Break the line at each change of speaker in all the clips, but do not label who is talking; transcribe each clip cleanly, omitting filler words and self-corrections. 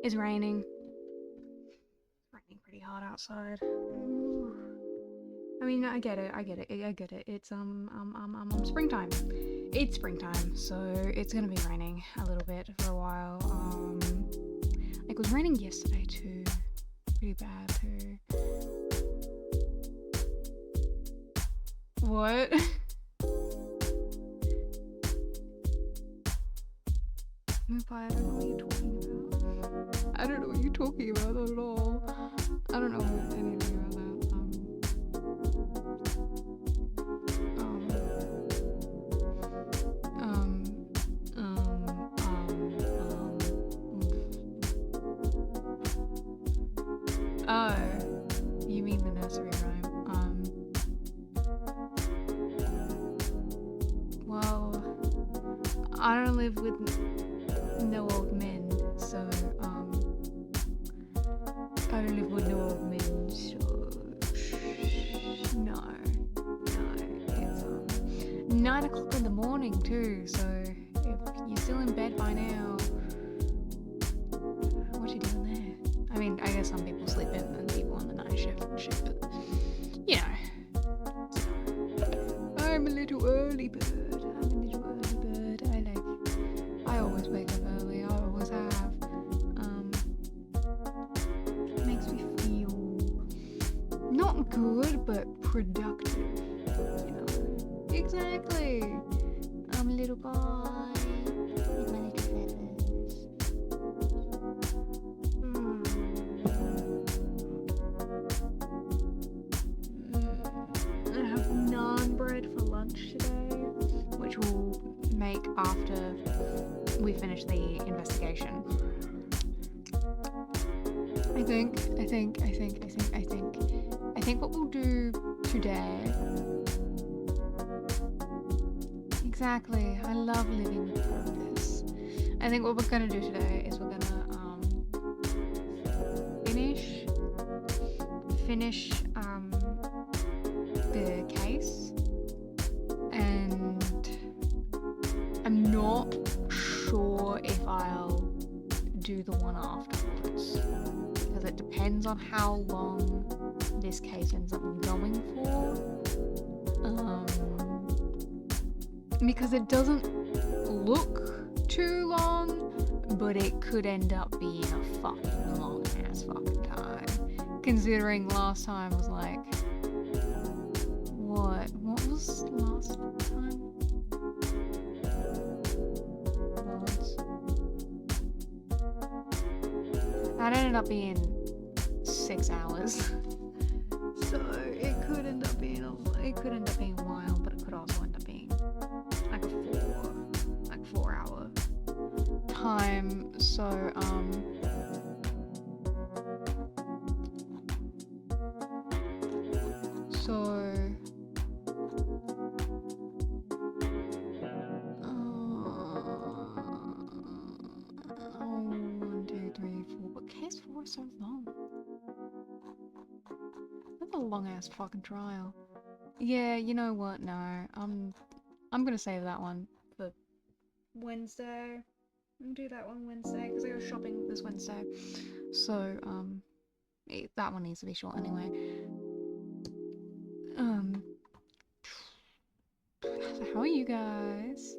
It's raining. It's raining pretty hard outside. Ooh. I mean, I get it. It's springtime. It's springtime, so it's gonna be raining a little bit for a while. It was raining yesterday too. Pretty bad too. What? I don't know what you're talking about. I don't know what you're talking about at all. I don't know anything about that. Oh, you mean the nursery rhyme? Well, I don't live with no old men, so I don't live with no old men, so no, it's 9 o'clock in the morning too, so if you're still in bed by now, what you doing there? I mean, I guess some people sleep in and people on the night shift and shit, but you know, I'm a little early bird. I always wake up early. I always have. It makes me feel not good, but productive. You know, exactly. I'm a little boy with my little feathers. I have naan bread for lunch today, which we'll make after we finish the investigation. I think what we'll do today. Exactly. I love living with purpose. I think what we're gonna do today is we're gonna finish the case, and I'm not sure if I'll do the one afterwards, because it depends on how long this case ends up going for. Because it doesn't look too long, but it could end up being a fucking long ass fucking time. Considering last time was like, what was last time? That ended up being 6 hours. So it could end up being a while, but it could also end up being like a 4 hour time. So case 4 is so long. That's a long ass fucking trial. Yeah, you know what? No, I'm gonna save that one for Wednesday. I'll do that one Wednesday because I go shopping this Wednesday. So that one needs to be short anyway. How are you guys?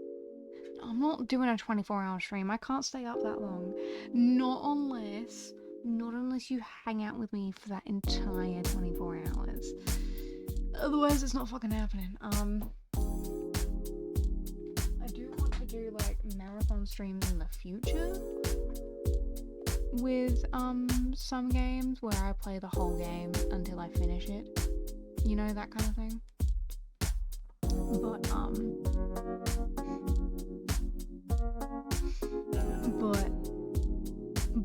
I'm not doing a 24-hour stream. I can't stay up that long. Not unless you hang out with me for that entire 24 hours. Otherwise, it's not fucking happening. I do want to do like marathon streams in the future with some games where I play the whole game until I finish it. You know, that kind of thing.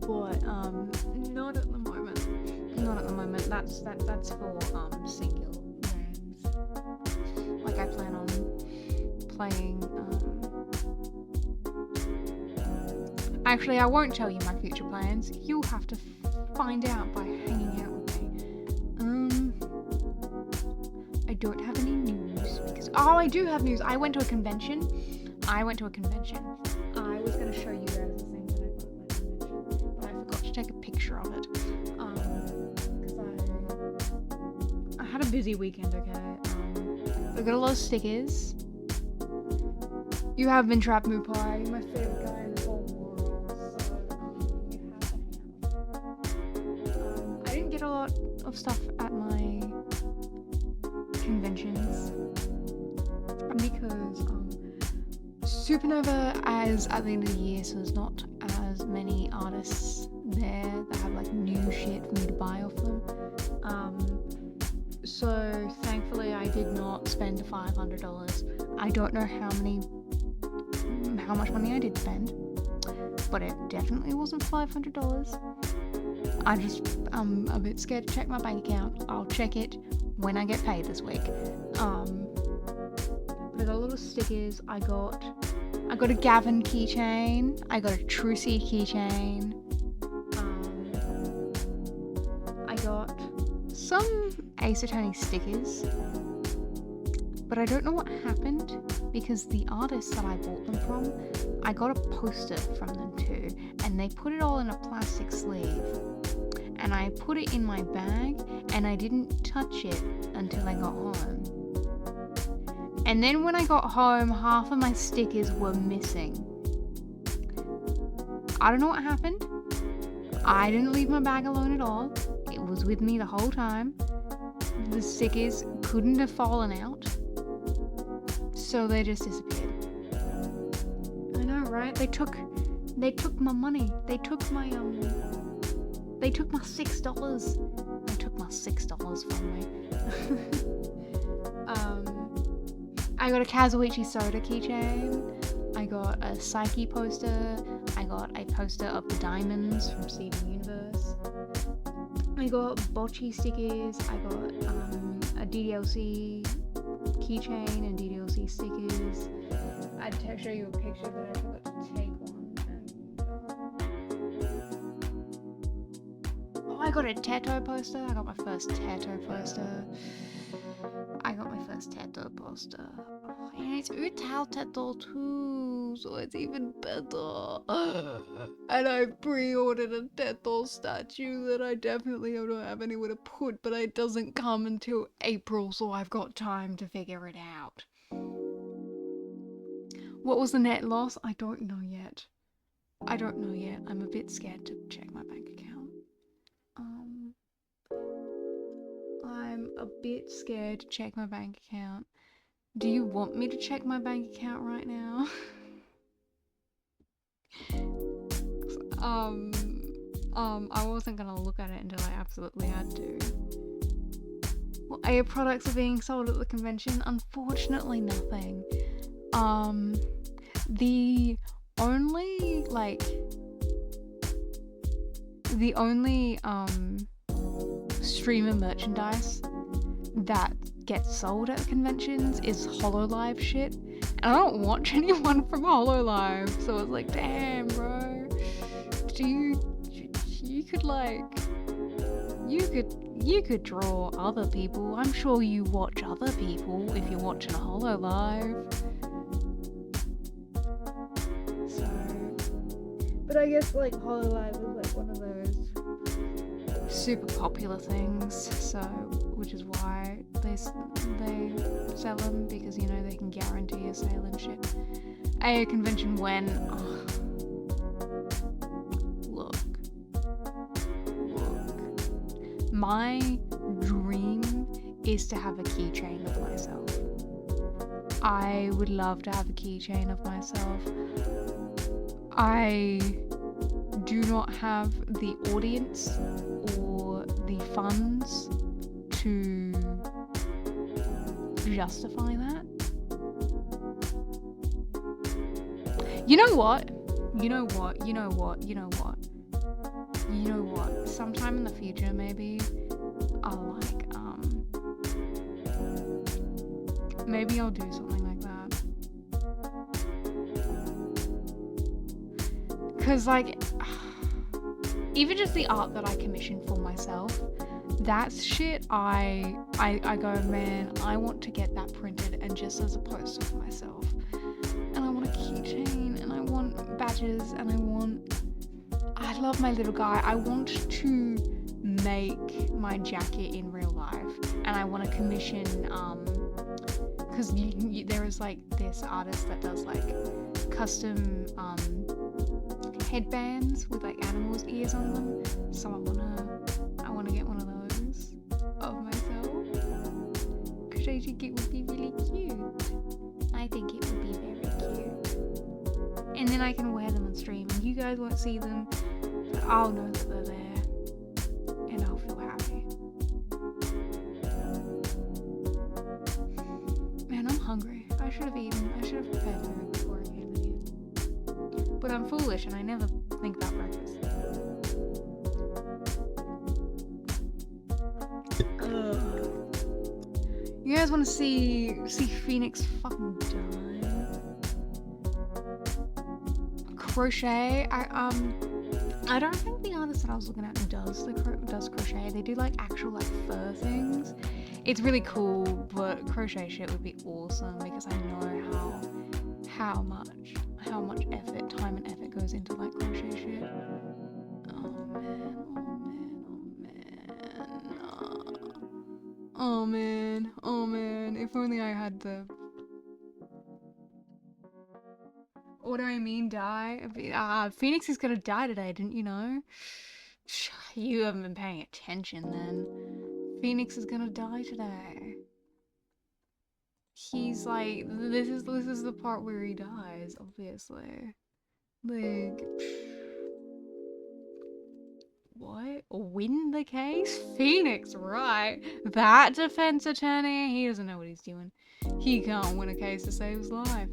But not at the moment. Not at the moment. That's for single games. Like I plan on playing. Actually, I won't tell you my future plans. You'll have to find out by hanging out with me. I don't have any news because I do have news. I went to a convention. I was gonna show you guys the things that I got at my convention, but I forgot to take a picture of it. Because I had a busy weekend, okay? I got a lot of stickers. You have been trapped, Moopai, my favorite guy in the whole world. So, you have. I didn't get a lot of stuff at my conventions because Supernova is at the end of the year, so there's not as many artists there that have like new shit for me to buy off them. So thankfully I did not spend $500. I don't know how much money I did spend, but it definitely wasn't $500. I'm a bit scared to check my bank account. I'll check it when I get paid this week. But I got a lot of stickers. I got a Gavin keychain. I got a Trucy keychain. I got some Ace Attorney stickers, but I don't know what happened because the artists that I bought them from, I got a poster from them too, and they put it all in a plastic sleeve. And I put it in my bag, and I didn't touch it until I got home. And then when I got home, half of my stickers were missing. I don't know what happened. I didn't leave my bag alone at all. It was with me the whole time. The stickers couldn't have fallen out, so they just disappeared. I know, right? They took my money. They took my $6. They took my $6 from me. I got a Kazuichi Soda keychain. I got a Psyche poster. I got a poster of the diamonds from Steven Universe. I got Bocce stickers. I got a DDLC keychain and DDLC stickers. I'd show you a picture, but I forgot to take one. I got a Teto poster. I got my first Teto poster. And it's Utal Teto too, so it's even better. And I pre-ordered a Teto statue that I definitely don't have anywhere to put, but it doesn't come until April, so I've got time to figure it out. What was the net loss? I don't know yet. I'm a bit scared to check my bank account. I'm a bit scared to check my bank account. Do you want me to check my bank account right now? I wasn't gonna look at it until I absolutely had to. What Aya products are being sold at the convention? Unfortunately, nothing. The only streamer merchandise that gets sold at conventions is HoloLive shit, and I don't watch anyone from HoloLive, so it's like, damn, bro, you could draw other people. I'm sure you watch other people if you're watching a HoloLive. So, but I guess like HoloLive is like one of those super popular things, so which is why they sell them, because you know they can guarantee a sale and shit. A convention when look, my dream is to have a keychain of myself. I would love to have a keychain of myself. I do not have the audience or the funds to justify that. You know what? Sometime in the future, maybe I'll maybe I'll do something like that. Cause like, even just the art that I commission for myself, that's shit I go, man, I want to get that printed and just as a poster for myself. And I want a keychain, and I want badges, and I I love my little guy. I want to make my jacket in real life, and I want to commission because there is like this artist that does like custom headbands with like animals' ears on them. So I wanna get one of those of myself because I think it would be really cute. I think it would be very cute, and then I can wear them on stream, and you guys won't see them, but I'll know that they're there, and I'll feel happy. Man, I'm hungry. I should have eaten. I should have prepared food before I came in here. But I'm foolish and I never think about breakfast. You guys want to see Phoenix fucking die? Crochet. I don't think the artist that I was looking at does crochet. They do like actual like fur things. It's really cool, but crochet shit would be awesome because I know how much effort, time and effort goes into like crochet shit. Oh man, if only I had the... What do I mean, die? Phoenix is gonna die today, didn't you know? You haven't been paying attention then. Phoenix is gonna die today. He's like, this is the part where he dies, obviously. Like, what? Win the case? Phoenix, right? That defense attorney, he doesn't know what he's doing. He can't win a case to save his life.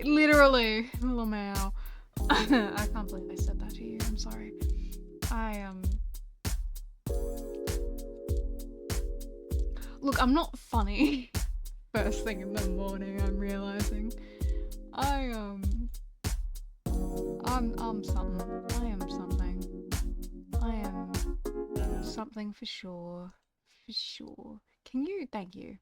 Literally, Lamau. I can't believe I said that to you. I'm sorry. Look, I'm not funny. First thing in the morning, I'm realizing. I'm something. I am something. I am something for sure. For sure. Can you? Thank you.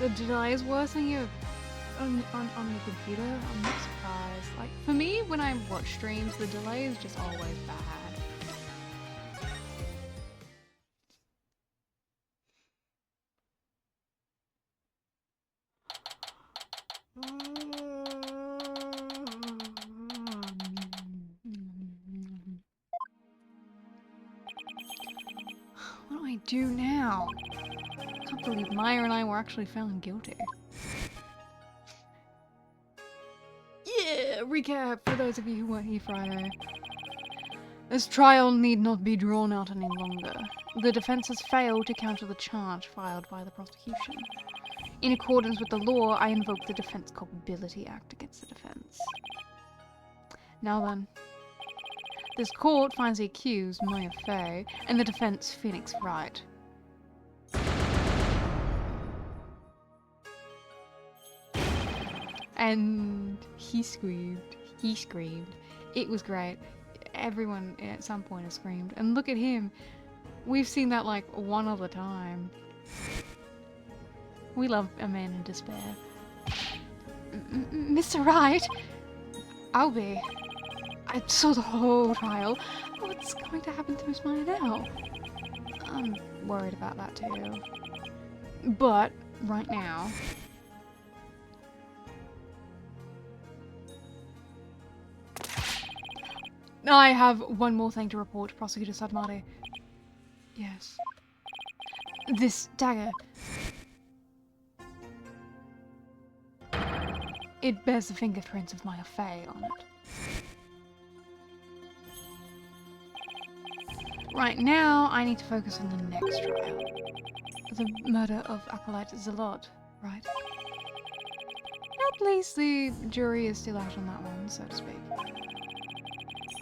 The delay is worse on your on your computer. I'm not surprised. Like for me, when I watch streams, the delay is just always bad. What do I do now? I can't believe Maya and I were actually found guilty. Yeah, recap for those of you who weren't here Friday. This trial need not be drawn out any longer. The defense has failed to counter the charge filed by the prosecution. In accordance with the law, I invoke the Defense Culpability Act against the defense. Now then, this court finds the accused, Maya Fey, and the defense, Phoenix Wright. And he screamed. He screamed. It was great. Everyone at some point has screamed. And look at him. We've seen that like one other time. We love a man in despair. Mr. Wright! I'll be. I saw the whole trial. What's going to happen to Miss Maya now? I'm worried about that too. But, right now... I have one more thing to report, Prosecutor Sadmati. Yes. This dagger. It bears the fingerprints of Maya Fey on it. Right now, I need to focus on the next trial. The murder of Acolyte Zalot, right? At least the jury is still out on that one, so to speak.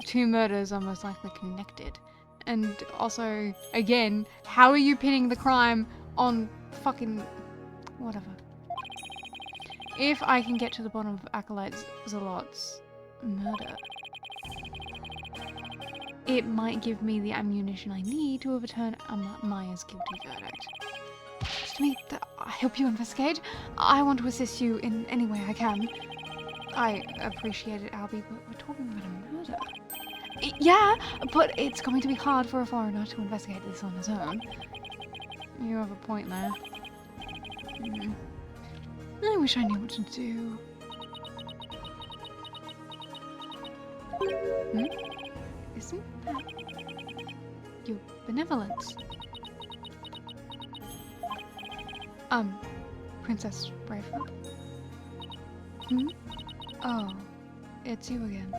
The two murders are most likely connected. And also, again, how are you pinning the crime on fucking... whatever. If I can get to the bottom of Acolyte Zalot's murder, it might give me the ammunition I need to overturn Maya's guilty verdict. to meet. I help you investigate. I want to assist you in any way I can. I appreciate it, Albie, but we're talking about a murder. Yeah, but it's going to be hard for a foreigner to investigate this on his own. You have a point there. I wish I knew what to do. Isn't that your benevolence? Princess Braveheart? Oh, it's you again.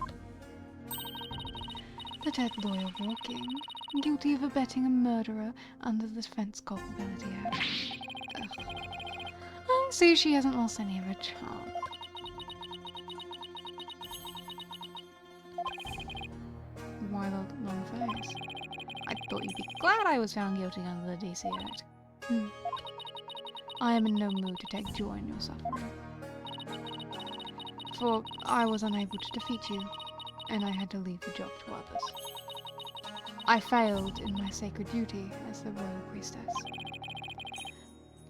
The dead lawyer walking, guilty of abetting a murderer under the Defense Culpability Act. Ugh. I see she hasn't lost any of her charm. Why the long face? I thought you'd be glad I was found guilty under the DC Act. I am in no mood to take joy in your suffering. For I was unable to defeat you, and I had to leave the job to others. I failed in my sacred duty as the royal priestess.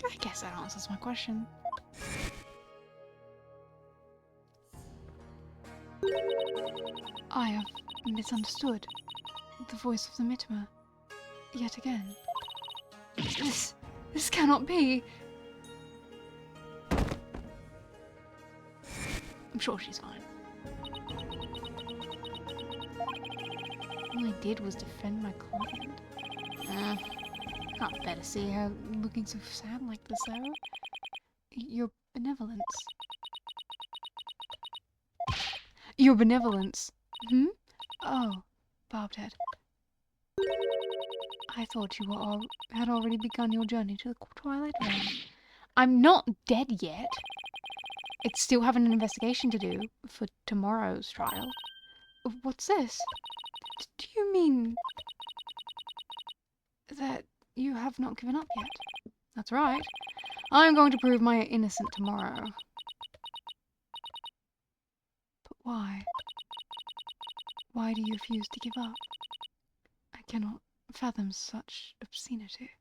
I guess that answers my question. I have misunderstood the voice of the Mittima yet again. This cannot be. I'm sure she's fine. All I did was defend my client. Can't bear to see her looking so sad like this, though. Your benevolence. Your benevolence. Oh, barbed head. I thought you had already begun your journey to the Twilight Realm. I'm not dead yet. I still have an investigation to do for tomorrow's trial. What's this? Do you mean that you have not given up yet? That's right. I'm going to prove my innocence tomorrow. But why? Why do you refuse to give up? I cannot fathom such obscenity.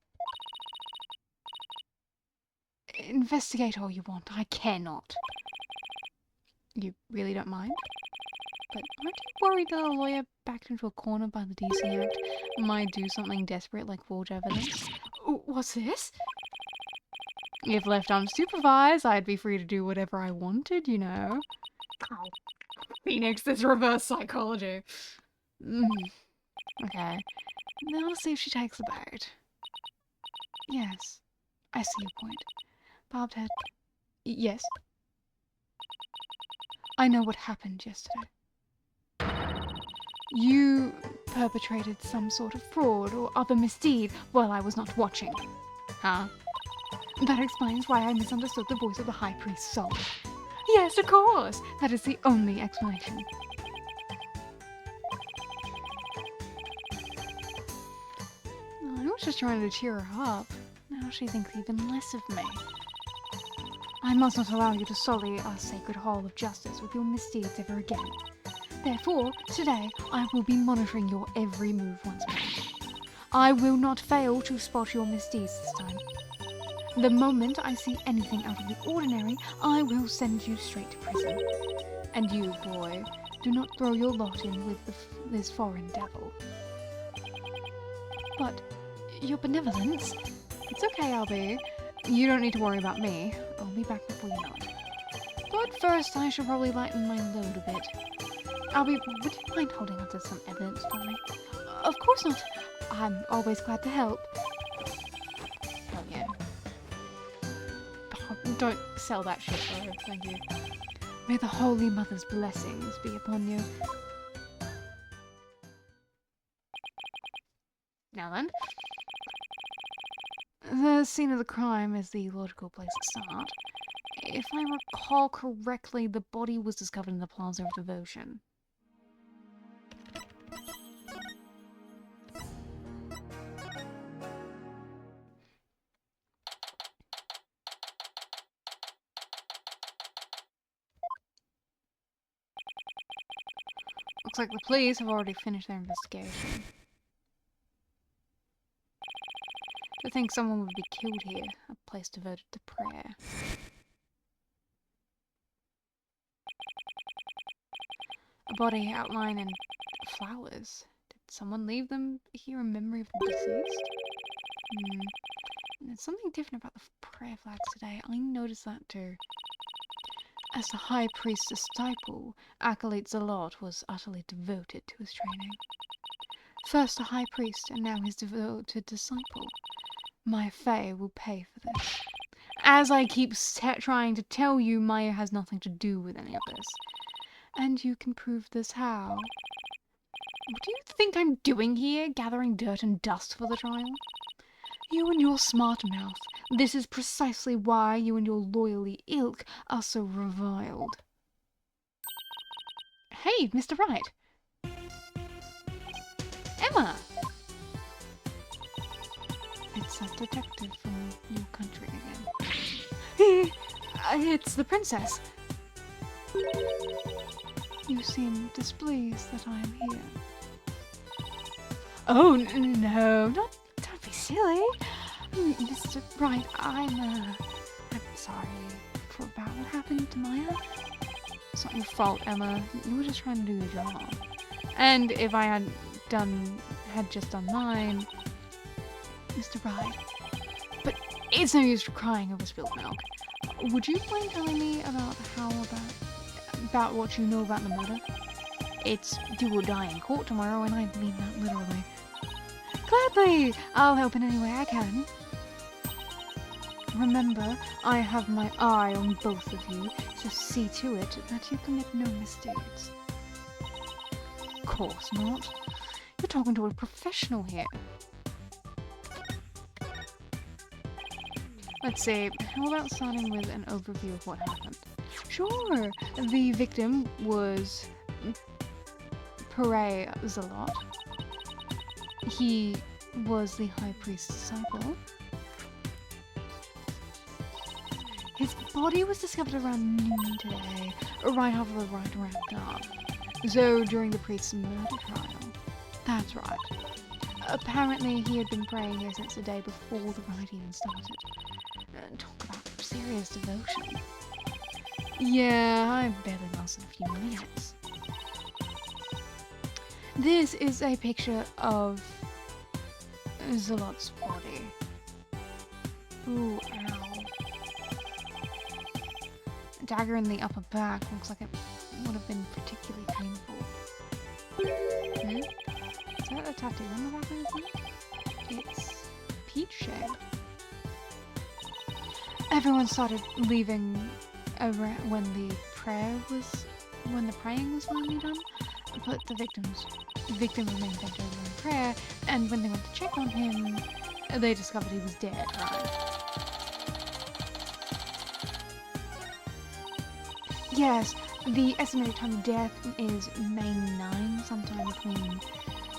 Investigate all you want. I cannot. You really don't mind? But aren't you worried that a lawyer backed into a corner by the DC Act might do something desperate like forge evidence? What's this? If left unsupervised, I'd be free to do whatever I wanted, you know. Oh, Phoenix, this reverse psychology. Okay. Now let's see if she takes the bait. Yes, I see your point. Barbed head. Yes. I know what happened yesterday. You perpetrated some sort of fraud or other misdeed while I was not watching. Huh? That explains why I misunderstood the voice of the High Priest's soul. Yes, of course! That is the only explanation. I was just trying to cheer her up. Now she thinks even less of me. I must not allow you to sully our sacred hall of justice with your misdeeds ever again. Therefore, today, I will be monitoring your every move once more. I will not fail to spot your misdeeds this time. The moment I see anything out of the ordinary, I will send you straight to prison. And you, boy, do not throw your lot in with this foreign devil. But your benevolence? It's okay, Albie. You don't need to worry about me. I'll be back before you know it. But first, I should probably lighten my load a bit. Albie, would you mind holding onto some evidence for me? Of course not. I'm always glad to help. Oh, yeah. Oh, don't sell that shit, though. Thank you. May the Holy Mother's blessings be upon you. Now then. The scene of the crime is the logical place to start. If I recall correctly, the body was discovered in the Plaza of Devotion. Looks like the police have already finished their investigation. To think someone would be killed here, a place devoted to prayer. A body outlined in flowers. Did someone leave them here in memory of the deceased? There's something different about the prayer flags today. I noticed that too. As the high priest's disciple, Acolyte Zalot was utterly devoted to his training. First a high priest, and now his devoted disciple. My Fae will pay for this. As I keep trying to tell you, Maya has nothing to do with any of this. And you can prove this how? What do you think I'm doing here, gathering dirt and dust for the trial? You and your smart mouth. This is precisely why you and your loyally ilk are so reviled. Hey, Mr. Wright. Emma! It's a detective from your country again. It's the princess. You seem displeased that I am here. Oh, no, don't be silly. Mr. Wright, I'm sorry about what happened to Maya. It's not your fault, Emma. You were just trying to do your job. And if I had just done mine, Mr. Wright. But it's no use crying over spilled milk. Would you mind telling me about what you know about the murder? It's do or die in court tomorrow, and I mean that literally. Gladly! I'll help in any way I can. Remember, I have my eye on both of you, so see to it that you commit no mistakes. Of course not. You're talking to a professional here. Let's see, how about starting with an overview of what happened? Sure, the victim was Pare Zalot. He was the high priest's disciple. His body was discovered around noon today, right after the rite wrapped up. So during the priest's murder trial. That's right. Apparently he had been praying here since the day before the rite even started. Talk about serious devotion. Yeah, I barely lasted a few minutes. This is a picture of Zalot's body. Ooh, ow. A dagger in the upper back looks like it would have been particularly painful. Is that a tattoo on the back of his neck? It's peach shade. Everyone started leaving when the praying was finally done, but the victim remained bent over in prayer, and when they went to check on him, they discovered he was dead. Right? Yes, the estimated time of death is May 9, sometime between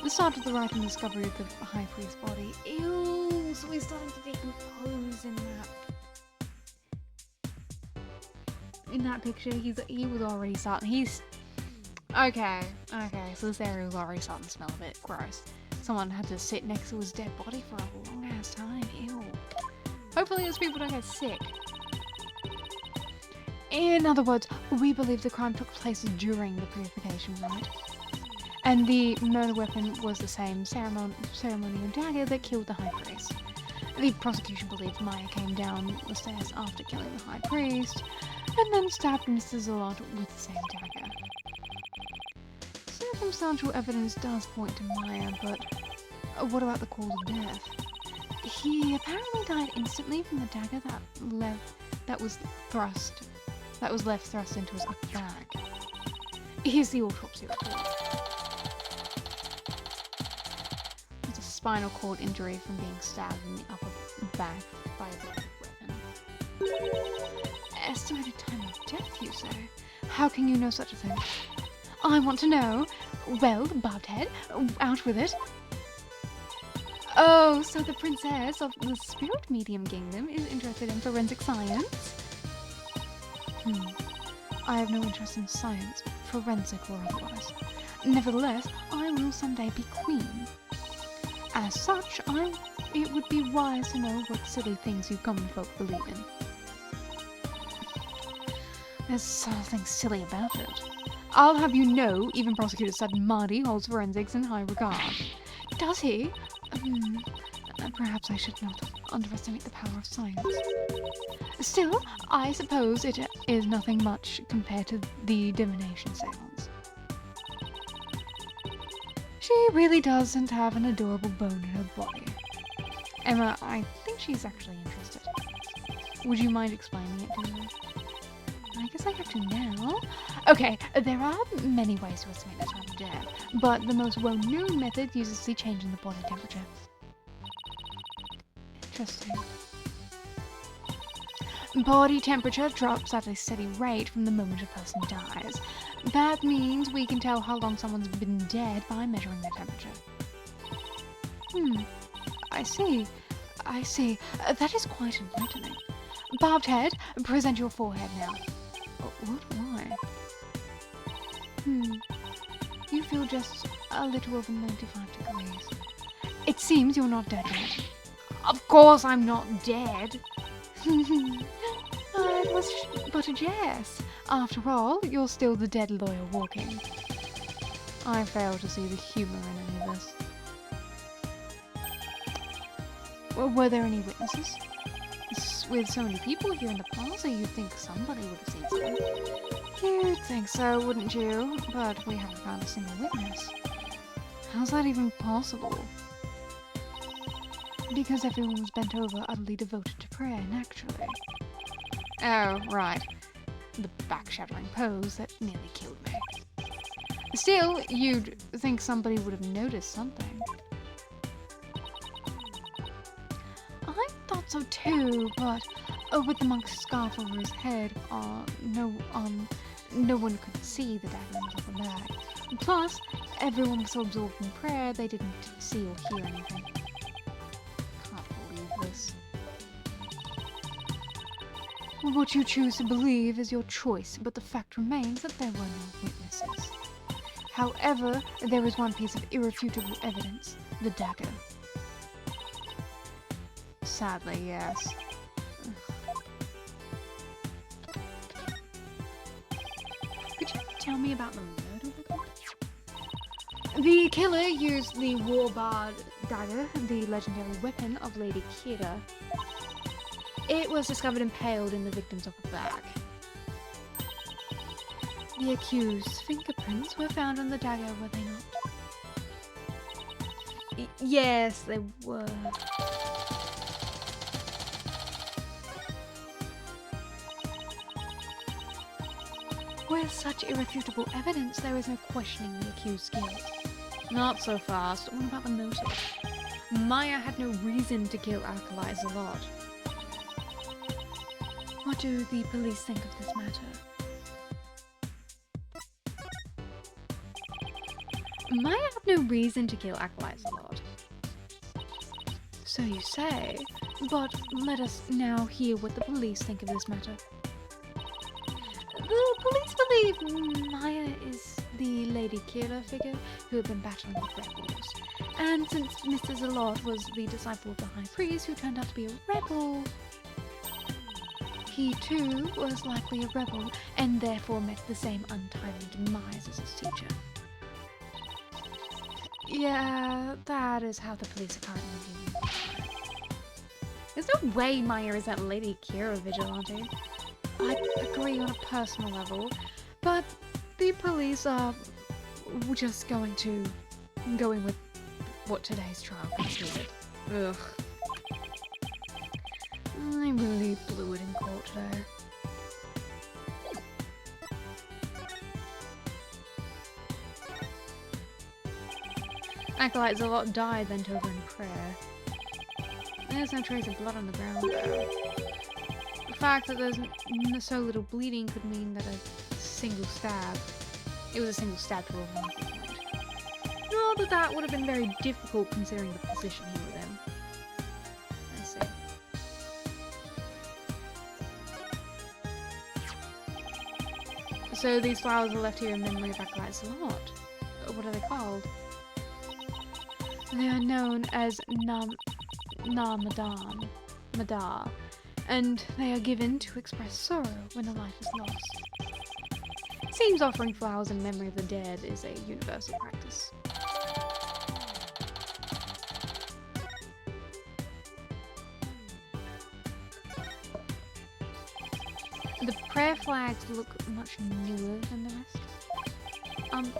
the start of the rite and the discovery of the high priest's body. Ew, so he's starting to decompose in that picture. He was already starting. Okay, so this area was already starting to smell a bit gross. Someone had to sit next to his dead body for a long ass time. Ew. Hopefully those people don't get sick. In other words, we believe the crime took place during the purification rite. And the murder weapon was the same ceremonial dagger that killed the high priest. The prosecution believes Maya came down the stairs after killing the high priest, and then stabbed Mr. Zalot with the same dagger. Circumstantial evidence does point to Maya, but what about the cause of death? He apparently died instantly from the dagger that was left thrust into his upper back. Here's the autopsy report. It's a spinal cord injury from being stabbed in the upper back by a weapon. Estimated time of death, you say? How can you know such a thing? I want to know. Well, barbed head, out with it. Oh, so the princess of the spirit medium kingdom is interested in forensic science? I have no interest in science, forensic or otherwise. Nevertheless, I will someday be queen. As As such, it would be wise to know what silly things you common folk believe in. There's nothing silly about it. I'll have you know, even Prosecutor Sutton Marty holds forensics in high regard. Does he? Perhaps I should not underestimate the power of science. Still, I suppose it is nothing much compared to the divination seance. She really doesn't have an adorable bone in her body. Emma, I think she's actually interested. Would you mind explaining it to her? I guess I have to now. Okay, there are many ways to estimate the time of death, but the most well-known method uses the change in the body temperature. Interesting. Body temperature drops at a steady rate from the moment a person dies. That means we can tell how long someone's been dead by measuring their temperature. I see. That is quite enlightening. Barbed head, present your forehead now. What? Why? You feel just a little over 95 degrees. It seems you're not dead yet. Of course I'm not dead. It was but a jest. After all, you're still the dead lawyer walking. I fail to see the humour in any of this. Were there any witnesses? With so many people here in the plaza, you'd think somebody would have seen something. You'd think so, wouldn't you? But we haven't found a single witness. How's that even possible? Because everyone was bent over, utterly devoted to prayer, naturally. Oh, right. The back-shattering pose that nearly killed me. Still, you'd think somebody would have noticed something. I thought so too, but with the monk's scarf over his head, no one could see the dagger on top of the bag. Plus, everyone was so absorbed in prayer, they didn't see or hear anything. Can't believe this. What you choose to believe is your choice, but the fact remains that there were no witnesses. However, there is one piece of irrefutable evidence, the dagger. Sadly, yes. Could you tell me about the murder victim? The killer used the war-barred dagger, the legendary weapon of Lady Kira. It was discovered impaled in the victim's upper back. The accused's fingerprints were found on the dagger, were they not? Yes, they were. With such irrefutable evidence, there is no questioning the accused's guilt. Not so fast. What about the motive? Maya had no reason to kill Alkali Zalot. What do the police think of this matter? Maya had no reason to kill Alkali Zalot. So you say, but let us now hear what the police think of this matter. The police believe Maya is the Lady Kira figure who had been battling with rebels. And since Mr. Zalot was the disciple of the High Priest who turned out to be a rebel, he too was likely a rebel and therefore met the same untimely demise as his teacher. Yeah, that is how the police are currently viewing it. There's no way Maya is that Lady Kira vigilante. I agree on a personal level, but the police are just going with what today's trial concluded. Ugh. I really blew it in court today. Acolyte Zalot died bent over in prayer. There's no trace of blood on the ground though. The fact that there's so little bleeding could mean that it was a single stab to a rifle point. Not that would have been very difficult considering the position he was in. Let's see. So these flowers are left here in memory of Acolyte Zalot. What are they called? They are known as Madar, and they are given to express sorrow when a life is lost. Seems offering flowers in memory of the dead is a universal practice. The prayer flags look much newer than the rest.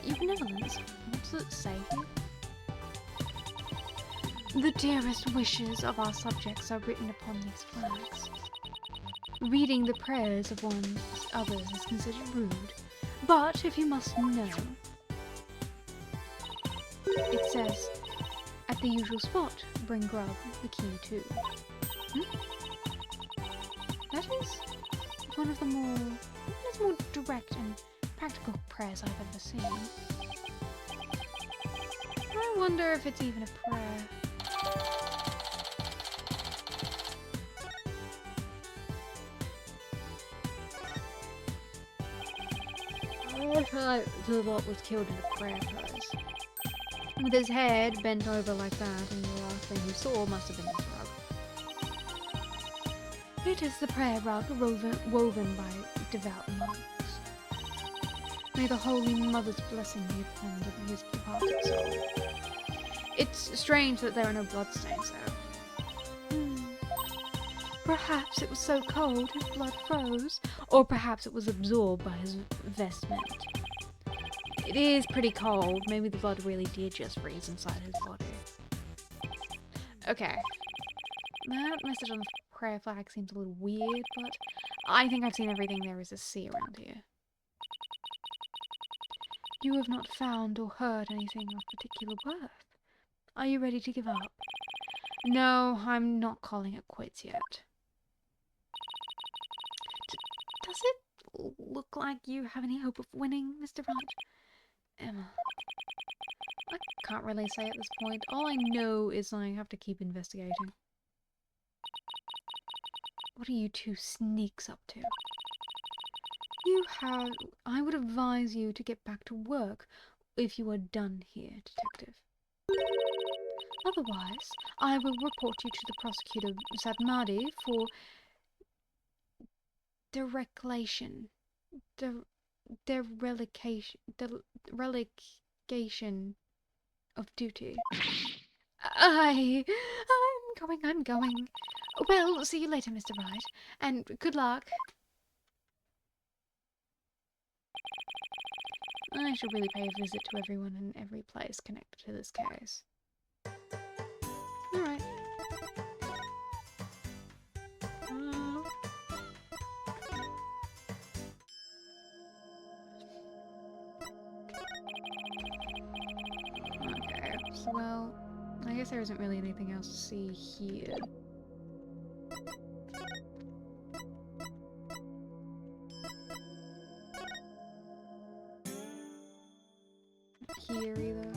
Your Benevolence, what does it say here? The dearest wishes of our subjects are written upon these flags. Reading the prayers of others is considered rude, but if you must know, it says, at the usual spot, bring grub, the key too. That is one of the more direct and practical prayers I've ever seen. I wonder if it's even a prayer. I thought the lot was killed in a prayer pose. With his head bent over like that, and the last thing he saw must have been this rug. It is the prayer rug woven by devout monks. May the Holy Mother's blessing be upon his departed soul. It's strange that there are no bloodstains there. Perhaps it was so cold his blood froze, or perhaps it was absorbed by his vestment. It is pretty cold. Maybe the blood really did just freeze inside his body. Okay. That message on the prayer flag seems a little weird, but I think I've seen everything there is to see around here. You have not found or heard anything of particular worth. Are you ready to give up? No, I'm not calling it quits yet. Does it look like you have any hope of winning, Mr. Wright? Emma. I can't really say at this point. All I know is I have to keep investigating. What are you two sneaks up to? I would advise you to get back to work if you are done here, detective. Otherwise, I will report you to the prosecutor, Sadmadi, for relegation of duty. I'm going. Well, see you later, Mr. Wright, and good luck. I should really pay a visit to everyone in every place connected to this case. Alright. Okay, so well, I guess there isn't really anything else to see here. Here either.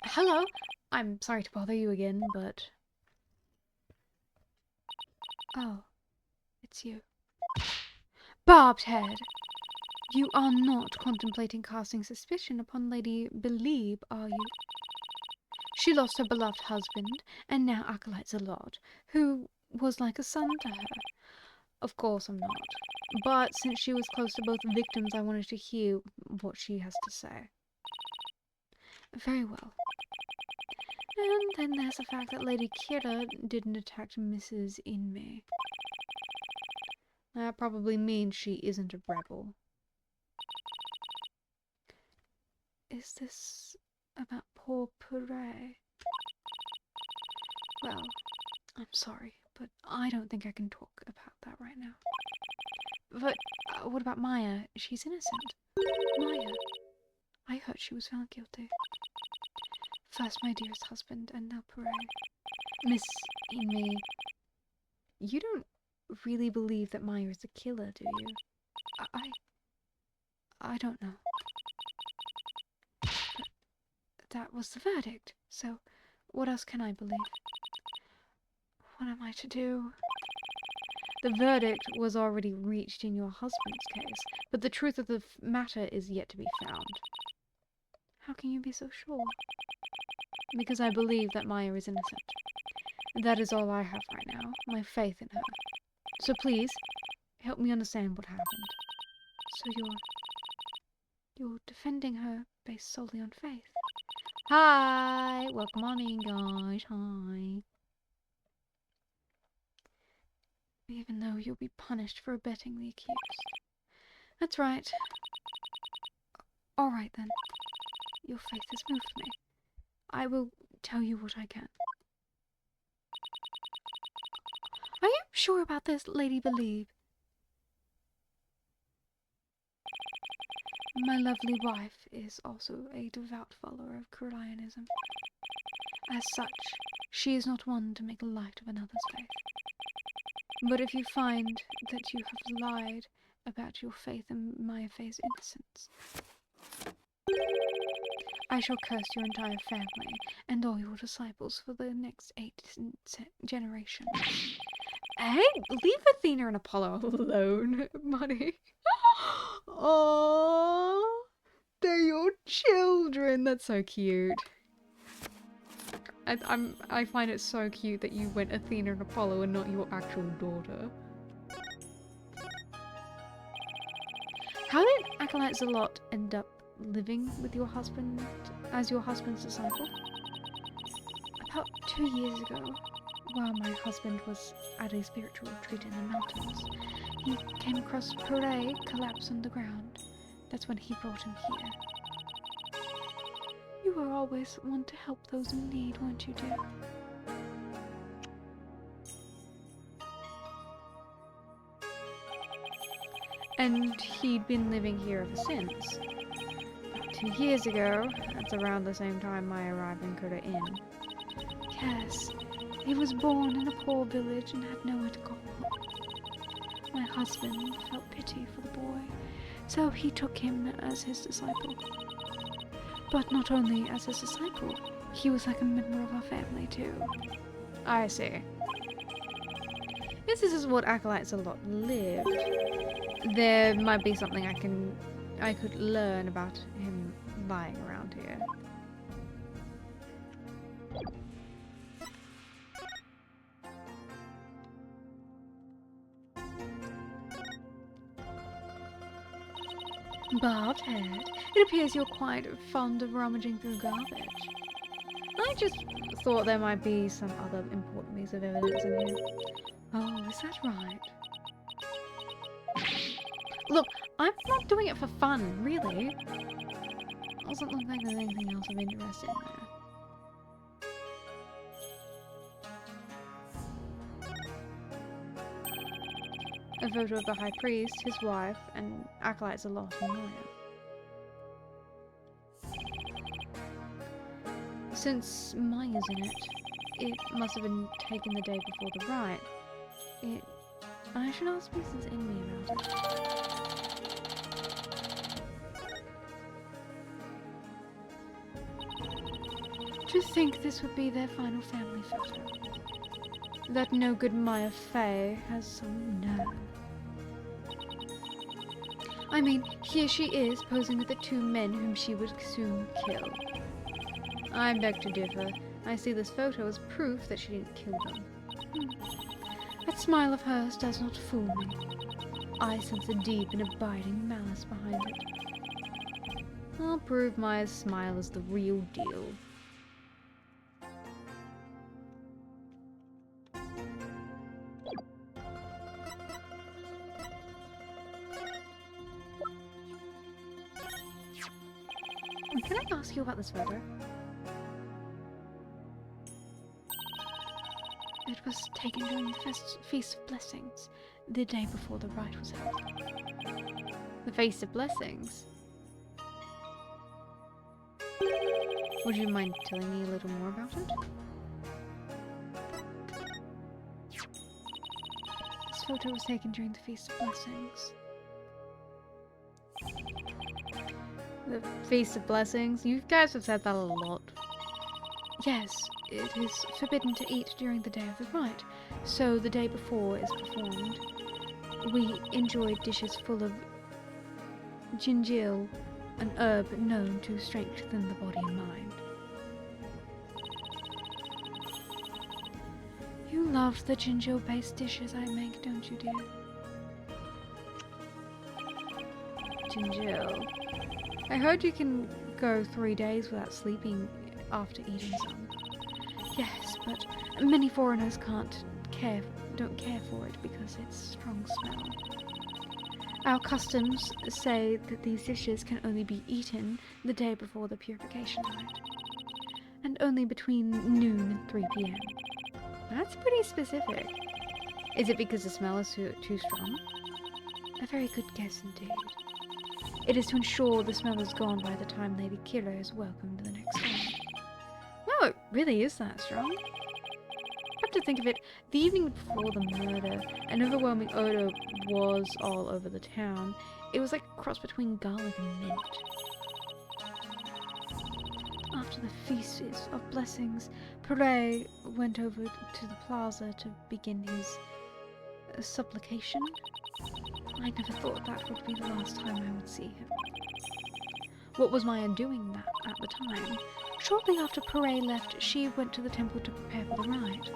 Hello? I'm sorry to bother you again, but... Oh, it's you. Barbed head! You are not contemplating casting suspicion upon Lady Believe, are you? She lost her beloved husband, and now acolytes a lot, who was like a son to her. Of course I'm not. But since she was close to both victims, I wanted to hear what she has to say. Very well. And then there's the fact that Lady Kira didn't attack Mrs. Inmay. That probably means she isn't a rebel. Is this about poor Puree? Well, I'm sorry, but I don't think I can talk about that right now. But what about Maya? She's innocent. Maya? I heard she was found guilty. First my dearest husband, and now Puree. Miss Inmay, you don't really believe that Maya is the killer, do you? I don't know. But that was the verdict, so what else can I believe? What am I to do? The verdict was already reached in your husband's case, but the truth of the matter is yet to be found. How can you be so sure? Because I believe that Maya is innocent. That is all I have right now, my faith in her. So please, help me understand what happened. So you're defending her based solely on faith? Hi! Welcome on in, guys. Hi. Even though you'll be punished for abetting the accused. That's right. Alright then. Your faith has moved me. I will tell you what I can. Are you sure about this, Lady Believe? My lovely wife is also a devout follower of Koreanism. As such, she is not one to make light of another's faith. But if you find that you have lied about your faith in Maya Fei's innocence, I shall curse your entire family and all your disciples for the next 8 generations. Hey, leave Athena and Apollo alone, buddy. Oh, they're your children. That's so cute. I find it so cute that you went Athena and Apollo and not your actual daughter. How did Acolyte Zalot end up living with your husband as your husband's disciple? About 2 years ago, while my husband was at a spiritual retreat in the mountains, he came across Puree collapsed on the ground. That's when he brought him here. You were always one to help those in need, weren't you, dear? And he'd been living here ever since. About 2 years ago, that's around the same time I arrived in Koda Inn. Yes, he was born in a poor village and had nowhere to go. My husband felt pity for the boy, so he took him as his disciple. But not only as his disciple, he was like a member of our family too. I see. This is what Acolytes a lot lived. There might be something I could learn about him lying around here. Barbed head. It appears you're quite fond of rummaging through garbage. I just thought there might be some other important piece of evidence in here. Oh, is that right? Look, I'm not doing it for fun, really. Doesn't look like there's anything else of interest in there. A photo of the High Priest, his wife, and Acolytes Zalot and Maya. Since Maya's in it, it must have been taken the day before the rite. I should ask Mrs. Inmee about it. To think this would be their final family photo. That no good Maya Fei has some nerve. I mean, here she is, posing with the 2 men whom she would soon kill. I beg to differ. I see this photo as proof that she didn't kill them. That smile of hers does not fool me. I sense a deep and abiding malice behind it. I'll prove Maya's smile is the real deal. Can I ask you about this photo? It was taken during the Feast of Blessings, the day before the rite was held. The Feast of Blessings? Would you mind telling me a little more about it? This photo was taken during the Feast of Blessings. The Feast of Blessings? You guys have said that a lot. Yes, it is forbidden to eat during the day of the rite, So the day before is performed, we enjoy dishes full of ginjil, an herb known to strengthen the body and mind. You love the ginjil-based dishes I make, don't you, dear? Ginjil. I heard you can go 3 days without sleeping after eating some. Yes, but many foreigners don't care for it because it's strong smell. Our customs say that these dishes can only be eaten the day before the purification night, and only between noon and 3 p.m. That's pretty specific. Is it because the smell is too strong? A very good guess indeed. It is to ensure the smell is gone by the time Lady Kira is welcomed the next day. No, it really is that strong. Come to think of it, the evening before the murder, an overwhelming odor was all over the town. It was like a cross between garlic and mint. After the feast of blessings, Pere went over to the plaza to begin his supplication. I never thought that would be the last time I would see him. What was my undoing that at the time? Shortly after Pere left, she went to the temple to prepare for the rite.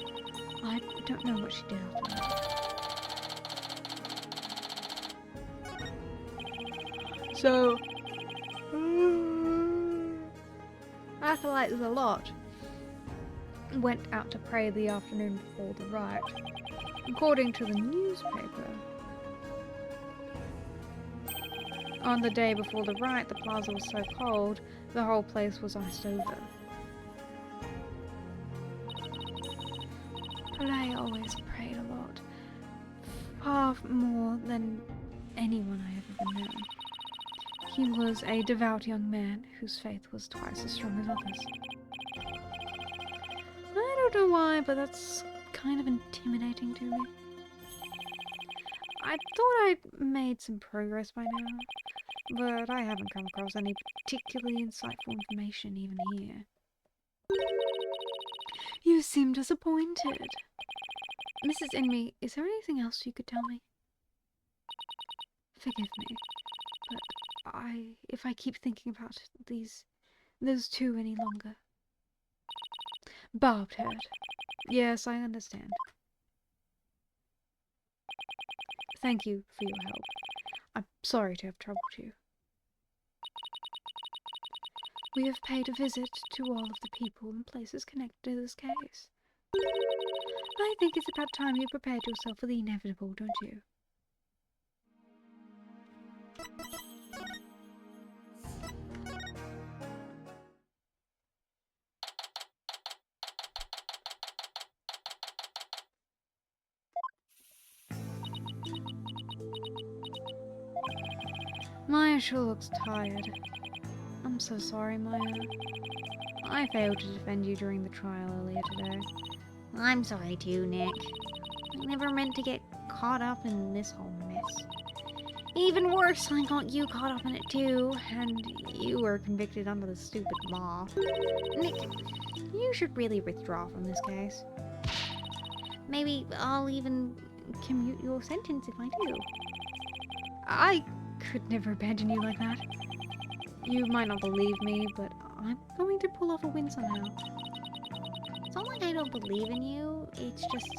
I don't know what she did after that. So, acolytes a lot went out to pray the afternoon before the rite. According to the newspaper, on the day before the rite, the plaza was so cold, the whole place was iced over. Pele always prayed a lot, far more than anyone I have ever known. He was a devout young man whose faith was twice as strong as others. I don't know why, but that's kind of intimidating to me. I thought I'd made some progress by now, but I haven't come across any particularly insightful information even here. You seem disappointed. Mrs. Inmee, is there anything else you could tell me? Forgive me, but if I keep thinking about those two any longer. Barbed head. Yes, I understand. Thank you for your help. I'm sorry to have troubled you. We have paid a visit to all of the people and places connected to this case. I think it's about time you prepared yourself for the inevitable, don't you? Maya sure looks tired. I'm so sorry, Maya. I failed to defend you during the trial earlier today.
I'm sorry too, Nick. I never meant to get caught up in this whole mess. Even worse, I got you caught up in it too, and you were convicted under the stupid law. Nick, you should really withdraw from this case. Maybe I'll even commute your sentence if I do.
I could never abandon you like that. You might not believe me, but I'm going to pull off a win somehow.
It's not like I don't believe in you, it's just...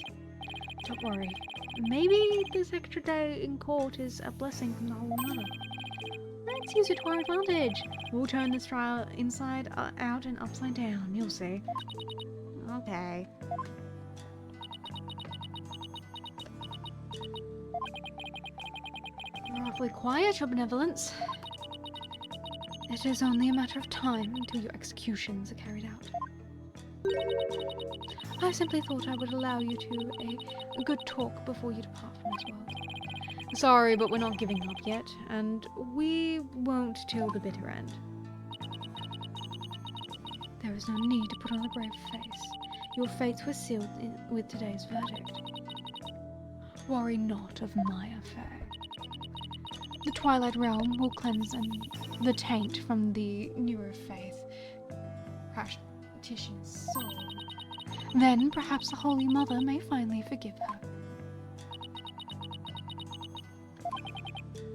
Don't worry. Maybe this extra day in court is a blessing from the whole mother. Let's use it to our advantage. We'll turn this trial inside out and upside down, you'll see.
Okay.
You're awfully quiet, your benevolence. It is only a matter of time until your executions are carried out. I simply thought I would allow you a good talk before you depart from this world. Sorry, but we're not giving up yet, and we won't till the bitter end. There is no need to put on a brave face. Your fates were sealed with today's verdict. Worry not of my affair. The Twilight Realm will cleanse the taint from the newer faith, practitioner's soul. Then perhaps the Holy Mother may finally forgive her.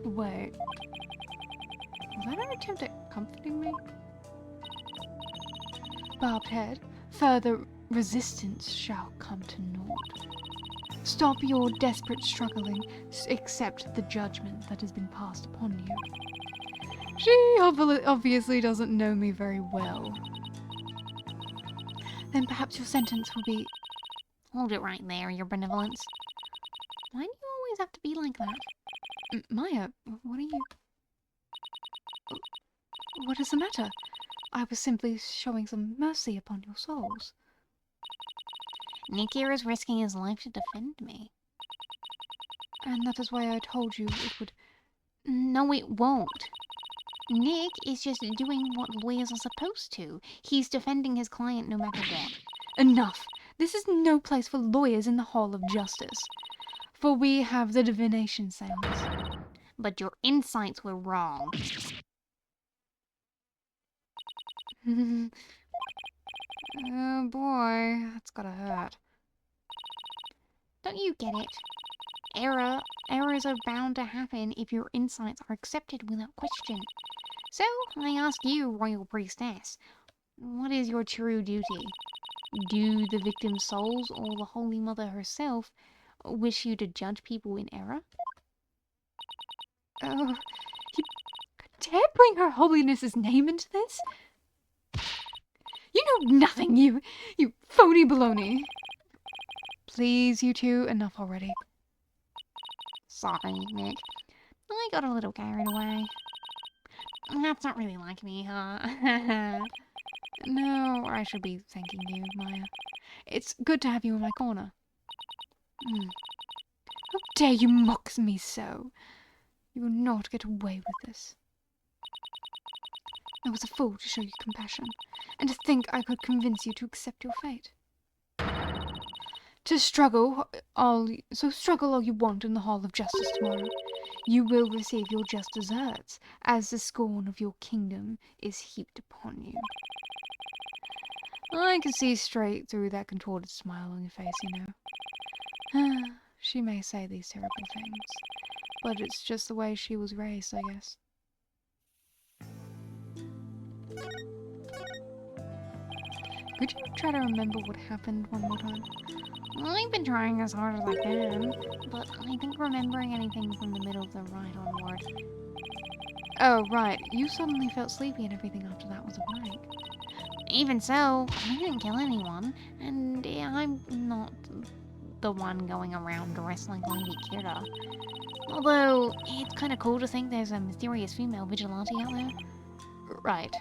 Wait. Was that an attempt at comforting me? Barbed head, further resistance shall come to naught. Stop your desperate struggling, accept the judgment that has been passed upon you. She obviously doesn't know me very well. Then perhaps your sentence will be...
Hold it right there, your benevolence. Why do you always have to be like that?
Maya, what are you... What is the matter? I was simply showing some mercy upon your souls.
Nick here is risking his life to defend me.
And that is why I told you it would...
No, it won't. Nick is just doing what lawyers are supposed to. He's defending his client no matter what.
Enough! This is no place for lawyers in the Hall of Justice. For we have the divination seance.
But your insights were wrong.
Oh boy, that's gotta hurt.
Don't you get it? Errors are bound to happen if your insights are accepted without question. So, I ask you, Royal Priestess, what is your true duty? Do the victim's souls or the Holy Mother herself wish you to judge people in error?
Oh, you dare bring Her Holiness's name into this? You know nothing, you phony baloney. Please, you two, enough already.
Sorry, Nick. I got a little carried away. That's not really like me, huh?
No, I should be thanking you, Maya. It's good to have you in my corner. How dare you mock me so? You will not get away with this. I was a fool to show you compassion, and to think I could convince you to accept your fate. Struggle all you want in the Hall of Justice tomorrow. You will receive your just deserts, as the scorn of your kingdom is heaped upon you. I can see straight through that contorted smile on your face, you know. She may say these terrible things, but it's just the way she was raised, I guess. Could you try to remember what happened one more time?
I've been trying as hard as I can, but I think remembering anything from the middle of the ride onward.
Oh, right. You suddenly felt sleepy and everything after that was a blank.
Even so, I didn't kill anyone, and I'm not the one going around dressed like Lady Kira. Although, it's kind of cool to think there's a mysterious female vigilante out there.
Right.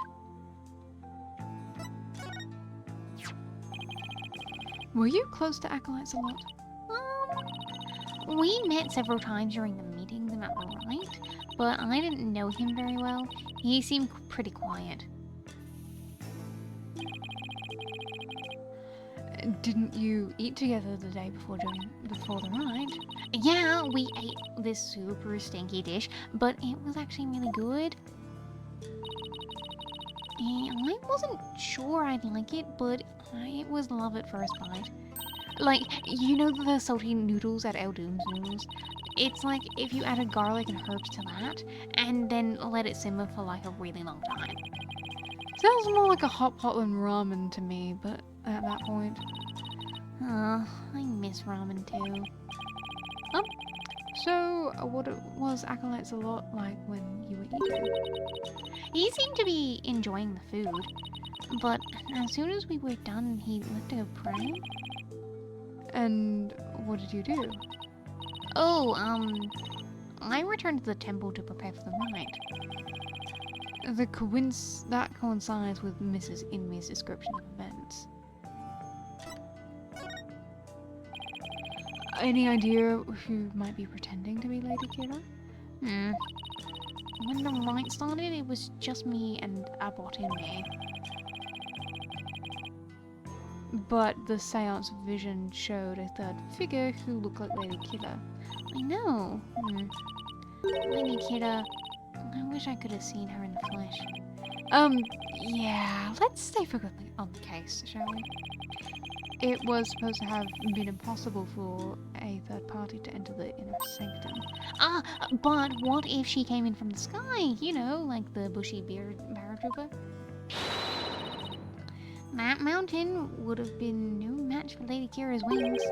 Were you close to acolytes a lot?
We met several times during the meetings at the right, but I didn't know him very well. He seemed pretty quiet.
Didn't you eat together the day before the ride?
Yeah, we ate this super stinky dish, but it was actually really good. I wasn't sure I'd like it, but it was love at first bite. Like, you know the salty noodles at Eldoom's Noodles? It's like if you added garlic and herbs to that, and then let it simmer for like a really long time.
Sounds more like a hot pot than ramen to me, but at that point...
I miss ramen too.
So, what was acolytes a lot like when you were eating?
He seemed to be enjoying the food, but as soon as we were done, he went to go pray.
And what did you do?
Oh, I returned to the temple to prepare for the rite.
That coincides with Mrs. Inmy's description of events. Any idea who might be pretending to be Lady Kira?
When the rite started, it was just me and Abbott in there.
But the seance vision showed a third figure who looked like Lady Kira.
I know. Lady Kira, I wish I could have seen her in the flesh.
Yeah, let's stay focused on the case, shall we? it was supposed to have been impossible for a third party to enter the inner sanctum.
Ah, but what if she came in from the sky? You know, like the bushy beard paratrooper? That mountain would have been no match for Lady Kira's wings.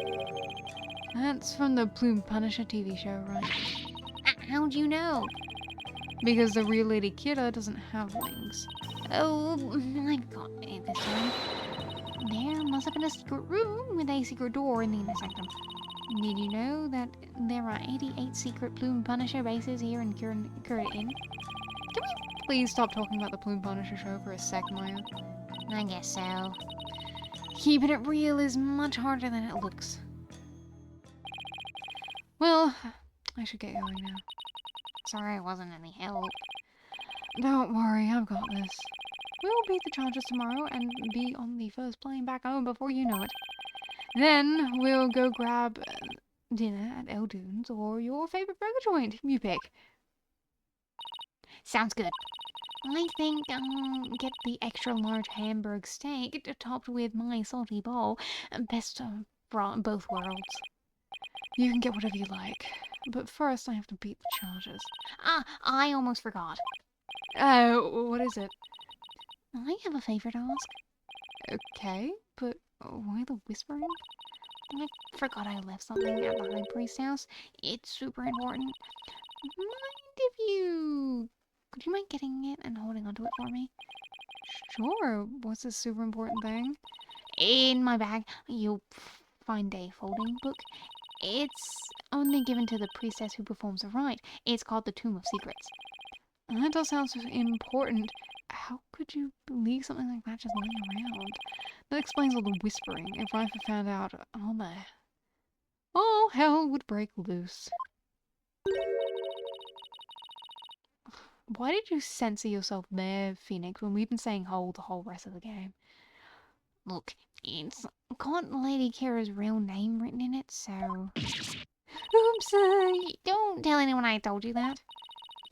That's from the Plume Punisher TV show, right?
How'd you know?
Because the real Lady Kira doesn't have wings.
Oh, I've got it this time. There must have been a secret room with a secret door in the inner sanctum. Did you know that there are 88 secret Plume Punisher bases here in Kira Inn?
Can we please stop talking about the Plume Punisher show for a sec, Maya?
I guess so. Keeping it real is much harder than it looks.
Well, I should get going now.
Sorry I wasn't any help.
Don't worry, I've got this. We'll beat the charges tomorrow and be on the first plane back home before you know it. Then we'll go grab dinner at El Dunes or your favorite burger joint. You pick.
Sounds good. I think I'll get the extra large hamburg steak topped with my salty bowl. Best of both worlds.
You can get whatever you like. But first I have to beat the charges.
Ah, I almost forgot.
What is it?
I have a favor to ask.
Okay, but why the whispering?
I forgot I left something at the High Priest's house. It's super important. Could you mind getting it and holding onto it for me?
Sure, what's this super important thing?
In my bag, you'll find a folding book. It's only given to the priestess who performs the rite. It's called the Tomb of Secrets.
That does sound so important. How could you leave something like that just lying around? That explains all the whispering. If Rifle found out, all hell would break loose. Why did you censor yourself there, Phoenix, when we've been saying hold the whole rest of the game?
Look, it's got Lady Kira's real name written in it, so...
Oops,
don't tell anyone I told you that.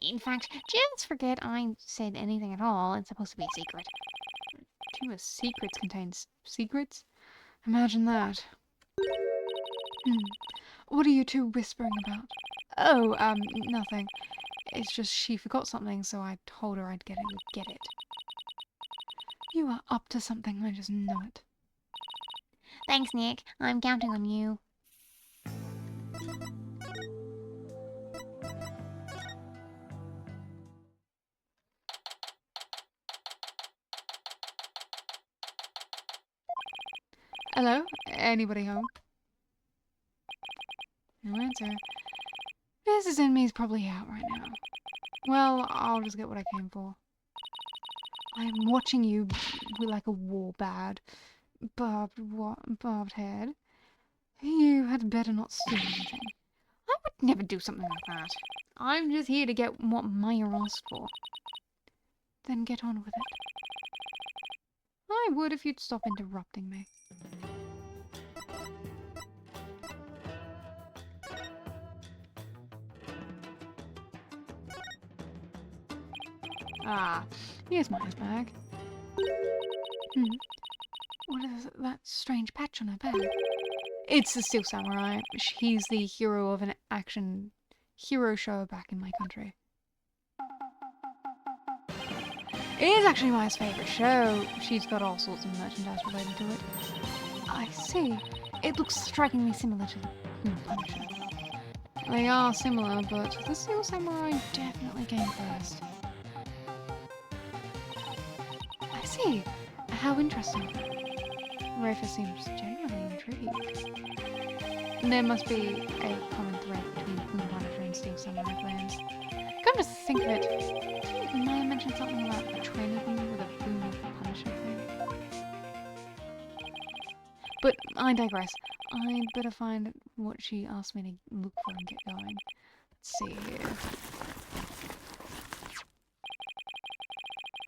In fact, just forget I said anything at all. It's supposed to be a secret.
Tomb of Secrets contains secrets? Imagine that. What are you two whispering about? Oh, nothing. It's just she forgot something, so I told her I'd get it. You are up to something, I just know it.
Thanks, Nick. I'm counting on you.
Hello? Anybody home? No answer. Mrs. Inme's probably out right now. Well, I'll just get what I came for. I'm watching you with like a war bad, barbed head. You had better not steal anything.
I would never do something like that.
I'm just here to get what Maya asked for. Then get on with it. I would if you'd stop interrupting me. Ah, here's Maya's bag. What is that strange patch on her bag? It's the Steel Samurai. He's the hero of an action hero show back in my country. It is actually Maya's favourite show. She's got all sorts of merchandise related to it. I see. It looks strikingly similar to the Plume Punisher. They are similar, but the Steel Samurai definitely came first. I see. How interesting. Rafa seems genuinely intrigued. There must be a common thread between Plume Punisher and Steel Samurai clans. Come to think of it, Maya mentioned something about training them with a Plume Punisher thing. But I digress. I'd better find what she asked me to look for and get going. Let's see here.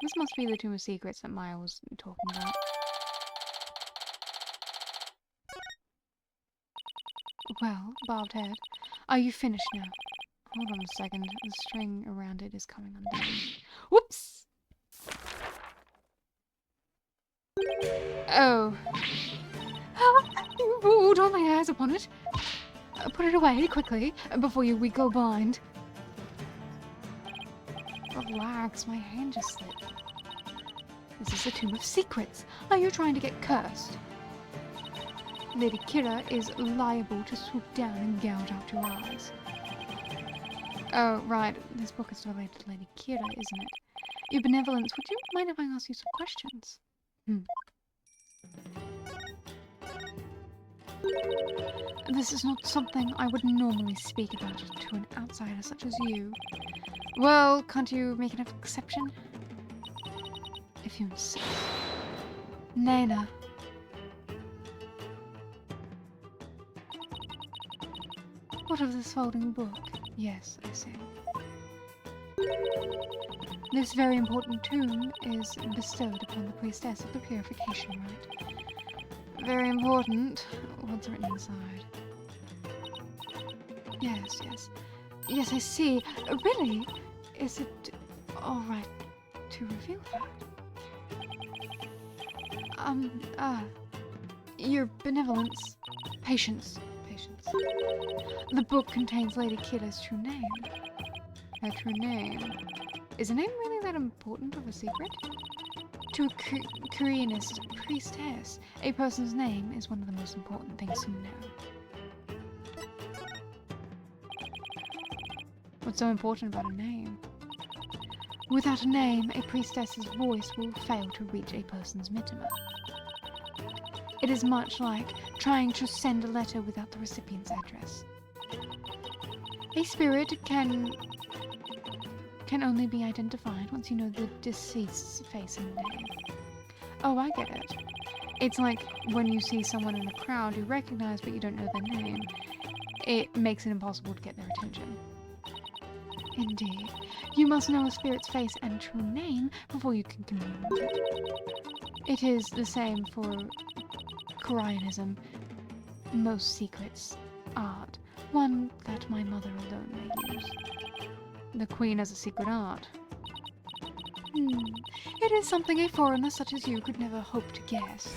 This must be the Tomb of Secrets that Maya was talking about. Well, barbed head, are you finished now? Hold on a second, the string around it is coming undone. Whoops! Oh. Oh, don't lay eyes upon it. Put it away, quickly, before we go blind. Relax, my hand just slipped. This is a tomb of secrets. Are you trying to get cursed? Lady Kira is liable to swoop down and gouge out your eyes. Oh, right. This book is related to Lady Kira, isn't it? Your benevolence, would you mind if I ask you some questions? This is not something I would normally speak about to an outsider such as you. Well, can't you make an exception? If you insist. Nana. What of this folding book? Yes, I see. This very important tomb is bestowed upon the priestess of the purification rite. Very important. What's written inside? Yes. Yes, I see. Really? Is it alright to reveal that? Your benevolence. Patience. The book contains Lady Kira's true name. Her true name. Is a name really that important of a secret? To a Koreanist priestess, a person's name is one of the most important things to know. What's so important about a name? Without a name, a priestess's voice will fail to reach a person's mitima. It is much like trying to send a letter without the recipient's address. A spirit can only be identified once you know the deceased's face and name. Oh, I get it. It's like when you see someone in a crowd you recognize but you don't know their name. It makes it impossible to get their attention. Indeed. You must know a spirit's face and true name before you can commune with it. It is the same for Koreanism. Most secrets art, one that my mother alone may use. The Queen has a secret art. It is something a foreigner such as you could never hope to guess.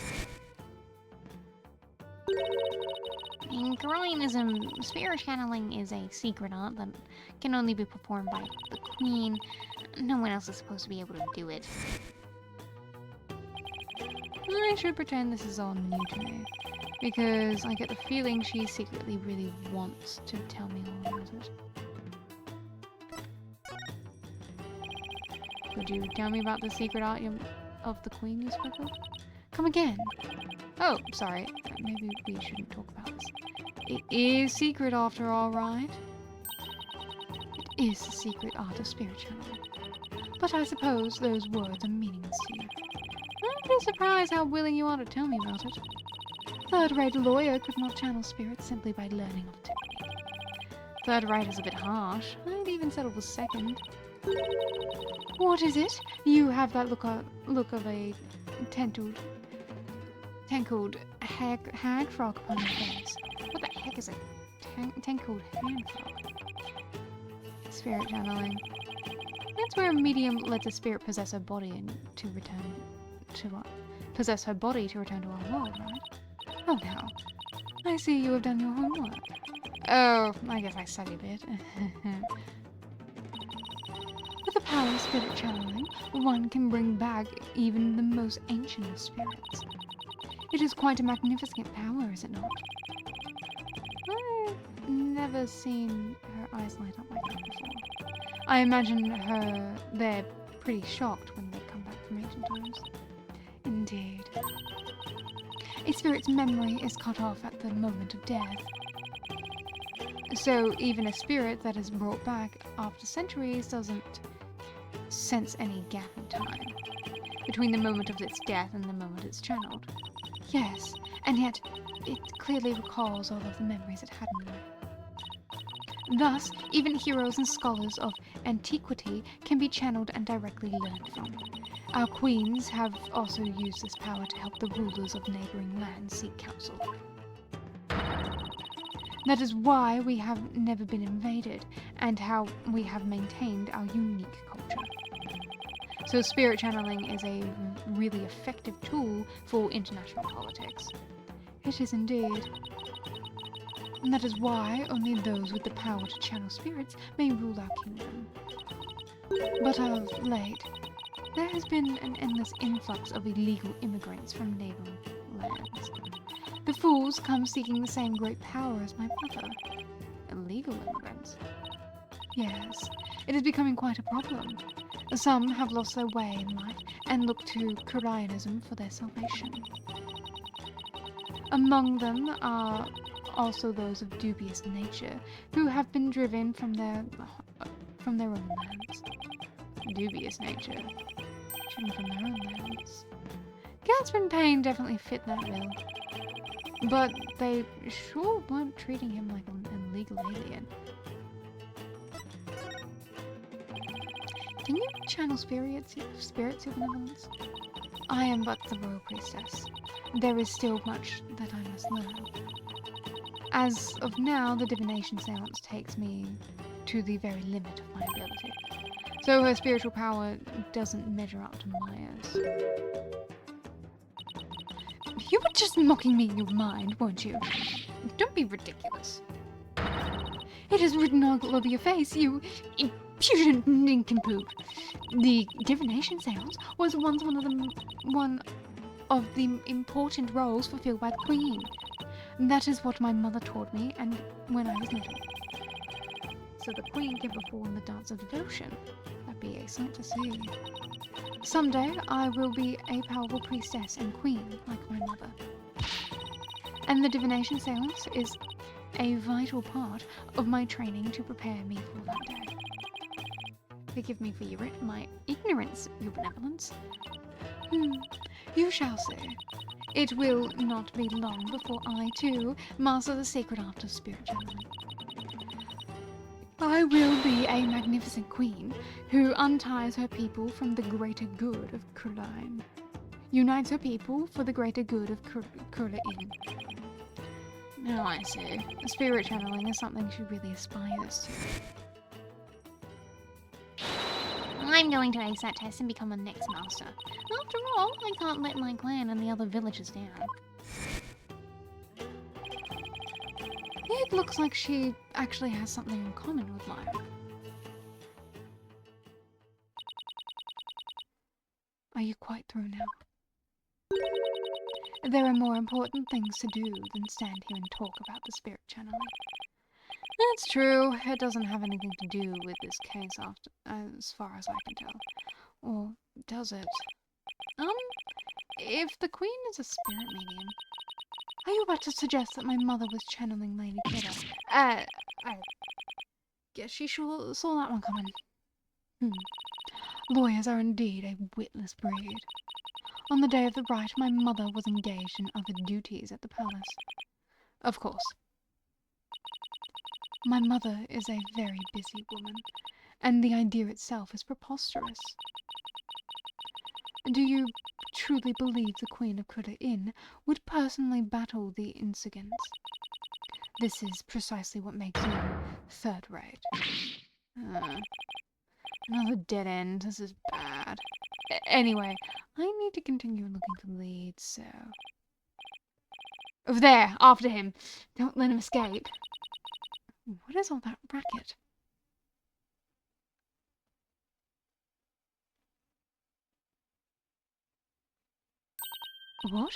In Koreanism, spirit channeling is a secret art that can only be performed by the Queen. No one else is supposed to be able to do it.
I should pretend this is all new to me, because I get the feeling she secretly really wants to tell me all about it. Could you tell me about the secret art of the Queen you spoke of? Come again. Oh, sorry. Maybe we shouldn't talk about this. It is secret after all, right? It is the secret art of spirit channeling. But I suppose those words are meaningless to you. I'm pretty surprised how willing you are to tell me about it. Third-rate lawyer could not channel spirits simply by learning of the technique. Third-rate is a bit harsh. I'd even settle for second. What is it? You have that look of a tangled hag frog upon your face. What the heck is a tangled hag frog? Spirit channeling. That's where a medium lets a spirit possess her body and to return to possess her body to return to our world, right? Oh, now. I see you have done your homework. Oh, I guess I studied it. With the power of spirit channeling, one can bring back even the most ancient of spirits. It is quite a magnificent power, is it not? I've never seen her eyes light up like that before. I imagine they're pretty shocked when they come back from ancient times. Indeed. A spirit's memory is cut off at the moment of death. So even a spirit that is brought back after centuries doesn't sense any gap in time between the moment of its death and the moment it's channeled. Yes, and yet it clearly recalls all of the memories it had in life. Thus, even heroes and scholars of antiquity can be channeled and directly learned from. Our queens have also used this power to help the rulers of neighboring lands seek counsel. That is why we have never been invaded, and how we have maintained our unique culture. So spirit channeling is a really effective tool for international politics. It is indeed. And that is why only those with the power to channel spirits may rule our kingdom. But of late, there has been an endless influx of illegal immigrants from neighboring lands. The fools come seeking the same great power as my mother. Illegal immigrants? Yes, it is becoming quite a problem. Some have lost their way in life and look to Koreanism for their salvation. Among them are also those of dubious nature, who have been driven from their own lands. Dubious nature? Driven from their own lands. Gatsby Payne definitely fit that bill. But they sure weren't treating him like an illegal alien. Can you channel spirits, your benevolence? I am but the royal priestess. There is still much that I must learn. As of now, the divination seance takes me to the very limit of my ability. So her spiritual power doesn't measure up to Maya's. You were just mocking me in your mind, weren't you? Don't be ridiculous. It is written all over your face, you impudent nincompoop. The divination seance was once one of the important roles fulfilled by the Queen. That is what my mother taught me, and when I was little. So the Queen can perform the dance of devotion. That'd be a sight to see. Someday I will be a powerful priestess and queen like my mother. And the divination seance is a vital part of my training to prepare me for that day. Forgive me for my ignorance, your benevolence. You shall see. It will not be long before I, too, master the sacred art of spirit channeling. I will be a magnificent queen who unties her people from the greater good of Kurlain. Unites her people for the greater good of Kurlain. Now I see. Spirit channeling is something she really aspires to.
I'm going to ace that test and become the next master. After all, I can't let my clan and the other villagers down.
It looks like she actually has something in common with Maya. Are you quite through now? There are more important things to do than stand here and talk about the spirit channeling. That's true. It doesn't have anything to do with this case as far as I can tell. Or does it? If the Queen is a spirit medium, are you about to suggest that my mother was channeling Lady Kidda? I guess she sure saw that one coming. Lawyers are indeed a witless breed. On the day of the rite, my mother was engaged in other duties at the palace. Of course. My mother is a very busy woman, and the idea itself is preposterous. Do you truly believe the Queen of Kurlain would personally battle the insurgents? This is precisely what makes you third-rate. Another dead end. This is bad. Anyway, I need to continue looking for leads, so... Over there! After him! Don't let him escape. What is all that racket? What?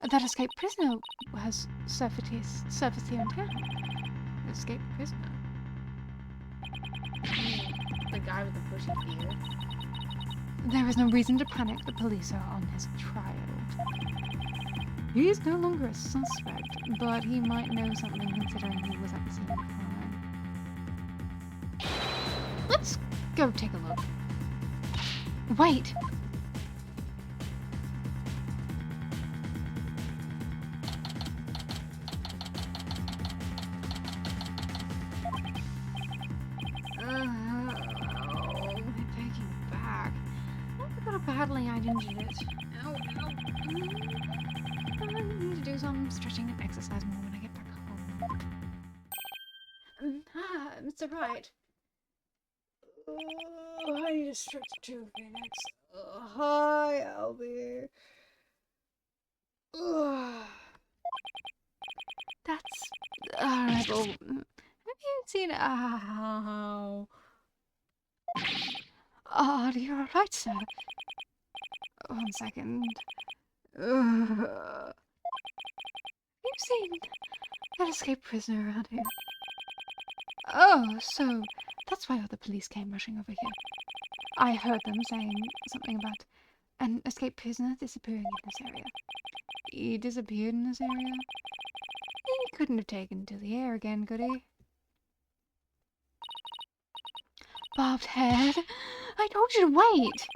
That escaped prisoner has surfaced here in town. Escaped prisoner? The guy with the bushy beard. There is no reason to panic. The police are on his trial. He is no longer a suspect, but he might know something considering he was at the scene of the crime. Let's go take a look. Wait! Badly I'd injured it. Ow, ow. I need to do some stretching and exercise more when I get back home. Mr. Wright. I need to stretch too, Phoenix. Hi, Albie. That's rebel. Have you seen? Oh, you're alright, sir. 1 second. Have you seen that escaped prisoner around here? Oh, so that's why all the police came rushing over here. I heard them saying something about an escaped prisoner disappearing in this area. He disappeared in this area? He couldn't have taken to the air again, could he? Bobbed head! I told you to wait!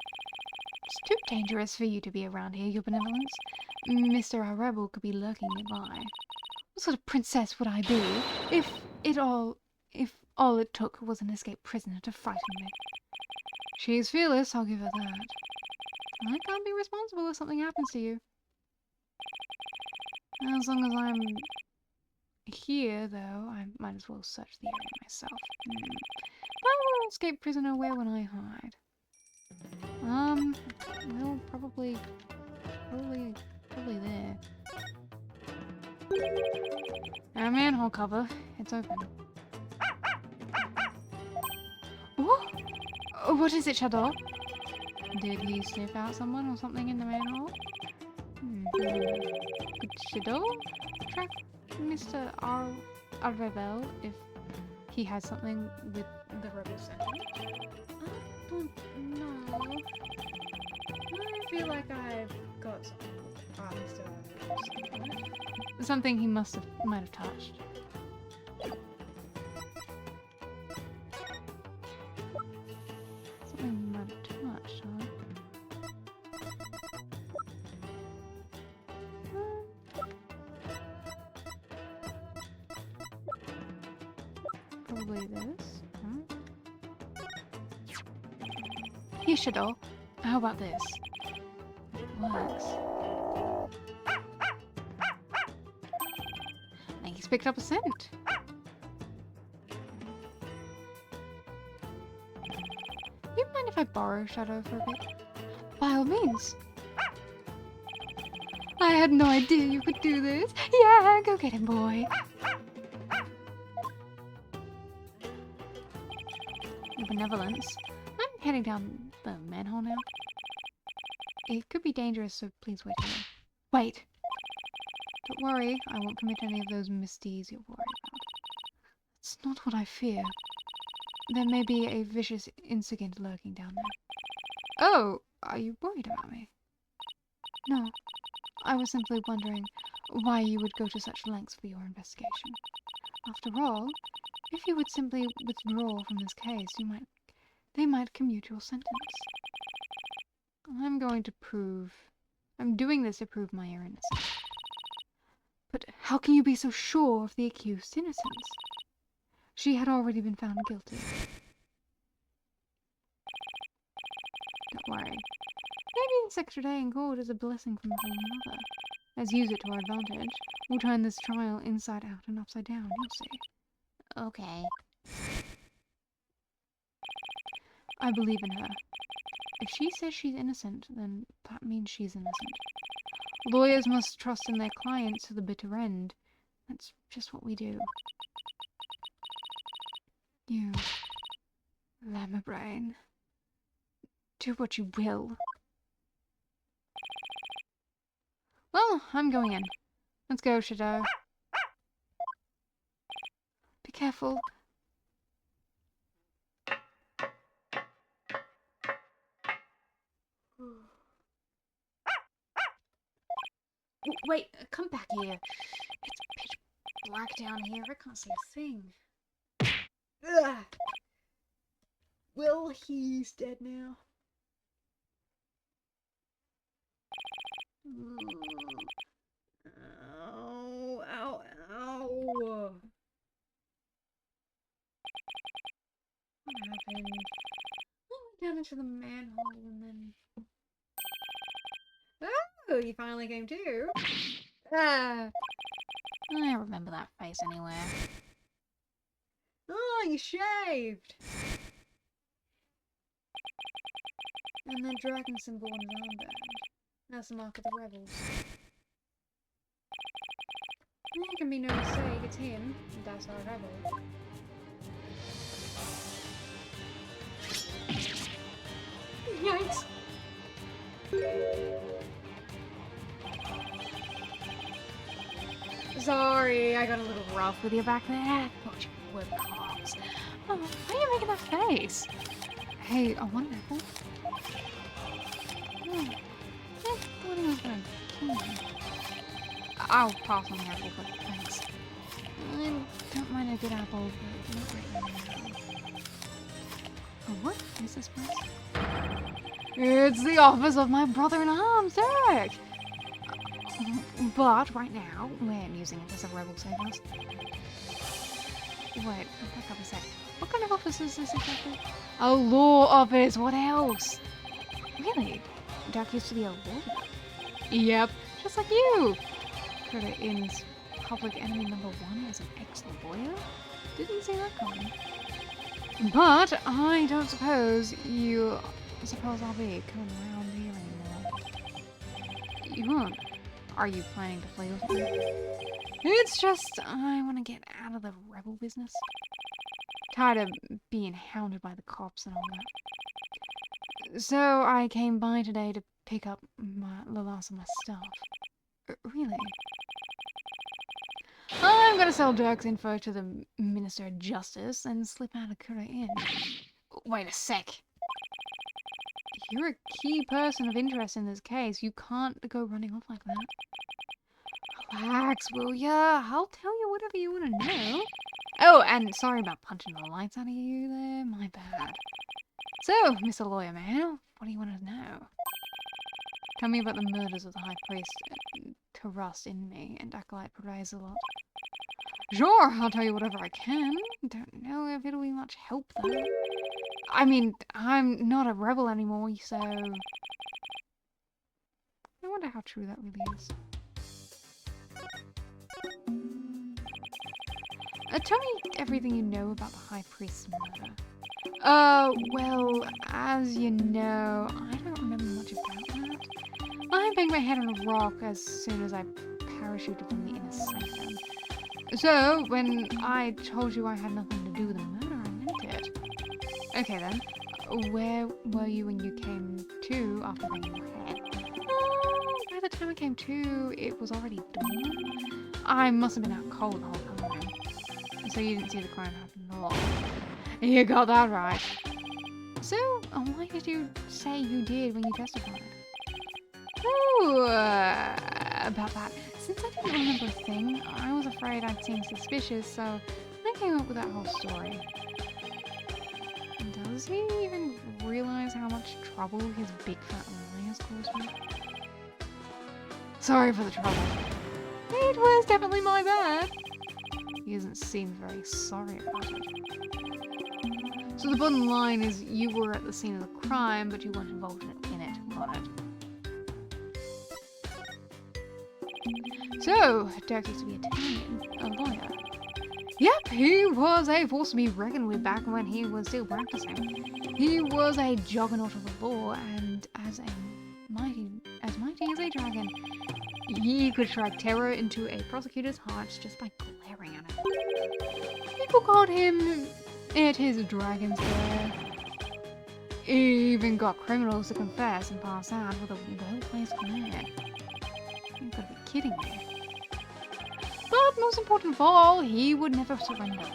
It's too dangerous for you to be around here, your benevolence. Mr. Our Rebel could be lurking nearby. What sort of princess would I be if all it took was an escaped prisoner to frighten me? She's fearless, I'll give her that. I can't be responsible if something happens to you. As long as I'm here, though, I might as well search the area myself. Why will an escaped prisoner wear when I hide? Well, probably there. Our manhole cover. It's open. Oh, what is it, Shadow? Did he sniff out someone or something in the manhole? Could Shadow track Mr. Our Rebel if he has something with the Rebel Center? I don't know. I feel like I've got something. Mr. Rebel. Something he might have touched. Something he might have touched, huh? Probably this. Huh? Here, Shadow. How about this? It works. I think he's picked up a scent. You mind if I borrow Shadow for a bit? By all means. I had no idea you could do this. Yeah, go get him, boy. Your benevolence. I'm heading down the manhole now. It could be dangerous, so please wait here. Wait! Don't worry, I won't commit any of those misdeeds you're worried about. That's not what I fear. There may be a vicious insect lurking down there. Oh, are you worried about me? No, I was simply wondering why you would go to such lengths for your investigation. After all, if you would simply withdraw from this case, they might commute your sentence. I'm doing this to prove my innocence. But how can you be so sure of the accused's innocence? She had already been found guilty. Don't worry. Maybe this extra day in court is a blessing from Holy Mother. Let's use it to our advantage. We'll turn this trial inside out and upside down, you'll see.
Okay.
I believe in her. If she says she's innocent, then that means she's innocent. Lawyers must trust in their clients to the bitter end. That's just what we do. You, llama brain, do what you will. Well, I'm going in. Let's go, Shadow. Be careful. Wait, come back here. It's pitch black down here. I can't see a thing. Ugh. Well, he's dead now. Ow, ow, ow. What happened? I went down into the manhole and then... Oh, you finally came to. Ah.
I remember that face anywhere.
Oh, you shaved. And that dragon symbol on his armband. That's the mark of the rebels. There can be no mistake, it's him. That's our rebel. Yikes! Sorry, I got a little rough with you back there. Thought you were the cops. Oh, why are you making that face? Hey, I want an apple. What are you going to kill me? I'll pass on the apple, but thanks. I don't mind a good apple, but not right now. Oh, what is this place? It's the office of my brother-in-arms, Derek! But right now, we're using it as a rebel safe house. Wait, back up a sec. What kind of office is this exactly? A law office, what else? Really? Derek used to be a lawyer? Yep, just like you! Critter Inn's public enemy number one as an ex-lawyer? Didn't see that coming. But I don't suppose I'll be coming around here anymore. You won't? Are you planning to flee with me? It's just, I want to get out of the rebel business. Tired of being hounded by the cops and all that. So I came by today to pick up the last of my stuff. Really? I'm gonna sell Dirk's info to the Minister of Justice and slip out of Kura Inn. Wait a sec. You're a key person of interest in this case. You can't go running off like that. Relax, will ya? I'll tell you whatever you want to know. Oh, and sorry about punching the lights out of you there. My bad. So, Mr. Lawyer Man, what do you want to know? Tell me about the murders of the High Priest, Karust in me, and Acolyte Perazalot. Sure, I'll tell you whatever I can. Don't know if it'll be much help, though. I mean, I'm not a rebel anymore, so... I wonder how true that really is. Tell me everything you know about the High Priest's murder. Well, as you know, I don't remember much about that. I banged my head on a rock as soon as I parachuted from the inner sanctum. So, when I told you I had nothing to do with the murder, I meant it. Okay then, where were you when you came to after banging your head? By the time I came to, it was already dawn. I must have been out cold the whole time. So you didn't see the crime happen at all. You got that right. So, why did you say you did when you testified? Oh, about that. Since I didn't remember a thing, I was afraid I'd seem suspicious, so I came up with that whole story. Does he even realize how much trouble his big fat lie has caused me? Sorry for the trouble. It was definitely my bad. He doesn't seem very sorry about it. So the bottom line is you were at the scene of the crime, but you weren't involved in it. Got it. So, Derek used to be a lawyer. Yep, he was a force to be reckoned with back when he was still practicing. He was a juggernaut of the law, and as mighty as a dragon. He could strike terror into a prosecutor's heart just by glaring at it. People called him his dragon's glare. He even got criminals to confess and pass out with a well-placed glare. You've got to be kidding me. But most important of all, he would never surrender.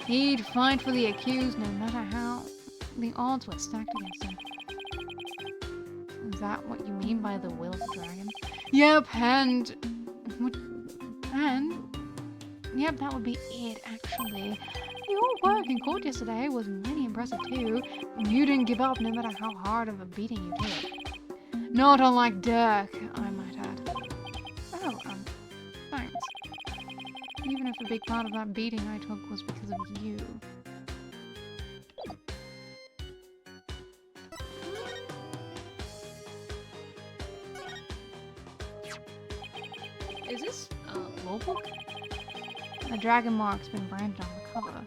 He'd fight for the accused no matter how the odds were stacked against him. Is that what you mean by the will of the dragon? Yep, yep, that would be it, actually. Your work in court yesterday was mighty impressive too. You didn't give up no matter how hard of a beating you took. Not unlike Dirk, I might add. Oh, thanks. Even if a big part of that beating I took was because of you. Is this a law book? The dragon mark's been branded on the cover.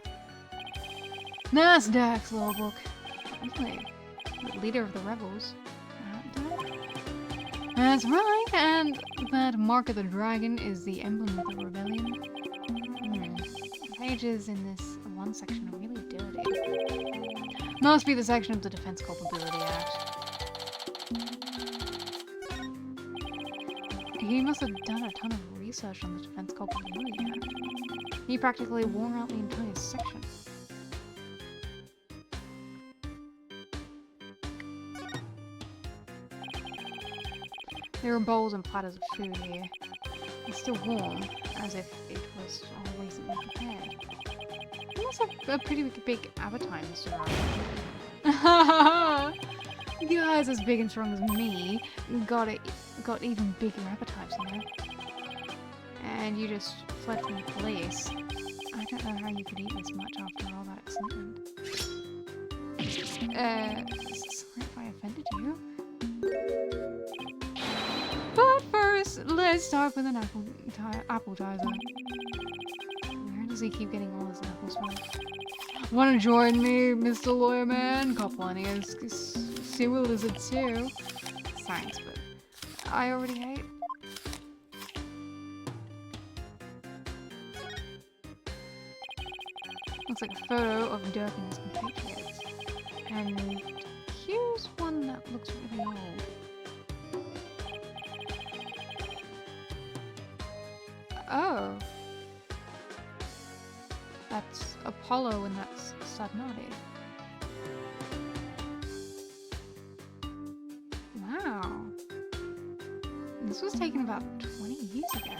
That's Dirk's law book. Really? The leader of the rebels. That's right, and that mark of the dragon is the emblem of the rebellion. Pages in this one section are really dirty. Must be the section of the Defense Culpability Act. He must have done a ton of research on the Defense Culpability Act. He practically wore out the entire section. There are bowls and platters of food here. It's still warm, as if it was all recently prepared. You must have a pretty big appetite, Mr. Ryan. Guys as big and strong as me got even bigger appetites, you know? And you just fled from the police. I don't know how you could eat this much after all that excitement. Sorry if I offended you. But first, let's start with an appetizer. Where does he keep getting all his apples from? Wanna join me, Mr. Lawyer Man? Got plenty of sewer lizards too. Thanks, but I already ate. Looks like a photo of Dirk and his compatriots. And here's one that looks really old. Oh. That's Apollo and that's Sadnati. Wow. This was taken about 20 years ago.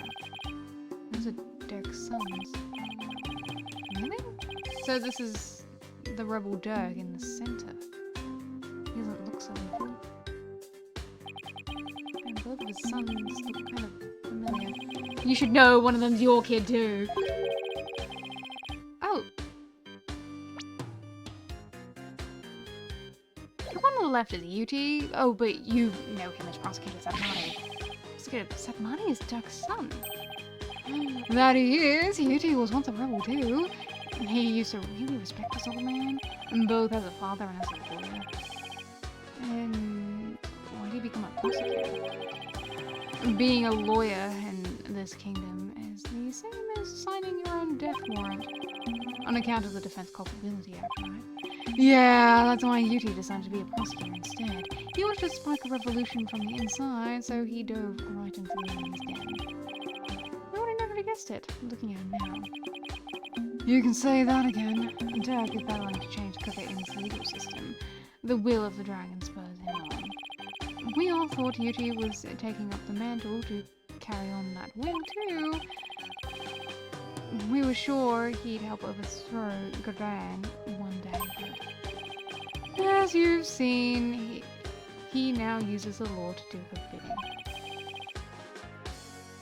Those are Dirk's sons. Really? So this is the rebel Dirk in the center. He doesn't look so evil. And both of his sons look kind of familiar. You should know one of them's your kid too. Oh. The one on the left is UT. Oh, but you know him as Prosecutor Satmati. Prosecutor Satmati is Dirk's son. That he is. UT was once a rebel too. He used to really respect this old man, both as a father and as a lawyer. And why did he become a prosecutor? Being a lawyer in this kingdom is the same as signing your own death warrant. On account of the Defense Culpability Act, right? Yeah, that's why UT decided to be a prosecutor instead. He wanted to spark a revolution from the inside, so he dove right into the enemy's den. I would have never guessed it, looking at him now. You can say that again. Dirk is battling to change Cookaine's legal system. The will of the dragon spurs him on. We all thought UT was taking up the mantle to carry on that will too. We were sure he'd help overthrow Cookaigne one day, but as you've seen, he now uses the law to do her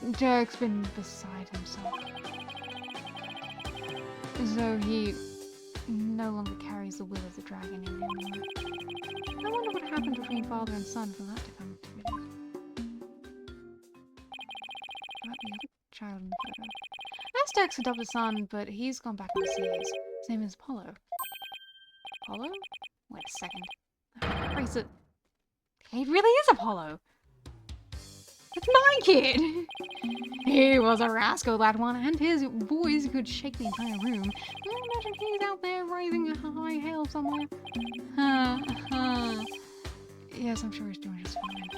bidding. Dirk's been beside himself. As though he no longer carries the will of the dragon in him. I wonder what happened between father and son for that to come to be. About the other child in the photo. That's Dirk's adopted son, but he's gone back overseas. His name is Apollo. Apollo? Wait a second. That race it. He really is Apollo! It's my kid! He was a rascal, that one, and his voice could shake the entire room. I imagine he's out there raising a high hail somewhere. Yes, I'm sure he's doing just fine.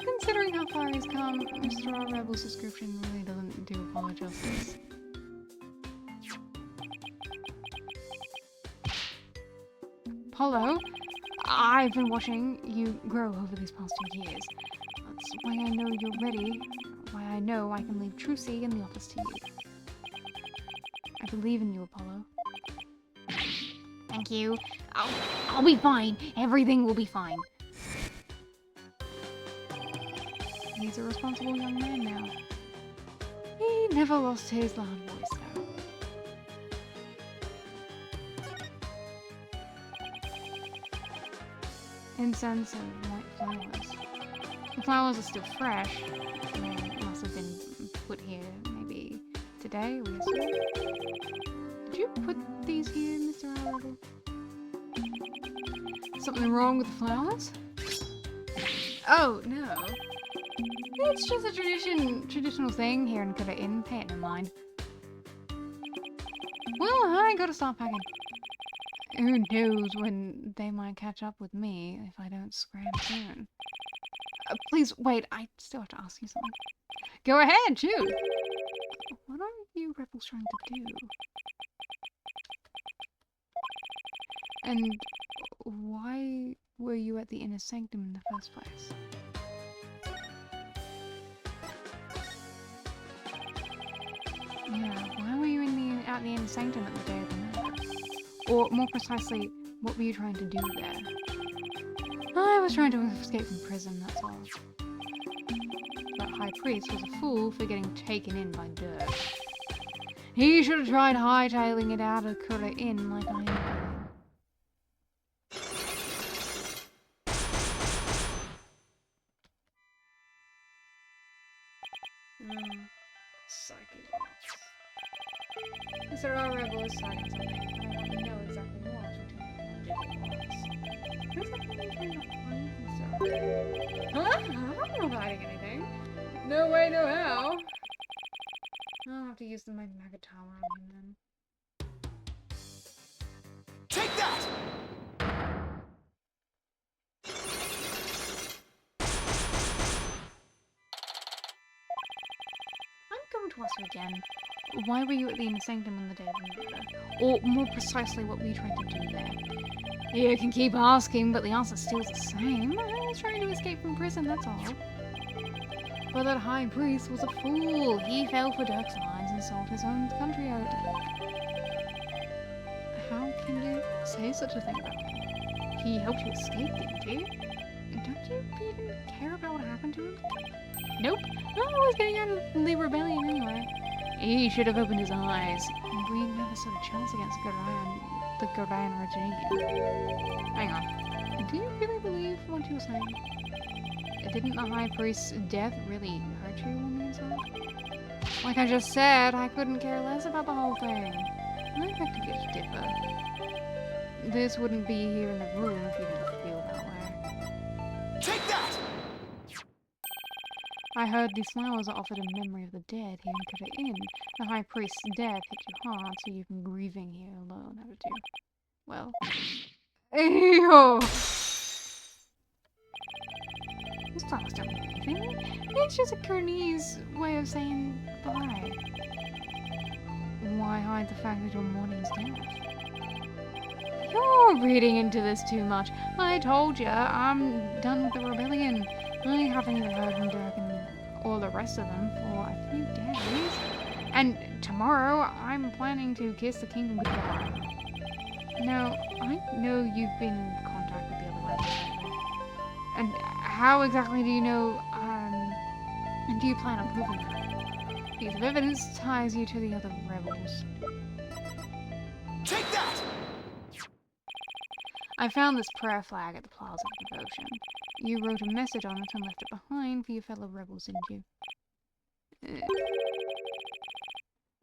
Considering how far he's come, Mr. R. Rebel's description really doesn't do Apollo justice. Apollo, I've been watching you grow over these past 2 years. That's why I know you're ready, why I know I can leave Trucy in the office to you. I believe in you, Apollo. Thank you. I'll be fine. Everything will be fine. He's a responsible young man now. He never lost his loud voice, though. Incense and white flowers. The flowers are still fresh. They must have been put here maybe today or yesterday. Did you put these here, Mr. Arable? Something wrong with the flowers? Oh, no. It's just a traditional thing here in Cover Inn. Pay it no mind. Well, I gotta start packing. Who knows when they might catch up with me if I don't scram soon. Please, wait, I still have to ask you something. Go ahead, shoot! What are you rebels trying to do? And why were you at the inner sanctum in the first place? Yeah, why were you at the inner sanctum at the day of the murder? Or more precisely, what were you trying to do there? I was trying to escape from prison, that's all. That high priest was a fool for getting taken in by dirt. He should have tried hightailing it out of Kura Inn like I am doing. Psyche bots. Yes, there are rebels sightings on there, but I want to know exactly what until I can do it. Huh? I'm not hiding anything. No way, no how. I'll have to use my mega tower on him then.
Take that!
I'm going to ask you again. Why were you at the inner sanctum on the day of the murder? Or more precisely, what were you trying to do there? You can keep asking, but the answer's still the same. I was trying to escape from prison, that's all. But that high priest was a fool. He fell for Dirk's lines and sold his own country out. How can you say such a thing about him? He helped you escape, didn't he? Don't you even care about what happened to him? Nope. No, I was getting out of the rebellion anyway. He should have opened his eyes. We never stood a chance against the Gorian regime. Hang on. Do you really believe what you were saying? Didn't the high priest's death really hurt you on the inside? Like I just said, I couldn't care less about the whole thing. I beg to differ. This wouldn't be here in the room if you didn't feel that way.
Take that!
I heard these flowers are offered in memory of the dead here in Cover Inn. The high priest's death hit you hard, so you've been grieving here alone, haven't you? Well... Ew! Those flowers don't mean anything. It's just a Curnese way of saying bye. Why hide the fact that your mourning's death? You're reading into this too much. I told ya, I'm done with the rebellion. I haven't even heard from Dirk and all the rest of them for a few days. And tomorrow, I'm planning to kiss the kingdom goodbye. Now, I know you've been in contact with the other rebels lately. And how exactly do you know, and do you plan on proving that? A piece of evidence ties you to the other rebels.
Take that!
I found this prayer flag at the Plaza of Devotion. You wrote a message on it and left it behind for your fellow rebels, didn't you?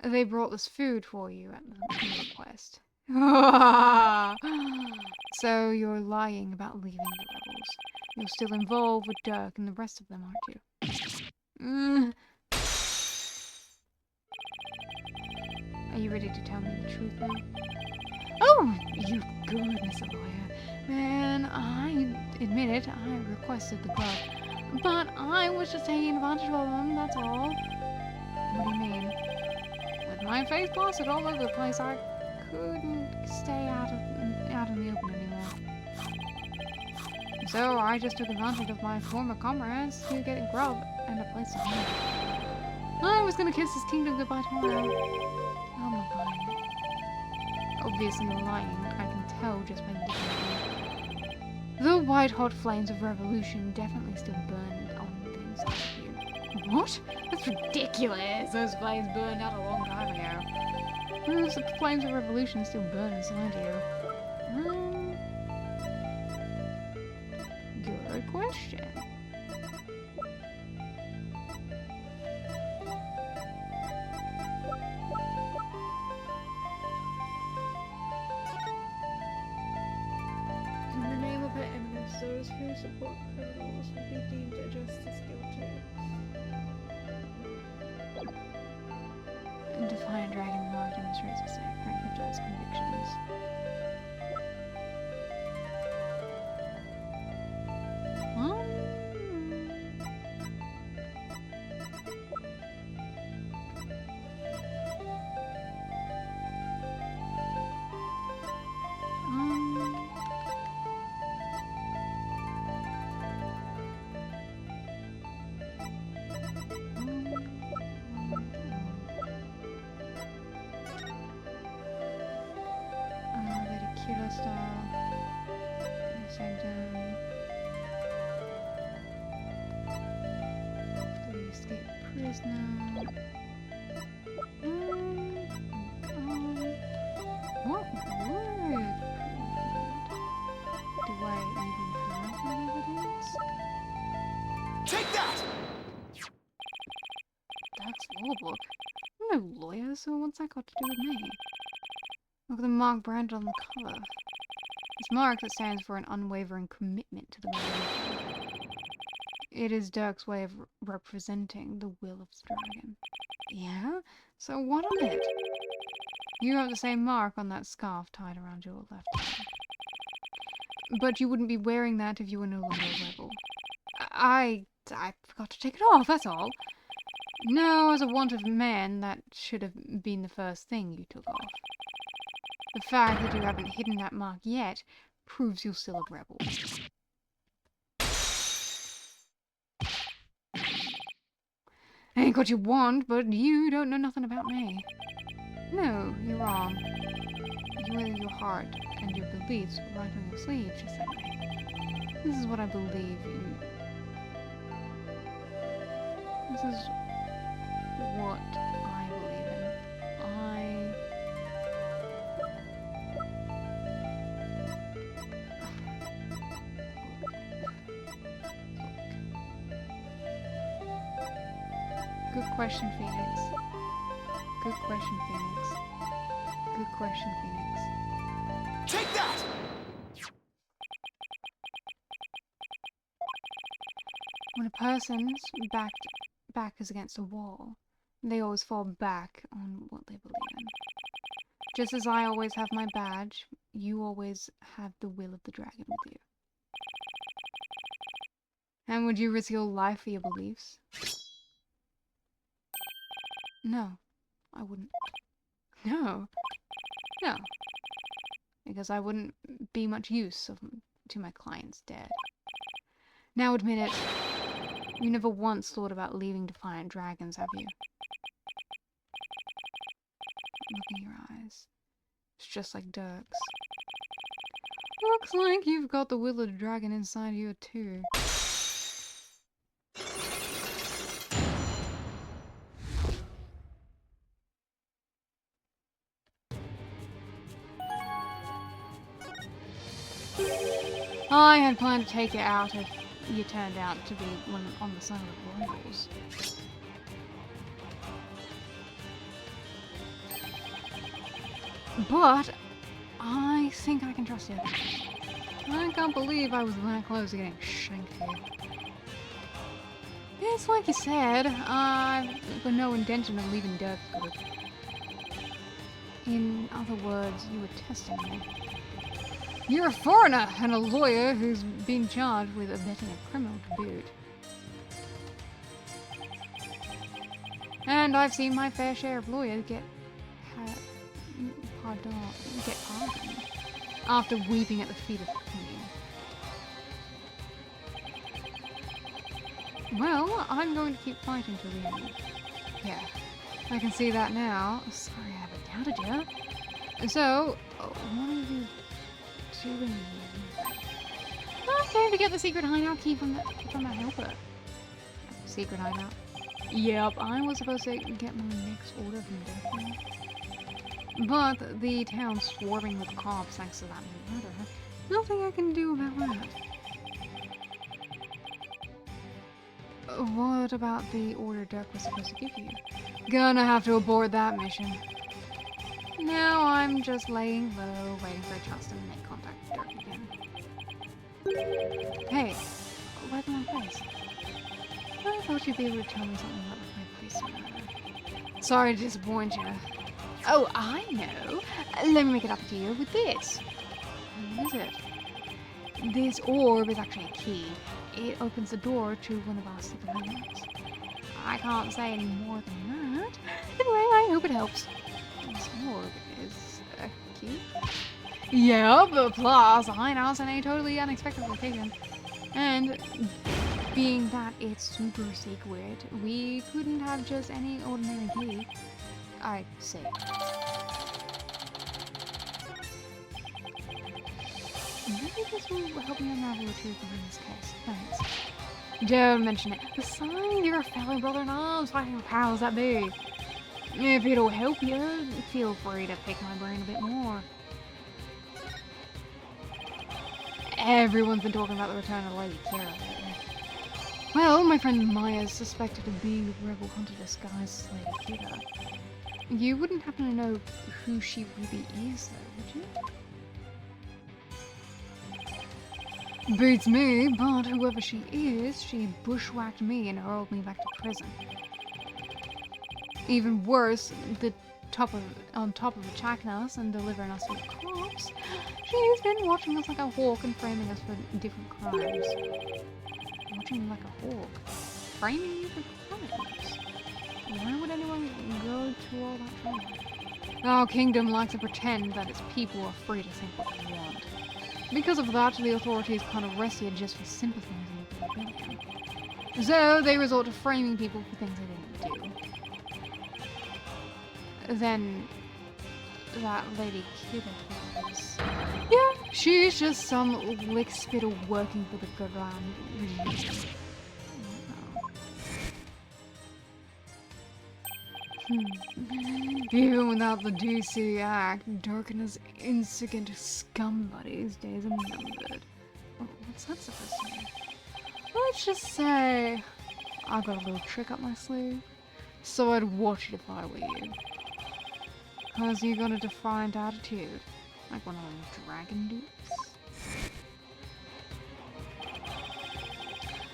They brought this food for you at the request. So you're lying about leaving the rebels. You're still involved with Dirk and the rest of them, aren't you? Are you ready to tell me the truth now? Oh, you good, Mr. Lawyer. Man, I admit it, I requested the grub. But I was just taking advantage of them, that's all. What do you mean? With my face plastered all over the place, I couldn't stay out in the open anymore. So I just took advantage of my former comrades to get a grub and a place to hide. I was gonna kiss his kingdom goodbye tomorrow. I'm not buying it. Obviously you're lying, I can tell just by looking at you. The white-hot flames of revolution definitely still burn on the inside of you. What? That's ridiculous! Those flames burned out a long time ago. The flames of revolution still burn inside you. Good question. In the name of her eminence, those who who support criminals will be deemed a justice guilty. Defiant Dragon Mark demonstrates a safe rank of judge convictions. Kilo style. The escape prisoner. What word? Do I even have any evidence?
Take that!
That's law book. I'm no lawyer, so what's that got to do with me? Look at the mark branded on the cover. This mark that stands for an unwavering commitment to the revolution. It is Dirk's way of representing the will of the dragon. Yeah? So what of it? You have the same mark on that scarf tied around your left arm. But you wouldn't be wearing that if you were no longer a rebel. I forgot to take it off, that's all. No, as a wanted man, that should have been the first thing you took off. The fact that you haven't hidden that mark yet proves you're still a rebel. Ain't what you want, but you don't know nothing about me. No, you're wrong. You wear your heart and your beliefs right on your sleeve, just like me. This is what I believe you... This is what I believe in. Good question, Phoenix. Good question, Phoenix. Good question, Phoenix.
Take that!
When a person's back is against a wall, they always fall back on what they believe in. Just as I always have my badge, you always have the will of the dragon with you. And would you risk your life for your beliefs? No, I wouldn't. No. No. Because I wouldn't be much use to my clients dead. Now admit it. You never once thought about leaving Defiant Dragons, have you? Look in your eyes. It's just like Dirk's. Looks like you've got the will of the dragon inside you too. I had planned to take it out if you turned out to be one on the side of the royals. But I think I can trust you. I can't believe I was that close to getting shanked here. It's like you said, I've got no intention of leaving Dirk for good. In other words, you were testing me. You're a foreigner and a lawyer who's been charged with abetting a criminal to boot. And I've seen my fair share of lawyers get pardoned after weeping at the feet of the king. Well, I'm going to keep fighting to the end. Yeah, I can see that now. Sorry I haven't doubted you. So, what are you doing? Okay, we get the secret hideout key from the helper. Secret hideout. Yep, I was supposed to get my next order from Death. But the town's swarming with cops thanks to that murder. Nothing I can do about that. What about the order Dirk was supposed to give you? Gonna have to abort that mission. Now I'm just laying low, waiting for a chance to make contact with Dirk again. Hey, right in my face. I thought you'd be able to tell me something about my priest. Sorry to disappoint you. Oh, I know. Let me make it up to you with this. What is it? This orb is actually a key. It opens the door to one of our secret elements. I can't say any more than that. Anyway, I hope it helps. This orb is a key? Yeah, but plus, I know, and a totally unexpected location. And being that it's super secret, we couldn't have just any ordinary key. I see. Maybe this will help me unravel the truth behind this case. Thanks. Don't mention it. Besides, you're a fellow brother in arms. How powers that be? If it'll help you, feel free to pick my brain a bit more. Everyone's been talking about the return of Lady Kira lately. Well, my friend Maya's suspected of being the rebel hunter disguised as Lady Kira. You wouldn't happen to know who she really is, though, would you? Beats me, but whoever she is, she bushwhacked me and hurled me back to prison. Even worse, on top of attacking us and delivering us to the cops, she's been watching us like a hawk and framing us for different crimes. Watching like a hawk? Framing you for crimes? Why would anyone go to all that trouble? Our kingdom likes to pretend that its people are free to think what they want. Because of that, the authorities can't arrest you just for sympathizing with the rebellion. So they resort to framing people for things they didn't do. Then that Lady Kira is... Yeah, she's just some lick spitter working for the Garan regime. Even without the DC Act, Dirk and his insignificant scum buddies' days are numbered. Oh, what's that supposed to mean? Let's just say I've got a little trick up my sleeve, so I'd watch it if I were you. Cause you got a defiant attitude, like one of them dragon dukes.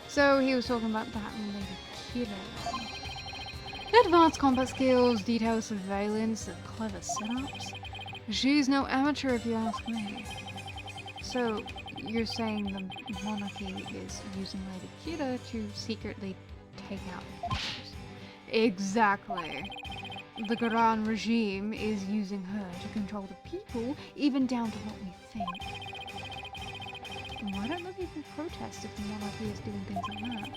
So he was talking about that Lady Kira. Advanced combat skills, detailed surveillance, and clever setups. She's no amateur if you ask me. So, you're saying the monarchy is using Lady Kira to secretly take out the others? Exactly. The Garan regime is using her to control the people, even down to what we think. Why don't the people protest if the monarchy is doing things like that?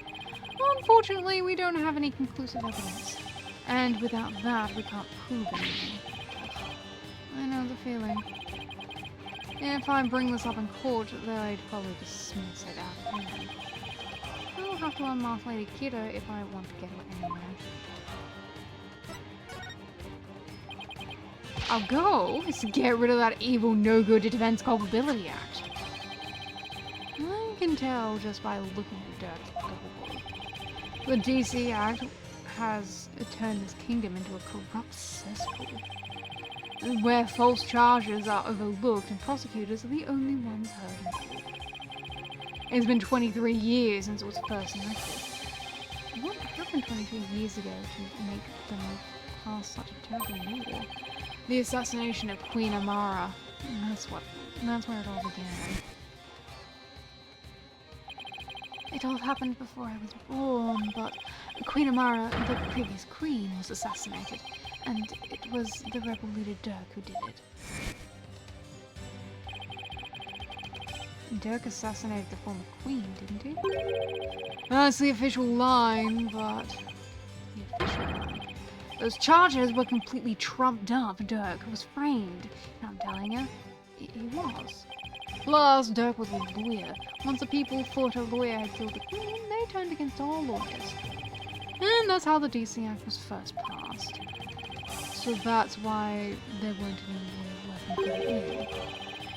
Unfortunately, we don't have any conclusive evidence. And without that, we can't prove anything. I know the feeling. If I bring this up in court, they'd probably dismiss it out of hand. I'll have to unmask Lady Kira if I want to get her anywhere. Our goal is to get rid of that evil no-good Defense Culpability Act. I can tell just by looking at Dirk's double. The DC Act has turned this kingdom into a corrupt cesspool, where false charges are overlooked and prosecutors are the only ones heard in court. It's been 23 years since it was first enacted. What happened 23 years ago to make them pass such a terrible law? The assassination of Queen Amara. That's where it all began. It all happened before I was born, but Queen Amara, the previous queen, was assassinated, and it was the rebel leader Dirk who did it. Dirk assassinated the former queen, didn't he? That's the official line, but... The official line? Those charges were completely trumped up. Dirk was framed. I'm telling you, he was. Plus, Dirk was a lawyer. Once the people thought a lawyer had killed the queen, they turned against all lawyers. And that's how the DC Act was first passed. So that's why there weren't any lawyers left in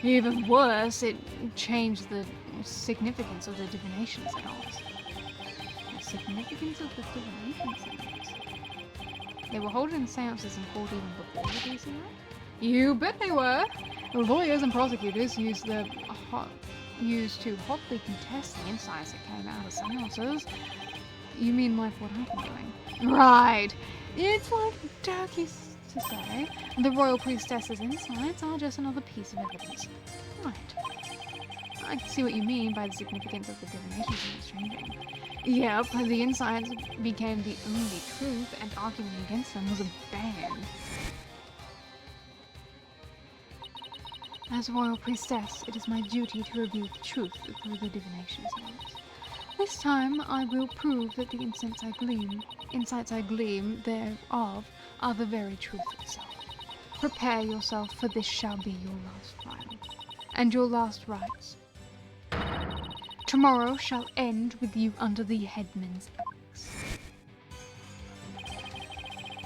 the Even worse, it changed the significance of the divination seance. The significance of the divination seance? They were holding seances in court even before the DC Act? You bet they were! Lawyers and prosecutors used their used to hotly contest the insights that came out of seances. You mean like what I've been doing? Right. It's like Dirk used to say, the royal priestess's insights are just another piece of evidence. Right. I can see what you mean by the significance of the divinations in exchanging. Yep, the insights became the only truth, and arguing against them was a ban. As royal priestess, it is my duty to reveal the truth through the divination science. This time, I will prove that the insights I glean thereof are the very truth itself. Prepare yourself, for this shall be your last trial, and your last rites. Tomorrow shall end with you under the headman's axe.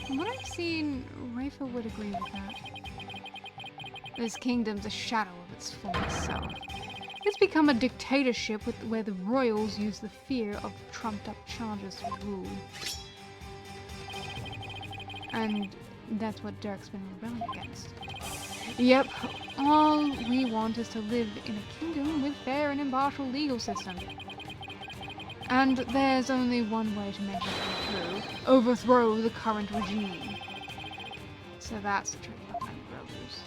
From what I've seen, Rafa would agree with that. This kingdom's a shadow of its former self. It's become a dictatorship where the royals use the fear of trumped-up charges to rule. And that's what Dirk's been rebelling against. Yep, all we want is to live in a kingdom with fair and impartial legal system. And there's only one way to make it come true: overthrow the current regime. So that's the trick behind rebels.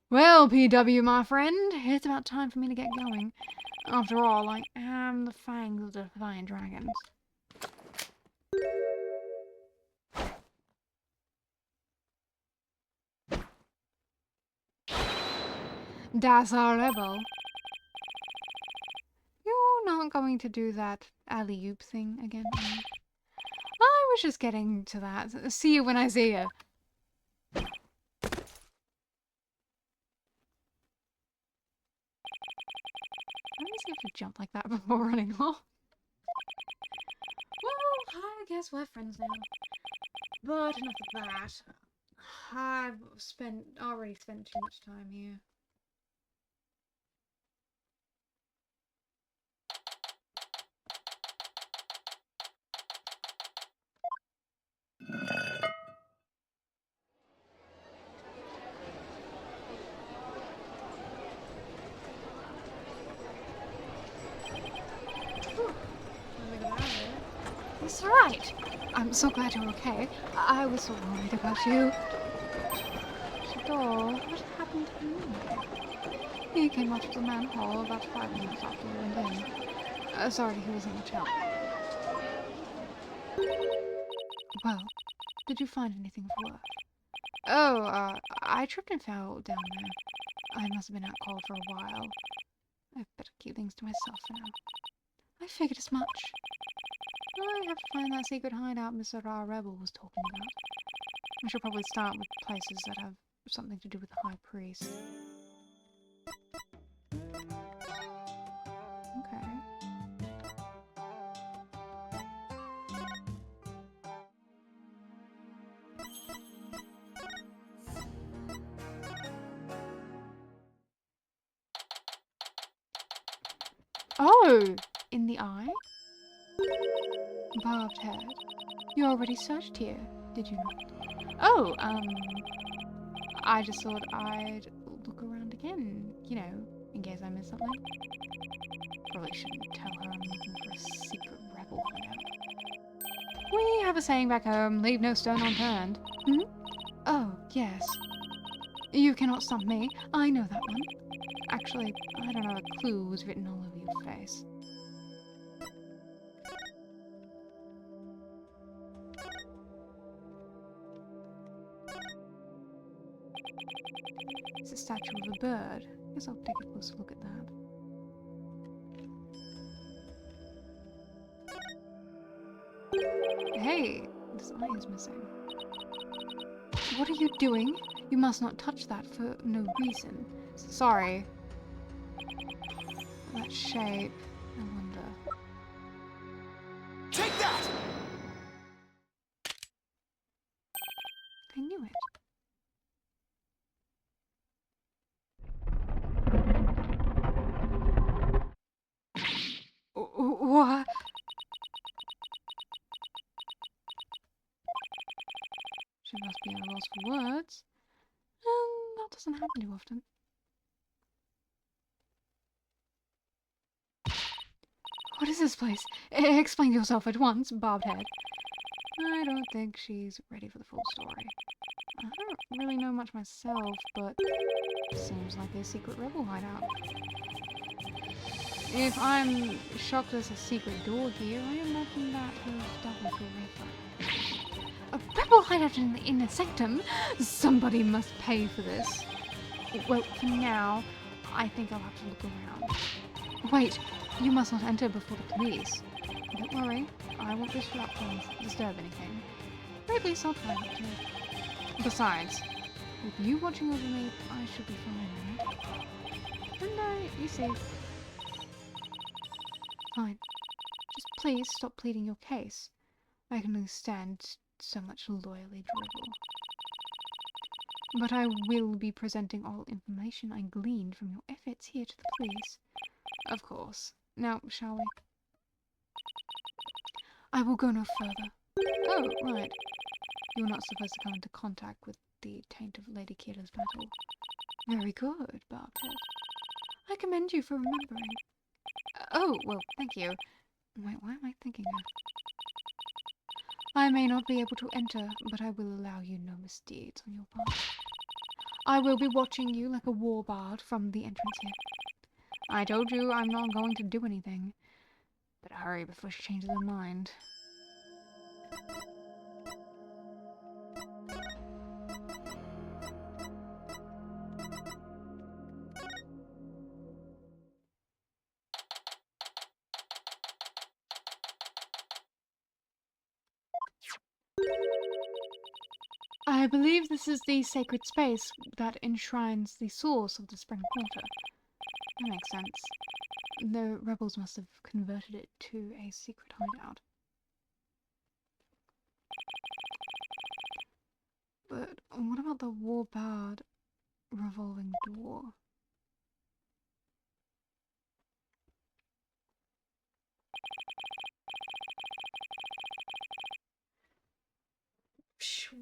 Well, PW, my friend, it's about time for me to get going. After all, I am the fangs of the Defiant Dragons. Das a rebel. You're not going to do that alley-oop thing again, are you? I was just getting to that. See you when I see you. Let me see if we jump like that before running off. Well, I guess we're friends now. But enough of that. I've already spent too much time here. It's alright. I'm so glad you're okay. I was so worried about you. Shador, what happened to you? He came out of the manhole about 5 minutes after you went in. Sorry, he wasn't much help. Well, did you find anything of worth? Oh, I tripped and fell down there. I must have been out cold for a while. I'd better keep things to myself for now. I figured as much. I have to find that secret hideout Mr. Rebel was talking about. I should probably start with places that have something to do with the High Priest. Okay. Oh! In the eye? Barbed head. You already searched here, did you not? Oh, I just thought I'd look around again, you know, in case I missed something. Probably shouldn't tell her I'm looking for a secret rebel hideout. We have a saying back home, leave no stone unturned. Hmm? Oh, yes. You cannot stump me, I know that one. Actually, I don't know, a clue was written all over your face. It's a statue of a bird. Guess I'll take a closer look at that. Hey, this eye is missing. What are you doing? You must not touch that for no reason. Sorry. That shape, I wonder.
Take that!
I knew it. What? She must be at a loss for words. That doesn't happen too often. this place? Explain yourself at once, bobbed head. I don't think she's ready for the full story. I don't really know much myself, but seems like a secret rebel hideout. If I'm shocked there's a secret door here, I imagine that was double for Rafa. A rebel hideout in the inner sanctum? Somebody must pay for this. Well, for now, I think I'll have to look around. Wait, you must not enter before the police. Don't worry, I won't disturb anything. Or at least I'll try not to. Besides, with you watching over me, I should be fine, right? And you see. Fine. Just please stop pleading your case. I can understand so much loyally drivel. But I will be presenting all information I gleaned from your efforts here to the police. Of course. Now, shall we? I will go no further. Oh, right. You're not supposed to come into contact with the taint of Lady Kira's battle. Very good, Bobhead. I commend you for remembering. Oh, well, thank you. Wait, why am I thinking of? I may not be able to enter, but I will allow you no misdeeds on your part. I will be watching you like a war bard from the entrance here. I told you I'm not going to do anything. Better hurry before she changes her mind. I believe this is the sacred space that enshrines the source of the spring water. That makes sense. The rebels must have converted it to a secret hideout. But what about the warbard revolving door?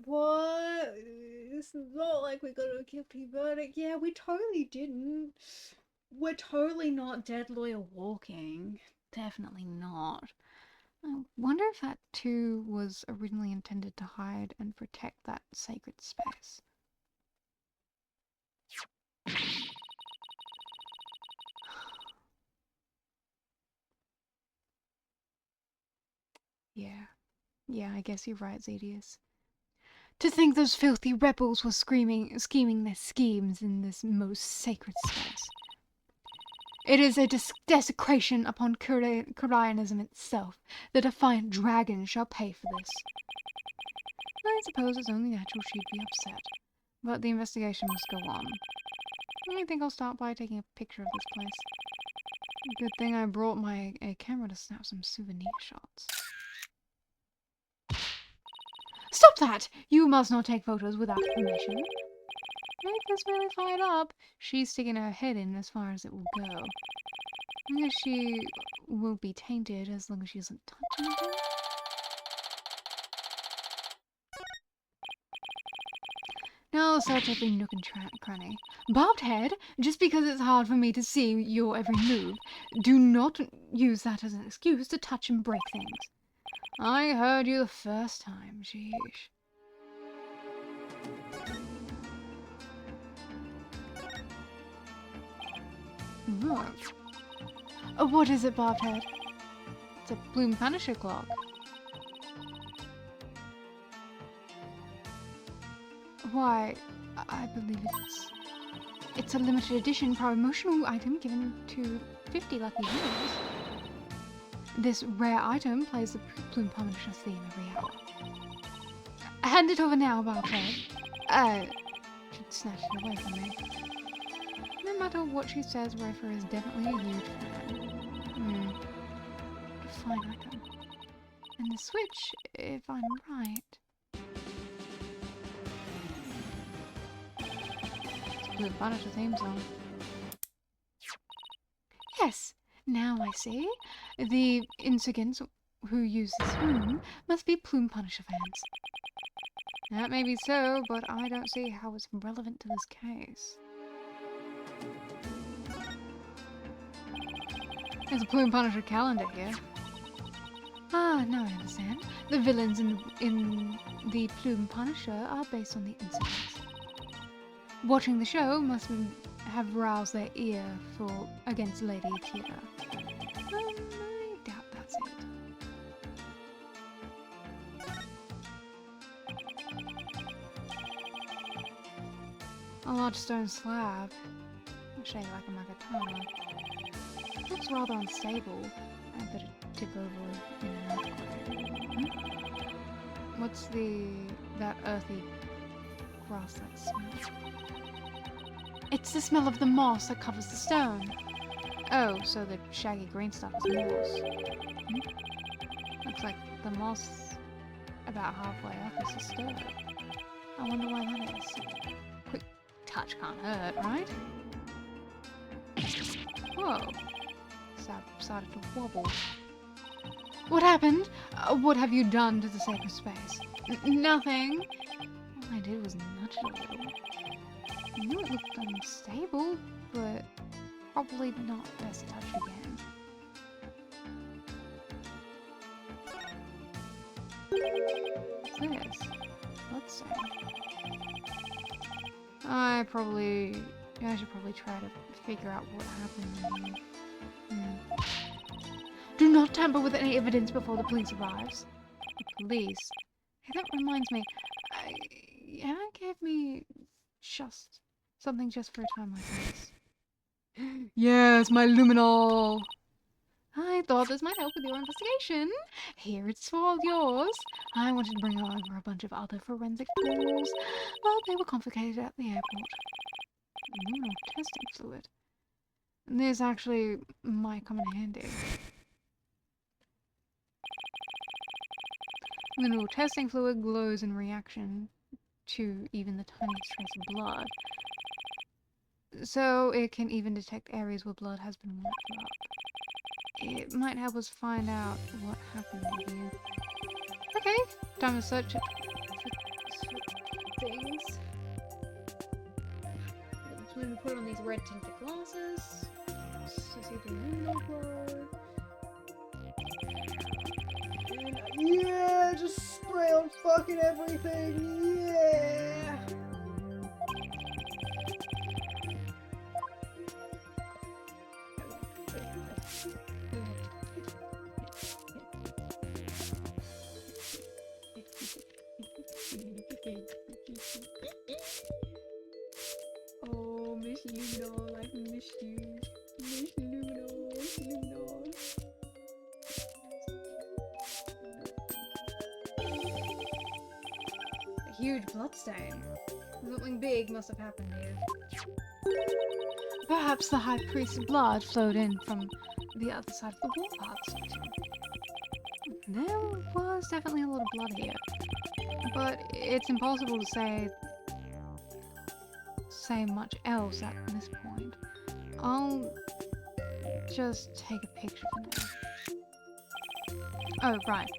What? It's not like we got a guilty verdict. Yeah, we totally didn't. We're totally not dead lawyer walking. Definitely not. I wonder if that too was originally intended to hide and protect that sacred space. Yeah, I guess you're right, Zedius. To think those filthy rebels were scheming their schemes in this most sacred space. It is a desecration upon Koreanism itself. The defiant dragon shall pay for this. I suppose it's only natural she'd be upset, but the investigation must go on. I think I'll start by taking a picture of this place. Good thing I brought my camera to snap some souvenir shots. Stop that! You must not take photos without permission. Make this really fired up. She's sticking her head in as far as it will go. I guess she will be tainted as long as she doesn't touch anything. Now search every nook and cranny. Bobbed head, just because it's hard for me to see your every move, do not use that as an excuse to touch and break things. I heard you the first time, sheesh. What is it, Bobhead? It's a Bloom Punisher clock. Why, I believe it's a limited edition promotional item given to 50 lucky viewers. This rare item plays the Bloom Punisher theme every hour. Hand it over now, Bobhead. Should snatch it away from me. No matter what she says, Rafa is definitely a huge fan. A fine item. And the switch, if I'm right. It's Bloom Punisher theme song. Yes, now I see. The insurgents who use this room must be Bloom Punisher fans. That may be so, but I don't see how it's relevant to this case. There's a Bloom Punisher calendar here. Ah, now I understand. The villains in the Plume Punisher are based on the incidents. Watching the show must have roused their ear for against Lady Akira. I doubt that's it. A large stone slab, shaped like a magatama. It looks rather unstable. I better tip over in an earthquake. What's that earthy grass that smells? It's the smell of the moss that covers the stone. Oh, so the shaggy green stuff is moss. Looks like the moss about halfway up is disturbed. I wonder why that is. Quick touch can't hurt, right? Whoa. Started to wobble. What happened? What have you done to the sacred space? Nothing. All I did was nudge it a little. I knew it looked unstable, but probably not best to touch again. What's this? Let's see. I should probably try to figure out what happened here. Do not tamper with any evidence before the police arrives. The police? Hey, that reminds me. Anna gave me something just for a time like this. Yes, my luminol! I thought this might help with your investigation. Here, it's all yours. I wanted to bring over a bunch of other forensic tools, but they were confiscated at the airport. Luminol testing fluid. This actually might come in handy. Luminol testing fluid glows in reaction to even the tiniest trace of blood. So it can even detect areas where blood has been wiped up. It might help us find out what happened here. Okay, time to search it for things. So we put on these red tinted glasses to see the luminol glow.
Yeah, just spray on fucking everything, yeah!
Oh, Miss Luminol, I miss you. Miss Luminol, Miss Luminol. A huge bloodstain. Something big must have happened here. Perhaps the High Priest's blood flowed in from the other side of the warpath. There was definitely a lot of blood here. But it's impossible to say much else at this point. I'll just take a picture for now. Oh, right.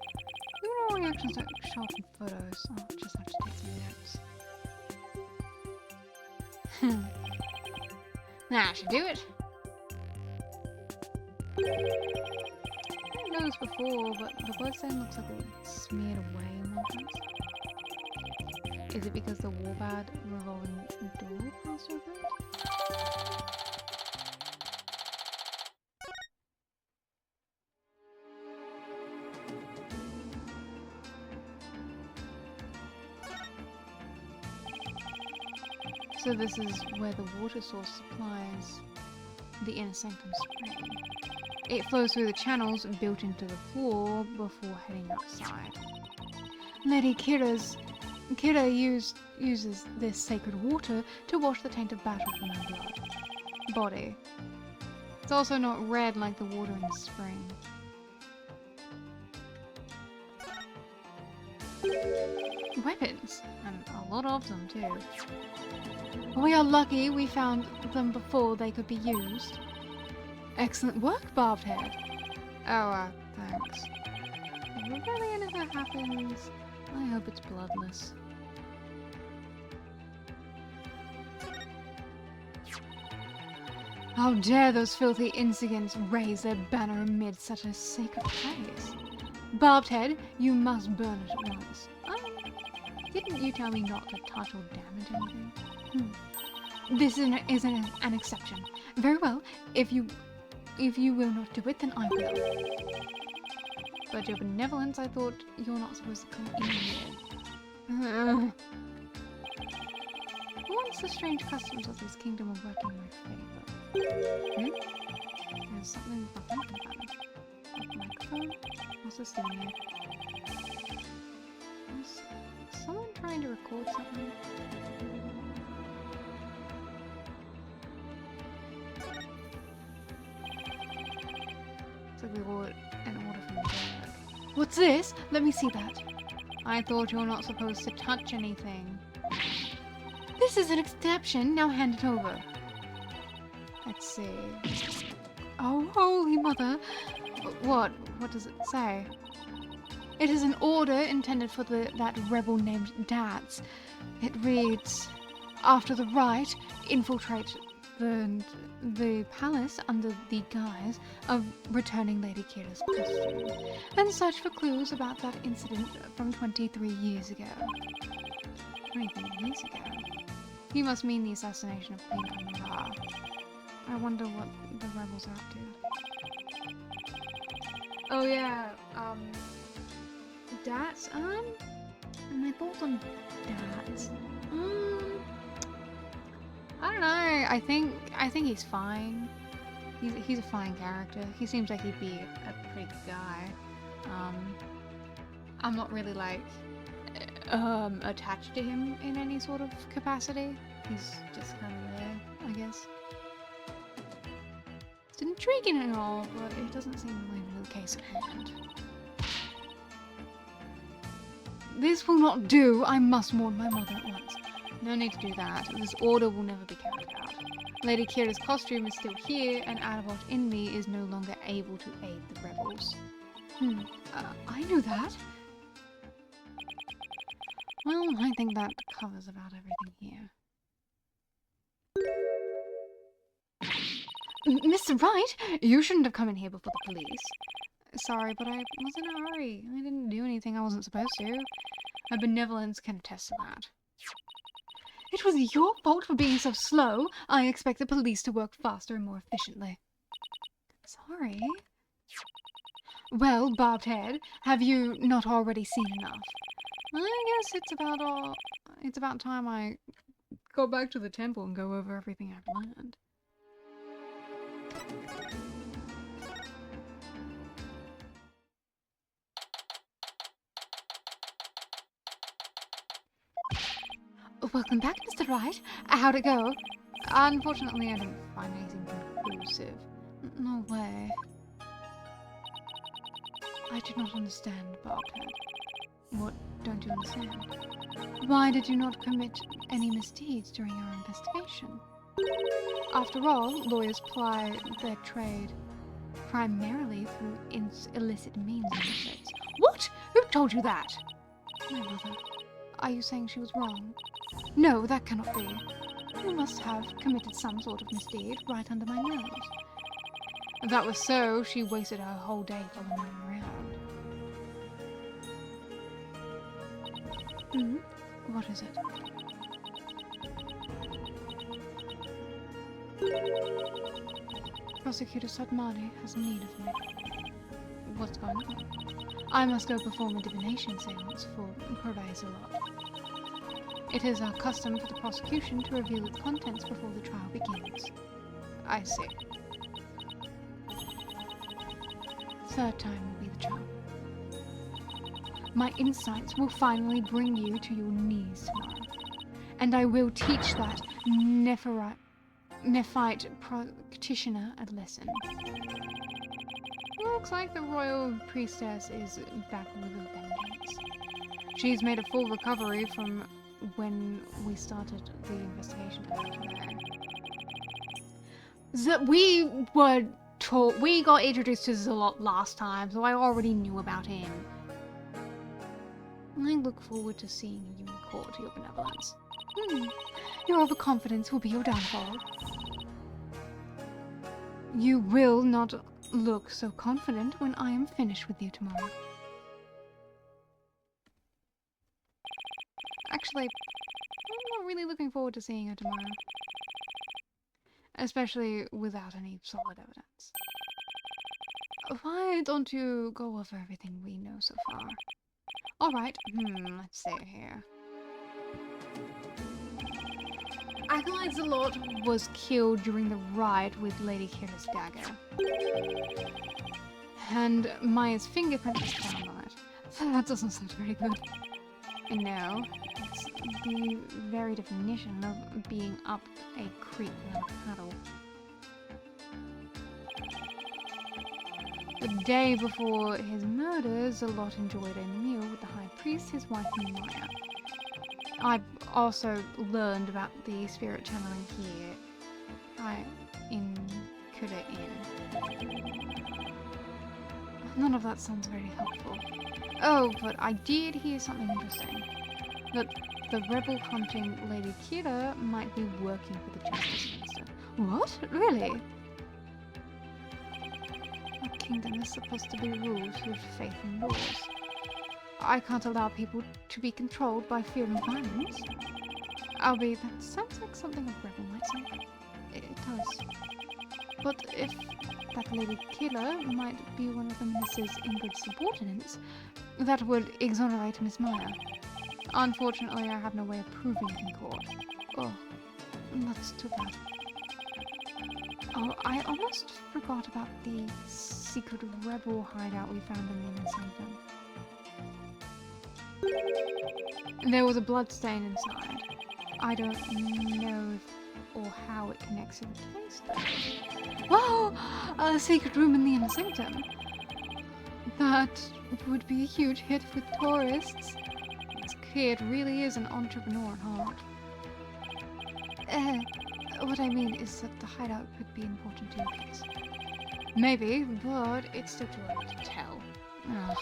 Luminol reactions don't show up in photos. I'll just have to take some notes. That should do it. I didn't know this before, but the bloodstain looks like it smeared away in one place. Is it because the warbad revolving door passed over it? So this is where the water source supplies the inner sanctum spring. It flows through the channels built into the floor before heading outside. Lady Kira uses this sacred water to wash the taint of battle from her body. It's also not red like the water in the spring. Weapons! And a lot of them too. We are lucky we found them before they could be used. Excellent work, Barbed Head! Oh, thanks. If really anything happens, I hope it's bloodless. How dare those filthy insignificants raise their banner amid such a sacred place? Barbed head, you must burn it at once. Didn't you tell me not to touch or damage anything? This is an exception. Very well. If you will not do it, then I will. But your benevolence, I thought you're not supposed to come in here. Once the strange customs of this kingdom are working in my favor. There's something behind that. Microphone? What's this doing here? Is someone trying to record something? It's like an order from the government. What's this? Let me see that. I thought you were not supposed to touch anything. This is an exception. Now hand it over. Let's see. Oh, holy mother. What? What does it say? It is an order intended for that rebel named Dats. It reads, after the rite, infiltrate the palace under the guise of returning Lady Kira's costume, and search for clues about that incident from 23 years ago. 23 years ago? He must mean the assassination of Queen Amara. I wonder what the rebels are up to. Oh yeah, Dats, my thoughts on Dats, I don't know, I think he's fine. He's a fine character. He seems like he'd be a pretty good guy. I'm not really like, attached to him in any sort of capacity. He's just kind of there, I guess. It's intriguing and all, but it doesn't seem really the case at hand. This will not do. I must warn my mother at once. No need to do that. This order will never be carried out. Lady Kira's costume is still here, and Adabot in me is no longer able to aid the rebels. I knew that. Well, I think that covers about everything here. Mr. Wright, you shouldn't have come in here before the police. Sorry, but I was in a hurry. I didn't do anything I wasn't supposed to. My benevolence can attest to that. It was your fault for being so slow. I expect the police to work faster and more efficiently. Sorry. Well, Barbed Head, have you not already seen enough? I guess it's about time I go back to the temple and go over everything I've learned. Welcome back, Mr. Wright. How'd it go? Unfortunately, I didn't find anything conclusive. No way. I do not understand, Barbhead. What don't you understand? Why did you not commit any misdeeds during your investigation? After all, lawyers ply their trade primarily through illicit means and methods. What? Who told you that? My mother. Are you saying she was wrong? No, that cannot be. You must have committed some sort of misdeed right under my nose. If that was so, she wasted her whole day following me around. What is it? Prosecutor Sadmani has need of me. What's going on? I must go perform a divination seance for Professor Lot. It is our custom for the prosecution to reveal its contents before the trial begins. I see. Third time will be the charm. My insights will finally bring you to your knees tomorrow, and I will teach that neophyte practitioner a lesson. Looks like the royal priestess is back with a vengeance. She's made a full recovery from when we started the investigation. We got introduced to Zalot last time, so I already knew about him. I look forward to seeing you in court, your benevolence. Your overconfidence will be your downfall. You will not look so confident when I am finished with you tomorrow. Actually, I'm not really looking forward to seeing her tomorrow. Especially without any solid evidence. Why don't you go over everything we know so far? Alright, let's see here. Acolyte Zalot was killed during the riot with Lady Kira's dagger. And Maya's fingerprint was found on it. That doesn't sound very good. I know. It's the very definition of being up a creek without a paddle. The day before his murder, Zalot enjoyed a meal with the High Priest, his wife, and Maya. I've also learned about the spirit channeling here in Kuda Inn. None of that sounds very helpful. Oh, but I did hear something interesting. That the rebel hunting Lady Kira might be working for the Justice Minister. What? Really? Our kingdom is supposed to be ruled through faith and laws. I can't allow people to be controlled by fear and violence. Albeit, that sounds like something a rebel might say. It does. But if that Lady Killer might be one of the minister's inward subordinates, that would exonerate Miss Maya. Unfortunately, I have no way of proving it in court. Oh, that's too bad. Oh, I almost forgot about the secret rebel hideout we found in the inner sanctum. There was a blood stain inside. I don't know if or how it connects to the case, though. Whoa! A secret room in the inner sanctum. That would be a huge hit with tourists. This kid really is an entrepreneur at heart. What I mean is that the hideout could be important to your case. Maybe, but it's still too early to tell. Ugh.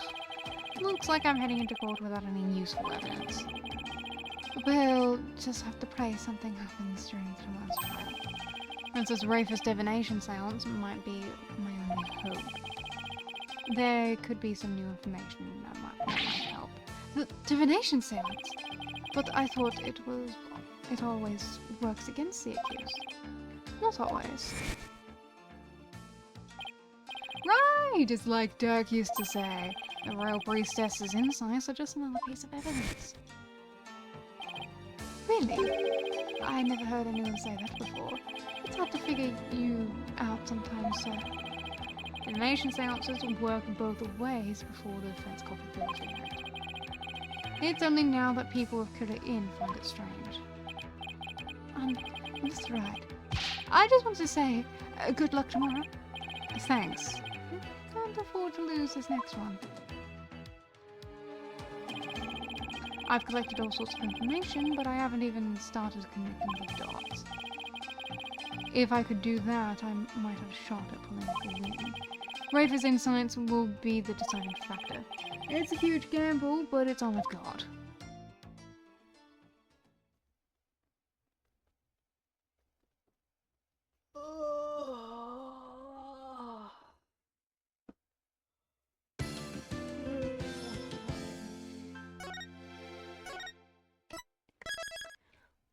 Looks like I'm heading into court without any useful evidence. We'll just have to pray something happens during tomorrow's trial. Princess Rafa's divination seance might be my only hope. There could be some new information that might help. The divination seance? But I thought it always works against the accused. Not always. Right, it's like Dirk used to say. The royal priestess's insights are just another piece of evidence. Really? I never heard anyone say that before. It's hard to figure you out sometimes, sir. Divination seances work both ways before the defense culpability act. It's only now that people of Kuda Inn find it strange. Mr. Right. I just want to say, good luck tomorrow. Thanks. Can't afford to lose this next one. I've collected all sorts of information, but I haven't even started connecting the dots. If I could do that, I might have a shot at pulling off a win. Rafa's insights will be the deciding factor. It's a huge gamble, but it's on with God.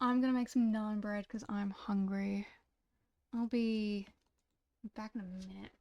I'm gonna make some naan bread because I'm hungry. I'll be back in a minute.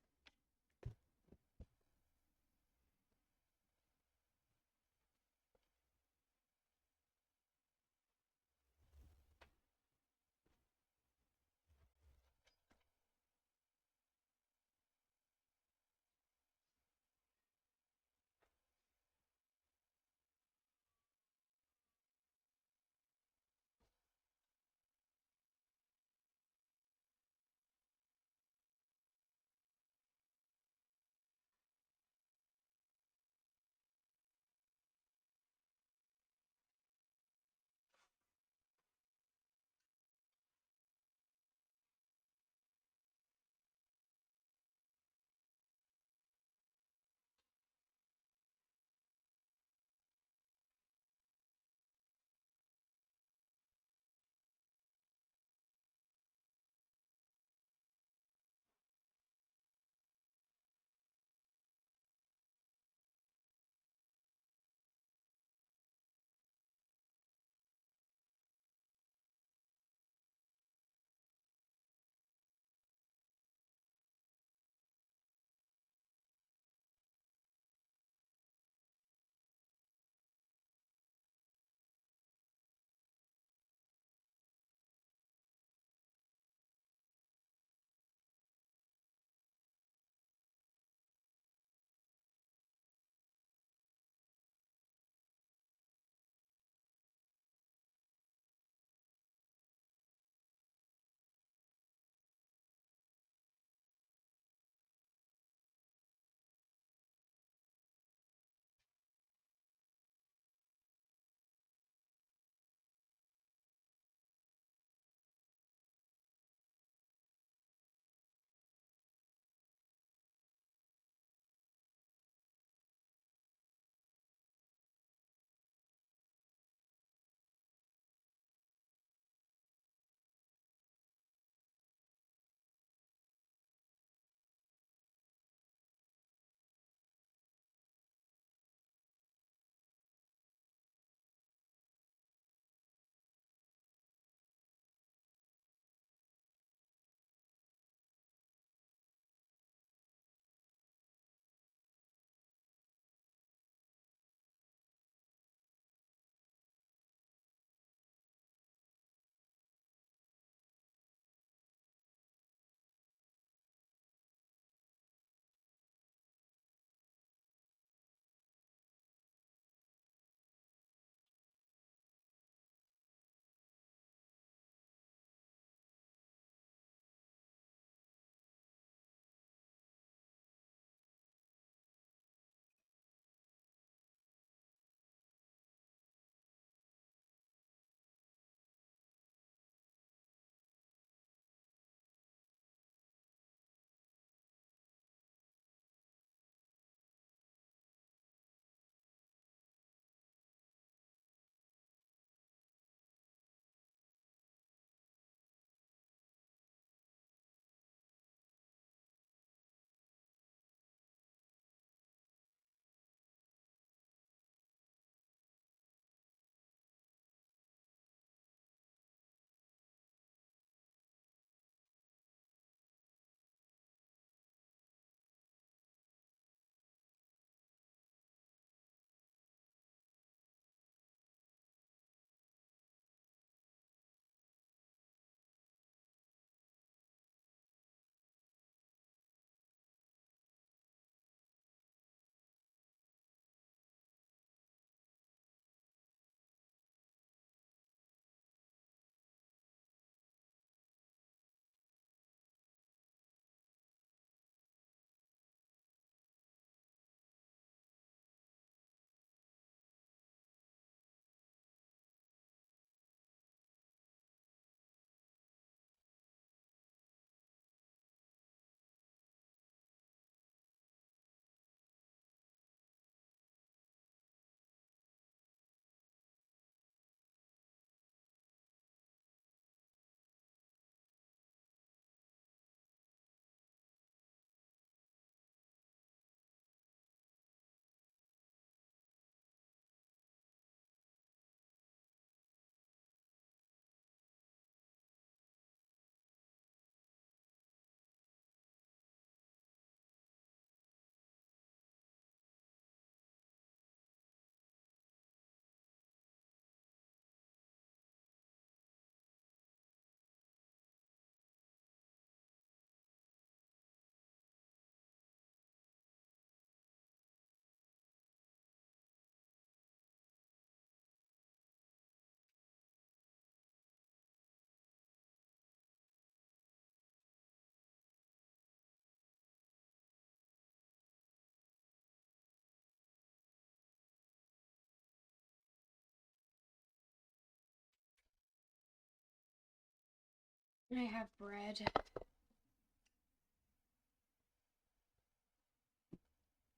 I have bread.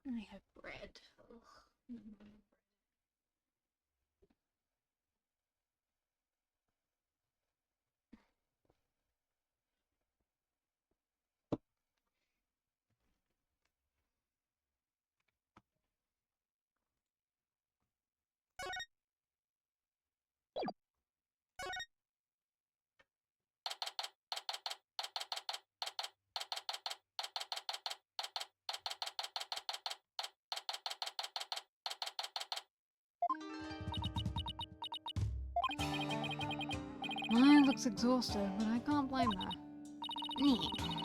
I have bread. Ugh. Mine looks exhausted, but I can't blame her.
Nick,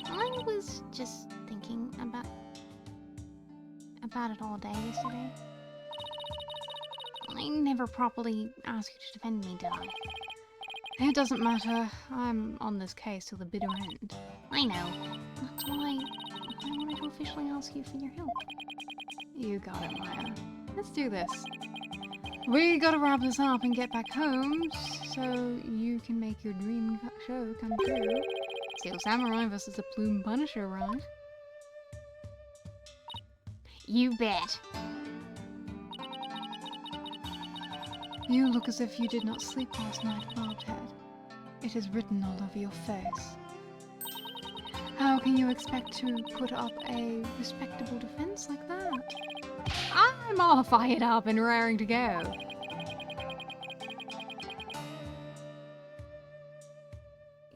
I was just thinking about it all day yesterday. I never properly asked you to defend me, did I?
It doesn't matter. I'm on this case till the bitter end.
I know. That's why I wanted to officially ask you for your help.
You got it, Maya. Let's do this. We gotta wrap this up and get back home so you can make your dream show come true. Steel Samurai versus the Plume Punisher, right?
You bet.
You look as if you did not sleep last night, Bobhead. It is written all over your face. How can you expect to put up a respectable defense like that? I'm all fired up and raring to go.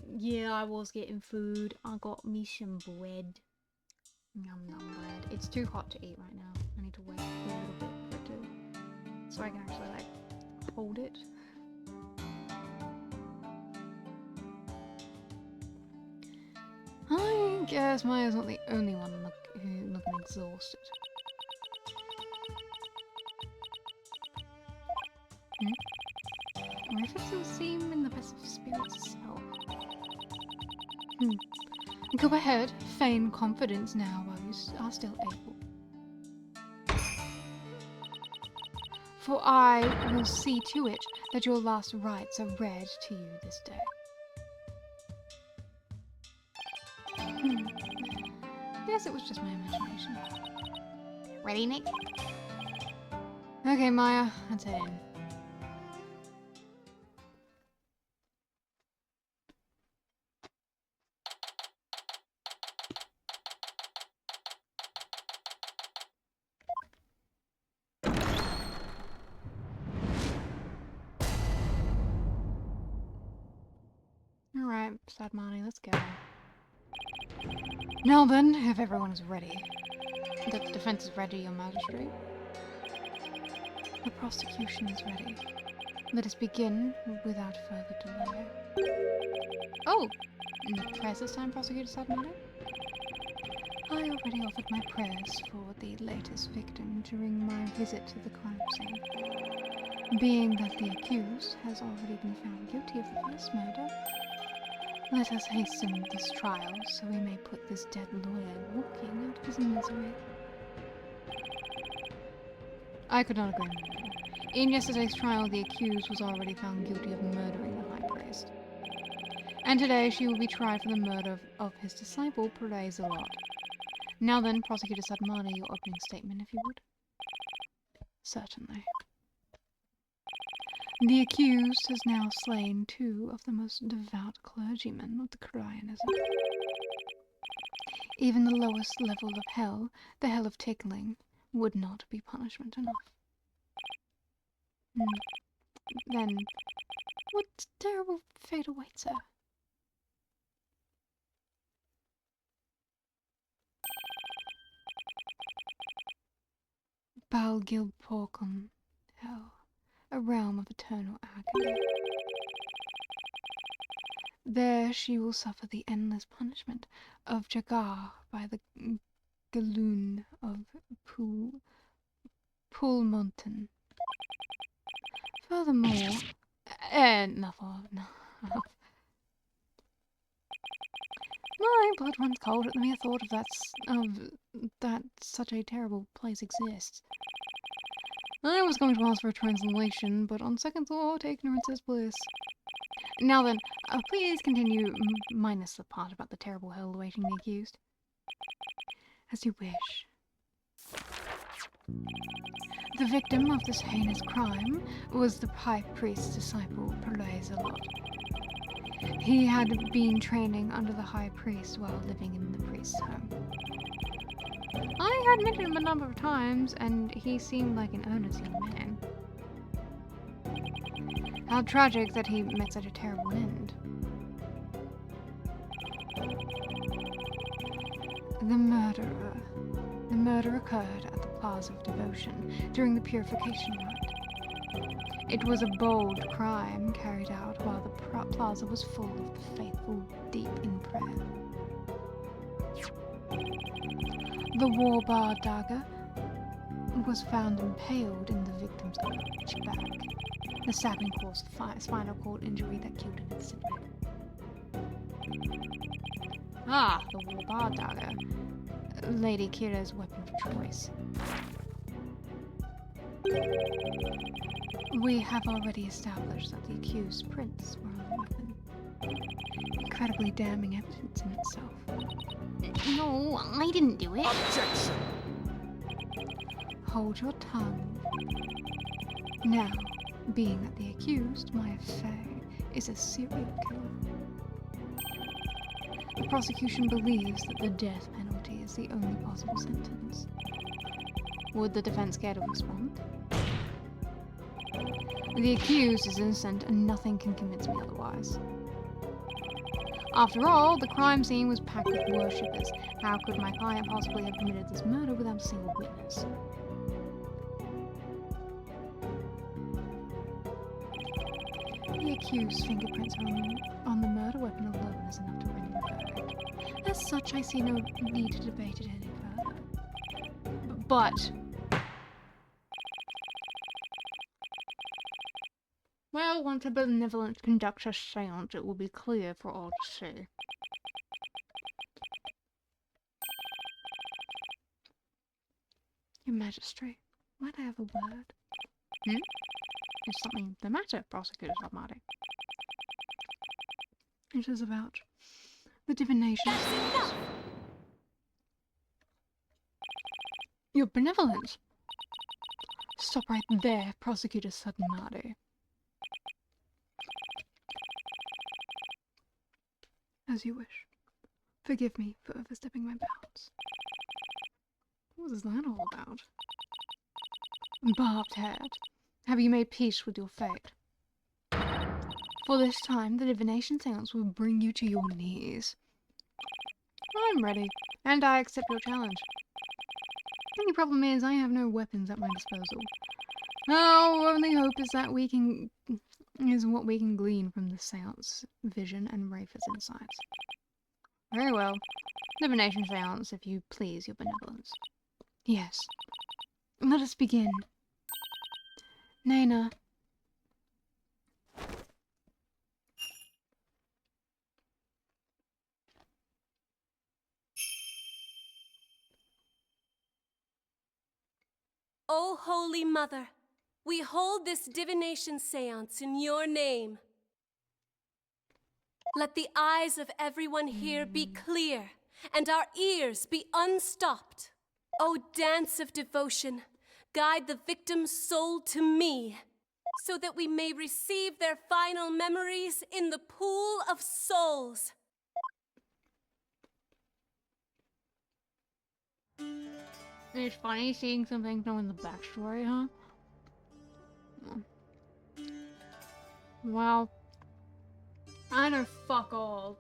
Yeah, I was getting food. I got me some bread. Yum yum bread. It's too hot to eat right now. I need to wait a little bit for it to... so I can actually, like, hold it. I guess Maya's not the only one looking exhausted. Griffith doesn't seem in the best of spirits so. Go ahead, feign confidence now while you are still able. For I will see to it that your last rites are read to you this day. Yes, it was just my imagination.
Ready, Nick?
Okay, Maya, let's head in. Alright, Sad Marnie, let's go. Now then, if everyone is ready. The defense is ready, your magistrate. The prosecution is ready. Let us begin without further delay. Oh! No prayers this time, Prosecutor Sad Marnie? I already offered my prayers for the latest victim during my visit to the crime scene. Being that the accused has already been found guilty of the first murder, let us hasten this trial so we may put this dead lawyer walking out of his misery. I could not agree more. In yesterday's trial, the accused was already found guilty of murdering the high priest. And today she will be tried for the murder of his disciple, Praise the Lord. Now then, Prosecutor Sadmani, your opening statement, if you would. Certainly. The accused has now slain 2 of the most devout clergymen of the Cryanism. Even the lowest level of hell, the hell of tickling, would not be punishment enough. Then, what terrible fate awaits her? Balgil Porcum, hell, a realm of eternal agony. There she will suffer the endless punishment of Jagar by the Galoon of Poolmonton. Furthermore, enough. My blood runs cold at the mere thought of that such a terrible place exists. I was going to ask for a translation, but on second thought, ignorance is bliss. Now then, please continue minus the part about the terrible hell awaiting the accused. As you wish. The victim of this heinous crime was the high priest's disciple, Pelazalot. He had been training under the high priest while living in the priest's home. I had met him a number of times, and he seemed like an earnest young man. How tragic that he met such a terrible end. The murder occurred at the Plaza of Devotion during the purification rite. It was a bold crime carried out while the plaza was full of the faithful deep in prayer. The war-bar dagger was found impaled in the victim's arch back. The stabbing caused spinal cord injury that killed him instantly. Ah, the war-bar dagger. Lady Kira's weapon of choice. We have already established that the accused prints were on the weapon. Incredibly damning evidence in itself.
No, I didn't do it.
Objection!
Hold your tongue. Now, being that the accused, my affair, is a serial killer. The prosecution believes that the death penalty is the only possible sentence. Would the defense care to respond? The accused is innocent and nothing can convince me otherwise. After all, the crime scene was packed with worshippers. How could my client possibly have committed this murder without a single witness? The accused's fingerprints on the murder weapon alone is enough to render a verdict. As such, I see no need to debate it any further. But... well, once a benevolent conducts a seance, it will be clear for all to see. Your Majesty, might I have a word? Is something the matter, Prosecutor Almighty? It is about the divination.
That's enough!
Your benevolence! Stop right there, Prosecutor Suddenmardy. As you wish. Forgive me for overstepping my bounds. What is that all about? Barbed head, have you made peace with your fate? For this time, the divination seance will bring you to your knees. I'm ready, and I accept your challenge. Only problem is, I have no weapons at my disposal. Our only hope is that what we can glean from the seance vision and Rafer's insights. Very well. Divination seance, if you please, your benevolence. Yes. Let us begin. Naina.
O Holy Mother, we hold this divination seance in your name. Let the eyes of everyone here be clear, and our ears be unstopped. O dance of devotion, guide the victim's soul to me, so that we may receive their final memories in the pool of souls.
It's funny seeing some things knowing the backstory, huh? Well, I know fuck all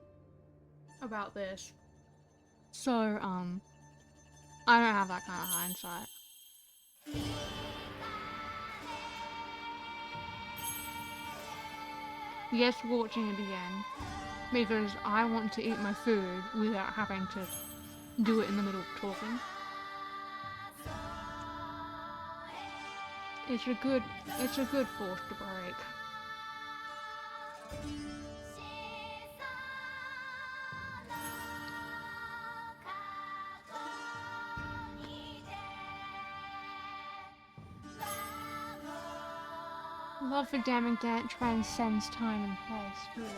about this. So, I don't have that kind of hindsight. Yes, watching it again, because I want to eat my food without having to do it in the middle of talking. It's a good force to break. Love for damning that transcends time and place, truly.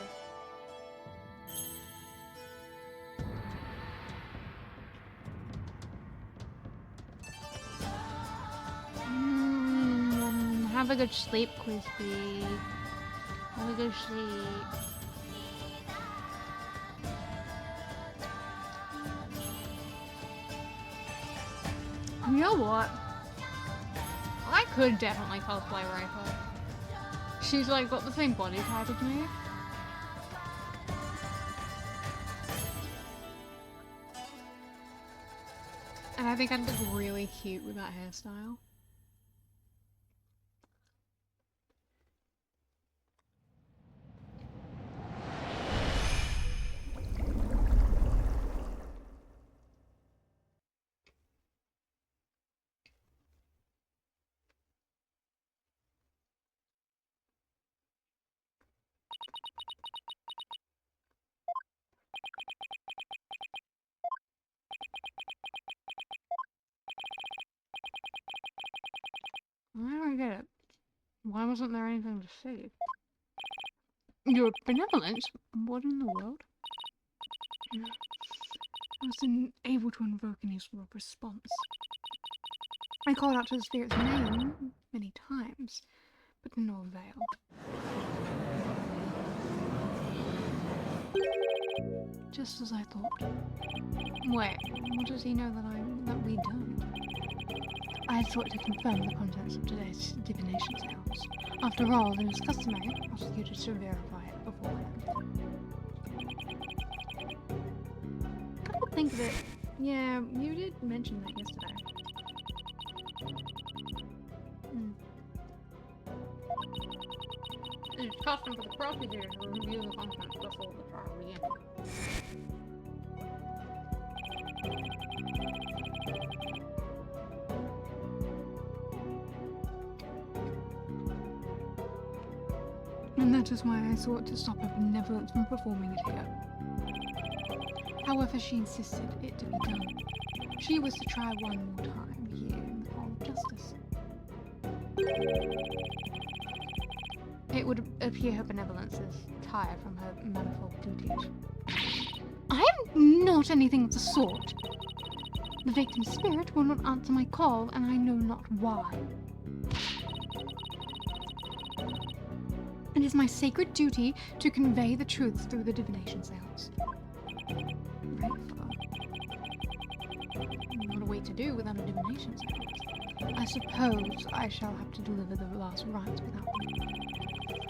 Have a good sleep, Crispy. Have a good sleep. You know what? I could definitely cosplay Rayford. She's like got the same body type as me. And I think I'd look really cute with that hairstyle. I don't get it. Why wasn't there anything to see? Your benevolence? What in the world? I was unable to invoke any sort of response. I called out to the spirit's name many times, but to no avail. Just as I thought. Wait, what does he know that we don't? I had sought to confirm the contents of today's divination seance. After all, it is customary for prosecutors to verify it beforehand. Come to think of it, yeah, you did mention that yesterday. It's custom for the prosecutor to review the contents before the trial begins. And that is why I sought to stop her benevolence from performing it here. However, she insisted it to be done. She was to try one more time here in the hall of justice. It would appear her benevolence is tired from her manifold duties. I am not anything of the sort. The victim's spirit will not answer my call, and I know not why. It is my sacred duty to convey the truth through the divination seance. Rayford. What a way to do without a divination seance. I suppose I shall have to deliver the last rites without them.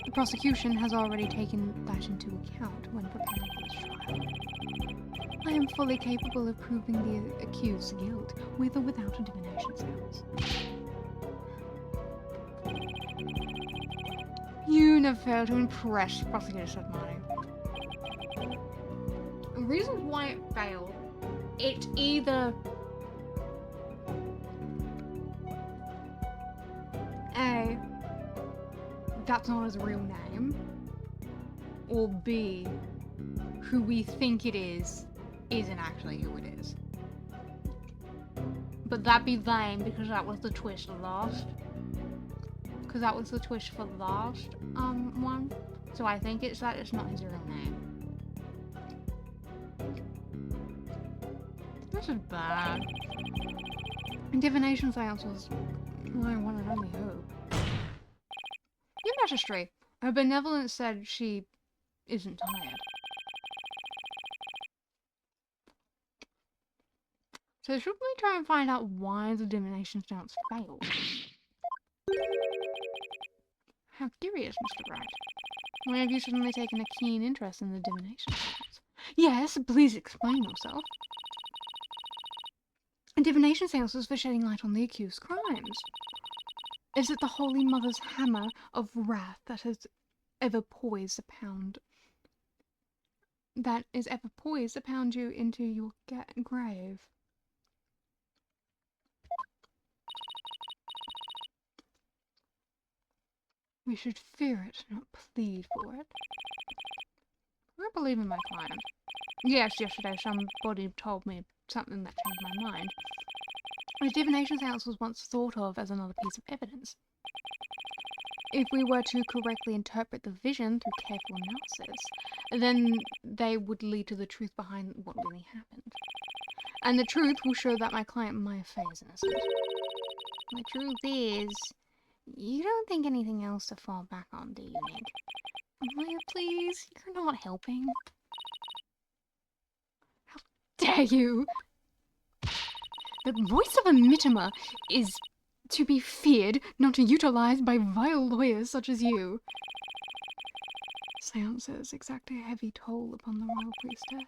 The prosecution has already taken that into account when preparing for this trial. I am fully capable of proving the accused's guilt, with or without a divination seance. You never fail to impress, Prosecutor said Marty. The reasons why it failed, it's either A, that's not his real name, or B, who we think it is, isn't actually who it is. But that'd be lame because that was the twist last. Because that was the twist for the last one. So I think it's that it's not his real name. This is bad. Divination seance was my one and only hope. Your Majesty, her benevolence said she isn't tired. So should we try and find out why the divination seance failed? How curious, Mr. Wright. Why have you suddenly taken a keen interest in the divination seance? Yes, please explain yourself. A divination seance was for shedding light on the accused's crimes. Is it the Holy Mother's hammer of wrath that has ever poised to pound... that is ever poised to pound you into your grave? We should fear it, not plead for it. I believe in my client. Yes, yesterday somebody told me something that changed my mind. The divination seance was once thought of as another piece of evidence. if we were to correctly interpret the vision through careful analysis, then they would lead to the truth behind what really happened. And the truth will show that my client Maya Fey is innocent. The truth is, you don't think anything else to fall back on, do you, Nick? Maya, please, you're not helping. How dare you! The voice of a Mittima is to be feared, not utilized by vile lawyers such as you. Seances exact a heavy toll upon the royal priestess.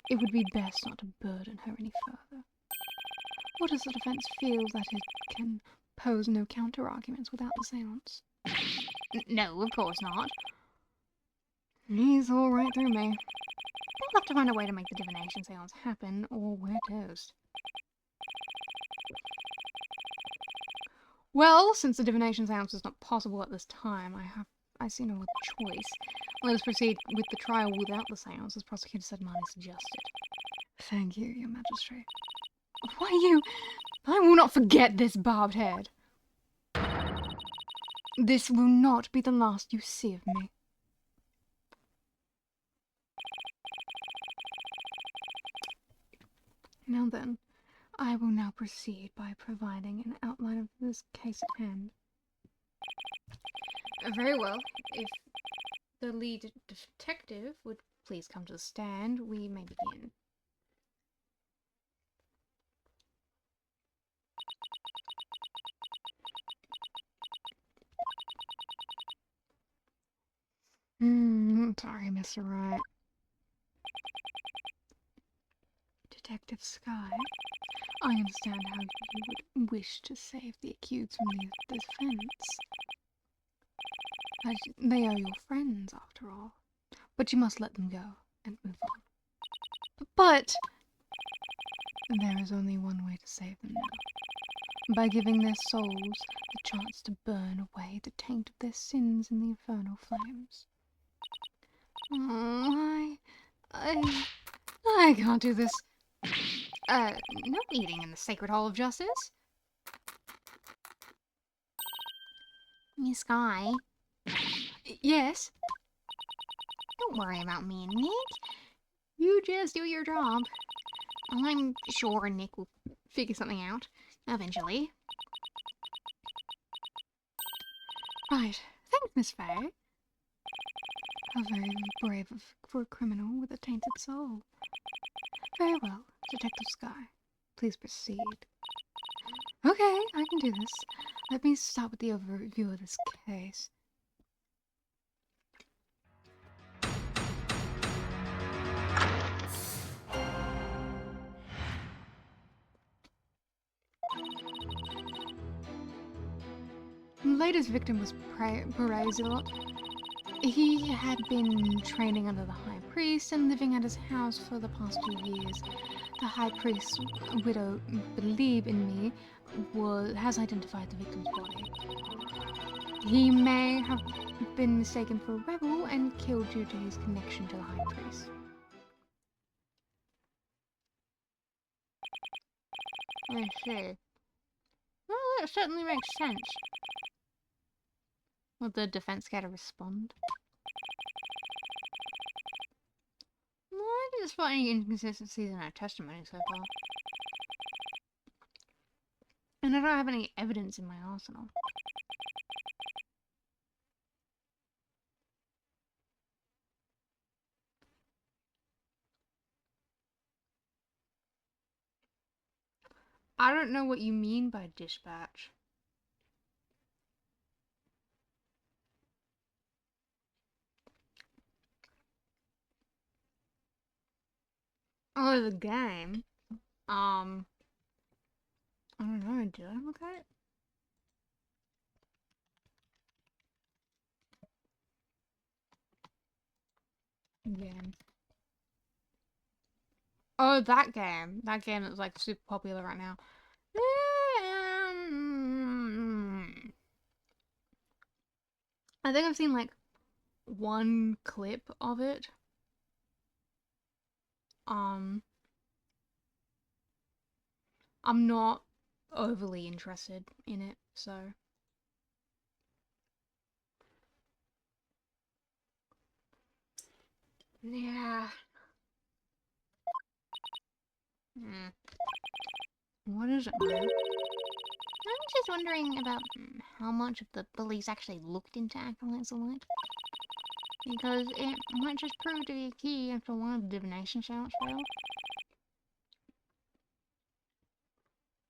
It would be best not to burden her any further. What does the defense feel that it can pose no counter-arguments without the seance? No, of course not. He's all right through me. We'll have to find a way to make the divination seance happen, or we're toast. Well, since the divination seance is not possible at this time, I see no other choice. Let us proceed with the trial without the seance, as Prosecutor said mine is suggested. Thank you, Your Majesty. Why you... I will not forget this barbed head. This will not be the last you see of me. Now then, I will now proceed by providing an outline of this case at hand. Very well. If the lead detective would please come to the stand, we may begin. Sorry, Mr. Wright. Detective Sky, I understand how you would wish to save the accused from the defense. But they are your friends, after all. But you must let them go and move on. But there is only one way to save them now. By giving their souls the chance to burn away the taint of their sins in the infernal flames. Oh, I can't do this. No eating in the Sacred Hall of Justice.
Miss Sky,
Yes?
don't worry about me and Nick.
You just do your job.
I'm sure Nick will figure something out eventually.
Right. Thanks, Miss Fay. How very brave for a criminal with a tainted soul. Very well, Detective Sky. Please proceed. Okay, I can do this. Let me start with the overview of this case. The latest victim was Perazilot. He had been training under the High Priest and living at his house for the past 2 years. The High Priest's widow, Believe in Me, has identified the victim's body. He may have been mistaken for a rebel and killed due to his connection to the High Priest. I see. Well, that certainly makes sense. Will the defense care to respond? Well, I didn't spot any inconsistencies in our testimony so far. And I don't have any evidence in my arsenal. I don't know what you mean by dispatch. Oh, the game. I don't know, did I look at it? Game. Oh, that game. That game that's like super popular right now. I think I've seen like one clip of it. I'm not overly interested in it, so Yeah. What is it, man?
I was just wondering about how much of the police actually looked into acolytes alike. Because it might just prove to be a key after one of the divination seance failed.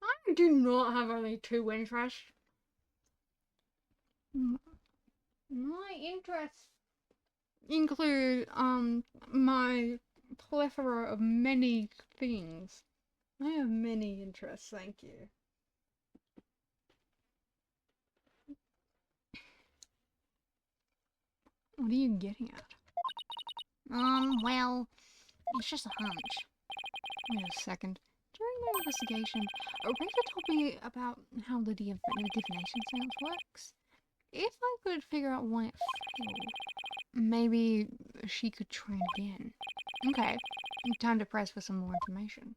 I do not have only two interests. My interests include, my plethora of many things. I have many interests, thank you. What are you getting at?
Well, it's just a hunch.
Wait a second. During my investigation, Rachel told me about how the divination seance works. If I could figure out why it failed, maybe she could try again. Okay, time to press for some more information.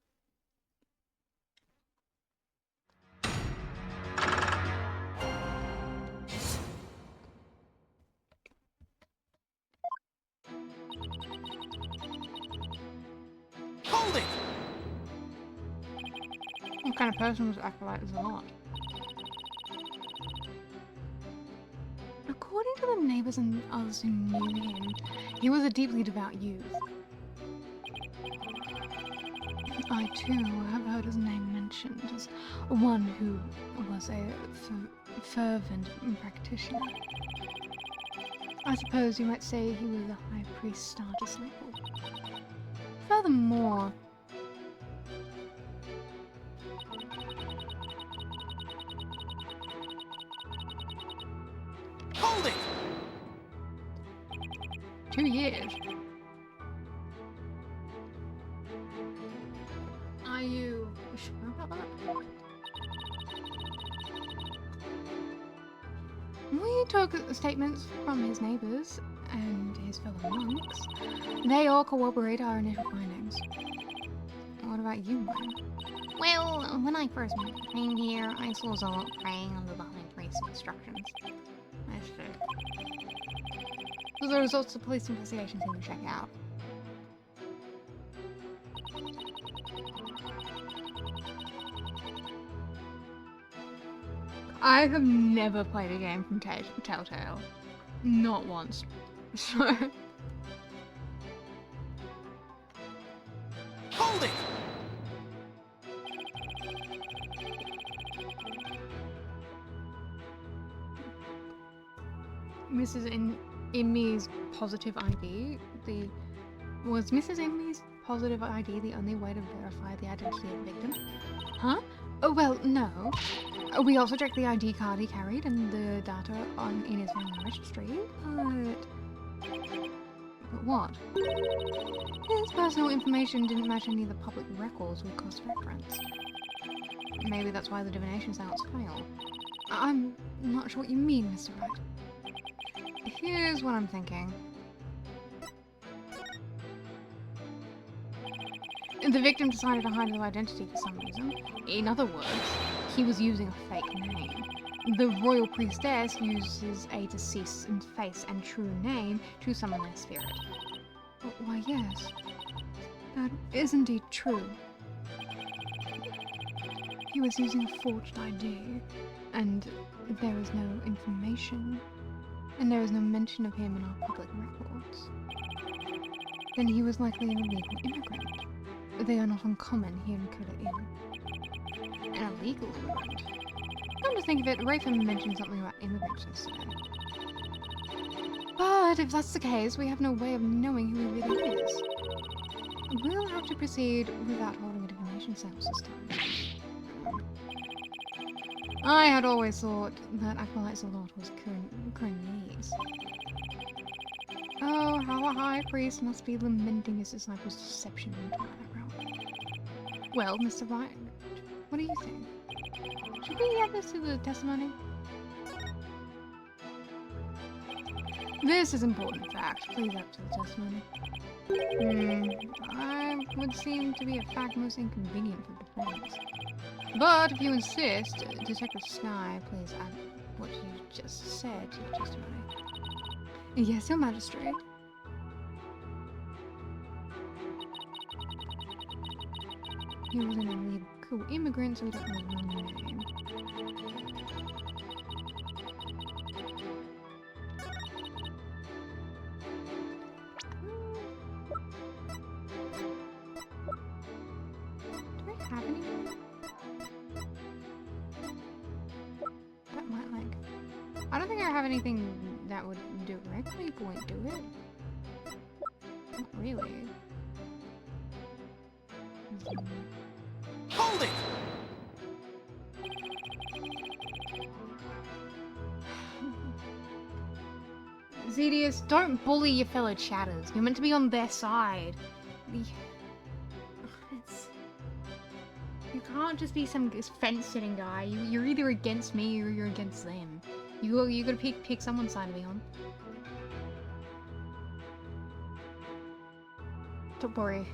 Hold it!
What kind of person was Acolyte is a lot? According to the neighbors and others who knew him, he was a deeply devout youth. I too have heard his name mentioned as one who was a fervent practitioner. I suppose you might say he was a high priest star disciple. Furthermore,
Hold it!
2 years. Are you sure about that? We took statements from his neighbors and his fellow monks. They all corroborate our initial findings. What about you, Maya?
Well, when I first came here, I saw Zolot praying under the high priest's instructions.
That's true. So the results of the police investigation seem to check out. I have never played a game from Telltale. Not once. So...
Hold it!
Mrs. Emmy's positive ID, was Mrs. Emmy's positive ID the only way to verify the identity of the victim? Huh? Oh, well, no. We also checked the ID card he carried and the data in his family registry, but what? His personal information didn't match any of the public records with cross-reference. Maybe that's why the divination seance failed. I'm not sure what you mean, Mr. Wright. Here's what I'm thinking. The victim decided to hide his identity for some reason. In other words, he was using a fake name. The royal priestess uses a deceased's face and true name to summon their spirit. Why, yes. That is indeed true. He was using a forged ID, and there is no information, and there is no mention of him in our public records. Then he was likely an illegal immigrant. They are not uncommon here in Kura Inn. An illegal immigrant? Come to think of it, Rafen mentioned something about immigrants yesterday. But if that's the case, we have no way of knowing who he really is. We'll have to proceed without holding a divination seance this time. I had always thought that Acolyte's lot was Kuranese. Oh, how a high priest must be lamenting his disciples' deception in that realm. Well, Mr. Wright, what do you think? Should we add this to the testimony? This is important fact. Please add to the testimony. I would seem to be a fact most inconvenient for defense. But if you insist, Detective Sky, please add what you just said to your testimony. Yes, Your Majesty. he was an illegal immigrant, so we don't know his real name. Do I have anything that might like? I don't think I have anything that would directly point to it. Not really.
Hold it!
Zedius, don't bully your fellow chatters. You're meant to be on their side. You can't just be some fence-sitting guy. You're either against me or you're against them. You gotta pick someone's side to be on. Don't worry,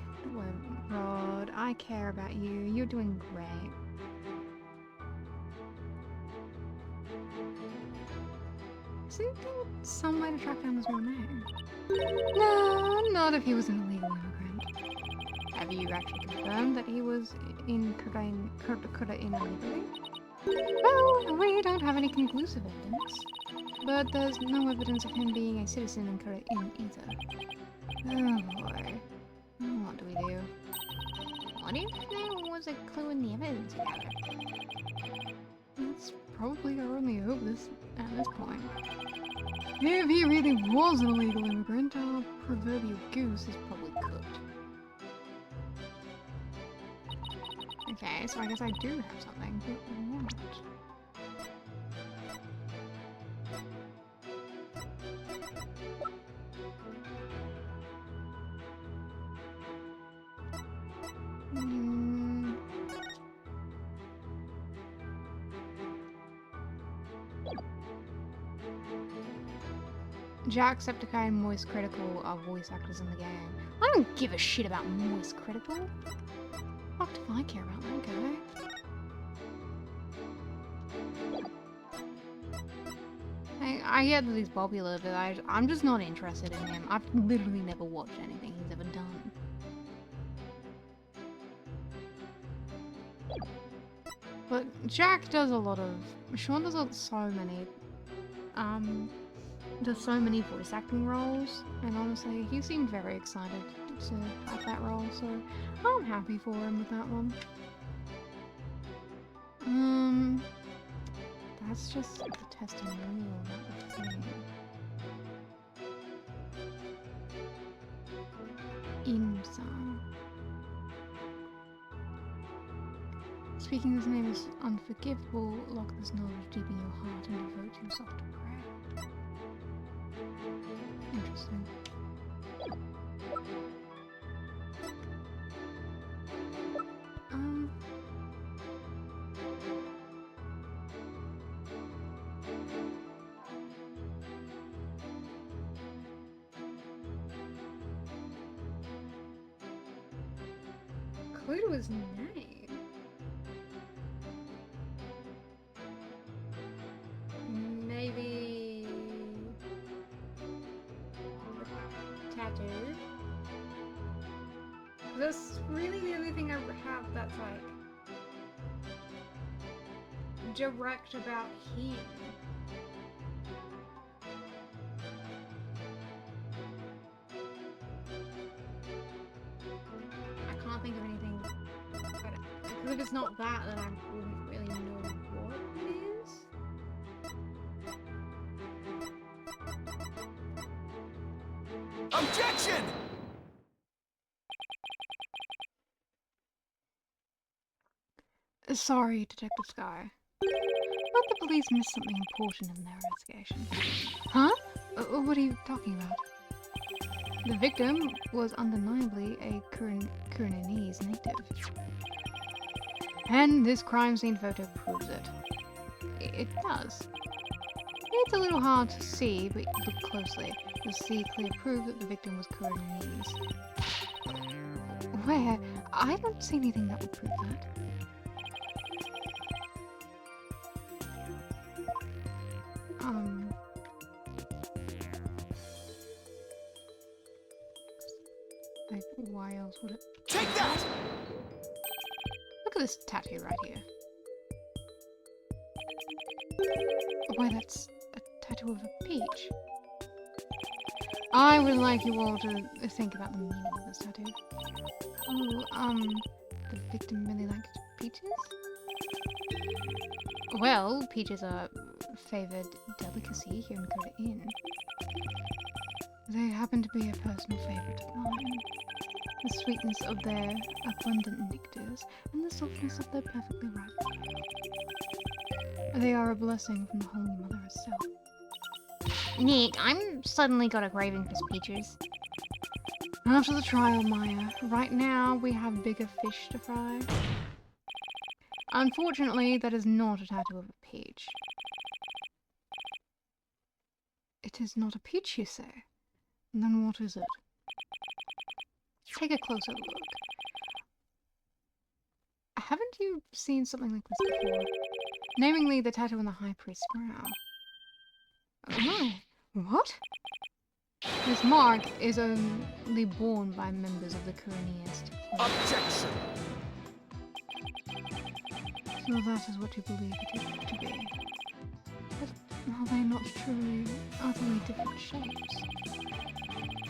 Rod. I care about you. You're doing great. Is there some way to track down his real name? No, not if he was an illegal immigrant. Have you actually confirmed that he was in Dakota illegally? Well, we don't have any conclusive evidence. But there's no evidence of him being a citizen in Korea either. Oh boy. What do we do? What if there was a clue in the evidence you gathered? That's probably our only hope at this point. If he really was an illegal immigrant, our proverbial goose is probably cooked. Okay, so I guess I do have something, but what? Jacksepticeye and Moist Critical are voice actors in the game. I don't give a shit about Moist Critical. What do I care about that guy? I get that he's popular, but I'm just not interested in him. I've literally never watched anything he's ever done. But Jack does a lot of... Sean does so many voice acting roles, and honestly, he seemed very excited to have that role, so I'm happy for him with that one. That's just the testimonial, not the thing. Inside. Speaking his name is unforgivable, lock this knowledge deep in your heart and devote yourself to prayer. Interesting. Clue to his name? Maybe... tattoo? That's really the only thing I have that's like direct about him. I can't think of anything. Because if it's not that, then I wouldn't really know what it is.
Objection!
Sorry, Detective Sky. But the police missed something important in their investigation. Huh? What are you talking about? The victim was undeniably a Kurinese native. And this crime scene photo proves it. It does. It's a little hard to see, but look closely. You'll see clear proof that the victim was Kurinese. Where? I don't see anything that would prove that. Like, why else would it?
Take that!
this tattoo right here. Why, that's a tattoo of a peach. I would like you all to think about the meaning of this tattoo. Oh, the victim really liked peaches? Well, peaches are a favoured delicacy here in Coda Inn. They happen to be a personal favourite of mine. The sweetness of their abundant nectars and the softness of their perfectly ripe fruit. They are a blessing from the Holy Mother herself. Nick, I'm suddenly got a craving for peaches. After the trial, Maya. Right now, we have bigger fish to fry. Unfortunately, that is not a tattoo of a peach. It is not a peach, you say? Then what is it? Take a closer look. Haven't you seen something like this before? Namely, the tattoo on the High Priest's brow. Oh, what? This mark is only borne by members of the Kuraniest.
Objection!
So that is what you believe it to be. But are they not truly utterly different shapes?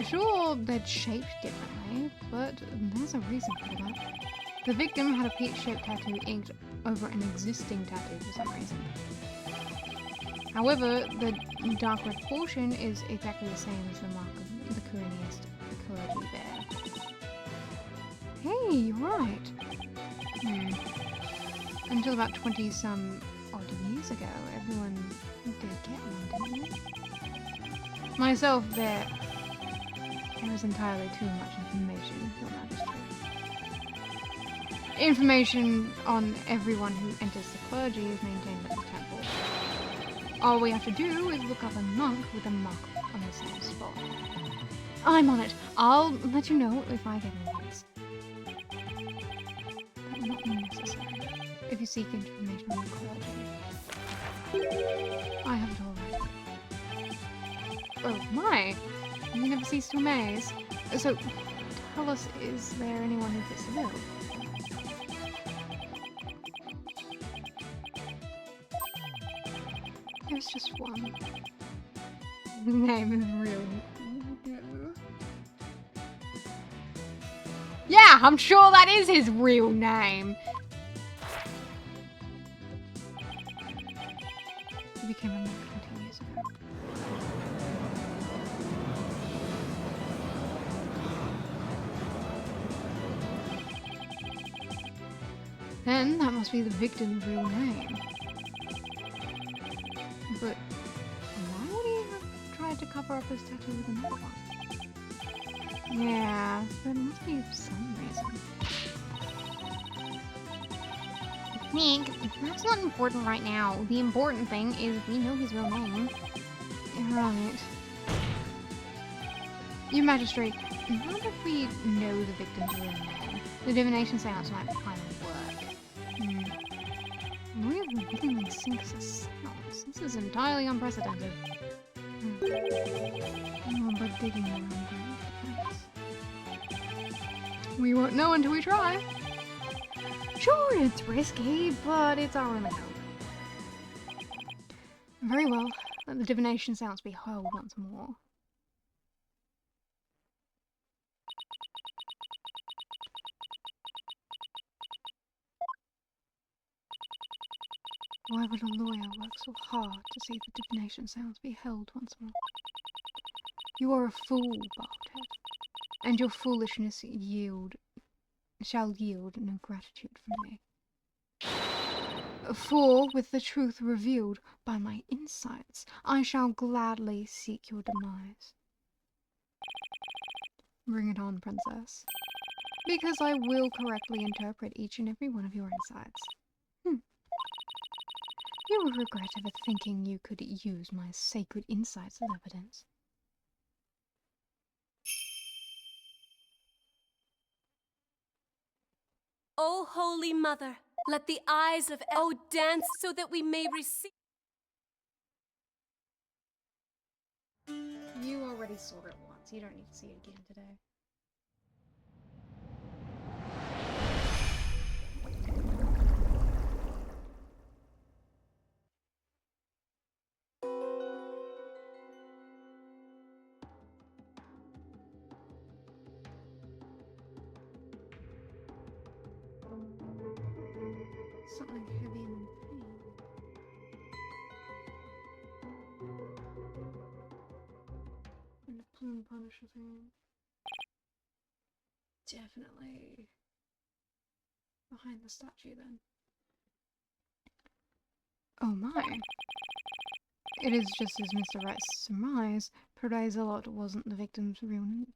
Sure, they're shaped differently, but there's a reason for that. The victim had a peach-shaped tattoo inked over an existing tattoo for some reason. However, the dark red portion is exactly the same as the mark of the Kuraniest clergy bear. Hey, you're right. Until about 20-some odd years ago, everyone did get one, didn't they? Myself, there was entirely too much information, Your Majesty. Information on everyone who enters the clergy is maintained at the temple. All we have to do is look up a monk with a mark on the same spot. I'm on it. I'll let you know if I get any news. That will not be necessary if you seek information on the clergy. I have it all right. Oh my! You never cease to amaze. So, tell us, is there anyone who fits the bill? There's just one. The name is real. Yeah, I'm sure that is his real name. He became a monk 20 years ago. Then that must be the victim's real name. But why would he have tried to cover up his tattoo with another one? Yeah, there must be some reason. Nick, that's not important right now. The important thing is we know his real name. Right. Your Magistrate, what if we know the victim's real name? The divination seance might finally work. Really willingly syncs the sounds. This is entirely unprecedented. Oh, but digging around there. We won't know until we try. Sure, it's risky, but it's our only hope. Very well. Let the divination sounds be hurled once more. Why would a lawyer work so hard to see the divination sounds be held once more? You are a fool, Barthead, and your foolishness shall yield no gratitude from me. For, with the truth revealed by my insights, I shall gladly seek your demise. Bring it on, Princess. Because I will correctly interpret each and every one of your insights. You would regret ever thinking you could use my sacred insights as evidence.
O Holy Mother, let the eyes of O dance so that we may receive.
You already saw it once. You don't need to see it again today. Punisher thing. Definitely behind the statue then. Oh my. It is just as Mr. Wright surmised, Paradise Lot wasn't the victim's true name.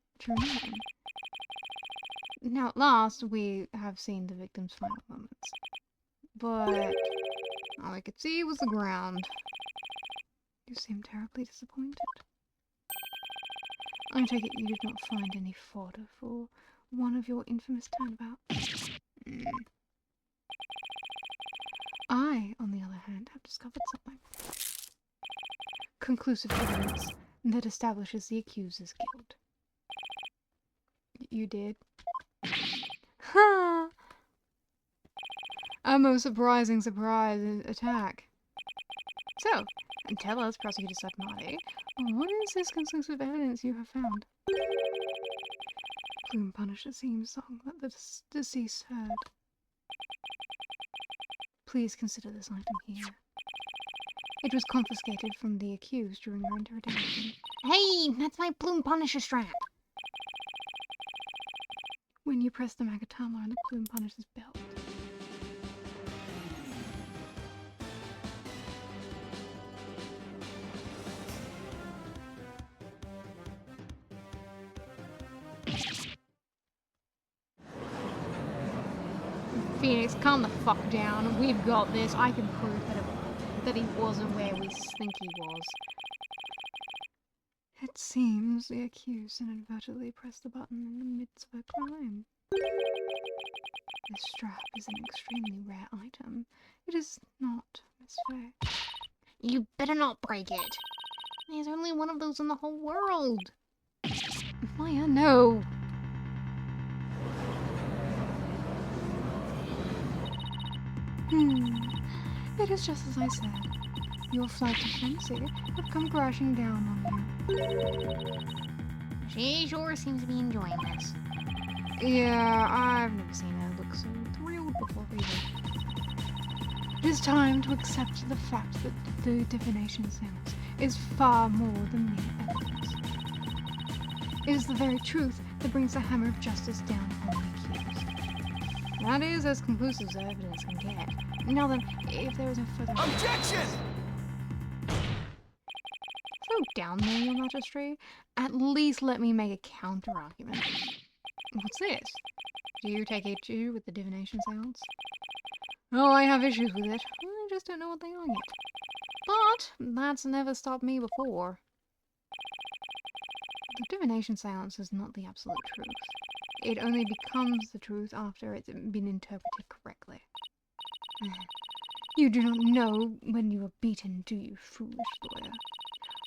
Now at last we have seen the victim's final moments. But all I could see was the ground. You seem terribly disappointed. I take it you did not find any fodder for one of your infamous turnabouts. I, on the other hand, have discovered something. Conclusive evidence that establishes the accuser's guilt. You did? Ha! A most surprising surprise attack. So, tell us, Prosecutor Sakmati, what is this conclusive evidence you have found? Plume Punisher theme song that the deceased heard. Please consider this item here. It was confiscated from the accused during her interrogation.
Hey, that's my Plume Punisher strap.
When you press the Magatama on the Plume Punisher's belt. Phoenix, calm the fuck down. We've got this. I can prove that he wasn't where we think he was. It seems the accused inadvertently pressed the button in the midst of a crime. This strap is an extremely rare item. It is not Miss Faye.
You better not break it. There's only one of those in the whole world.
Maya, no. It is just as I said. Your flight to fancy have come crashing down on you.
She sure seems to be enjoying this.
Yeah, I've never seen her look so thrilled before either. It is time to accept the fact that the divination seance is far more than mere evidence. It is the very truth that brings the hammer of justice down upon the accused. That is as conclusive as evidence can get. Now then, if there is no further
Objection!
Slow down there, your majesty. At least let me make a counter-argument. What's this? Do you take issue with the divination seance? Oh, I have issues with it. I just don't know what they are yet. But that's never stopped me before. The divination seance is not the absolute truth. It only becomes the truth after it's been interpreted correctly. You do not know when you are beaten, do you, foolish lawyer?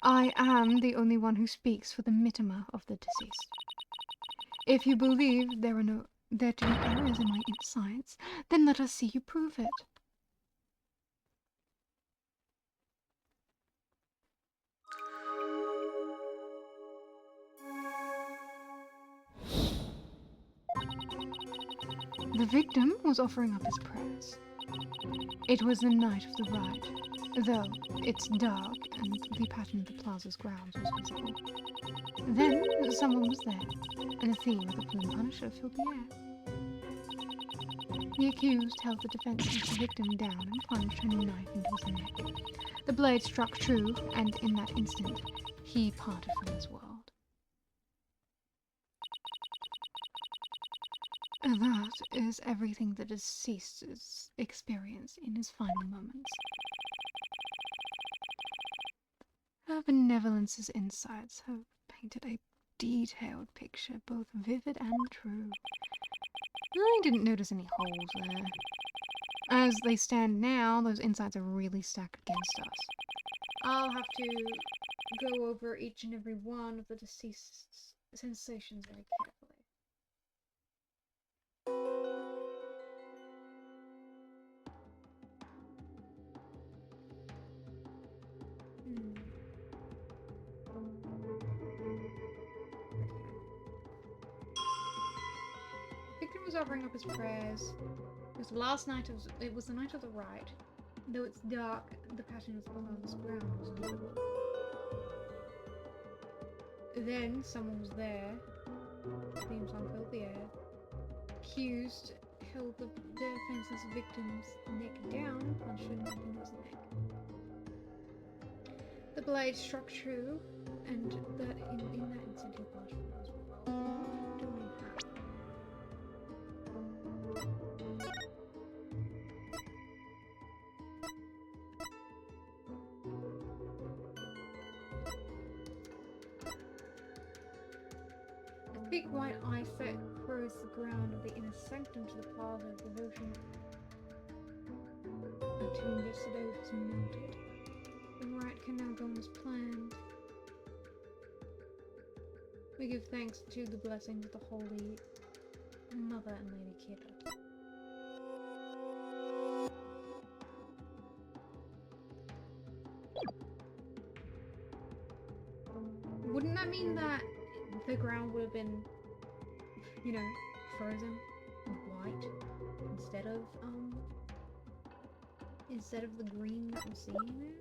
I am the only one who speaks for the mittima of the deceased. If you believe there to be errors in my insights, then let us see you prove it. The victim was offering up his prayers. It was the night of the ride, though it's dark and the pattern of the plaza's grounds was visible. Then someone was there, and the theme of the Plume Punisher filled the air. The accused held the defenseless victim down and plunged her knife into his neck. The blade struck true, and in that instant, he parted from this world. That is everything the deceased's experienced in his final moments. Her benevolence's insights have painted a detailed picture, both vivid and true. I didn't notice any holes there. As they stand now, those insights are really stacked against us. I'll have to go over each and every one of the deceased's sensations very carefully. Victor was offering up his prayers. It was the last night of it was the night of the rite. Though it's dark, the pattern of the ground was visible. Then someone was there. Theme song filled the air. Accused held the defenseless victim's neck down and punched him into his neck. The blade struck true, and that in that instant he passed from us. Not doing that. A thick white eye froze the ground of the inner sanctum to the plaza of devotion. A tomb yesterday was melted. The rite can now go as planned. We give thanks to the blessings of the Holy Mother and Lady Kira. Wouldn't that mean that the ground would have been, you know, frozen white instead of the green that we're seeing there?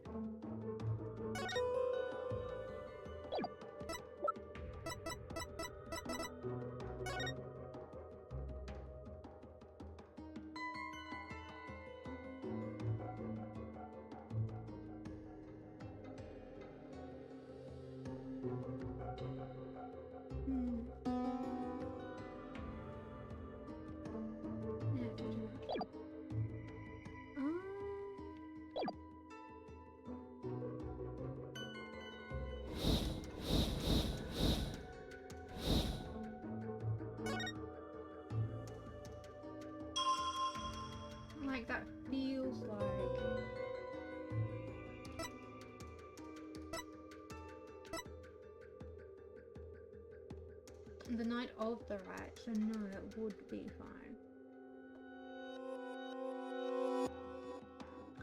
Like that feels like the night of the rite, so no, it would be fine.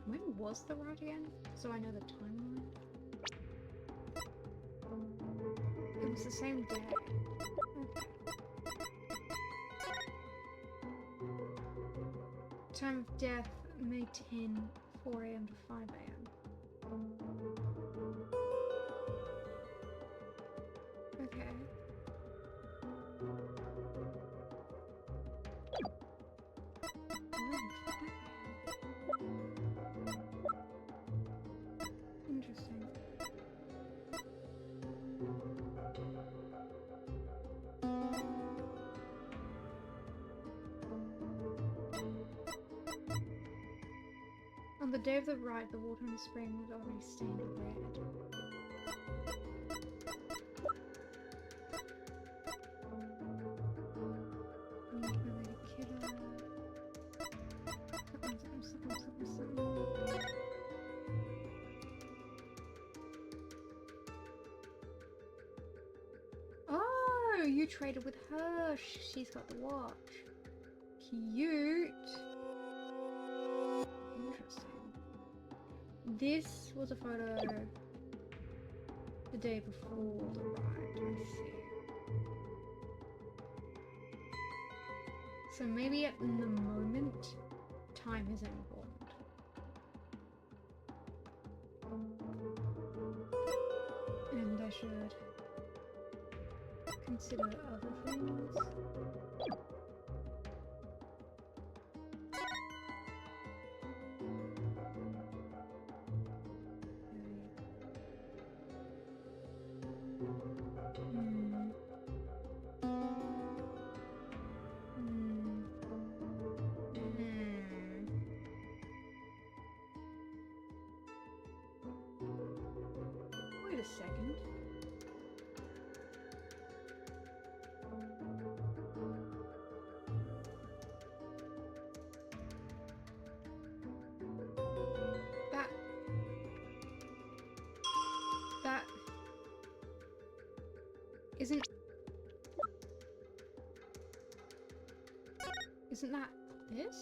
When was the rite again? So I know the timeline. It was the same day. Okay. Time of death, May 10, 4 AM to 5 AM. Okay. Interesting. On the day of the rite, the water in the spring was already stained red. Oh, you traded with her. She's got the watch. Cute. Interesting. This was a photo the day before the ride, I see. So maybe at the moment, time isn't important. And I should consider other things. Wait a second. That isn't that this?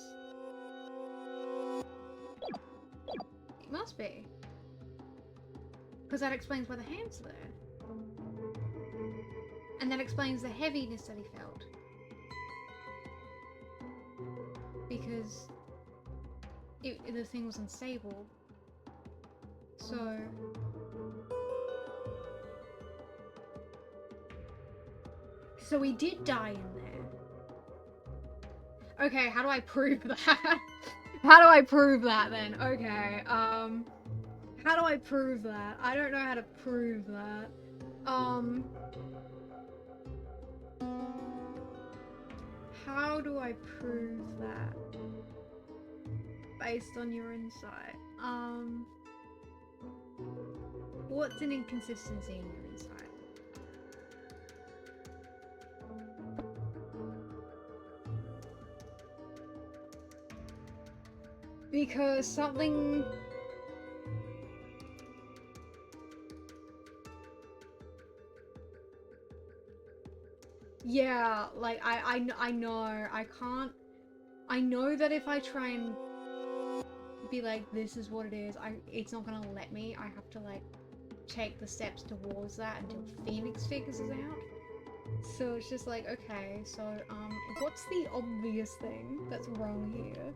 It must be. Because that explains why the hands are there. And that explains the heaviness that he felt. Because the thing was unstable. So So he did die in there. Okay, how do I prove that? How do I prove that then? Okay, how do I prove that? I don't know how to prove that. How do I prove that? Based on your insight. What's an inconsistency in your insight? Because something... Yeah, like, I know, I can't... I know that if I try and be like, this is what it is, it's not gonna let me. I have to, like, take the steps towards that until Phoenix figures it out. So it's just like, okay, so, what's the obvious thing that's wrong here?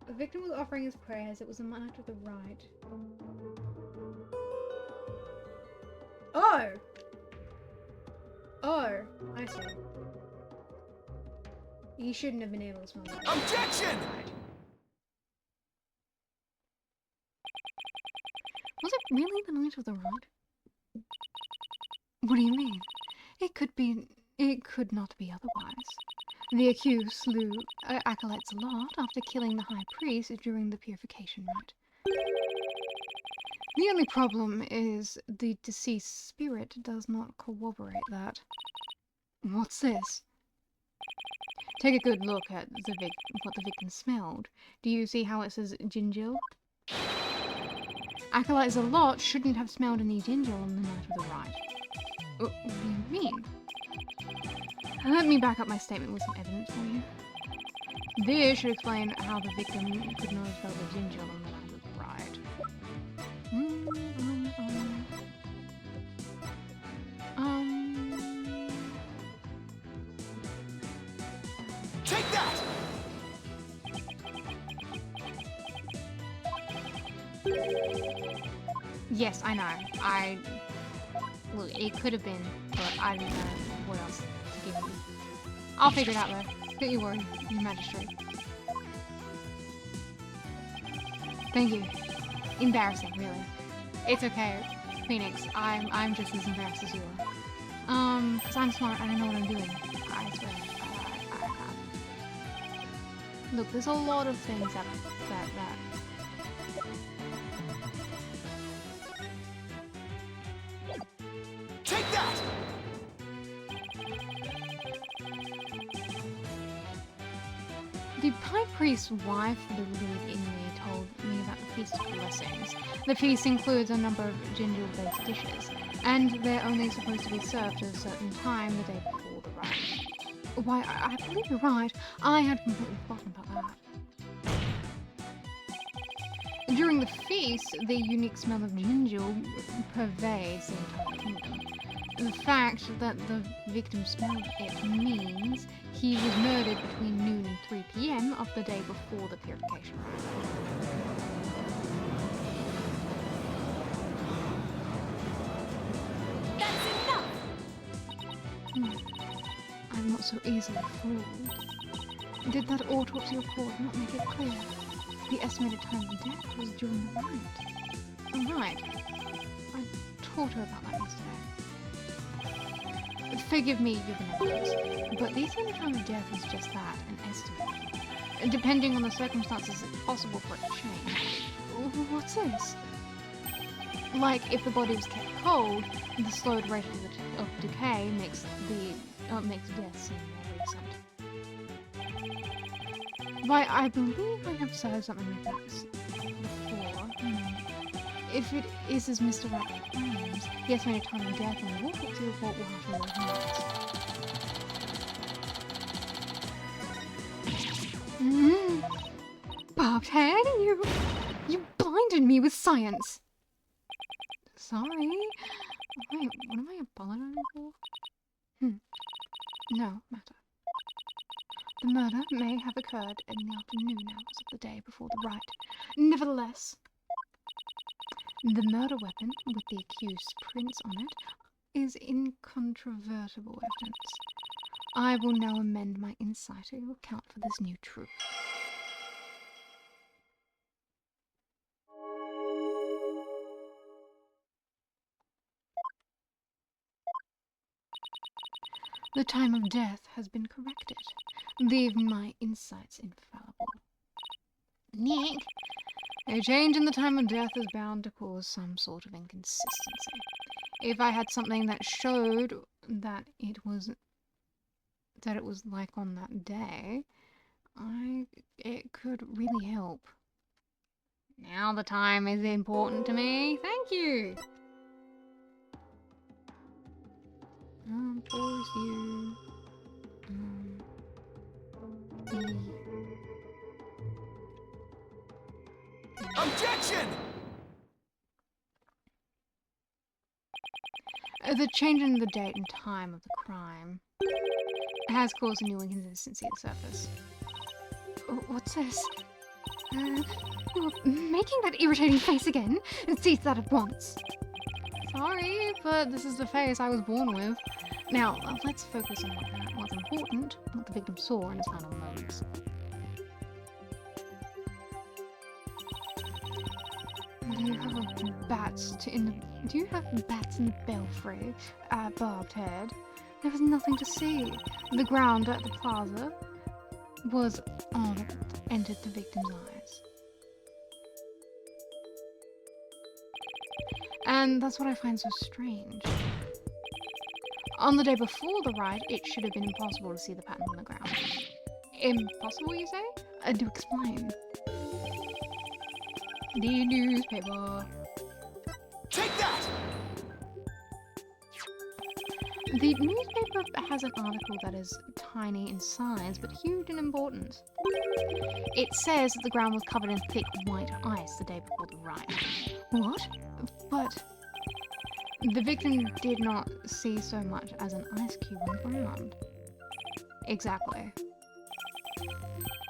The victim was offering his prayers. It was a man to the right. Oh! Oh, I see. You shouldn't have been able to smell that.
Objection!
Was it really the knight of the right? What do you mean? It could not be otherwise. The accused slew acolytes a lot after killing the high priest during the purification rite. The only problem is the deceased spirit does not corroborate that. What's this? Take a good look at what the victim smelled. Do you see how it says ginger? Acolytes a lot shouldn't have smelled any ginger on the night of the rite. What do you mean? Let me back up my statement with some evidence for you. This should explain how the victim could not have smelled the ginger on the night of the rite.
Take that!
Yes, I know. Look, it could have been, but I didn't know what else to give you. I'll figure it out though. Don't you worry, Your Majesty. Thank you. Embarrassing, really. It's okay, Phoenix. I'm just as embarrassed as you are. Cause I'm smart and I know what I'm doing. I swear. I have. Look, there's a lot of things that
Take that!
The high priest's wife, the rude Inmate, told me about the Feast of Blessings. The feast includes a number of ginger-based dishes, and they're only supposed to be served at a certain time the day before the rite. Why, I believe you're right. I had completely forgotten about that. During the feast, the unique smell of ginger pervades the entire kingdom. The fact that the victim smelled it means he was murdered between noon and 3 PM of the day before the purification rite.
That's enough!
I'm not so easily fooled. Did that autopsy report not make it clear? The estimated time of death was during the rite. Right. I told her about that yesterday. Forgive me, Your Benevolence, but the estimated time of death is just that, an estimate. Depending on the circumstances, it's possible for it to change. What's this? Like, if the body was kept cold, the slowed rate of decay makes death seem more recent. Why, I believe I have said something like that before. If it is as Mr. Wright claims, the estimated time of death and the autopsy report will have to be revised. Bobbed head, you blinded me with science. Sorry. Wait, what am I apologizing for? No matter. The murder may have occurred in the afternoon hours of the day before the rite. Nevertheless, the murder weapon with the accused's prints on it is incontrovertible evidence. I will now amend my insight to account for this new truth. The time of death has been corrected, leaving my insights infallible. Nick, a change in the time of death is bound to cause some sort of inconsistency. If I had something that showed that it was like on that day, it could really help. Now the time is important to me. Thank you. Pause you.
Objection!
The change in the date and time of the crime has caused a new inconsistency to surface. What's this? You're making that irritating face again, and cease that at once. Sorry, but this is the face I was born with. Now, let's focus on what's important, what the victim saw in his final moments. Do you have bats in the belfry? Barbed head. There was nothing to see. The ground at the plaza was all that entered the victim's eyes. And that's what I find so strange. On the day before the riot, it should have been impossible to see the pattern on the ground. Impossible, you say? Do explain. The newspaper.
Take that!
The newspaper has an article that is tiny in size, but huge in importance. It says that the ground was covered in thick white ice the day before the riot. What? But the victim did not see so much as an ice cube on the ground. Exactly.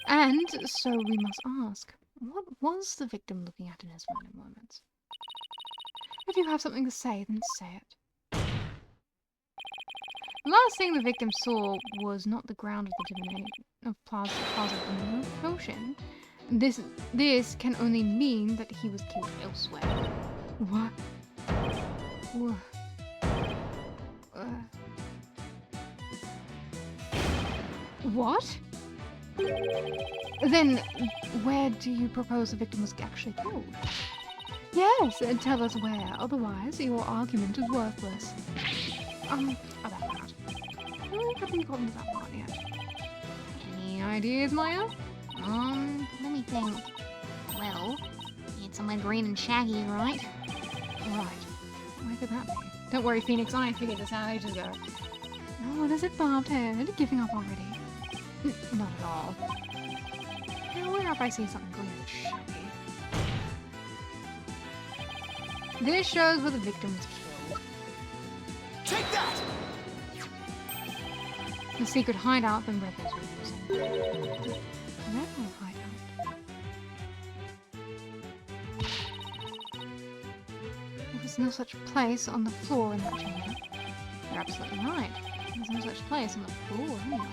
And so we must ask, what was the victim looking at in his final moments? If you have something to say, then say it. The last thing the victim saw was not the ground of the Plaza of Ocean. This can only mean that he was killed elsewhere. What? What? Then, where do you propose the victim was actually killed? Yes, and tell us where, otherwise your argument is worthless. About that. I haven't gotten to that part yet. Any ideas, Maya?
Let me think. Well, it's somewhere green and shaggy, right?
Right. Where could that be? Don't worry, Phoenix, I figured this out ages ago. Oh, what is it, barbed head? Giving up already? Not at all. Now, where have I seen something green and shaggy? This shows where the victim was killed.
Take that!
The secret hideout the rebels were using. The rebel hideout? There was no such place on the floor in that chamber. You're absolutely right. There's no such place on the floor anyway.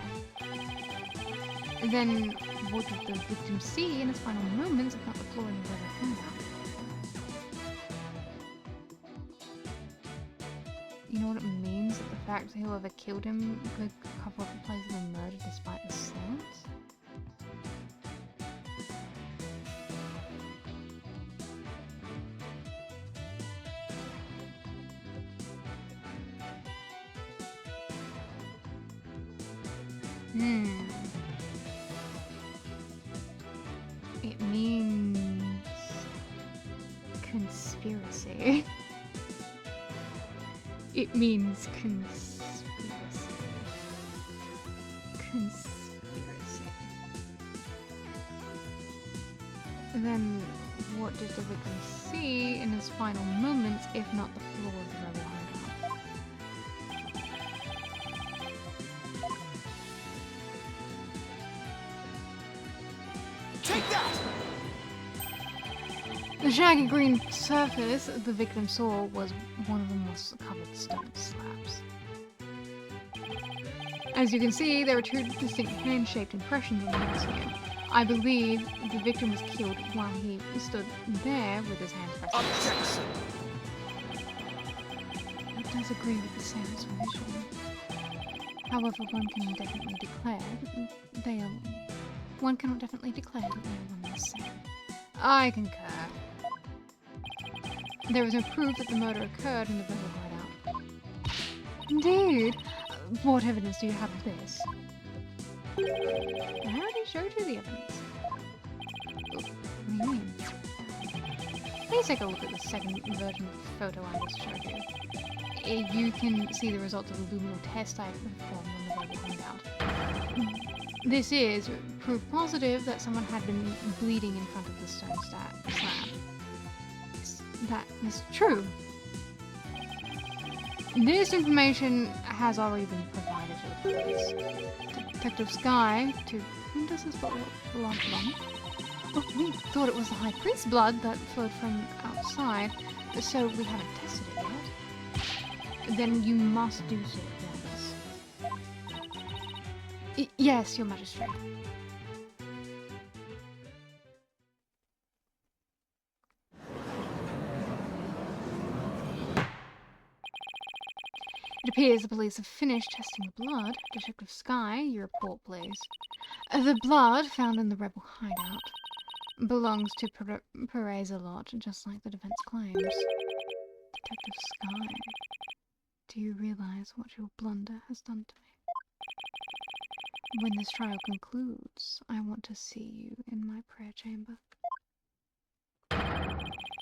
Then, what did the victim see in his final moments if not the floor in the rebel hideout? You know what it means? That the fact that whoever killed him could cover up the place of the murder despite the silence? It means conspiracy. It means conspiracy. Conspiracy. Then, what did the victim see in his final moments, if not the floor of the rebel hideout?
Take that!
The shaggy green surface the victim saw was one of the moss-covered stone slabs. As you can see, there are two distinct hand-shaped impressions on the moss here. I believe the victim was killed while he stood there with his hands pressed.
Objection!
It does agree with the same explanation. However, one cannot definitely declare that they are one the same. I concur. There is no proof that the murder occurred in the rebel hideout. Indeed. What evidence do you have of this? I already showed you the evidence. What do you mean? Please take a look at the second version of the photo I just showed you. You can see the results of the luminal test I performed on the rebel hideout. This is proof positive that someone had been bleeding in front of the stone slab. That is true. This information has already been provided to the police. Detective Sky, to whom does this belong from? Oh, we thought it was the High Priest's blood that flowed from outside, so we haven't tested it yet. Then you must do so, yes. Yes, Your Majesty. It appears the police have finished testing the blood. Detective Sky, your report, please. The blood found in the rebel hideout belongs to Perez a lot, just like the defense claims. Detective Sky, do you realize what your blunder has done to me? When this trial concludes, I want to see you in my prayer chamber.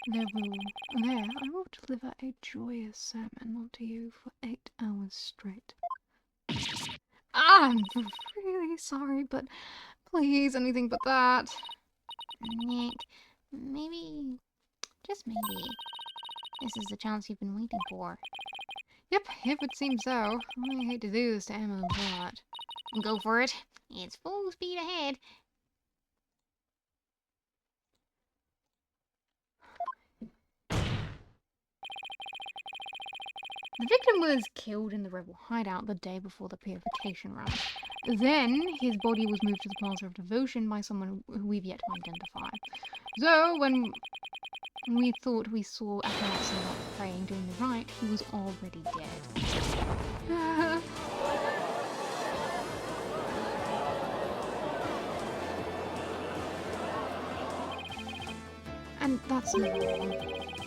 There I will deliver a joyous sermon onto you for 8 hours straight. I'm really sorry, but please, anything but that.
Nick, maybe, just maybe, this is the chance you've been waiting for.
Yep, it would seem so. I hate to do this to Emma, but...
Go for it. It's full speed ahead.
The victim was killed in the rebel hideout the day before the purification run. Then, his body was moved to the Plaza of Devotion by someone who we've yet to identify. So, when we thought we saw Ayaluna praying doing the rite, he was already dead. And that's not wrong.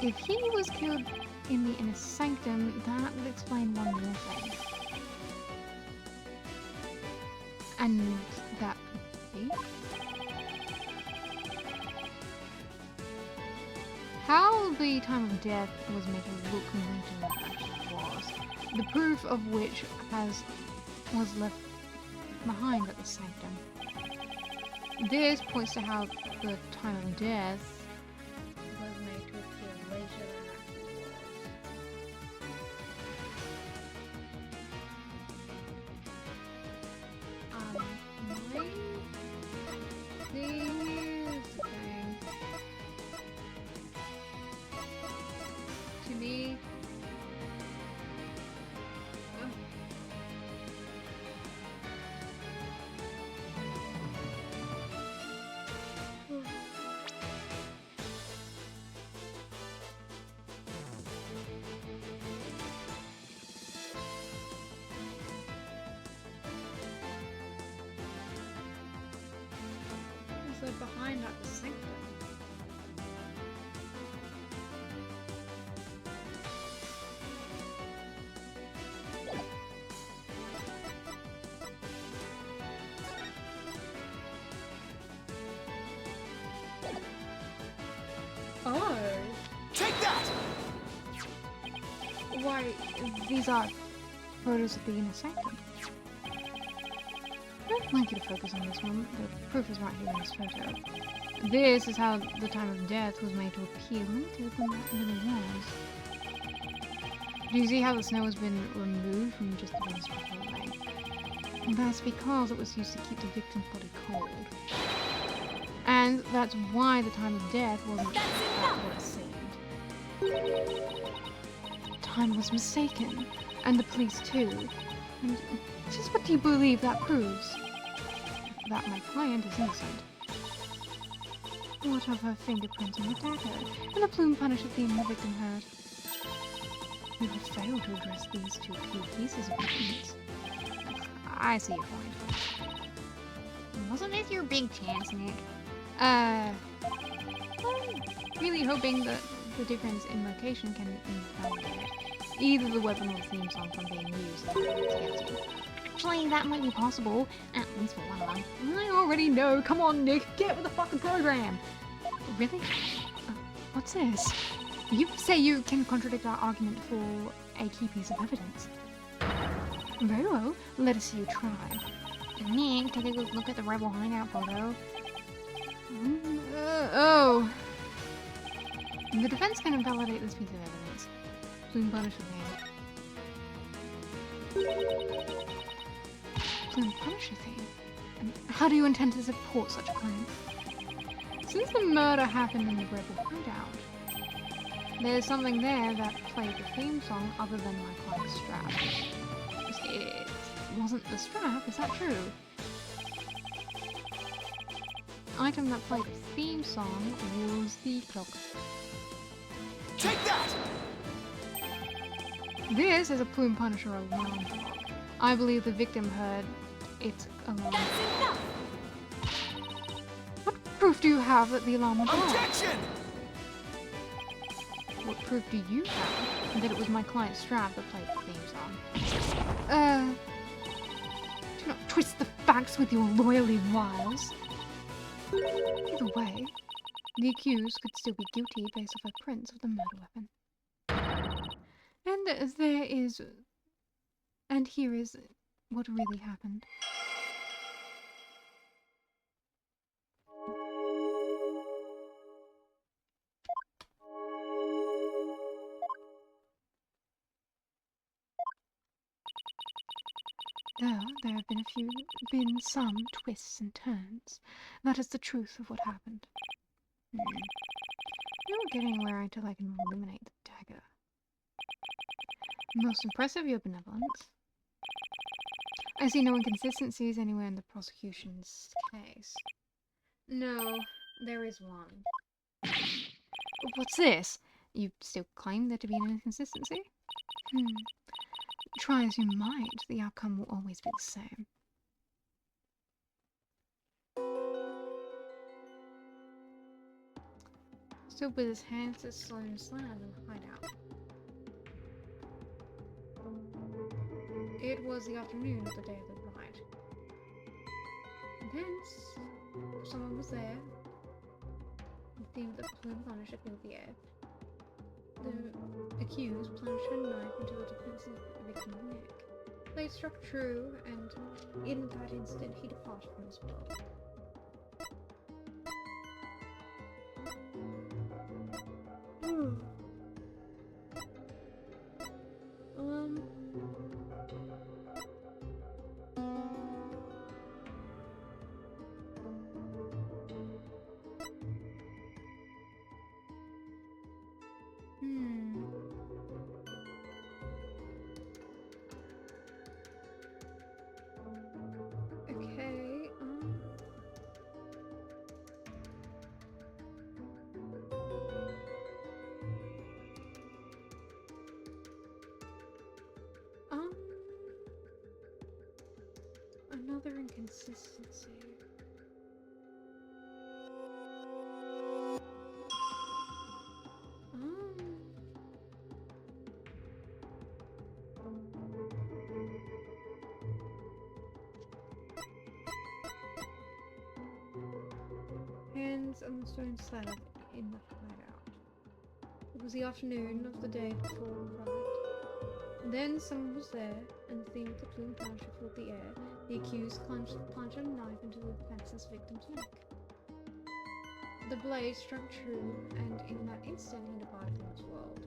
If he was killed in the inner sanctum, that would explain one more thing. And that would be... how the time of death was made to look later than it actually was. The proof of which was left behind at the sanctum. This points to how the time of death was made to appear later than it actually was. Here's the thing. To me, so behind at the sanctum. Oh.
Take that!
Why, these are photos of the inner sanctum. I'd like you to focus on this one. The proof is right here in this photo. This is how the time of death was made to appear later than it really was. Do you see how the snow has been removed from just the ones before rain? That's because it was used to keep the victim's body cold. And And that's why the time of death wasn't what it seemed. Time was mistaken, and the police too. And just what do you believe that proves? That my client is innocent. What of her fingerprints on the dagger, and the plume punisher theme the victim heard? You have failed to address these two key pieces of evidence. I see your point.
Wasn't this your big chance, Nick?
I'm really hoping that the difference in location can invalidate either the weapon or the theme song from being used in the guilty.
Actually, that might be possible, at least for one of them.
I already know. Come on, Nick. Get with the fucking program. Really? What's this? You say you can contradict our argument for a key piece of evidence. Very well. Let us see you try.
Nick, take a good look at the rebel hideout photo.
Oh. The defense can invalidate this piece of evidence. Plume Punisher theme. Plume Punisher theme? And how do you intend to support such a claim? Since the murder happened in the rebel hideout, there's something there that played the theme song other than my client's strap. It wasn't the strap, is that true? The item that played the theme song was the clock.
Take that!
This is a Plume Punisher alarm clock. I believe the victim heard its alarm. What proof do you have that the alarm was wrong?
Objection!
What proof do you have that it was my client's strap that played the theme song? Do not twist the facts with your loyally wiles. Either way, the accused could still be guilty based off her prints of the murder weapon. And here is what really happened. There have been some twists and turns. That is the truth of what happened. You're not getting anywhere until I can eliminate the dagger. Most impressive, your benevolence. I see no inconsistencies anywhere in the prosecution's case. No, there is one. What's this? You still claim there to be an inconsistency? Try as you might, the outcome will always be the same. Still with his hands to Sloan Slam and hideout. It was the afternoon of the day of the riot. Thence, someone was there. The theme of the Plume Punisher filled the air. The accused plunged her knife into the defense's victim's neck. They struck true, and in that instant he departed from this world. Okay, another inconsistency. Hands on the stone slab in the hideout. It was the afternoon of the day before the riot. Then someone was there, and the theme of the Plume Punisher filled the air. The accused plunged a knife into the defenseless victim's neck. The blade struck true, and in that instant he departed from this world.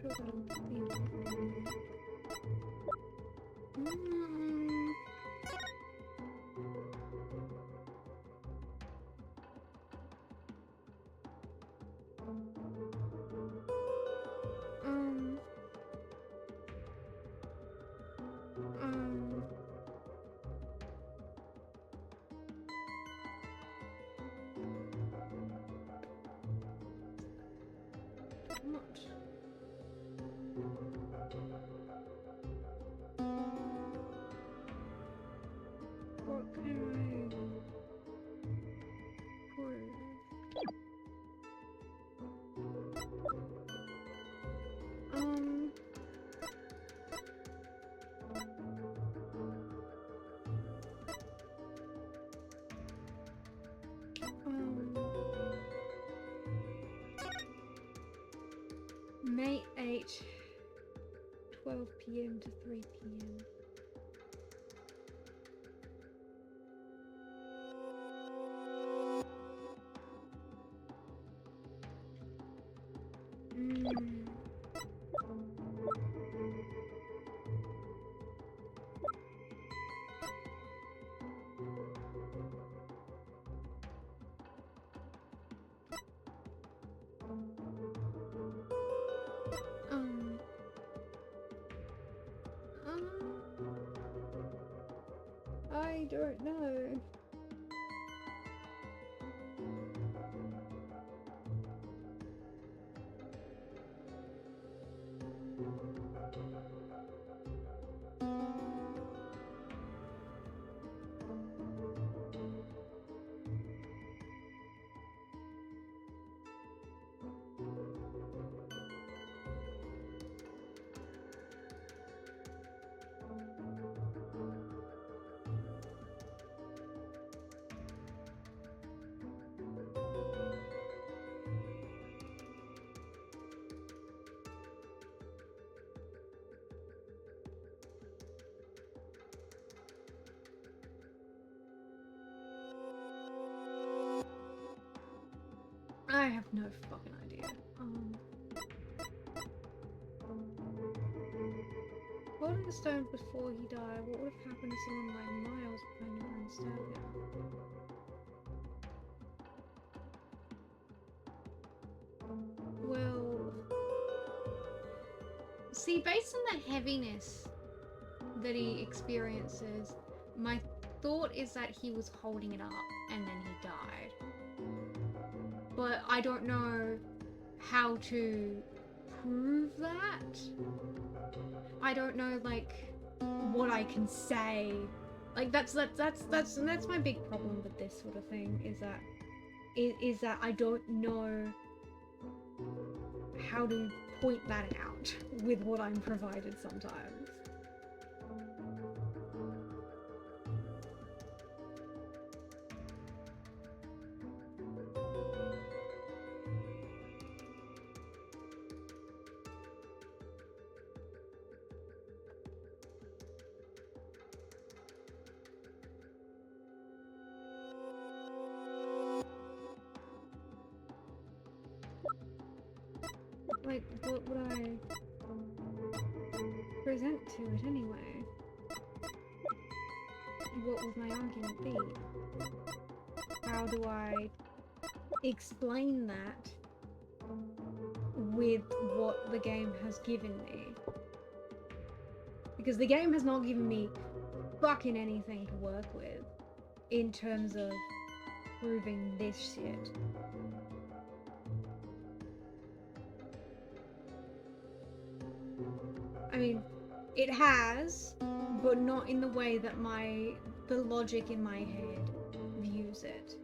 sure that'll be important. What can I prove? May 8, 12 p.m. to 3 p.m. I don't know. I have no fucking idea. Holding the stone before he died, what would have happened to someone like Miles planning on stabbing him? Well, see, based on the heaviness that he experiences, my thought is that he was holding it up and then he died. But I don't know how to prove that. I don't know, like, what I can say. Like, that's my big problem with this sort of thing, is that I don't know how to point that out with what I'm provided sometimes. Like, what would I present to it anyway? What would my argument be? How do I explain that with what the game has given me? Because the game has not given me fucking anything to work with in terms of proving this shit. I mean, it has, but not in the way that the logic in my head views it.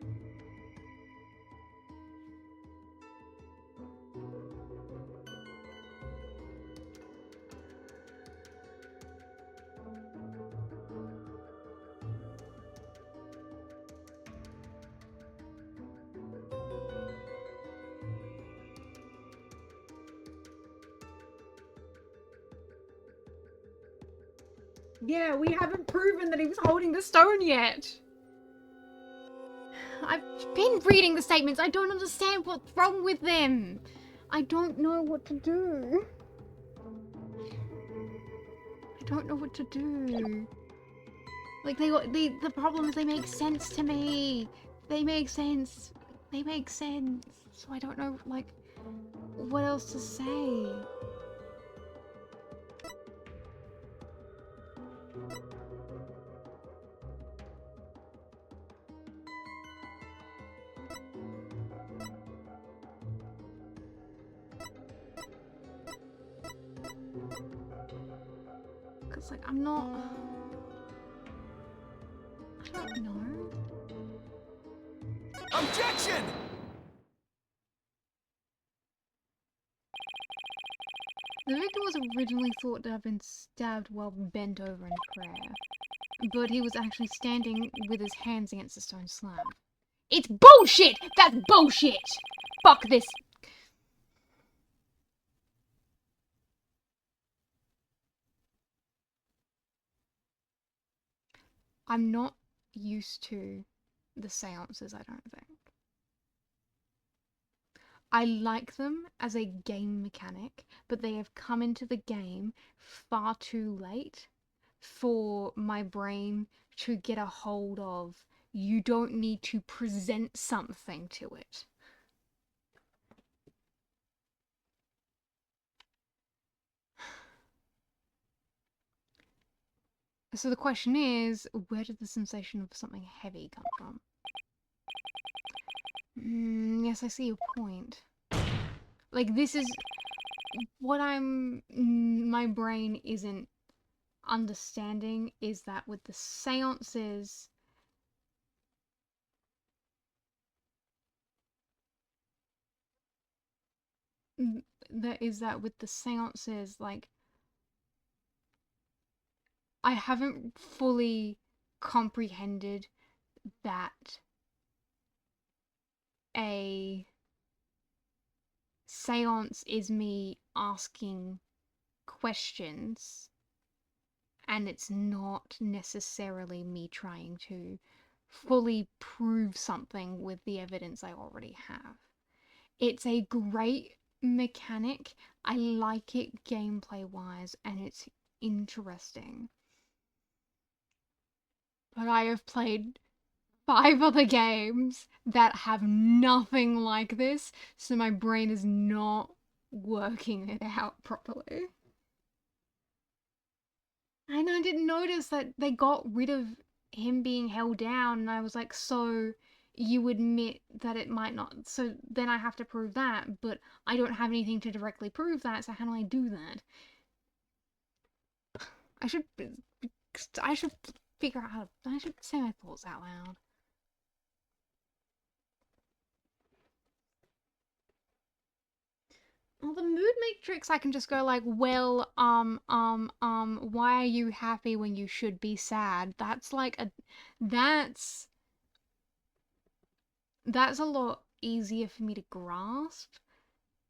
Yeah, we haven't proven that he was holding the stone yet. I've been reading the statements. I don't understand what's wrong with them. I don't know what to do. don't know what to do. Like, the problem is they make sense to me. They make sense. They make sense. So I don't know, like, what else to say. Because, like, I'm not... I don't know.
Objection!
The victim was originally thought to have been stabbed while bent over in prayer, but he was actually standing with his hands against the stone slab. It's bullshit! That's bullshit! Fuck this! I'm not used to the seances, I don't think. I like them as a game mechanic, but they have come into the game far too late for my brain to get a hold of. You don't need to present something to it. So the question is, where did the sensation of something heavy come from? Yes, I see your point. Like, this is what my brain isn't understanding is that with the seances, like, I haven't fully comprehended that a seance is me asking questions and it's not necessarily me trying to fully prove something with the evidence I already have. It's a great mechanic. I like it gameplay wise and it's interesting. But I have played 5 other games that have nothing like this, so my brain is not working it out properly. And I didn't notice that they got rid of him being held down, and I was like, so you admit that it might not, so then I have to prove that, but I don't have anything to directly prove that, so how do I do that? I should figure out how to, I should say my thoughts out loud. Well, the mood matrix, I can just go like, well, why are you happy when you should be sad? That's like that's a lot easier for me to grasp.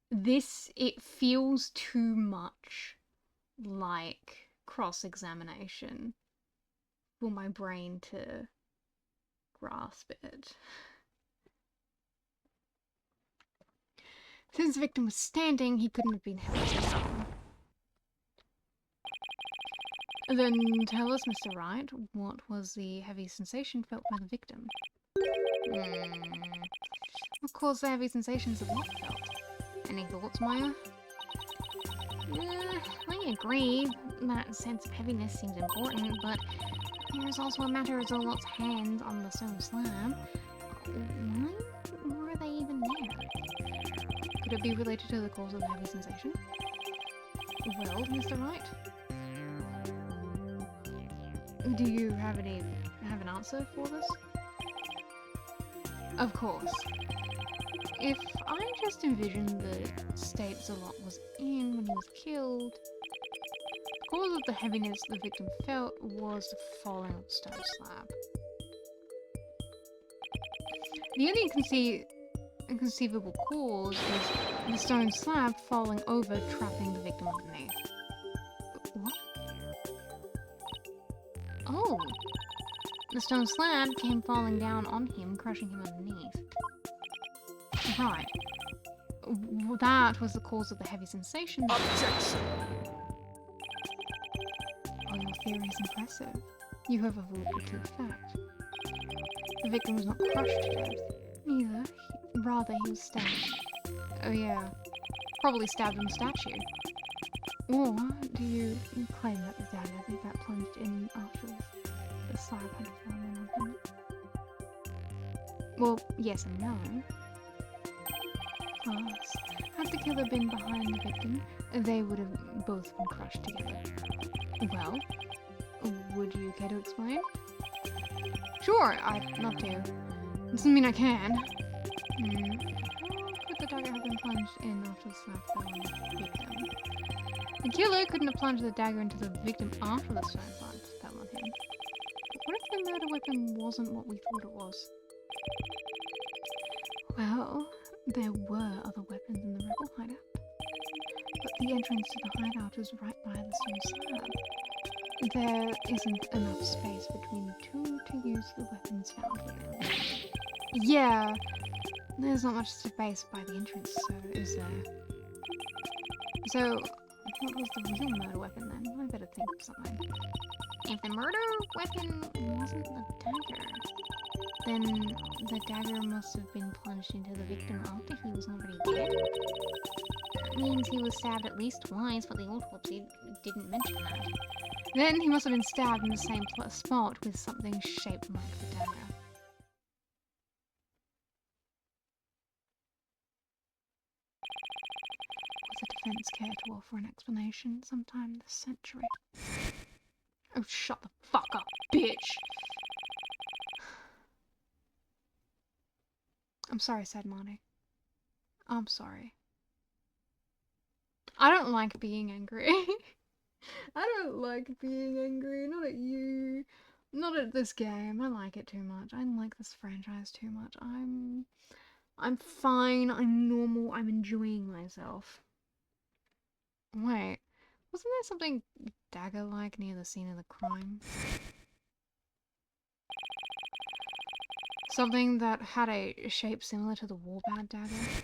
This, it feels too much like cross-examination for my brain to grasp it. Since the victim was standing, he couldn't have been held down. Then tell us, Mr. Wright, what was the heavy sensation felt by the victim? Of course, the heavy sensations of what felt. Any thoughts, Maya? I agree. That sense of heaviness seems important, but there's also a matter of Zolot's hands on the stone slab. Why were they even there? Could it be related to the cause of the heavy sensation? Well, Mr. Wright? Do you have an answer for this? Of course. If I just envision the state Zolot was in when he was killed, the cause of the heaviness the victim felt was the falling of the stone slab. The only inconceivable cause is the stone slab falling over, trapping the victim underneath. What? Oh! The stone slab came falling down on him, crushing him underneath. Right. That was the cause of the heavy sensation.
Objection!
While your theory is impressive, you have avoided a key fact. The victim was not crushed to death. Neither. Rather, he was stabbed. Oh yeah. Probably stabbed in the statue. Or do you claim that the dagger that plunged in after the slab had fallen on him? Well, yes and no. First, had the killer been behind the victim, they would have both been crushed together. Well, would you care to explain? Sure, I'd love to. Doesn't mean I can. How could the dagger have been plunged in after the slab fell on the victim? The killer couldn't have plunged the dagger into the victim after the slab fell on him. But what if the murder weapon wasn't what we thought it was? Well, there were other weapons in the rebel hideout. But the entrance to the hideout was right by the stone slab. There isn't enough space between the two to use the weapons found here. Yeah, there's not much space by the entrance, so is there? So, what was the real murder weapon then? I better think of something. If the murder weapon wasn't the dagger, then the dagger must have been plunged into the victim after he was already dead. That means he was stabbed at least twice, but the autopsy didn't mention that. Then he must have been stabbed in the same spot with something shaped like the dagger. Would the defense care to offer an explanation sometime this century? Oh, shut the fuck up, bitch! I'm sorry, said Marty. I'm sorry. I don't like being angry. I don't like being angry. Not at you. Not at this game. I like it too much. I like this franchise too much. I'm fine. I'm normal. I'm enjoying myself. Wait. Wasn't there something dagger-like near the scene of the crime? Something that had a shape similar to the Warbad dagger?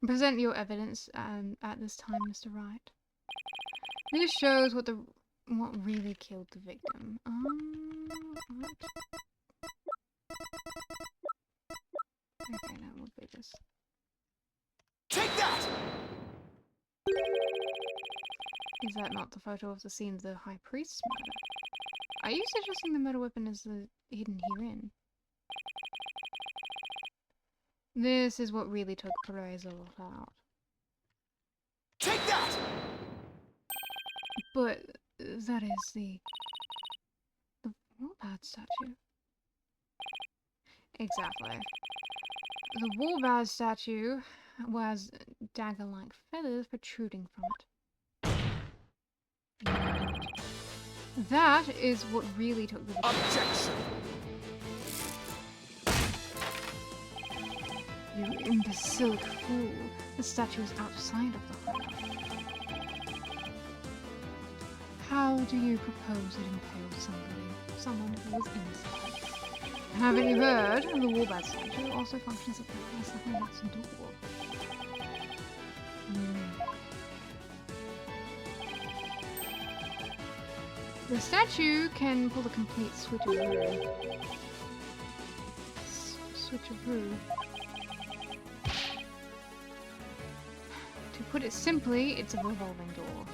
Present your evidence at this time, Mr. Wright. This shows what really killed the victim. What? Okay, now we'll do this.
Take that!
Is that not the photo of the scene of the High Priest's murder? Are you suggesting the murder weapon is hidden herein? This is what really took Perez a lot out.
Take that!
But that is the Warbad statue. Exactly. The Warbad statue has dagger-like feathers protruding from it. That is what really took the
Objection!
You imbecilic fool. The statue is outside of the hideout. How do you propose it impales someone who is innocent? Haven't you heard? The Warbad statue also functions as the hideout's door. The statue can pull a complete switcheroo. Switcheroo. To put it simply, it's a revolving door.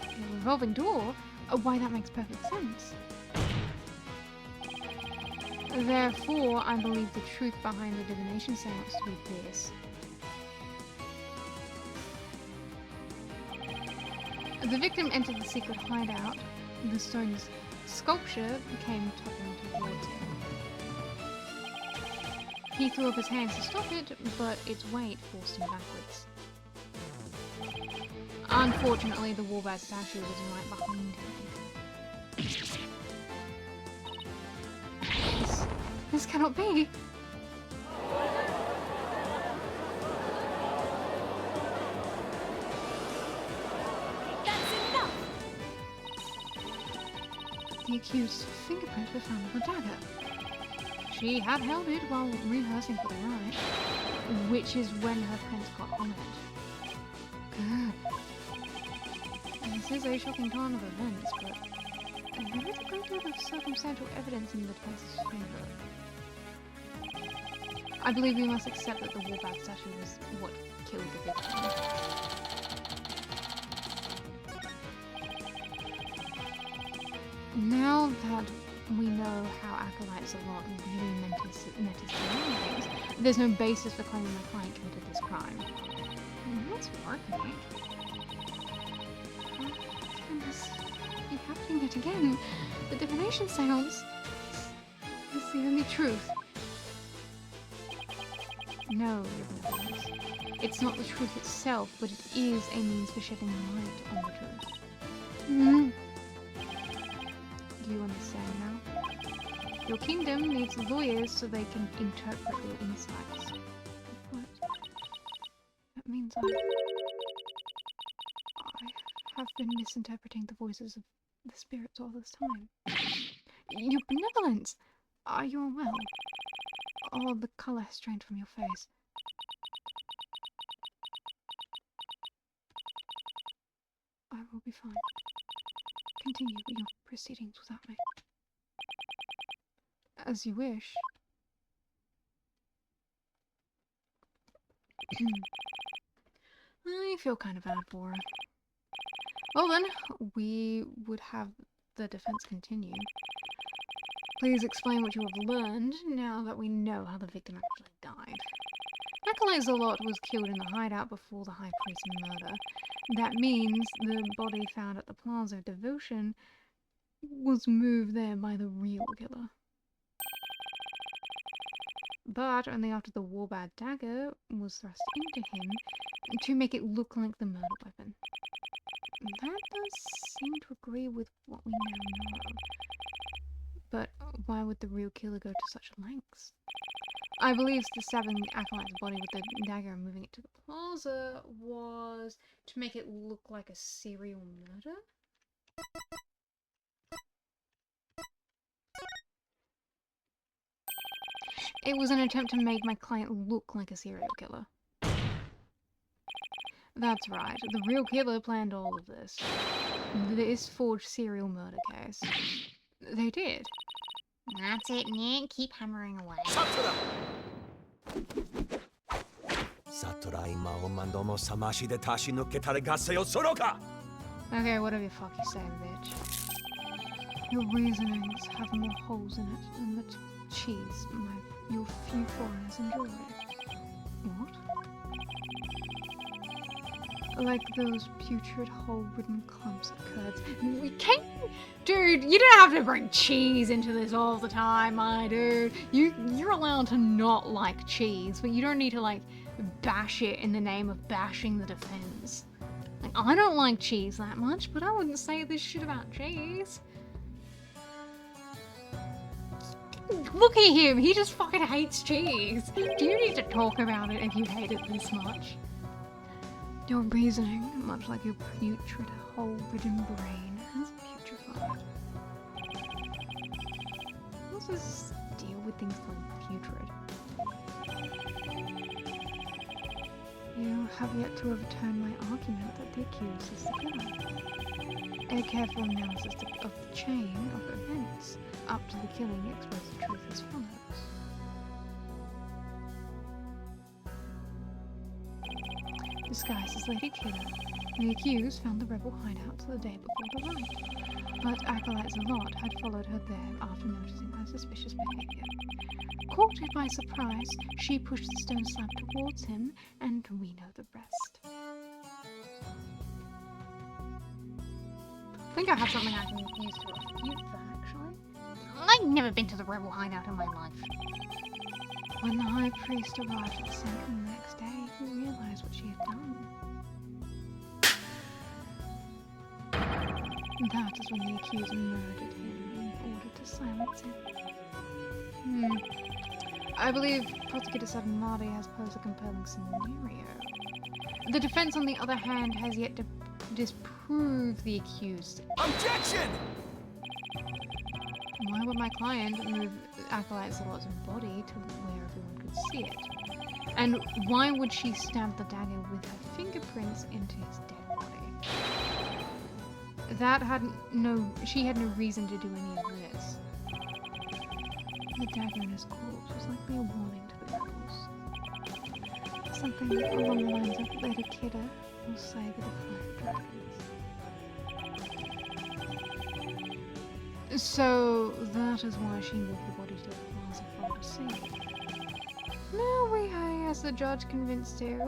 A revolving door? Oh, why, that makes perfect sense. Therefore, I believe the truth behind the divination seance to be this. The victim entered the secret hideout. The stone's sculpture came toppling towards him. He threw up his hands to stop it, but its weight forced him backwards. Unfortunately, the Warbad statue was right behind him. This cannot be! The the accused's fingerprint was found on the dagger. She had held it while rehearsing for the ride, which is when her prints got on it. Good. This is a shocking turn of events, but there is a great deal of circumstantial evidence in the defense's favor. I believe we must accept that the Whelp statue was what killed the victim. Now that we know how acolytes a lot really meant his surroundings, there's no basis for claiming my client committed this crime. What's working? Goodness, keep happening it again. The divination seance is the only truth. No, Your Benevolence. It's not the truth itself, but it is a means for shedding light on the truth. Mm. Do you understand now? Your kingdom needs lawyers so they can interpret your insights. What? That means I have been misinterpreting the voices of the spirits all this time. Your Benevolence! Are you unwell? Oh, the colour has drained from your face. I will be fine. Continue your proceedings without me. As you wish. I feel kind of bad for her. Well then, we would have the defense continue. Please explain what you have learned now that we know how the victim actually died. Acolyte Zalot was killed in the hideout before the High Priest's murder. That means the body found at the Plaza of Devotion was moved there by the real killer. But only after the Warbad dagger was thrust into him to make it look like the murder weapon. That does seem to agree with what we now know. But why would the real killer go to such lengths? I believe the stabbing Acolyte's body with the dagger and moving it to the plaza was to make it look like a serial murder? It was an attempt to make my client look like a serial killer. That's right, the real killer planned all of this. This forged serial murder case. They did.
That's it, Nick. Keep hammering away.
Satura! Satura今おまんどもさましで足し抜けたらガセよそろか
Okay, whatever the fuck you say, bitch. Your reasonings have more holes in it than the cheese your few foreigners enjoy. What? Like those putrid hole-ridden clumps of curds. We can't... Dude, you don't have to bring cheese into this all the time, my dude. You're allowed to not like cheese, but you don't need to, like, bash it in the name of bashing the defense. Like, I don't like cheese that much, but I wouldn't say this shit about cheese. Look at him, he just fucking hates cheese. Do you need to talk about it if you hate it this much? Your reasoning, much like your putrid, hole-ridden brain, has putrefied. What's this deal with things like putrid? You have yet to overturn my argument that the accused is the killer. A careful analysis of the chain of events up to the killing exposes the truth as follows. Disguised as Lady Killer, the accused found the rebel hideout the day before the riot, but Acolyte Zalot had followed her there after noticing her suspicious behavior. Caught by surprise, she pushed the stone slab towards him, and we know the rest. I think I have something I can use to refute that, actually. I've never been to the rebel hideout in my life. When the High Priest arrived at the center the next day, he realized what she had done. That is when the accuser murdered him in order to silence him. I believe Prosecutor Sadanmadi has posed a compelling scenario. The defense, on the other hand, has yet to disprove the accused.
Objection!
Why would my client move Acolyte Salot's body to where everyone could see it? And why would she stab the dagger with her fingerprints into his dead body? She had no reason to do any of this. The dagger in his corpse was likely a warning to the rebels. Something along the lines of Lady Kidda will say the defiant dragons. So that is why she moved the body to the plaza for all to see. Now we as the judge convinced too.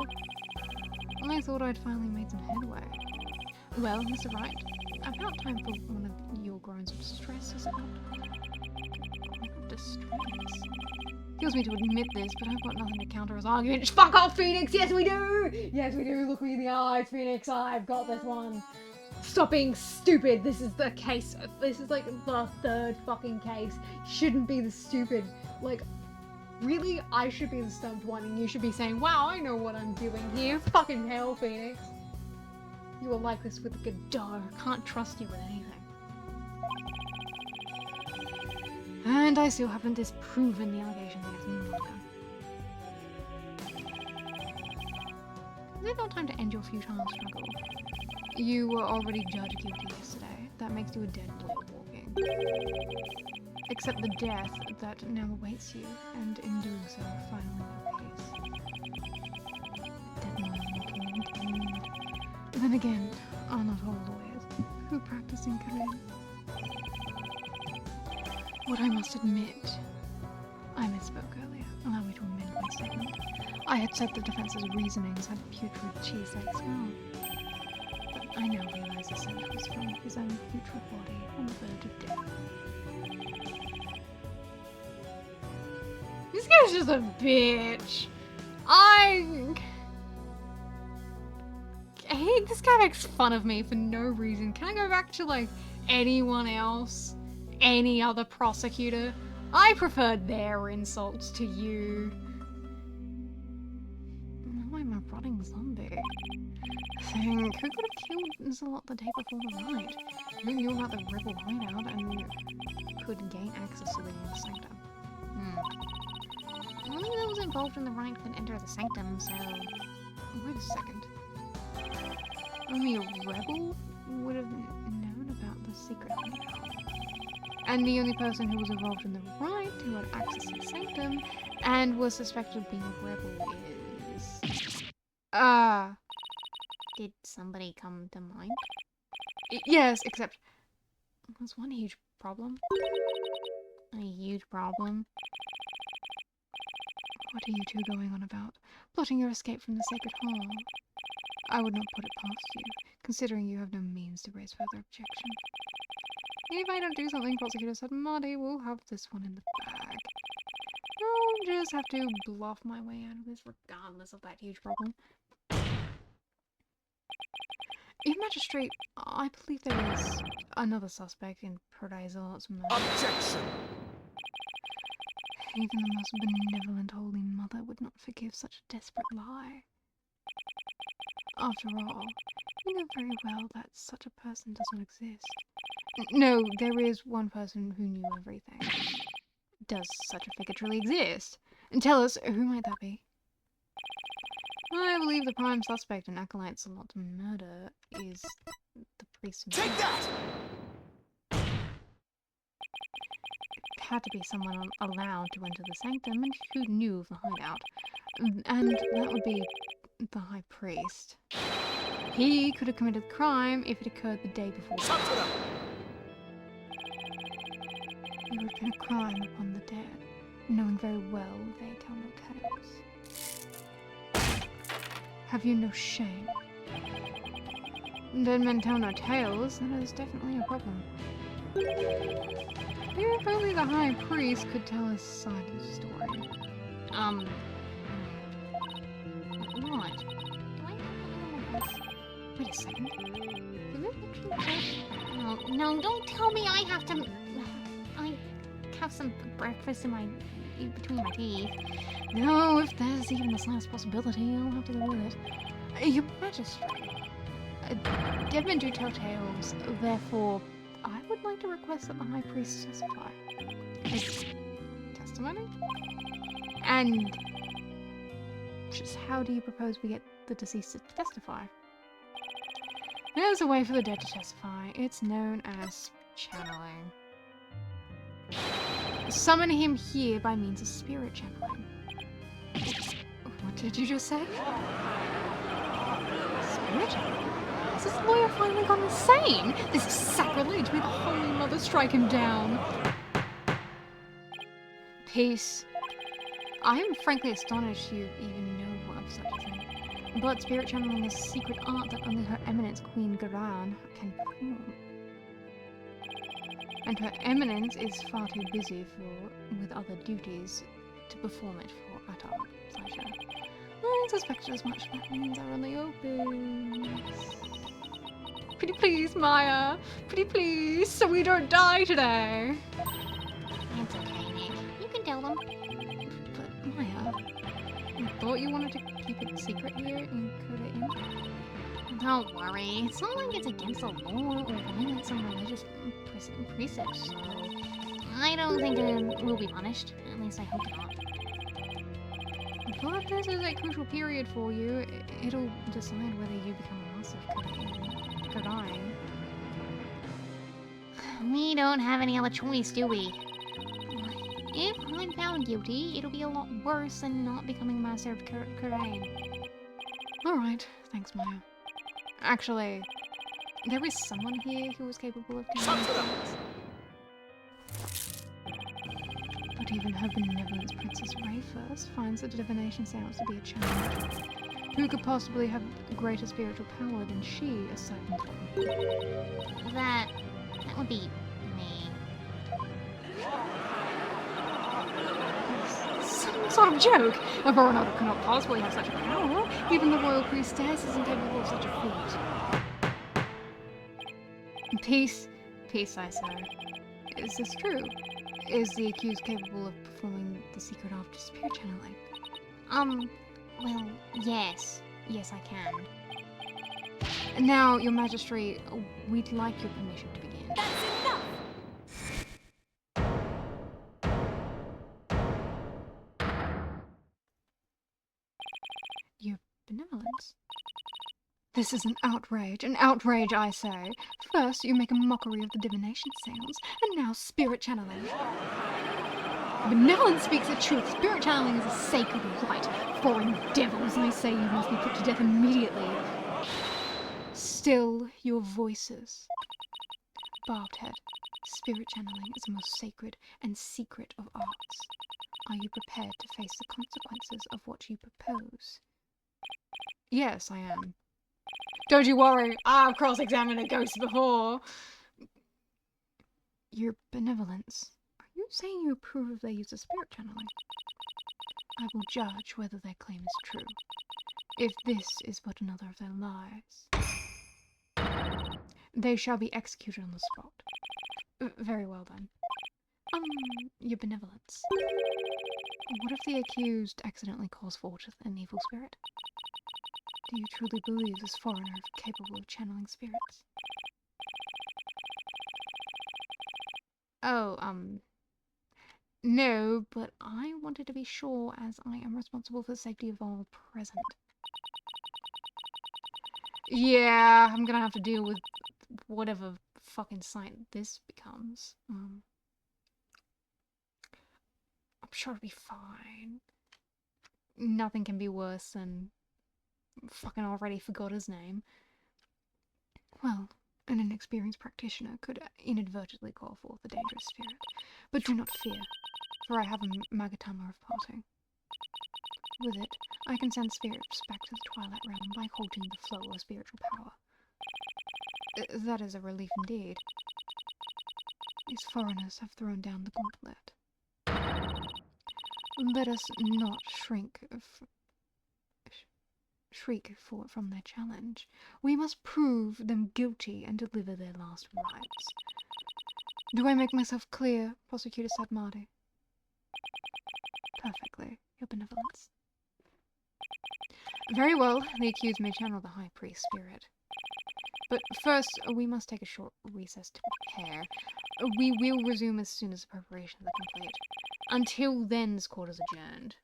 I thought I'd finally made some headway. Well, Mr. Wright, about time for one of your groans of distress, is it not? Distress? Kills me to admit this, but I've got nothing to counter his argument. Fuck off, Phoenix! Yes, we do! Yes, we do! Look me in the eyes, Phoenix! I've got this one! Stop being stupid! This is the case. This is like the third fucking case. Shouldn't be the stupid. Like, really? I should be the stumped one, and you should be saying, wow, I know what I'm doing here. Fucking hell, Phoenix. You were like this with Godot. Can't trust you with anything. And I still haven't disproven the allegation yet. Is it not time to end your futile struggle? You were already judged guilty yesterday. That makes you a dead boy walking. Accept the death that now awaits you, and in doing so, finally your peace. Dead man walking indeed. Then again, are not all lawyers who practice in Korean? What I must admit, I misspoke earlier. Allow me to amend my statement. I had said the defense's reasonings had putrid cheese-like smell. But I now realize the scent was from his own putrid body on the verge of death. This guy's just a bitch. I hate this guy makes fun of me for no reason. Can I go back to like anyone else? Any other prosecutor? I preferred their insults to you. Now I'm a rotting zombie. Think, who could have killed Zalot the day before the night? Who knew about the rebel hideout and could gain access to the inner sanctum? Only those involved in the riot could enter the sanctum, so... Wait a second. Only a rebel would have known about the secret hideout. And the only person who was involved in the riot, who had access to the sanctum, and was suspected of being a rebel is...
Did somebody come to mind?
Yes, except... There's one huge problem.
A huge problem?
What are you two going on about? Plotting your escape from the sacred hall? I would not put it past you, considering you have no means to raise further objection. If I don't do something, Prosecutor said, Marty will have this one in the bag. I'll just have to bluff my way out of this regardless of that huge problem. Your Magistrate, I believe there is another suspect in Paradise murder.
Objection!
Even the most benevolent Holy Mother would not forgive such a desperate lie. After all, you know very well that such a person does not exist. No, there is one person who knew everything. Does such a figure truly exist? And tell us, who might that be? I believe the prime suspect in Acolyte Salot's murder is the priest himself.
Take that!
It had to be someone allowed to enter the sanctum and who knew of the hideout. And that would be the High Priest. He could have committed the crime if it occurred the day before.
Satura!
He would commit a crime upon the dead, knowing very well they tell no tales. Have you no shame? Dead men tell no tales, that is definitely a problem. If only the High Priest could tell his side of the story. What?
Do I have a little voice?
Wait a second. Did it actually
No, don't tell me I have to... I have some breakfast in between my teeth.
No, if there's even the slightest possibility, I'll have to go with it. Your Majesty, dead men do tell tales, therefore, I would like to request that the High Priest testify. His testimony? And just how do you propose we get the deceased to testify? There's a way for the dead to testify. It's known as channeling. Summon him here by means of spirit channeling. What did you just say? Spirit channeling? Has this lawyer finally gone insane? This is sacrilege. May the Holy Mother strike him down. Peace. I am frankly astonished you even know of such a thing. But spirit channeling is a secret art that only Her Eminence Queen Garan can perform. And Her Eminence is far too busy with other duties to perform it for at our pleasure. I suspected as much. That means our only opens. Pretty please, Maya. Pretty please, so we don't die today.
It's okay, Nick. You can tell them.
But Maya, I thought you wanted to keep it secret here and code it in.
Don't worry. It's not like it's against the law or violates some religious precepts, so I don't think we'll be punished. At least I hope not.
But this is a crucial period for you. It'll decide whether you become a master of coding.
We don't have any other choice, do we? If I'm found guilty, it'll be a lot worse than not becoming master of coding.
Alright, thanks, Maya. Actually, there is someone here who is capable of doing things. But even Her Benevolence Princess Rayfirst finds that divination seance to be a challenge. Who could possibly have greater spiritual power than she, aside from
That would be me.
Some sort of joke! A Veronica cannot possibly have such a power. Even the royal priestess isn't capable of such a feat. Peace. Peace, I say. Is this true? Is the accused capable of performing the secret after spirit channeling?
Well, yes. Yes, I can.
Now, Your Majesty, we'd like your permission to begin.
That's enough!
Your Benevolence? This is an outrage, I say. First, you make a mockery of the divination seance, and now spirit channeling. Benevolence speaks the truth. Spirit channeling is a sacred right. Foreign devils, I say you must be put to death immediately. Still your voices. Barbed head, spirit channeling is the most sacred and secret of arts. Are you prepared to face the consequences of what you propose? Yes, I am. Don't you worry, I've cross-examined a ghost before. Your Benevolence, are you saying you approve of their use of spirit channeling? I will judge whether their claim is true. If this is but another of their lies, they shall be executed on the spot. Very well then. Your Benevolence. What if the accused accidentally calls forth an evil spirit? Do you truly believe this foreigner is capable of channeling spirits? Oh, no, but I wanted to be sure as I am responsible for the safety of all present. Yeah, I'm gonna have to deal with whatever fucking sight this becomes. I'm sure it'll be fine. Nothing can be worse than fucking already forgot his name. Well, an inexperienced practitioner could inadvertently call forth a dangerous spirit. But do not fear, for I have a Magatama of parting. With it, I can send spirits back to the Twilight Realm by halting the flow of spiritual power. That is a relief indeed. These foreigners have thrown down the gauntlet. Let us not shriek from their challenge. We must prove them guilty and deliver their last rites. Do I make myself clear, Prosecutor Sadmadi? Perfectly, Your Benevolence. Very well, the accused may channel the High Priest spirit. But first, we must take a short recess to prepare. We will resume as soon as the preparations are complete. Until then, this court is adjourned.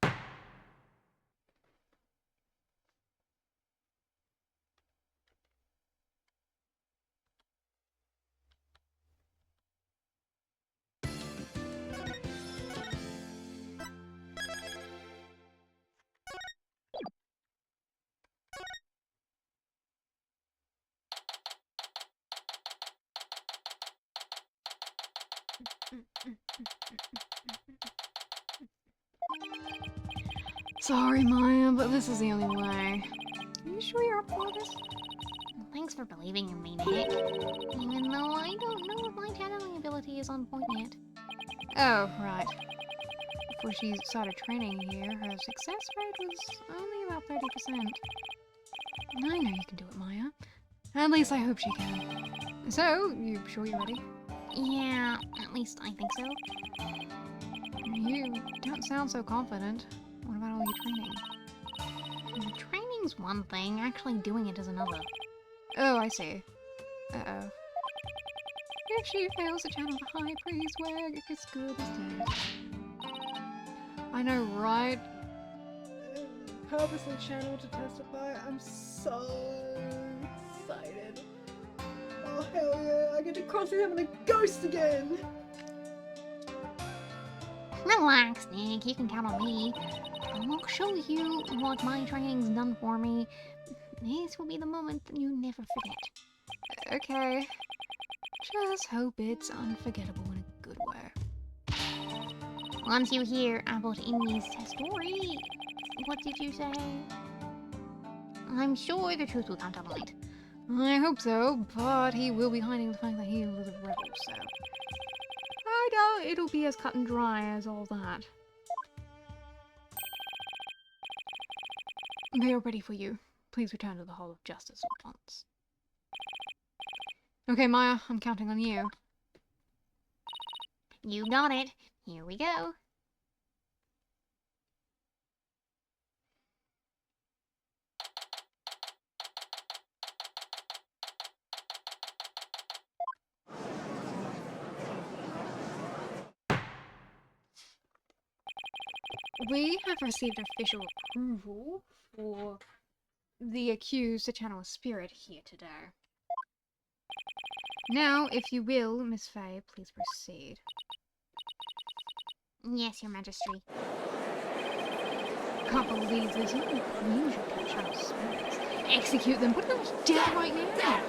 Sorry, Maya, but this is the only way. Are you sure you're up for this?
Thanks for believing in me, Nick. Even though I don't know if my channeling ability is on point yet.
Oh, right. Before she started training here, her success rate was only about 30%. I know you can do it, Maya. At least I hope she can. So, you sure you're ready?
Yeah, at least I think so.
You don't sound so confident. What about all your training?
Training's one thing, actually doing it is another.
Oh, I see. Uh-oh. If she fails to channel the high priest, we're as good as dead. I know, right?
Purposely channel to testify. I'm so excited. Oh hell yeah! I get to cross him and a ghost again.
Relax, Nick, you can count on me. I'll show you what my training's done for me. This will be the moment that you never forget.
Okay. Just hope it's unforgettable in a good way.
Once you hear about Inmi's story, what did you say? I'm sure the truth will come to light.
I hope so, but he will be hiding the fact that he was a rebel, so... I doubt it'll be as cut and dry as all that. They are ready for you. Please return to the Hall of Justice at once. Okay, Maya, I'm counting on you.
You got it. Here we go.
We have received official approval for the accused to channel a spirit here today. Now, if you will, Miss Faye, please proceed.
Yes, Your Majesty.
Can't believe this. You usually can channel spirits. Execute them. Put them dead right now.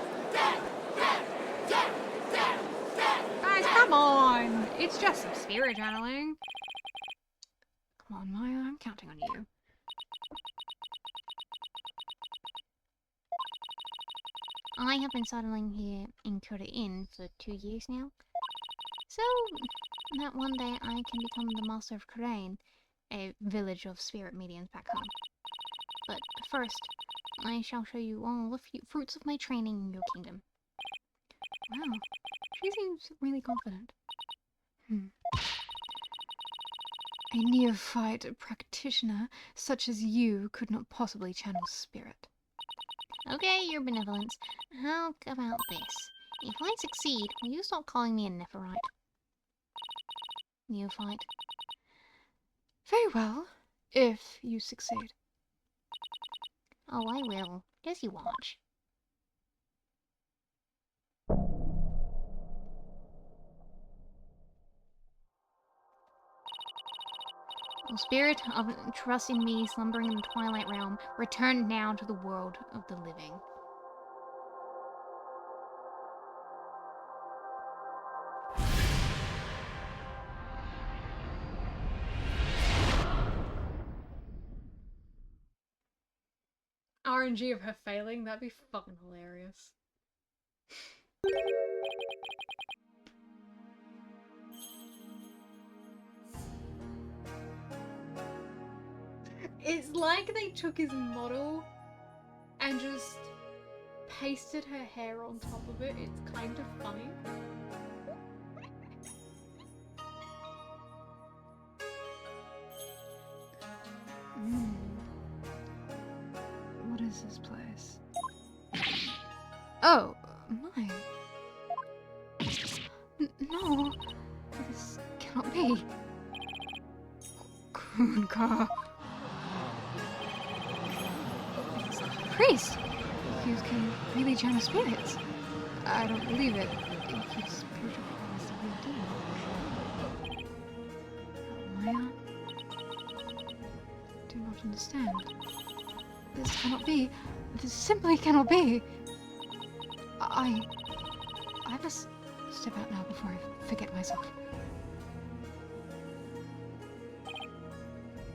Guys, come on. It's just some spirit channeling. Come on, Maya. I'm counting on you.
I have been settling here in Kura Inn for 2 years now. So, that one day I can become the Master of Kurain, a village of spirit mediums back home. But first, I shall show you all the fruits of my training in your kingdom.
Wow. She seems really confident. A neophyte practitioner such as you could not possibly channel spirit.
Okay, Your Benevolence. How about this? If I succeed, will you stop calling me a Nephirite? Neophyte.
Very well, if you succeed.
Oh, I will. Just you watch. O spirit of trust in me, slumbering in the twilight realm, return now to the world of the living.
RNG of her failing, that'd be fucking hilarious. It's like they took his model and just pasted her hair on top of it. It's kind of funny. What is this place? Oh, my. No, this cannot be. Kunka. It's a priest. You can really channel spirits. I don't believe it. His spiritual power is a real deal. Maya? Do not understand. This cannot be. This simply cannot be. I must step out now before I forget myself.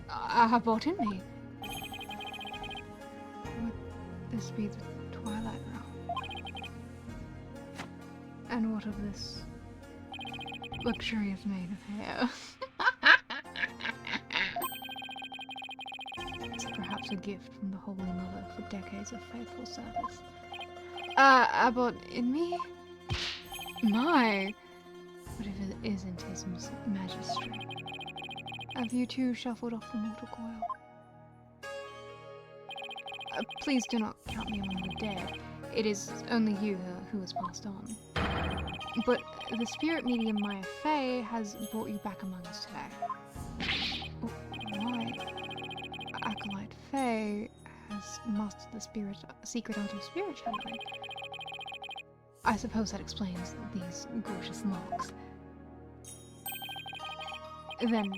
I have brought in me. Would this be the Twilight Realm? And what of this luxurious maid of hair? It's perhaps a gift from the Holy Mother for decades of faithful service. Abbot in me? My! What if it isn't his majesty? Have you two shuffled off the mortal coil? Please do not count me among the dead. It is only you who has passed on. But the spirit medium Maya Fey has brought you back among us today. Why? Acolyte Fey has mastered the secret art of spirit channeling. I suppose that explains these gorgeous locks. Then,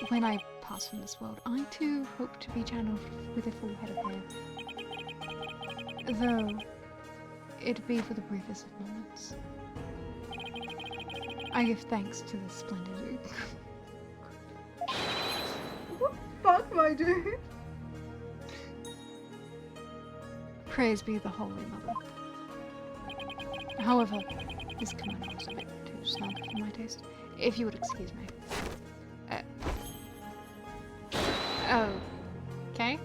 when I pass from this world, I too hope to be channeled with a full head of hair. Though, it be for the briefest of moments. I give thanks to the splendid...
What the fuck, my dude?
Praise be the Holy Mother. However, this kimono was a bit too snug for my taste. If you would excuse me. Okay.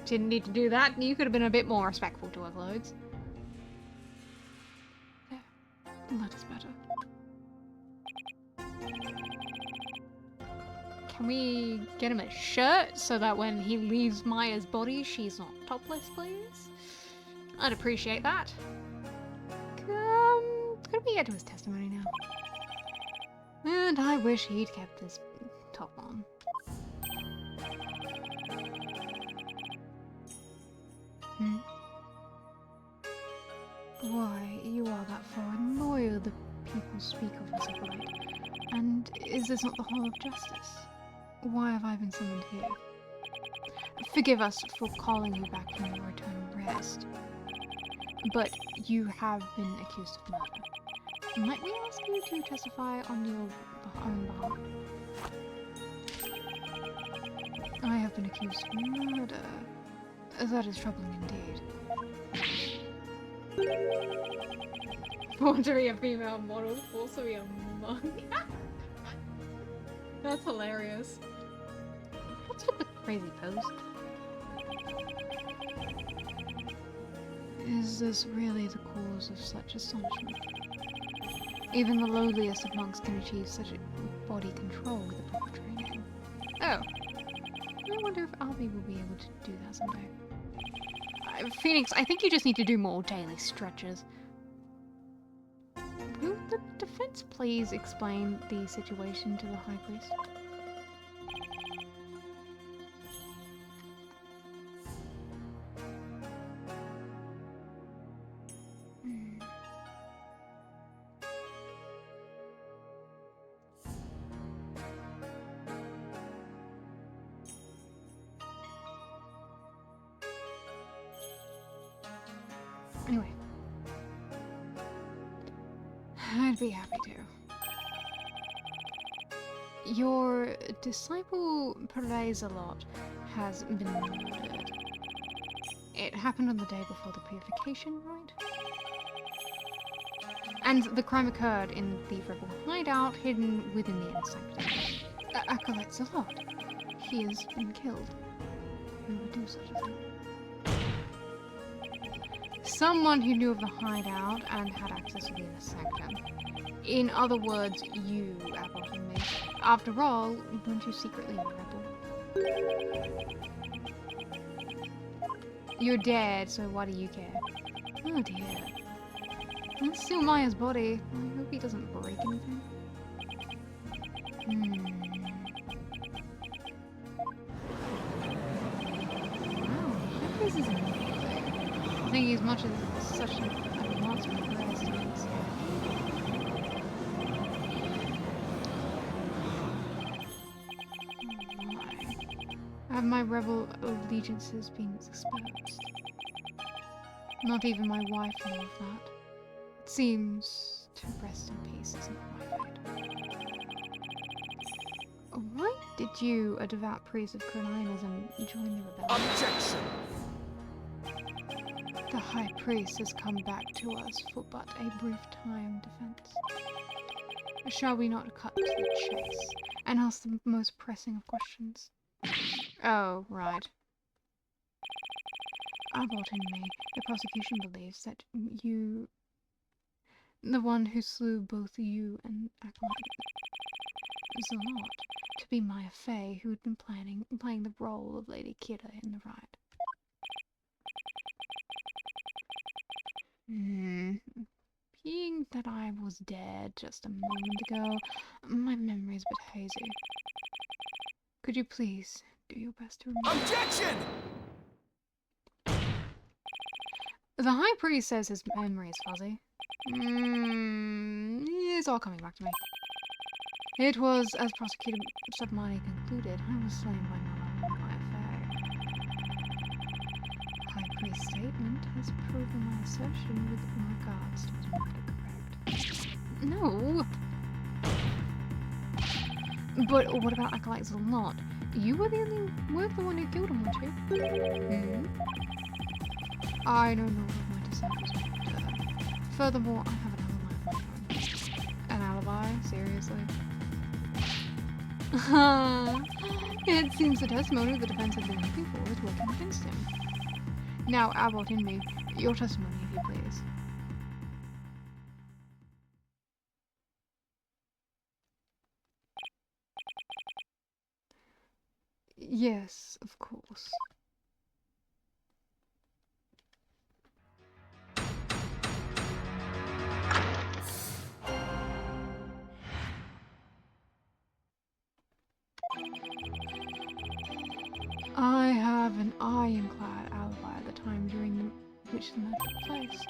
Didn't need to do that. You could have been a bit more respectful to our clothes. There. That is better. Can we get him a shirt so that when he leaves Maya's body, she's not topless, please? I'd appreciate that. Could we get to his testimony now? And I wish he'd kept this top on. Why, you are that far and loyal the people speak of as of late. And is this not the Hall of Justice? Why have I been summoned here? Forgive us for calling you back from your eternal rest. But you have been accused of murder. Might we ask you to testify on your own behalf? I have been accused of murder. That is troubling indeed. Born to be a female model, forced to be a monk. That's hilarious. What's with the crazy post? Is this really the cause of such astonishment? Even the lowliest of monks can achieve such a body control with the proper training. Oh. I wonder if Albie will be able to do that someday. Phoenix, I think you just need to do more daily stretches. Will the defense please explain the situation to the High Priest? Anyway. I'd be happy to. Your disciple Perez-a-lot has been murdered. It happened on the day before the purification, right? And the crime occurred in the rebel hideout hidden within the inner sanctum. Acolyte Zalot. He has been killed. Who would do such a thing? Someone who knew of the hideout and had access to the inner sanctum. In other words, you, Abbot and me. After all, weren't you secretly a rebel? You're dead, so why do you care? Oh dear. That's still Maya's body. I hope he doesn't break anything. Wow, this is amazing. I think he's much as such an advancement for us students. Have my rebel allegiances been exposed? Not even my wife knew of that. It seems to rest in peace isn't my fate. Why did you, a devout priest of Cronianism, join the rebellion?
Objection!
The High Priest has come back to us for but a brief time defense. Shall we not cut to the chase and ask the most pressing of questions? Oh, right. Abbott and me, the prosecution believes that you, the one who slew both you and Acolyte Zalot, to be Maya Fey, who had been playing the role of Lady Kira in the ride. Being that I was dead just a moment ago, my memory's a bit hazy. Could you please do your best to remember?
Objection!
The High Priest says his memory is fuzzy. It's all coming back to me. It was, as Prosecutor Submani concluded, I was slain by Maya Fey. High Priest's statement has proven my assertion with regards to his murder correct. No! But what about Acolyte Zalot? You were the one who killed him, weren't you? I don't know what my disciples want. Furthermore, I have an alibi of my own. An alibi? Seriously? It seems the testimony the defense had been looking for is working against him. Now, Abbott and me, your testimony, if you please. Yes, of course. I have an ironclad alibi at the time during which the murder took place.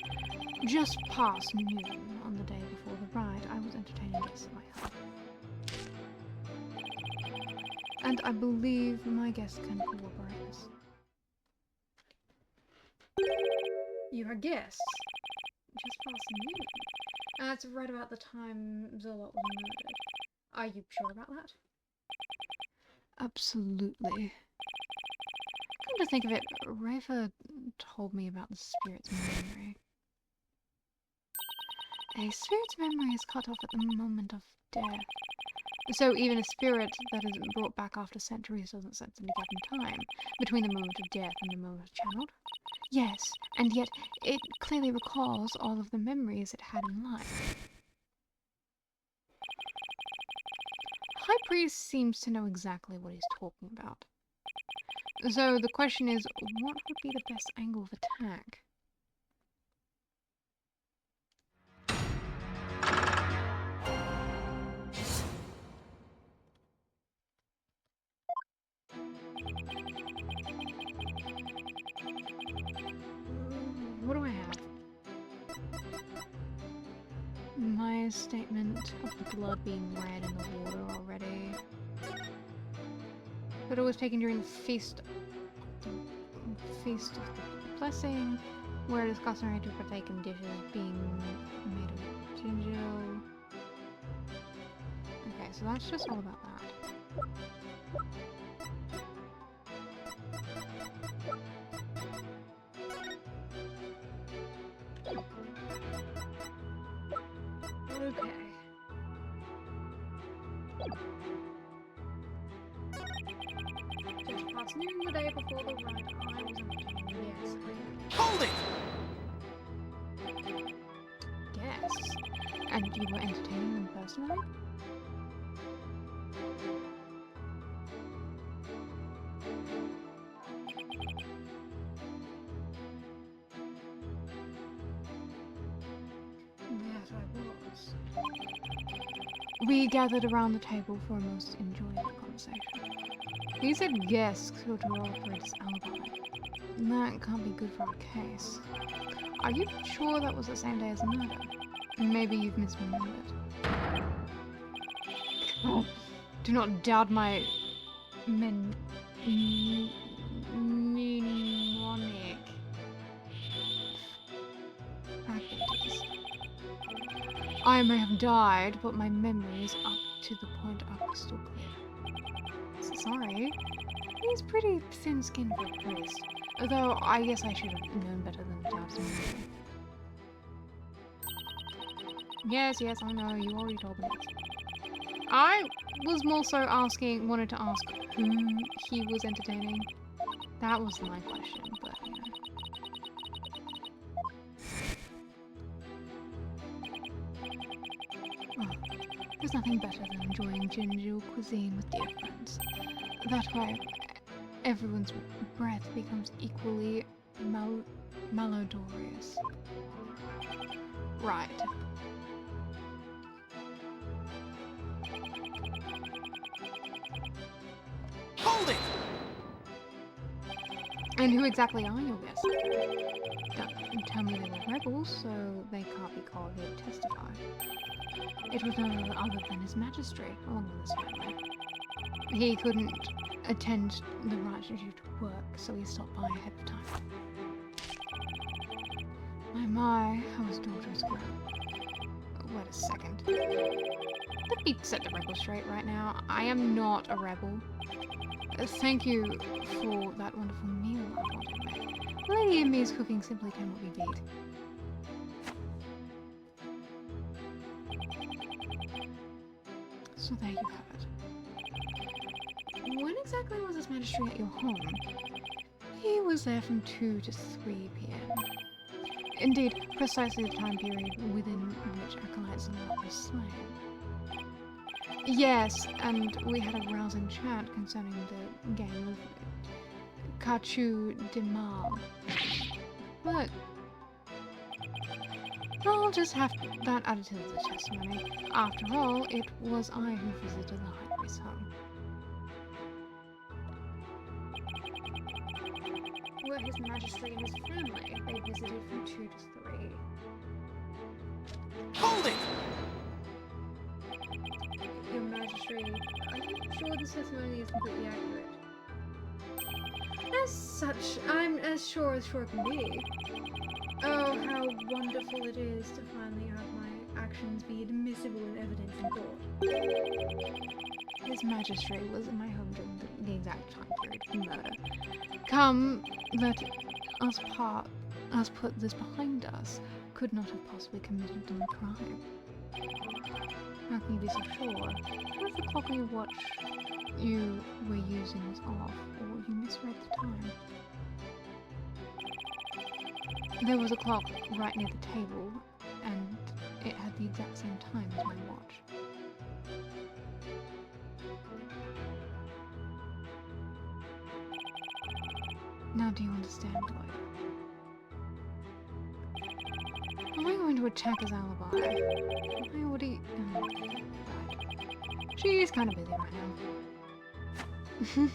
Just past noon on the day before the ride, I was entertaining guests at my home. And I believe my guests can corroborate this. Your guests? Just past noon? That's right about the time Zalot was murdered. Are you sure about that? Absolutely. Come to think of it, Rafa told me about the spirit's memory. A spirit's memory is cut off at the moment of death. So even a spirit that is brought back after centuries doesn't sense any gap in time between the moment of death and the moment channeled. Yes, and yet it clearly recalls all of the memories it had in life. High Priest seems to know exactly what he's talking about. So the question is, what would be the best angle of attack? What do I have? My statement of the blood being red in the water already. But it was taken during the feast of the blessing, where it is customary to partake in dishes being made of ginger. Okay, so that's just all about that. Okay. Just past noon the day before the ride, I was entertaining. Yes,
Hold it!
Yes. And you were entertaining them personally? I was. We gathered around the table for a most enjoyable conversation. He said yes to corroborate his alibi. That can't be good for our case. Are you sure that was the same day as the murder? Maybe you've misremembered. Oh, do not doubt my mnemonic. Faculties. I may have died, but my memories up to the point are crystal clear. Sorry. He's pretty thin-skinned for a priest. Although, I guess I should have known better than to doubt his memory. Yes, I know, you already told me this. I was more so wanted to ask who he was entertaining. That was my question, but Well, there's nothing better than enjoying ginger cuisine with dear friends. That way, everyone's breath becomes equally malodorous. Right.
Hold it!
And who exactly are your guests? Don't tell me they were rebels, so they can't be called here to testify. It was no other than his magistrate, along with his family. He couldn't attend the right due to work, so he stopped by ahead of time. My, how his daughter's grown. Wait a second. Let me set the record straight right now. I am not a rebel. Thank you for that wonderful meal I brought in. Lady Emmy's cooking simply cannot be beat. So there you have it. When exactly was this magistrate at your home? He was there from 2 to 3 p.m. Indeed, precisely the time period within which acolytes and Whelp was slain. Yes, and we had a rousing chat concerning the game of Cachu de Mal. But I'll just have that added to the testimony. After all, it was I who visited the High Priest's home. Were his majesty and his family? They visited from 2 to 3.
Hold it!
Your Majesty, are you sure this testimony is completely accurate? As such, I'm as sure can be. Oh, how wonderful it is to finally have my actions be admissible in evidence in court. His Majesty was in my home during the exact time period of the murder. Come, let us put this behind us. Could not have possibly committed the crime. How can you be so sure? What if the clock on your watch you were using was off, or you misread the time? There was a clock right near the table, and it had the exact same time as my watch. Now do you understand, Lloyd? Am I going to attack his alibi? I already... right. She's kind of busy right now.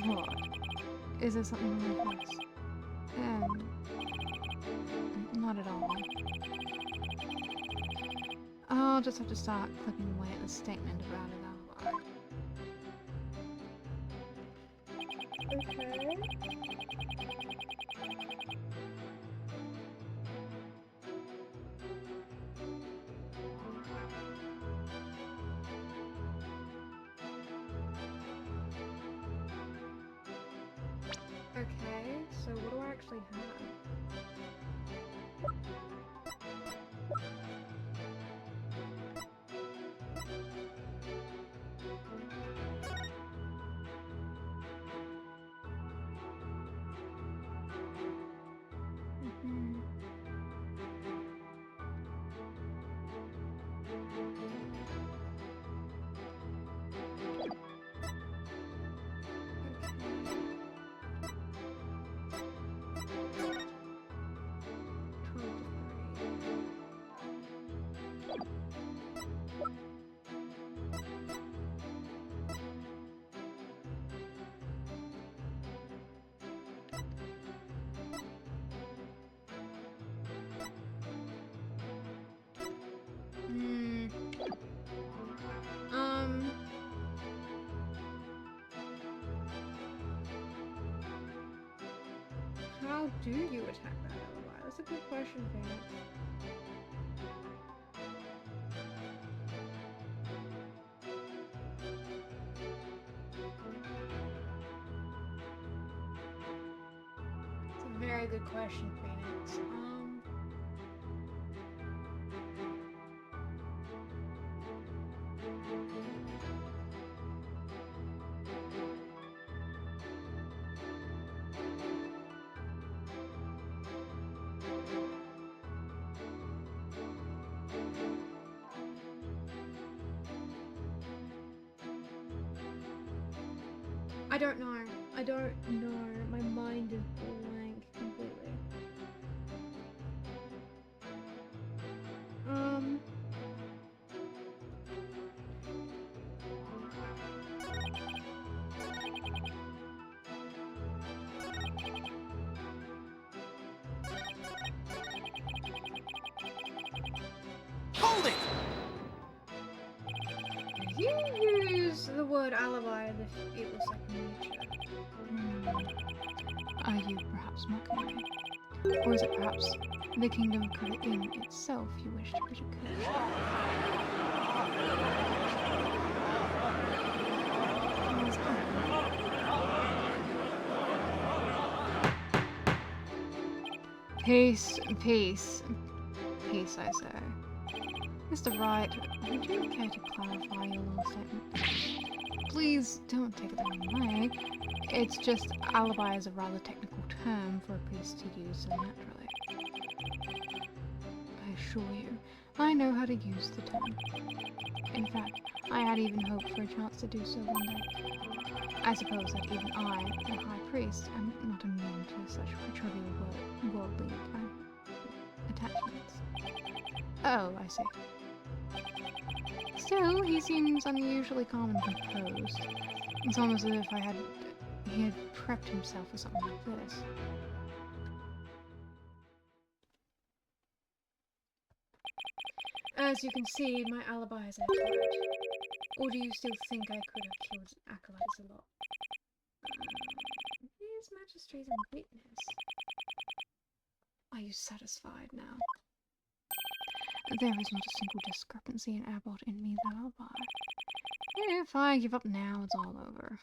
What? Is there something wrong with this? Not at all. I'll just have to start clipping away at the statement about his alibi.
Okay.
Okay, so what do I actually have? how do you attack that alibi? That's a good question, Phoenix. It's a very good question, Phoenix. I don't know. I don't know. My mind is blank completely.
Hold it!
You use the word alibi as if it was second nature. Are you perhaps mocking me? Or is it perhaps the kingdom of Credit Inn itself you wish to ridicule? Peace, peace. Peace, I say. Mr. Wright, would you care to clarify your little statement? Please don't take it the wrong way. It's just alibi is a rather technical term for a priest to use so naturally. I assure you, I know how to use the term. In fact, I had even hoped for a chance to do so one day. I suppose that even I, the High Priest, am not immune to such trivial worldly attachments. Oh, I see. Still, he seems unusually calm and composed. It's almost as if he had prepped himself for something like this. As you can see, my alibi is accurate. Or do you still think I could have killed acolytes a lot? His Majesty's a witness. Are you satisfied now? There is not a single discrepancy in Abbott in me that I'll buy. If I give up now, it's all over.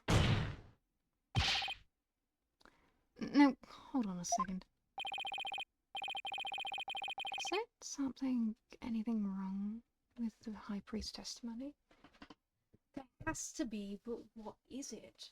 No, hold on a second. Is there anything wrong with the High Priest testimony? There has to be, but what is it?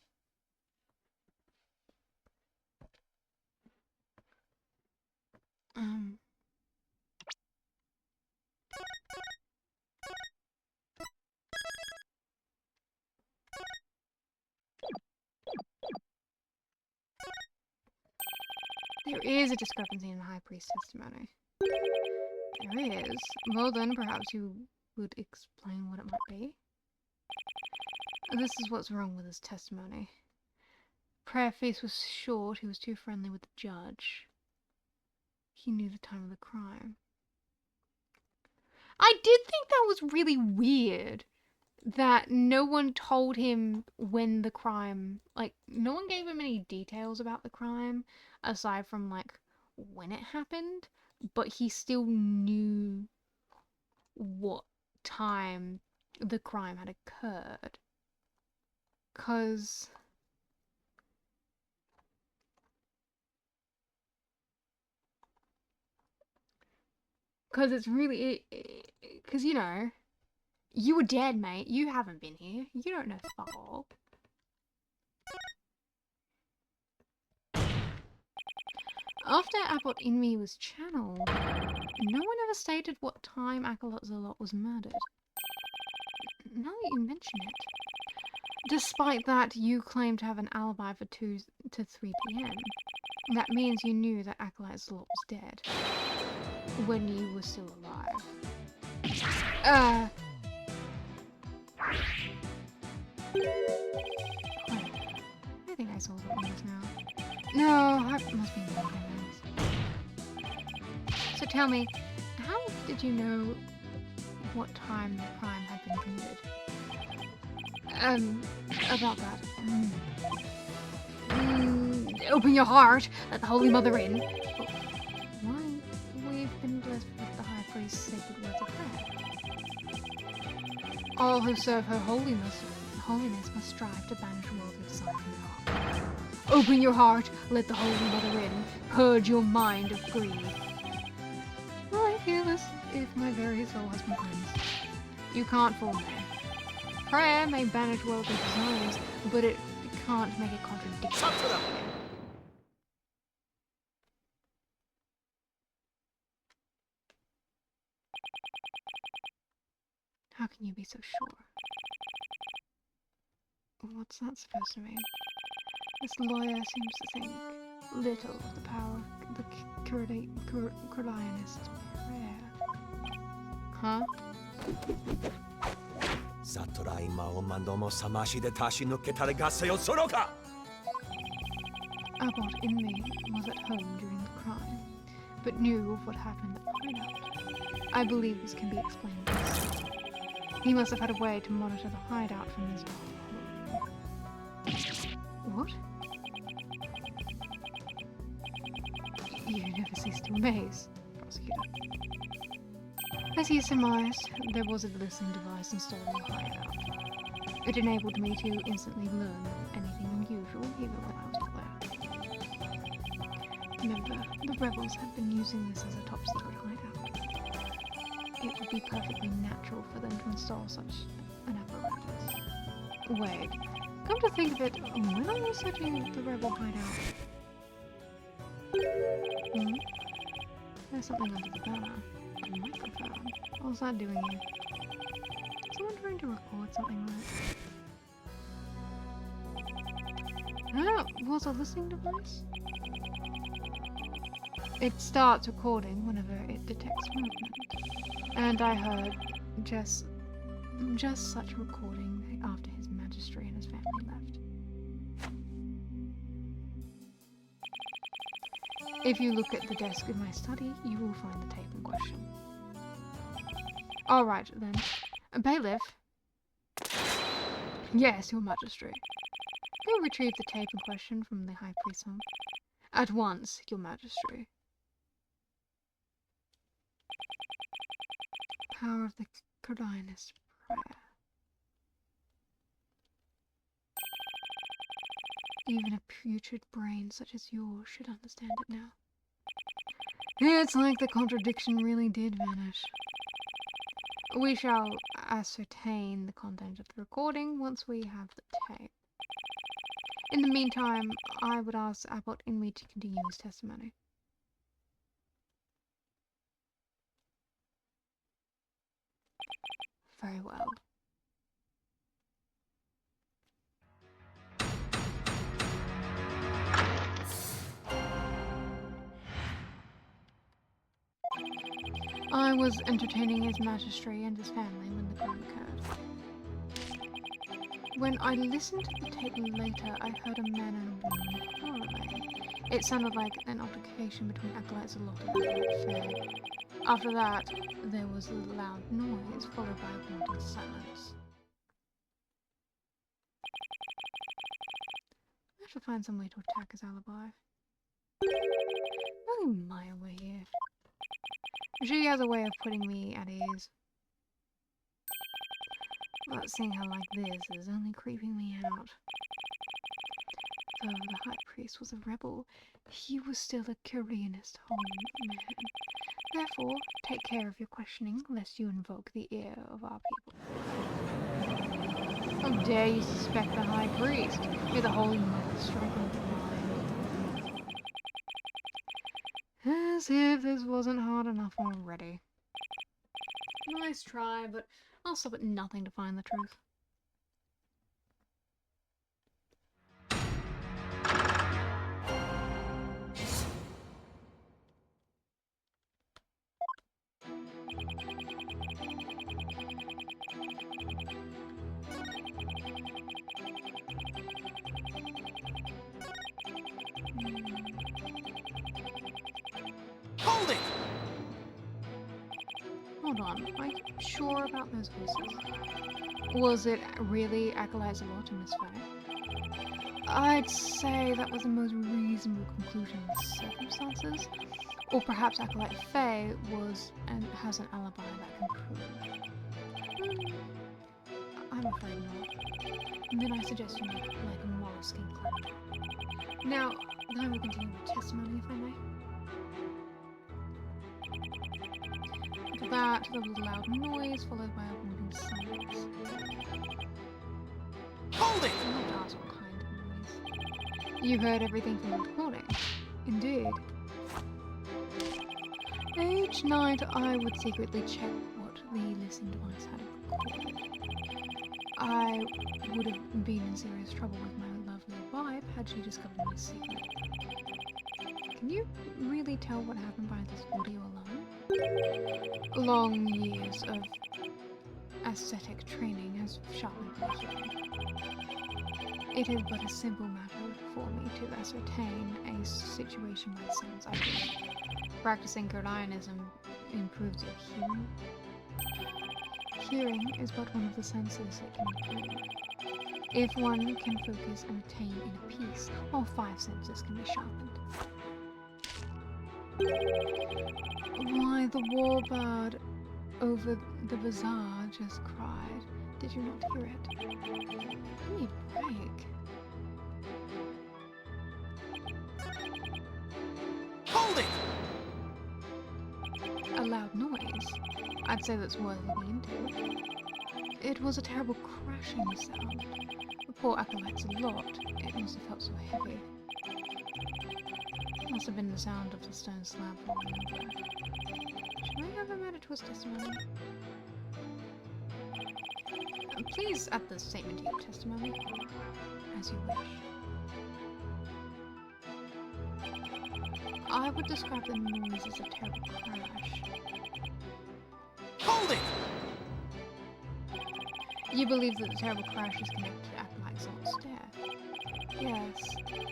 There is a discrepancy in the High Priest testimony. There is. Well then, perhaps you would explain what it might be? This is what's wrong with his testimony. Prayer face was short, he was too friendly with the judge. He knew the time of the crime. I did think that was really weird. That no one told him when the crime, like, no one gave him any details about the crime, aside from, like, when it happened, but he still knew what time the crime had occurred. Because it's really, because, you know, you were dead, mate. You haven't been here. You don't know fuck all. After Abbott in me was channeled, no one ever stated what time Acolyte Zalot was murdered. Now that you mention it. Despite that, you claim to have an alibi for 2 to 3 p.m. That means you knew that Acolyte Zalot was dead. When you were still alive. I think I saw something else now. No, that must be nothing else. So tell me, how did you know what time the crime had been committed? About that. Open your heart. Let the Holy Mother in. Oh, why? We've been blessed with the High Priest's sacred words of prayer. All who serve her holiness must strive to banish worldly desire from your heart. Open your heart. Let the Holy Mother in. Purge your mind of greed. Well, I feel as if my very soul has been cleansed. You can't fool me. Prayer may banish worldly desires, but it can't make it contradict. How can you be so sure? What's that supposed to mean? This lawyer seems to think little of the power of the Kurlionist prayer. Huh?
サトライマオマンどもさましで出し抜けたれがせよそろか
Abbott in me was at home during the crime, but knew of what happened at the hideout. I believe this can be explained easily. He must have had a way to monitor the hideout from his home. What? You never cease to amaze, prosecutor. As he surmised, there was a listening device installed in the hideout. It enabled me to instantly learn anything unusual, even when I was not there. Remember, the rebels had been using this as a top-secret hideout. It would be perfectly natural for them to install such an apparatus. Wait, come to think of it, when I was searching the rebel hideout... There's something under the banner. A microphone. What was that doing here? Someone trying to record something like... That was a listening device? It starts recording whenever it detects movement. And I heard just such recording after His Majesty and his family left. If you look at the desk in my study, you will find the tape in question. Alright then. Bailiff? Yes, Your Majesty. Go retrieve the tape in question from the High Priest's home. At once, Your Majesty. Power of the Kurlionist prayer. Even a putrid brain such as yours should understand it now. It's like the contradiction really did vanish. We shall ascertain the content of the recording once we have the tape. In the meantime, I would ask Abbott Inmee to continue his testimony. Very well. I was entertaining His Majesty and his family when the crime occurred. When I listened to the tape later, I heard a man and a woman quarreling. It sounded like an altercation between acolytes and Lotte Fair. After that, there was a loud noise, followed by a haunting silence. I have to find some way to attack his alibi. Really my way here. She has a way of putting me at ease. But seeing her like this is only creeping me out. Though the High Priest was a rebel, he was still a Kurlionist holy man. Therefore, take care of your questioning, lest you invoke the ear of our people. How dare you suspect the High Priest? May the Holy Mother strike him blind. As if this wasn't hard enough already. Nice try, but I'll stop at nothing to find the truth.
Hold it!
Hold on, are you sure about those voices? Was it really Acolyte Zalot and Miss Faye? I'd say that was the most reasonable conclusion in the circumstances. Or perhaps Acolyte Faye was and has an alibi that can prove. I'm afraid not. And then I suggest you make like a mollusking clown. Now, I will continue with testimony if I may. After that, there was a loud noise followed by a wooden silence.
Hold it!
I have to ask what kind of noise. You heard everything from the recording. Indeed. Each night I would secretly check what the listening device had recorded. I would have been in serious trouble with my lovely wife had she discovered my secret. Can you really tell what happened by this audio alone? Long years of aesthetic training has sharpened my hearing. It is but a simple matter for me to ascertain a situation by sounds. I believe practicing Kurdianism improves your hearing. Hearing is but one of the senses it can improve. If one can focus and attain inner peace, all 5 senses can be sharpened. Why, the warbird over the bazaar just cried. Did you not hear it? Give me a break.
Hold it!
A loud noise. I'd say that's worth looking into. It was a terrible crashing sound. The poor acolytes a lot. It must have felt so heavy. Must have been the sound of the stone slab falling over. Should I have him added to his testimony? Please add the statement to your testimony, as you wish. I would describe the noise as a terrible crash.
Hold it!
You believe that the terrible crash is connected to Acolyte Zolt's death? Yes,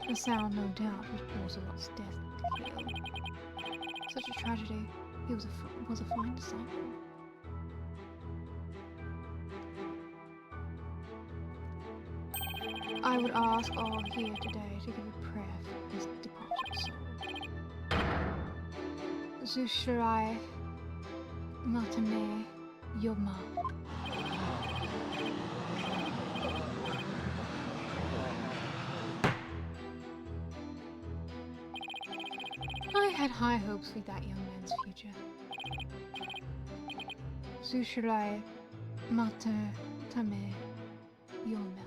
the sound, no doubt, was poor Zolt's death to heal. Such a tragedy. He was a fine disciple. I would ask all here today to give a prayer for his departed soul. Zushirai Matame Yoma. I had high hopes for that young man's future. Zushirai Matame Yoma.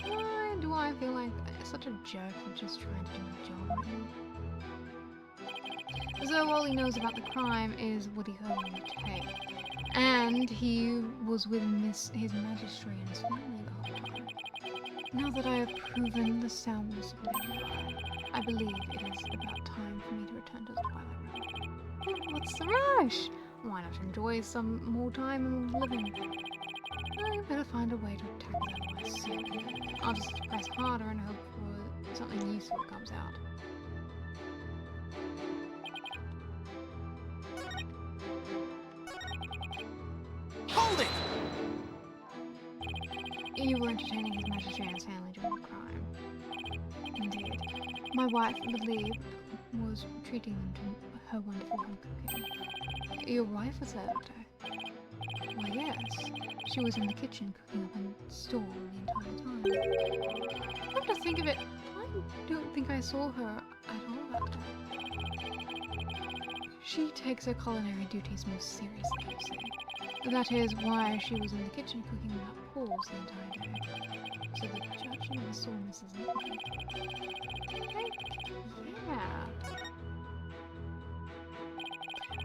Why do I feel like such a jerk for just trying to do my job right now? So all he knows about the crime is what he heard on the tape. And he was with his magistrate and his family the whole time. Now that I have proven the soundness of my lie, I believe it is about time for me to return to the Twilight Realm. What's the rush? Why not enjoy some more time and living? I better find a way to tackle that otherwise soon. I'll just press harder and hope for something useful comes out.
Hold it!
You were entertaining his magistrate and his family during the crime. Indeed. My wife, I believe, was treating them to her wonderful home cooking. Your wife was there that day? Why, yes. She was in the kitchen cooking up a store the entire time. Come to think of it, I don't think I saw her at all that day. She takes her culinary duties most seriously, you see. That is why she was in the kitchen cooking without pause the entire day. So the judge never saw Mrs. Lincoln. Yeah.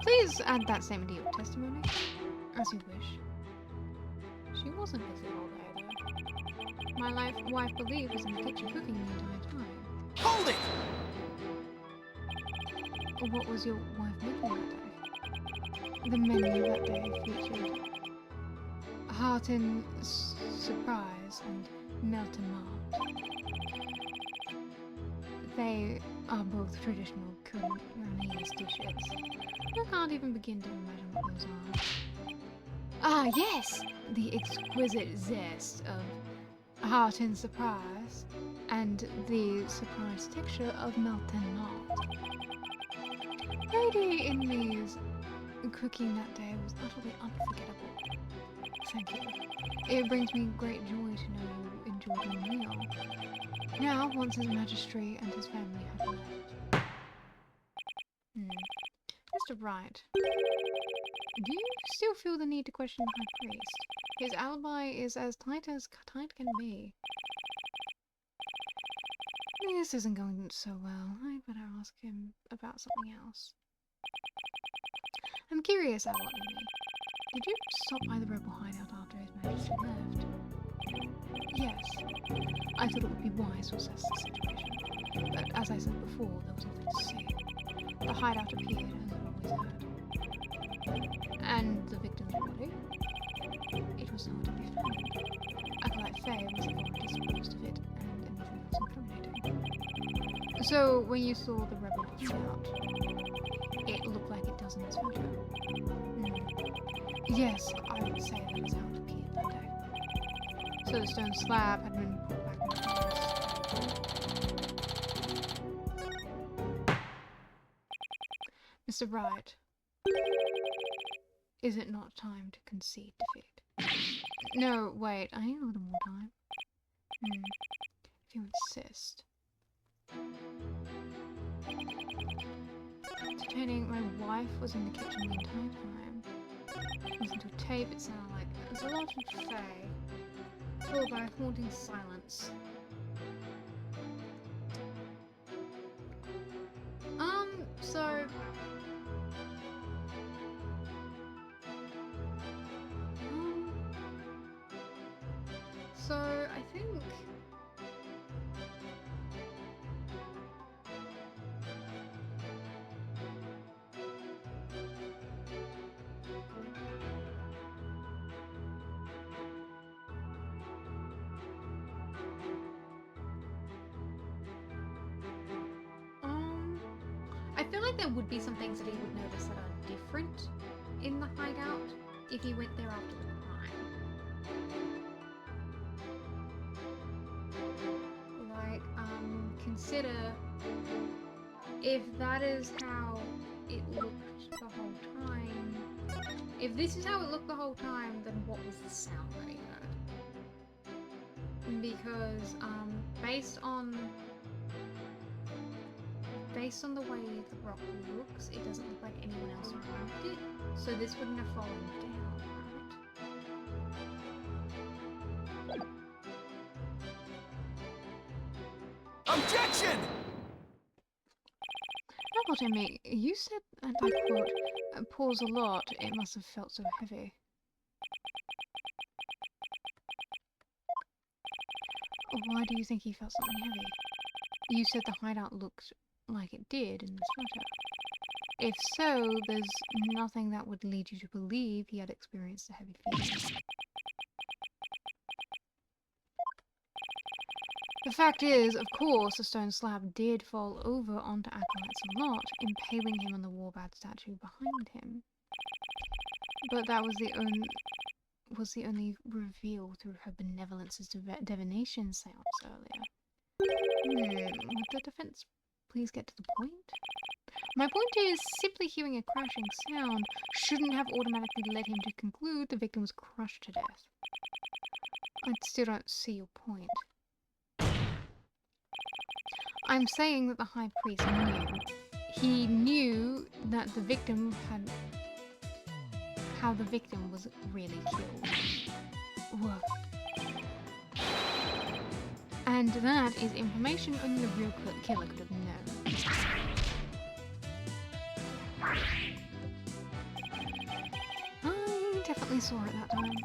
Please add that statement to your testimony, as you wish. She wasn't busy all day, though. My wife believed was in the kitchen cooking the entire time.
Hold it!
What was your wife making that day? The menu that day featured Heartin Surprise and Meltamart. They are both traditional Kuranese dishes. I can't even begin to imagine what those are. Ah, yes! The exquisite zest of heart in surprise, and the surprise texture of melted malt. Lady in these cooking that day was utterly unforgettable. Thank you. It brings me great joy to know you enjoyed your meal. Now, once his majesty and his family have left. Mr. Wright, do you still feel the need to question the High Priest? His alibi is as tight can be. This isn't going so well. I'd better ask him about something else. I'm curious, ayalunapng. Did you stop by the rebel hideout after His Majesty left? Yes. I thought it would be wise to assess the situation. But as I said before, there was nothing to see. The hideout appeared, as it always had. And the victim's body? It was not to be found. Acolyte Faye was already disposed of it, and anything else incriminating. So, when you saw the rebel hideout, it looked like it does in this photo? Yes, I would say that is how it appeared that day. So the stone slab had been put back into place. Mr. Wright, is it not time to concede defeat? No, wait, I need a little more time. If you insist. Entertaining, my wife was in the kitchen the entire time. Listen to a tape, it sounded like there's a lot of Faye, followed by a haunting silence. So I think I feel like there would be some things that he would notice that are different in the hideout if he went there after the crime. Like, consider if that is how it looked the whole time. If this is how it looked the whole time, then what was the sound that he heard? Because, based on the way the rock looks, it doesn't look like anyone else moved it, so this wouldn't have fallen down, right?
Objection!
Now what I mean, you said, and I quote, pause a lot, it must have felt so heavy. Why do you think he felt something heavy? You said the hideout looked like it did in this photo. If so, there's nothing that would lead you to believe he had experienced a heavy feeling. The fact is, of course, the stone slab did fall over onto Acolyte's lot, impaling him on the warbad statue behind him. But that was the only reveal through her benevolence's divination seance earlier. Would the defense please get to the point? My point is, simply hearing a crashing sound shouldn't have automatically led him to conclude the victim was crushed to death. I still don't see your point. I'm saying that the High Priest knew. He knew that the victim had... how the victim was really killed. Whoa. And that is information only the real killer could have known. I definitely saw it that time.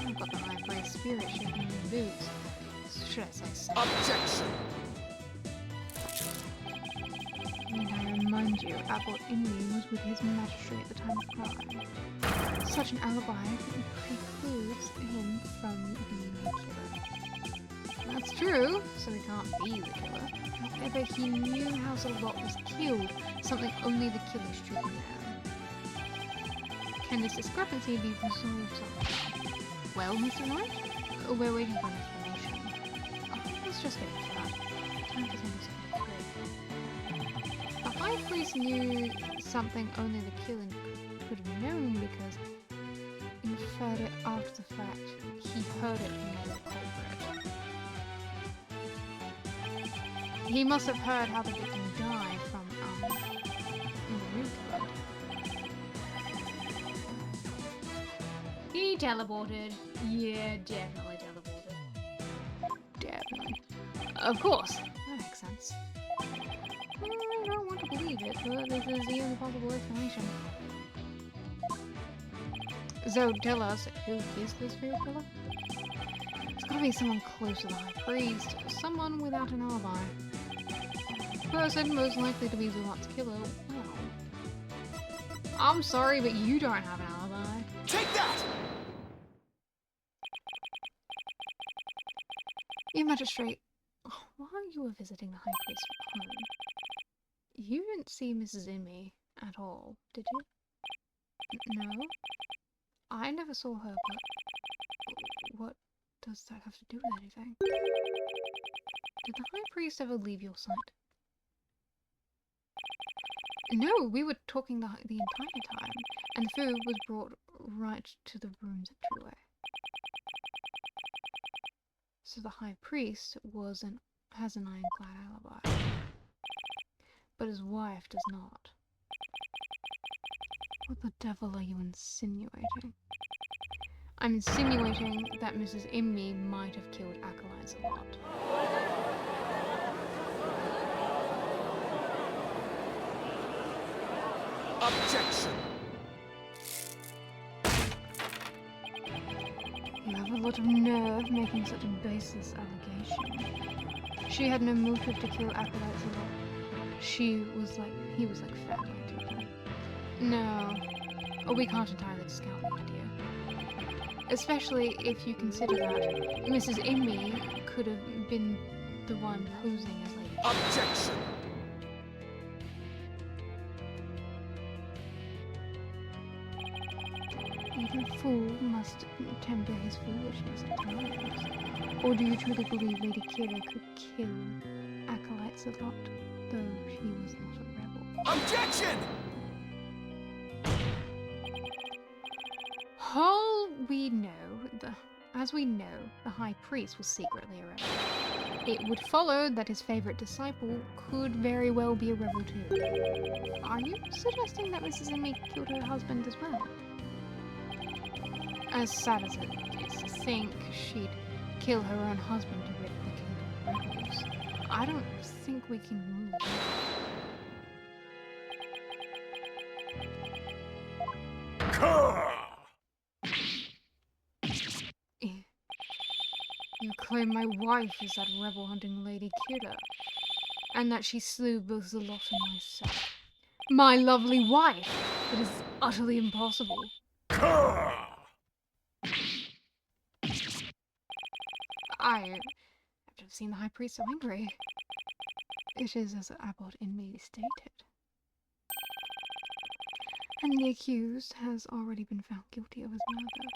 I've got the High Priest spirit shaking in the boots. Should I say so?
Objection!
And I remind you, Abbot Indy was with his magistrate at the time of crime. Such an alibi precludes him from being a killer. That's true, so he can't be the killer. However, he knew how Zalot was killed, something only the killer should know. Can this discrepancy be resolved somehow? Well, Mr. Knight, we're waiting for an explanation. is just getting fat. Time is almost complete. The High Priest knew something only the killer could have known because he inferred it after the fact. He heard it from the culprit. He must have heard how the victim died from in the room code. He teleported. Yeah, definitely teleported. Definitely. Of course. That makes sense. I don't want to believe it, but this is the only possible explanation. So tell us, who is this serial killer? It's gotta be someone close to the High Priest. Someone without an alibi. Person most likely to be Zulot's killer. Well, I'm sorry, but you don't have an alibi.
Take that!
You magistrate, while you were visiting the High Priest's home, you didn't see Mrs. Inmee at all, did you? No? I never saw her, but what does that have to do with anything? Did the High Priest ever leave your sight? No, we were talking the entire time, and the food was brought right to the rooms at True. So the High Priest has an ironclad alibi, but his wife does not. What the devil are you insinuating? I'm insinuating that Mrs. Inmee might have killed acolytes a lot.
Objection!
You have a lot of nerve making such a baseless allegation. She had no motive to kill acolytes a lot. He was like fat, I told her. No, we can't entirely discount the idea. Especially if you consider that Mrs. Inmee could have been the one posing as Lady.
Objection!
Even a fool must temper his foolishness at times. Or do you truly believe Lady Kira could kill acolytes a lot, though she was not a rebel?
Objection!
As we know, the High Priest was secretly a rebel. It would follow that his favorite disciple could very well be a rebel too. Are you suggesting that Mrs. Inmee killed her husband as well? As sad as it is to think she'd kill her own husband to rid the kingdom of rebels, I don't think we can rule it. You claim my wife is that rebel-hunting Lady Kira, and that she slew both Zulot and myself. My lovely wife! It is utterly impossible. I have to have seen the High Priest so angry. It is as Abbot Inmee stated. And the accused has already been found guilty of his murder.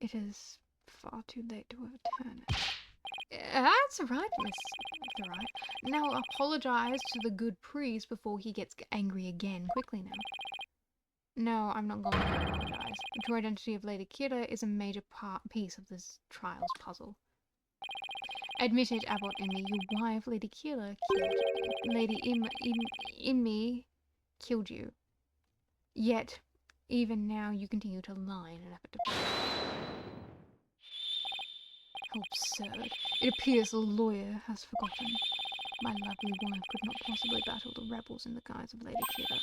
It is far too late to overturn it. That's right, Miss Right. Now apologize to the good priest before he gets angry again. Quickly now. No, I'm not going to apologize. The true identity of Lady Kira is a major piece of this trial's puzzle. Admit it, Abbot Inmee, your wife, Lady Kira, killed you. Lady Inmee killed you. Yet, even now, you continue to lie in an effort to prove it. How absurd. It appears the lawyer has forgotten. My lovely wife could not possibly battle the rebels in the guise of Lady Kira,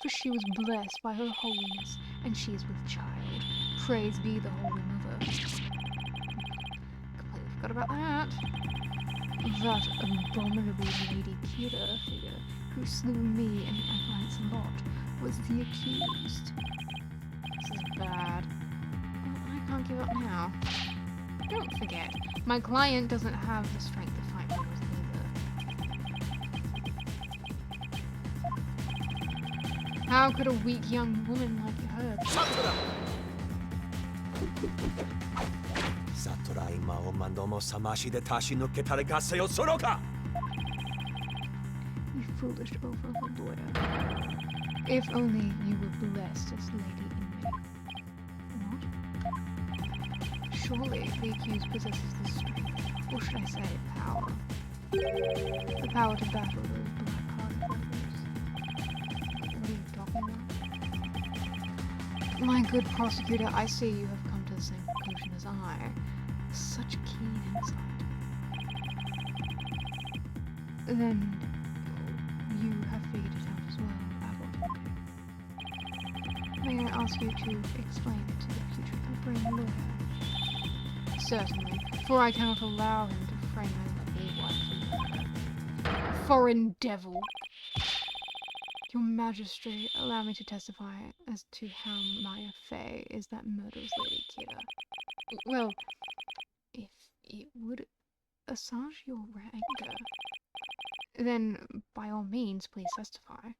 for she was blessed by her holiness, and she is with child. Praise be the Holy Mother. Completely forgot about that. That abominable Lady Kira figure, who slew me and acolytes lot, was the accused. This is bad. Well, I can't give up now. Don't forget, my client doesn't have the strength to fight rebels either. How could a weak young woman like her...
悟ら今を何度も覚ましで出し抜けたれがせよそのか
You foolish overlord lawyer. If only you were blessed as Lady in What? Surely the accused possesses the strength, or should I say power. The power to battle those black-hearted rebels. What are you talking about? My good prosecutor, I see you have come to the same conclusion as I. Such keen insight. Then you have figured it out as well, Abbott. May I ask you to explain it to the putrid brain lawyer? Certainly, for I cannot allow him to frame my lovely wife. Foreign devil! Your Majesty, allow me to testify as to how Maya Fey is that murderous Lady Kira. Well, if it would assuage your anger, then by all means, please testify.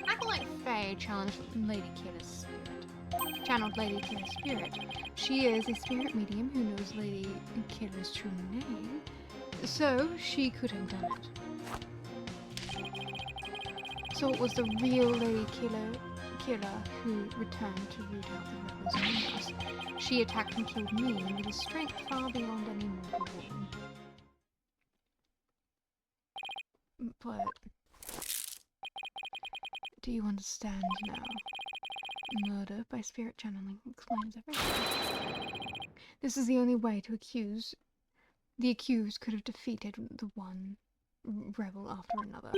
Acolyte Faye challenged Lady Kira's spirit. Channeled Lady Kira's spirit. She is a spirit medium who knows Lady Kira's true name, so she could have done it. So it was the real Lady Kira who returned to root out the rebels among us. She attacked and killed me with a strength far beyond any mortal woman. But do you understand now? Murder by spirit channeling explains everything. This is the only way to accuse. The accused could have defeated the one rebel after another.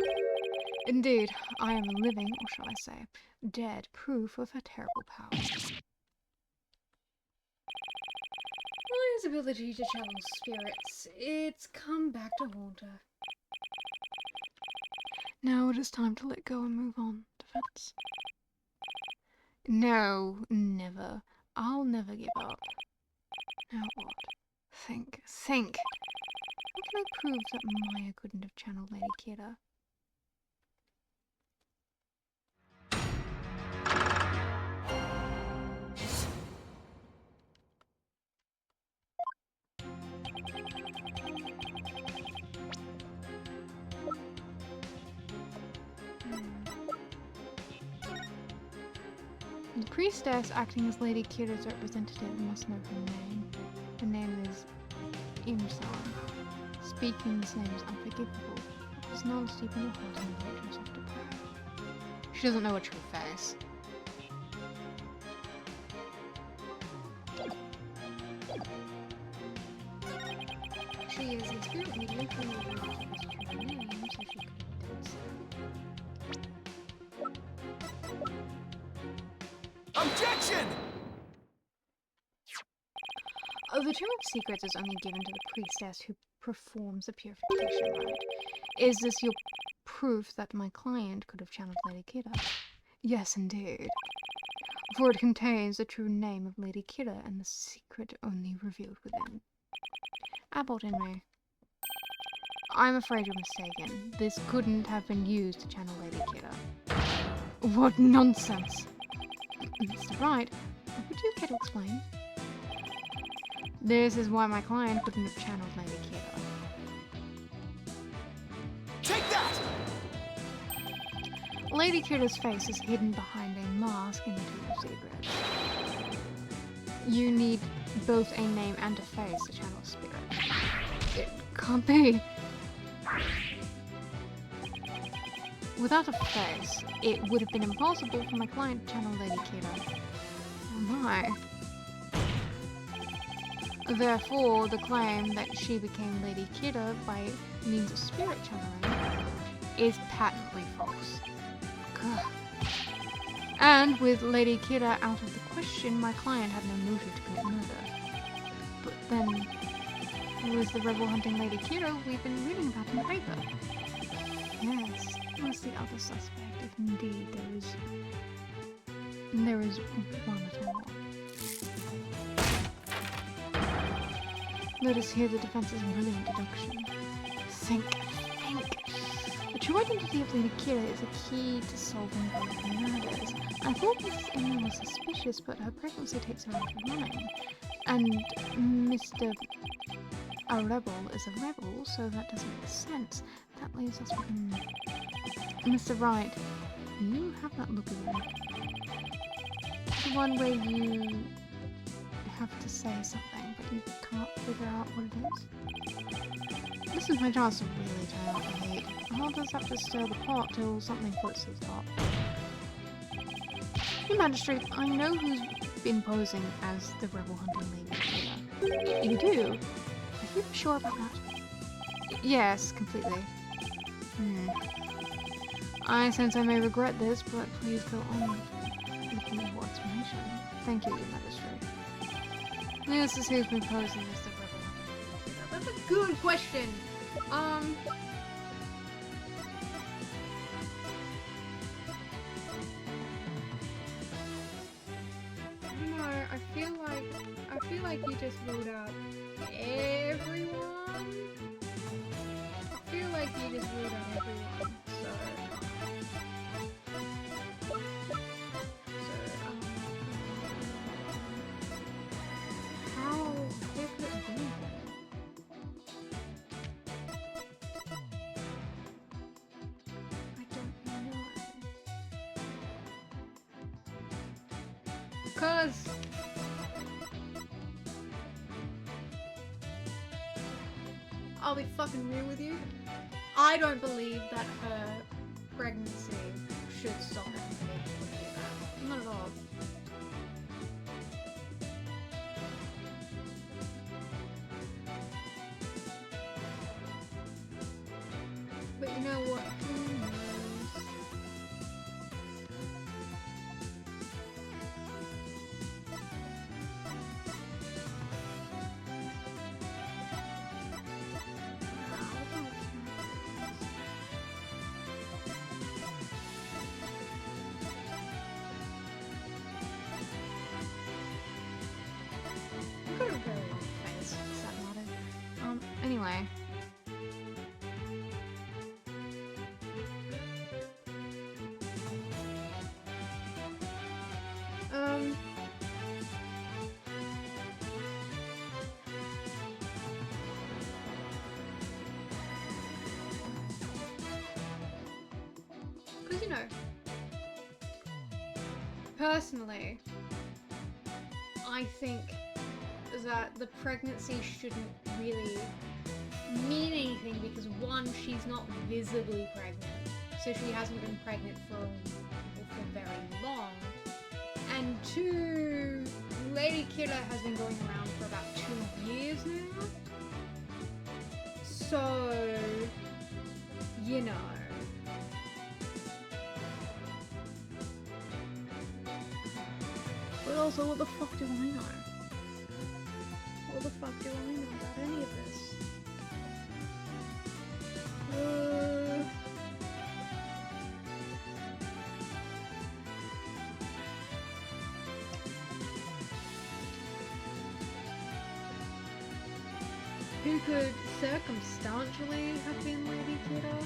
Indeed, I am a living, or shall I say, dead proof of her terrible power. Maya's ability to channel spirits, it's come back to haunt her. Now it is time to let go and move on, Defense. No, never. I'll never give up. Now what? Think. How can I prove that Maya couldn't have channeled Lady Kira? The priestess acting as Lady Kira's representative must know her name. Her name is Imsan. Speaking this name is unforgivable. There's knowledge deep in your heart and devote yourself to prayer. She doesn't know her true face. She is a spirit medium who knows her true name, so she could have done so.
Objection!
The Tomb of Secrets is only given to the priestess who performs the purification rite. Is this your proof that my client could have channeled Lady Kira? Yes, indeed. For it contains the true name of Lady Kira and the secret only revealed within. Abbott in me. I'm afraid you're mistaken. This couldn't have been used to channel Lady Kira. What nonsense! Mr. Wright, would you care to explain? This is why my client couldn't have channeled Lady Kira.
Take that!
Lady Kira's face is hidden behind a mask in the Tomb of Secrets. You need both a name and a face to channel a spirit. It can't be. Without a face, it would have been impossible for my client to channel Lady Kira. Oh my. Therefore, the claim that she became Lady Kira by means of spirit channeling is patently false. Gah. And with Lady Kira out of the question, my client had no motive to commit murder. But then, who is the rebel hunting Lady Kira we've been reading about in the paper? Yes, it was the other suspect, if indeed there is one at all. Let us hear the defense's brilliant deduction. Think true identity of the killer is a key to solving both murders. I thought Mrs. Amy was suspicious, but her pregnancy takes her out of running. And Mr. A rebel is a rebel, so that doesn't make sense. That leaves us with Mr. Wright. You have that look again. The one where you have to say something, but you can't figure out what it is. This is my chance to really turn out the hate. I'll just have to stir the pot till something floats to the top. Your Magistrate, I know who's been posing as the rebel hunting league. You do? Are you sure about that? Yes, completely. I sense I may regret this, but please go on with the whole explanation. Thank you, Your Magistrate. This is who's been posing as the rebel hunting league. That's a good question. No, I feel like you just ruled out everyone. I feel like you just ruled out everyone. How could it be then? I don't know. Cause I'll be fucking real with you. I don't believe that her pregnancy should stop her from being able to do that. Not at all. But you know what? Who knows? I've got a very long face, sad matter. Anyway. Because, you know, personally, I think that the pregnancy shouldn't really mean anything because one, she's not visibly pregnant, so she hasn't been pregnant for very long, and two, Lady Killer has been going around for about 2 years now, so, you know. But also, what the fuck do I know? What the fuck do I know about any of this? Who could circumstantially have been Lady Kiddo?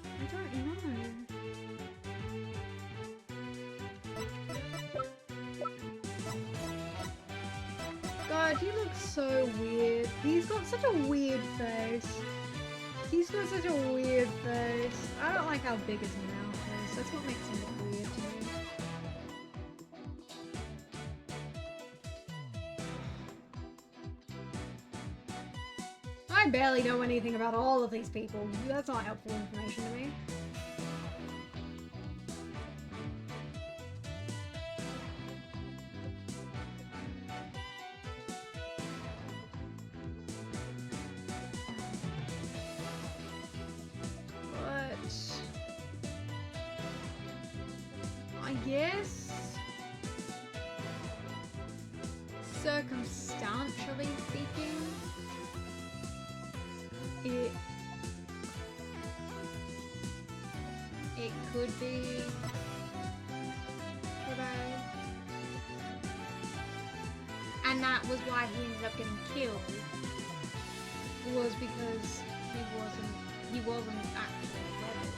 I don't know. God, he looks so weird. He's got such a weird face. He's got such a weird face. I don't like how big his mouth is. That's what makes him look weird to me. I barely know anything about all of these people. That's not helpful information to me. I guess, circumstantially speaking, it could be, you know, and that was why he ended up getting killed, was because he wasn't he wasn't actually a rebel.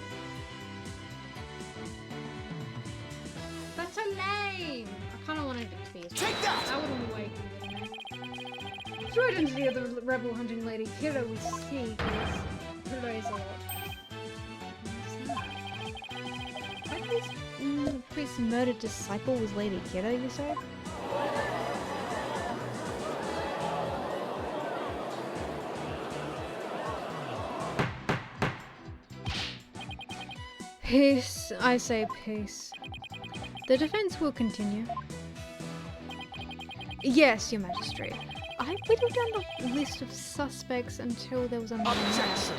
That's so lame! I kind of wanted it to be a
Take that!
That would have been way cooler, wouldn't it? Throw it into the other rebel hunting lady killer we see, because today's a lot. What's that?
Priest's murdered disciple was Lady Kiddo, you say?
Peace, I say peace. The defense will continue. Yes, your magistrate. I whittled down the list of suspects until there was another match.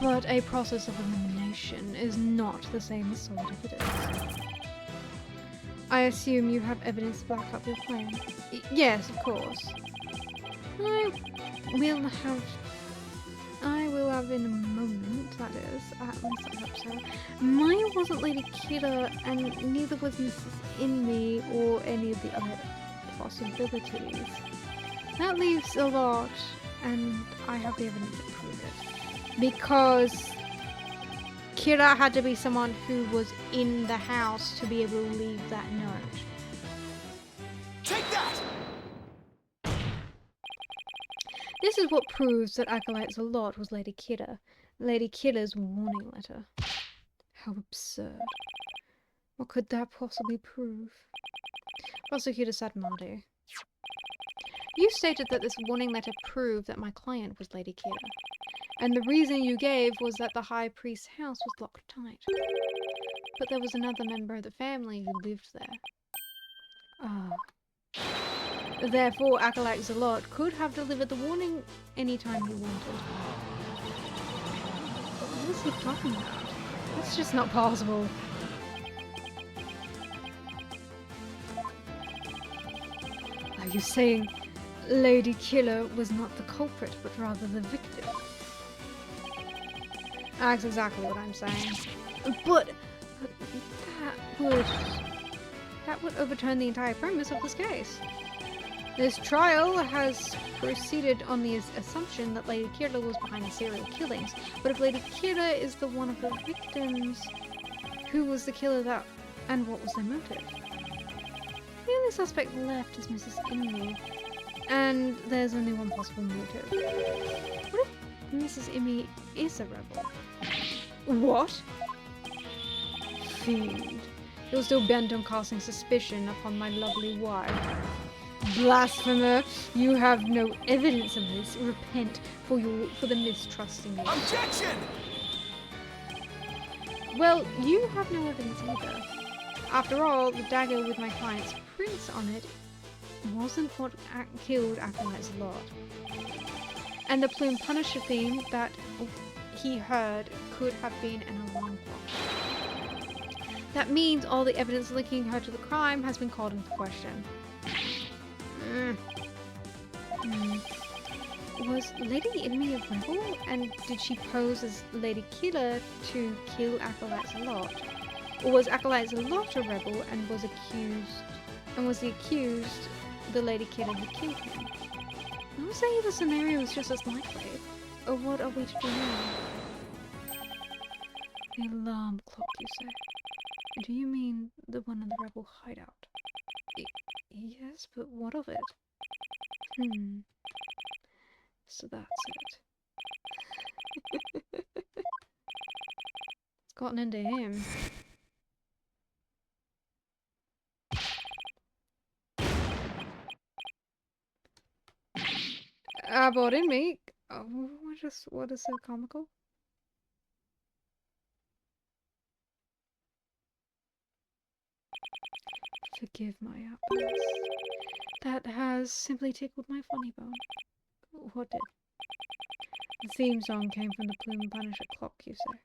But a process of elimination is not the same as solid evidence. I assume you have evidence to back up your claim. Yes, of course. I will have in a moment, that is, at least I hope so. Maya wasn't Lady Kiddo, and neither was Mrs. Inme or any of the other possibilities. That leaves a lot, and I have the evidence to prove it. Because Kira had to be someone who was in the house to be able to leave that note.
Take that!
This is what proves that Acolyte Zalot was Lady Kidda. Lady Kidda's warning letter. How absurd. What could that possibly prove? Prosecutor Sadmadi. You stated that this warning letter proved that my client was Lady Kidda. And the reason you gave was that the High Priest's house was locked tight. But there was another member of the family who lived there. Ah. Therefore, Acolyte Zalot could have delivered the warning anytime he wanted. What is he talking about? That's just not possible. Are you saying Lady Killer was not the culprit, but rather the victim? That's exactly what I'm saying. But that would overturn the entire premise of this case. This trial has proceeded on the assumption that Lady Kira was behind the serial killings. But if Lady Kira is the one of the victims, who was the killer and what was their motive? The only suspect left is Mrs. Immi, and there's only one possible motive. What if Mrs. Immi is a rebel? What? Fiend. You're still bent on casting suspicion upon my lovely wife. Blasphemer! You have no evidence of this. Repent for the mistrust in you.
Objection!
Well, you have no evidence either. After all, the dagger with my client's prints on it wasn't what killed Acolyte Zalot. And the plume punisher theme that he heard could have been an alarm clock. That means all the evidence linking her to the crime has been called into question. Was Lady Immi a rebel? And did she pose as Lady Killer to kill Acolyte Zalot? Or was Acolyte Zalot a rebel and was the accused the Lady Killer who killed him? I would say the scenario is just as likely. Or what are we to do now? The alarm clock, you say? Do you mean the one in the rebel hideout? Yes, but what of it? So that's it. It's gotten into him. About in me. Oh, what is so comical? Forgive my outburst. That has simply tickled my funny bone. What did? The theme song came from the Plume Punisher clock, you say?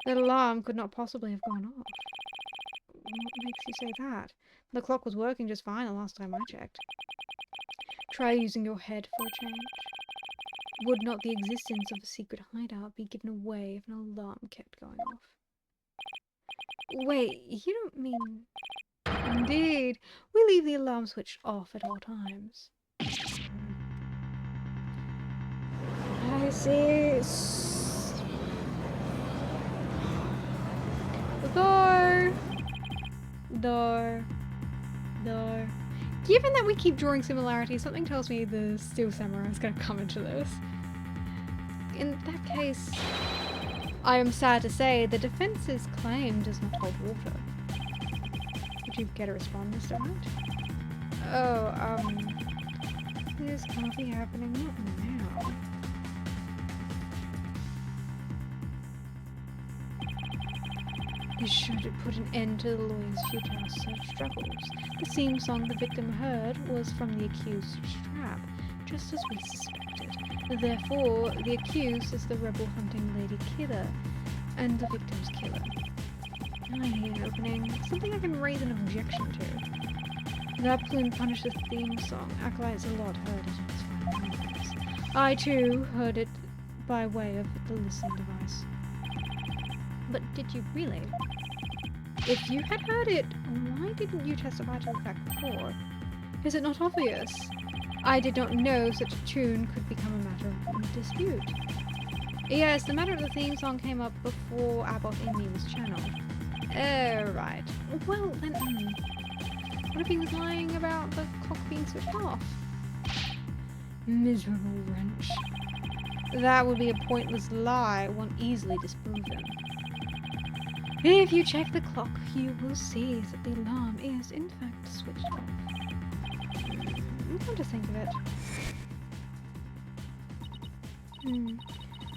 That alarm could not possibly have gone off. What makes you say that? The clock was working just fine the last time I checked. Try using your head for a change. Would not the existence of a secret hideout be given away if an alarm kept going off? Wait, you don't mean
Indeed. We leave the alarm switch off at all times. I see. Door. Door. Door. Given that we keep drawing similarities, something tells me the Steel Samurai is going to come into this. In that case, I am sad to say the defense's claim does not hold water. Would you get a response, Mr. Wright? Oh, this can't be happening, not now. This should put an end to the lawyer's futile struggles. The theme song the victim heard was from the accused's trap, just as we suspected. Therefore, the accused is the rebel hunting lady killer, and the victim's killer. I hear opening. Something I can raise an objection to. That Plume Punisher theme song, Acolytes a lot heard it in its final moments. I too heard it by way of the listening device. But did you really? If you had heard it, why didn't you testify to the fact before? Is it not obvious? I did not know such a tune could become a matter of dispute. Yes, the matter of the theme song came up before Abbott in me was channeled. Right. Well, then, what if he was lying about the clock being switched off? Miserable wrench. That would be a pointless lie, one easily disproven. If you check the clock, you will see that the alarm is, in fact, switched off. Come to think of it.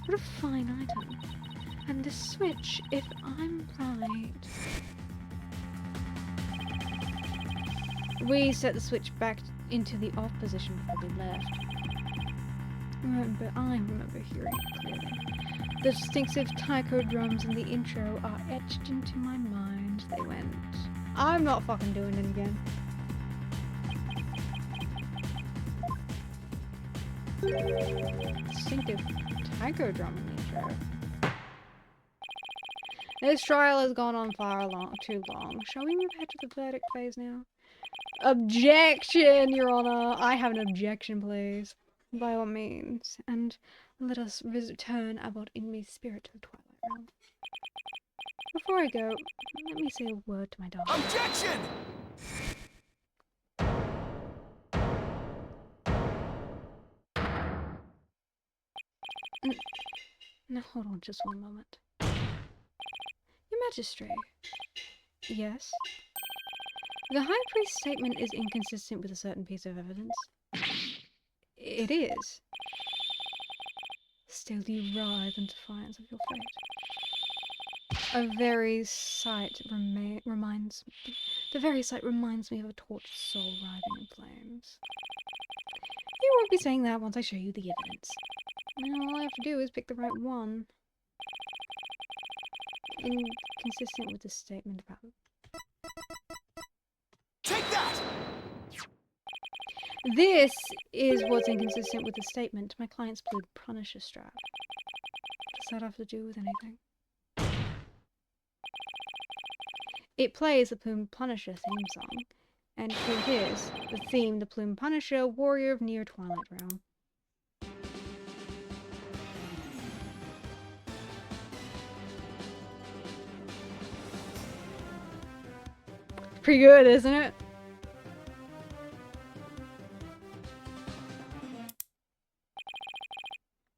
What a fine item. And the switch, if I'm right... We set the switch back into the off position before we left. I remember hearing it clearly. The distinctive taiko drums in the intro are etched into my mind. They went... I'm not fucking doing it again. Distinctive taiko drum in the intro. This trial has gone on too long. Shall we move ahead to the verdict phase now? Objection, Your Honor! I have an objection, please. By all means. And let us return Abbott in me spirit to the Twilight Realm. Before I go, let me say a word to my dog.
Objection!
Now hold on just one moment. Your Majesty. Yes? The High Priest's statement is inconsistent with a certain piece of evidence. It is. Still you writhe in defiance of your fate. The very sight reminds me of a tortured soul writhing in flames. You won't be saying that once I show you the evidence. Now all I have to do is pick the right one. Inconsistent with the statement about...
Take that!
This is what's inconsistent with the statement. My client's Plume Punisher strap. Does that have to do with anything? It plays the Plume Punisher theme song. And here it is. The theme, the Plume Punisher, Warrior of Near Twilight Realm. Pretty good, isn't it?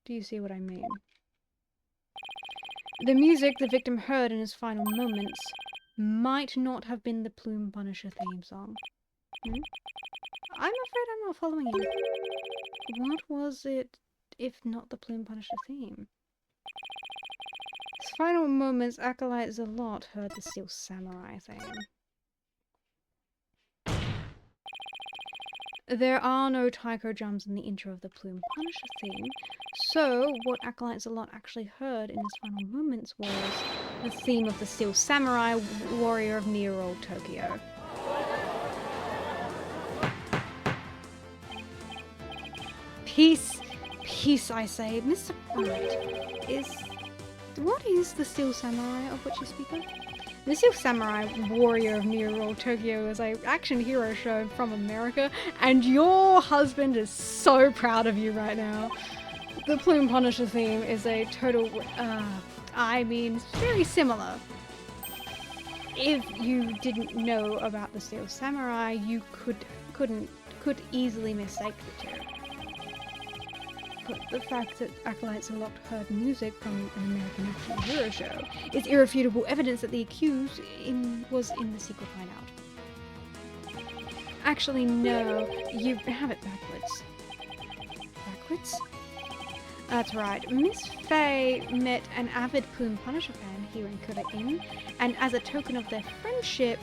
Do you see what I mean? The music the victim heard in his final moments might not have been the Plume Punisher theme song. I'm afraid I'm not following you. What was it, if not the Plume Punisher theme? His final moments, Acolyte Zalot heard the Steel Samurai theme. There are no taiko drums in the intro of the Plume Punisher theme, so what Acolyte Zalot actually heard in his final moments was the theme of the Steel Samurai, Warrior of Near Old Tokyo. Peace, peace, I say. Mr. Wright, what is the Steel Samurai of which you speak of?
The Steel Samurai Warrior of Near Tokyo is a action hero show from America, and your husband is so proud of you right now. The Plume Punisher theme is a total, it's very similar. If you didn't know about the Steel Samurai, you could easily mistake the two. But the fact that Acolytes Locked heard music from an American action hero show is irrefutable evidence that the accused was in the secret hideout. Actually, no, you have it backwards. Backwards? That's right. Miss Faye met an avid Plume Punisher fan here in Kura Inn, and as a token of their friendship,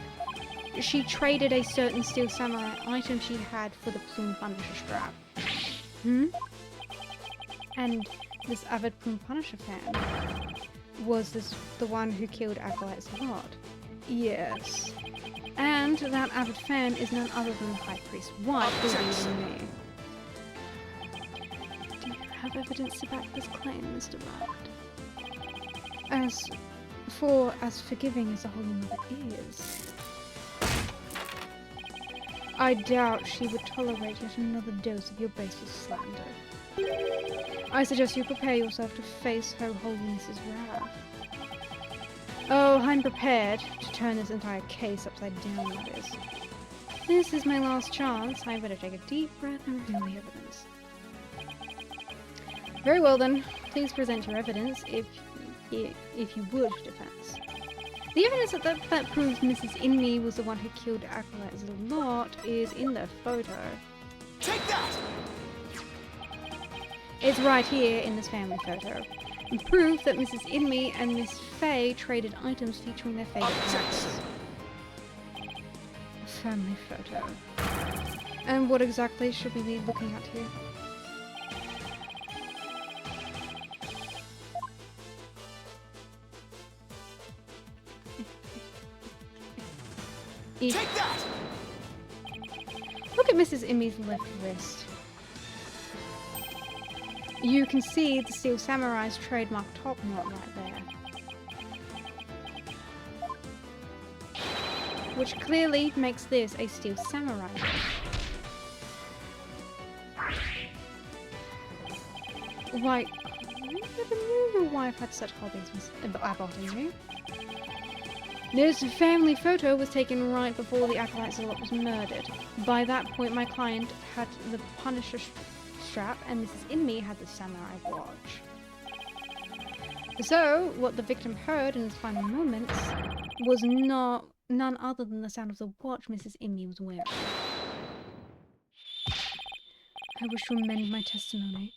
she traded a certain Steel Samurai item she had for the Plume Punisher strap. And this avid Plume Punisher fan was the one who killed Acolyte's Lord. Yes. And that avid fan is none other than the High Priest's wife, believing me. Do you have evidence to back this claim, Mr. Wright? As forgiving as a holy mother is, I doubt she would tolerate yet another dose of your baseless slander. I suggest you prepare yourself to face Her Holiness's wrath. Oh, I'm prepared to turn this entire case upside down, that is. This is my last chance. I better take a deep breath and review the evidence. Very well then, please present your evidence, if you would, defense. The evidence that proves Mrs. Inme was the one who killed Acolyte Zalot is in the photo.
Take that!
It's right here in this family photo. Proof that Mrs. Inme and Miss Faye traded items featuring their favourite characters. A family photo. And what exactly should we be looking at here?
Take that!
Look at Mrs. Inme's left wrist. You can see the Steel Samurai's trademark top knot right there. Which clearly makes this a Steel Samurai. Why, I never knew your wife had such hobbies, Miss Abbott. This family photo was taken right before the Acolyte Zalot was murdered. By that point, my client had the Punisher strap and Mrs. Inme had the Samurai watch. So, what the victim heard in his final moments was none other than the sound of the watch Mrs. Inme was wearing. I wish to amend my testimony.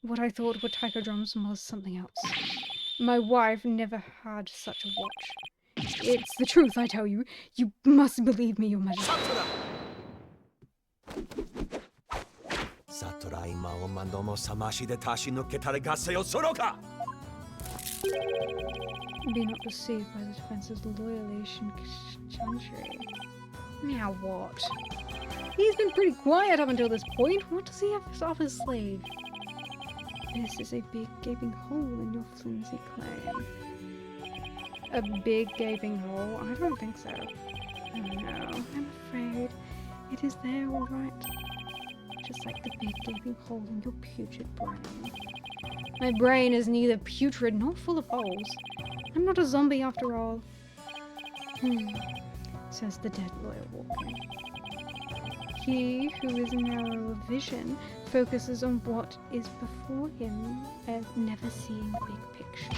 What I thought were taiko drums was something else. My wife never had such a watch. It's the truth, I tell you. You must believe me, Your Majesty. Be not deceived by the defense's loyalation country. Now what? He's been pretty quiet up until this point. What does he have off his sleeve? This is a big gaping hole in your flimsy claim. A big gaping hole? I don't think so. Oh no, I'm afraid it is there, all right. Just like the big gaping hole in your putrid brain. My brain is neither putrid nor full of holes. I'm not a zombie after all. Says the dead lawyer walking. He who is narrow of vision focuses on what is before him and never seeing the big picture.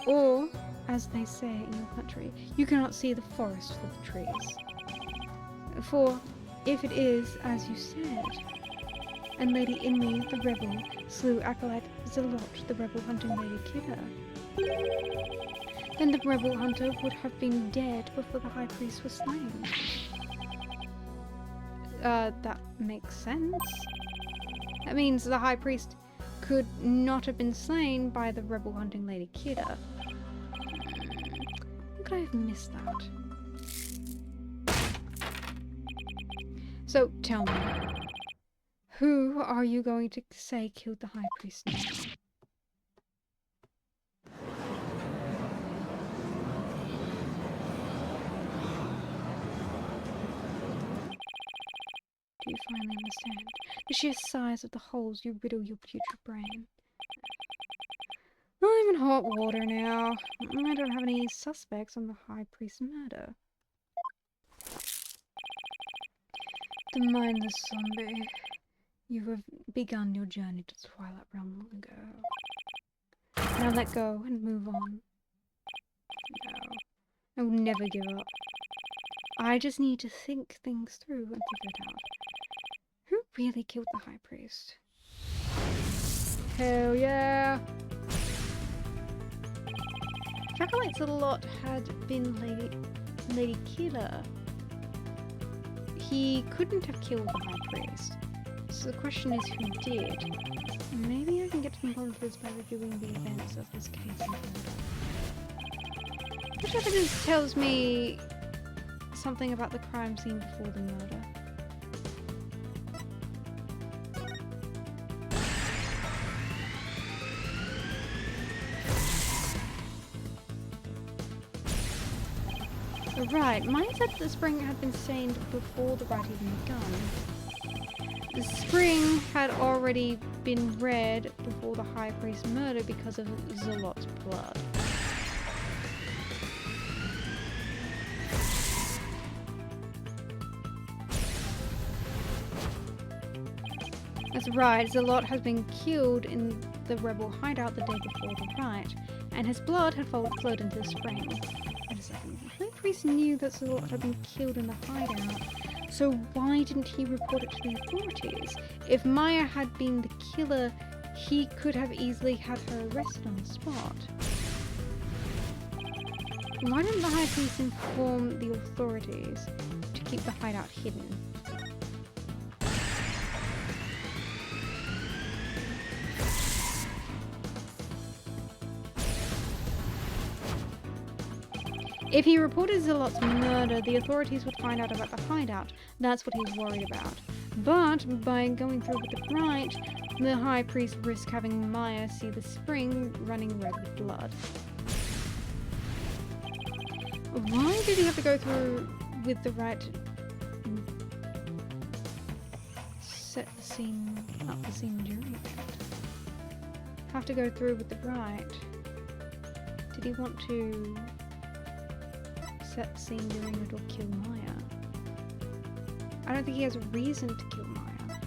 Or, as they say in your country, you cannot see the forest for the trees. For, if it is as you said, and Lady Inme, the rebel, slew Acolyte Zalot, the rebel hunting Lady Kidder, then the rebel hunter would have been dead before the High Priest was slain. That makes sense. That means the High Priest could not have been slain by the rebel hunting Lady Kidder. How could I have missed that? So, tell me, who are you going to say killed the High Priest next?
Do you finally understand? The sheer size of the holes you riddle your putrid brain. I'm in hot water now. I don't have any suspects on the High Priest's murder. The mindless zombie. You have begun your journey to the Twilight Realm long ago. Now let go and move on. No. I will never give up. I just need to think things through and figure it out. Who really killed the High Priest? Hell yeah! Acolytes a lot had been Lady Killer. He couldn't have killed the High Priest. So the question is who did? Maybe I can get to the bottom of this by reviewing the events of this case in order. Which evidence tells me something about the crime scene before the murder? Right, mine said that the spring had been stained before the rite even begun. The spring had already been red before the High Priest's murder because of Zalot's blood. That's right, Zalot has been killed in the rebel hideout the day before the rite, and his blood had flowed into the spring. Wait a second, the High Priest knew that Zalot had been killed in the hideout, so why didn't he report it to the authorities? If Maya had been the killer, he could have easily had her arrested on the spot. Why didn't the High Priest inform the authorities to keep the hideout hidden? If he reported Zalot's murder, the authorities would find out about the hideout. That's what he's worried about. But by going through with the rite, the High Priest risks having Maya see the spring running red with blood. Why did he have to go through with the rite? Set the scene, up the scene during it. Have to go through with the rite. Did he want to set the scene during it or kill Maya? I don't think he has a reason to kill Maya.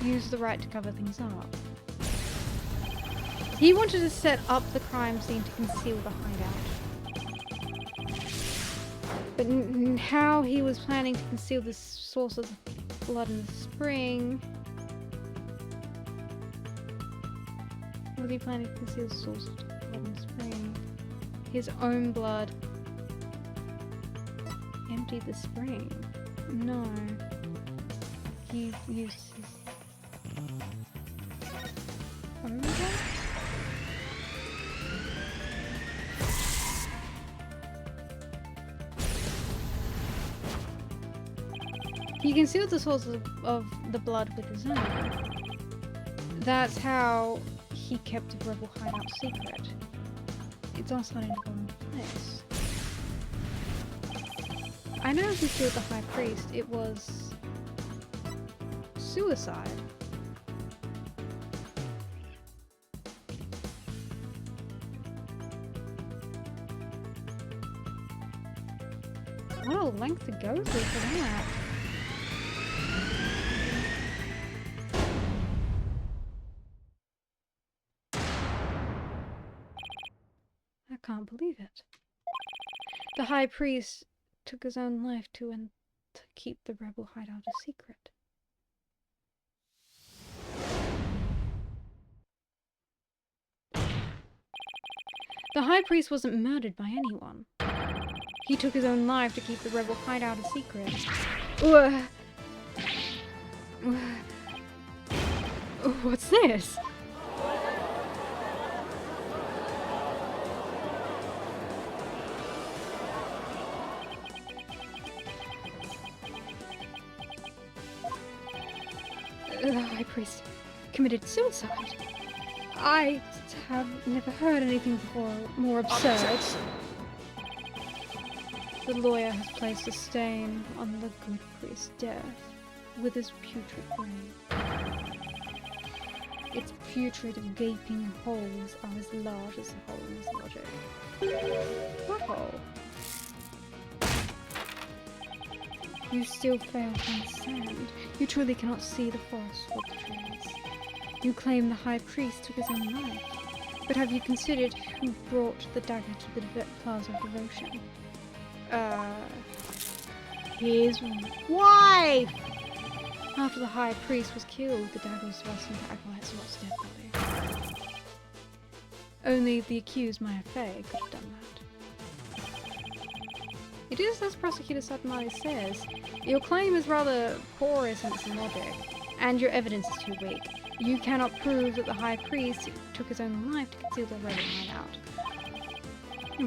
Use the right to cover things up. He wanted to set up the crime scene to conceal the hideout. But how he was planning to conceal the source of the blood in the spring... Was he planning to conceal the source of the blood in the spring? His own blood emptied the spring. No. He used his own blood? He concealed the source of the blood with his own. That's how he kept the rebel hideout secret. It's all starting to fall into place. I know who killed the High Priest. It was suicide. What a length to go through for that. I can't believe it. The High Priest took his own life to keep the rebel hideout a secret. The High Priest wasn't murdered by anyone. He took his own life to keep the rebel hideout a secret. What's this? The High Priest committed suicide. I have never heard anything before more absurd.
Objection.
The lawyer has placed a stain on the good priest's death with his putrid brain. Its putrid, gaping holes are as large as the hole in his logic. What hole? You still fail to understand. You truly cannot see the forest for the trees. You claim the high priest took his own life. But have you considered who brought the dagger to the plaza of devotion? His wife! After the high priest was killed, the dagger was thrust into Acolyte Zalot's dead body. Only the accused Maya Fey could have done that. It is as Prosecutor Satmari says, your claim is rather poor in sense and logic, and your evidence is too weak. You cannot prove that the high priest took his own life to conceal the rebel hideout.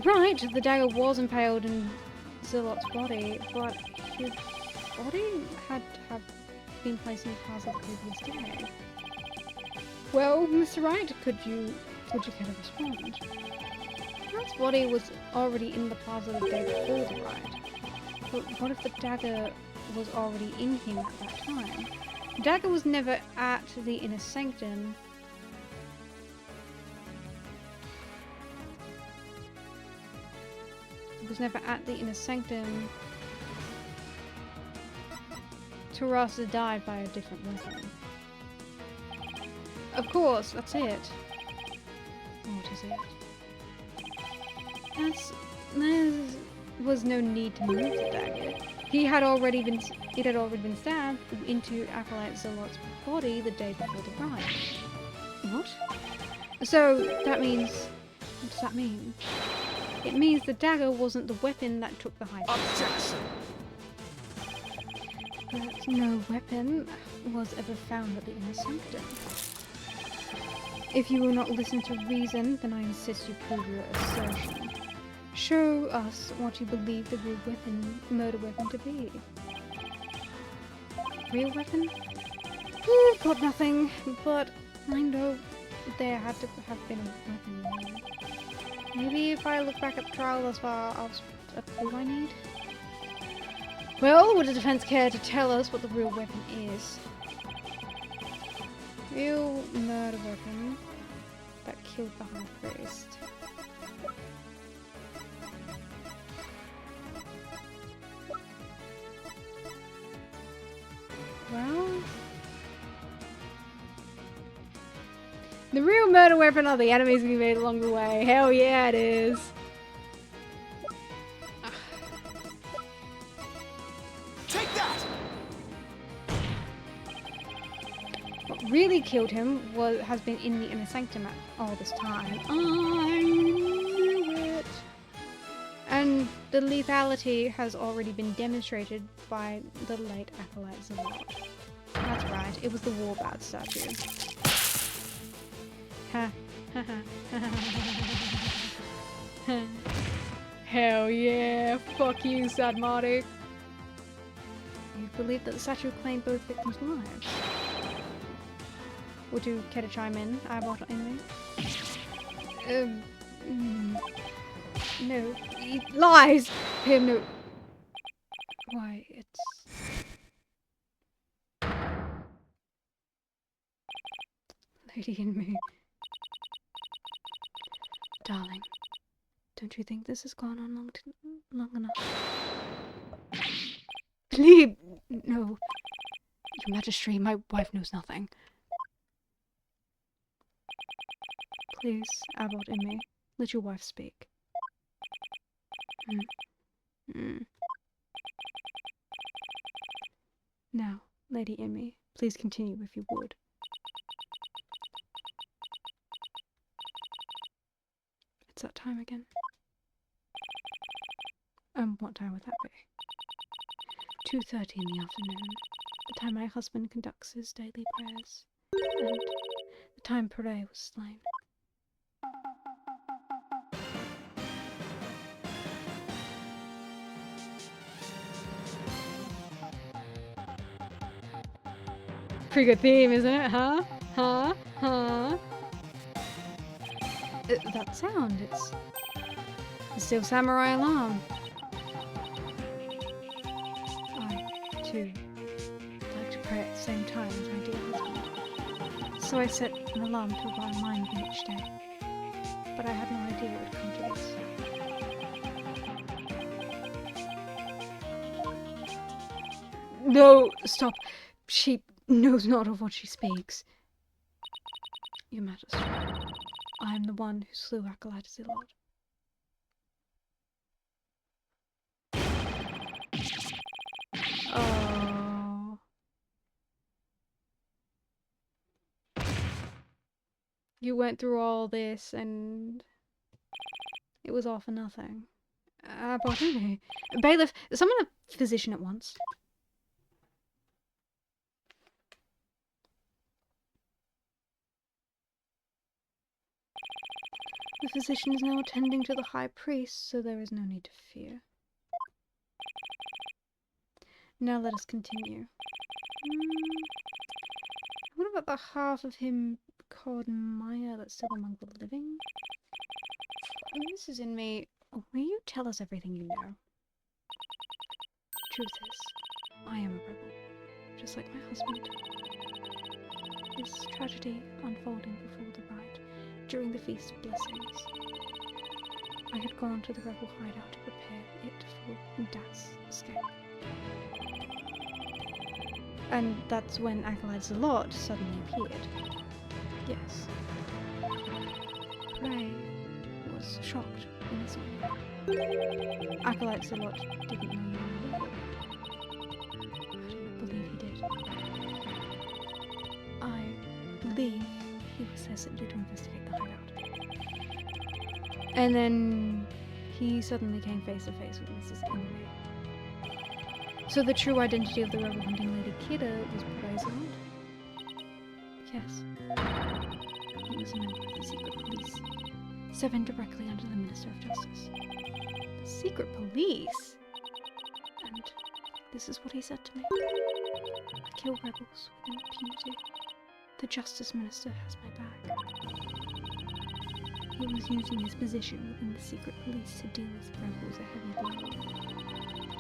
Right, the dagger was impaled in Zalot's body, but his body had to have been placed in the plaza the previous day. Well, Mr. Wright, would you care to respond? Wright's body was already in the plaza the day before the riot. But what if the dagger was already in him at that time? The dagger was never at the inner sanctum. It was never at the inner sanctum. Tarasa died by a different weapon. Of course, that's it. What is it? There was no need to move the dagger. It had already been stabbed into Acolyte Zalot's body the day before the riot. What? So that means, what does that mean? It means the dagger wasn't the weapon that took the high priest.
Objection!
But no weapon was ever found at the inner sanctum. If you will not listen to reason, then I insist you prove your assertion. Show us what you believe the real murder weapon to be. Real weapon? I've got nothing, but I know there had to have been a weapon there. Maybe if I look back at the trial thus far, I'll spot a clue I need. Well, would the defense care to tell us what the real weapon is? Real murder weapon that killed the high priest. Well, the real murder weapon are the enemies we made along the way. Hell yeah, it is.
Take that!
What really killed him has been in the inner sanctum all this time. I knew it. And the lethality has already been demonstrated by the late Acolyte Zalot. That's right, it was the Warbat statue. Ha ha ha. Hell yeah, fuck you, Sadmati. You believe that the statue claimed both victims' lives? Would you care to chime in, Abbott and me? No. He lies! Him, no. Why, it's... Lady in me. Darling, don't you think this has gone on long enough? Please, no. Your Majesty, my wife knows nothing. Please, Abbott and me, let your wife speak. Now, Lady Emmy, please continue if you would. It's that time again. What time would that be? 2:30 in the afternoon, the time my husband conducts his daily prayers, and the time Pere was slain. Pretty good theme, isn't it? Huh? Huh? Huh? That sound, it's the Steel Samurai alarm. to pray at the same time as my dear husband. So I set an alarm to remind me each day. But I had no idea it would come to this. No, stop. She knows not of what she speaks. Your Majesty, I am the one who slew Acolyte Zilot. Oh. You went through all this and it was all for nothing. Botany. Bailiff, summon a physician at once. The physician is now attending to the high priest, so there is no need to fear. Now let us continue. What about the half of him called Maya that's still among the living? This is in me. Will you tell us everything you know? Truth is, I am a rebel, just like my husband. This tragedy unfolding before the rite, during the Feast of Blessings. I had gone to the rebel hideout to prepare it for Das escape. And that's when Acolyte Zilot suddenly appeared. Yes. Prey was shocked when he saw me. Acolyte Zilot didn't know you were leaving. I do not believe he did. I believe he was there simply to investigate the hideout. And then he suddenly came face to face with Mrs. Enemy. So the true identity of the rebel hunting Lady Kida was Zilot? Yes. He was a member of the secret police, serving directly under the Minister of Justice. The secret police? And this is what he said to me. I kill rebels with impunity. The Justice Minister has my back. He was using his position within the secret police to deal with rebels a heavy blow.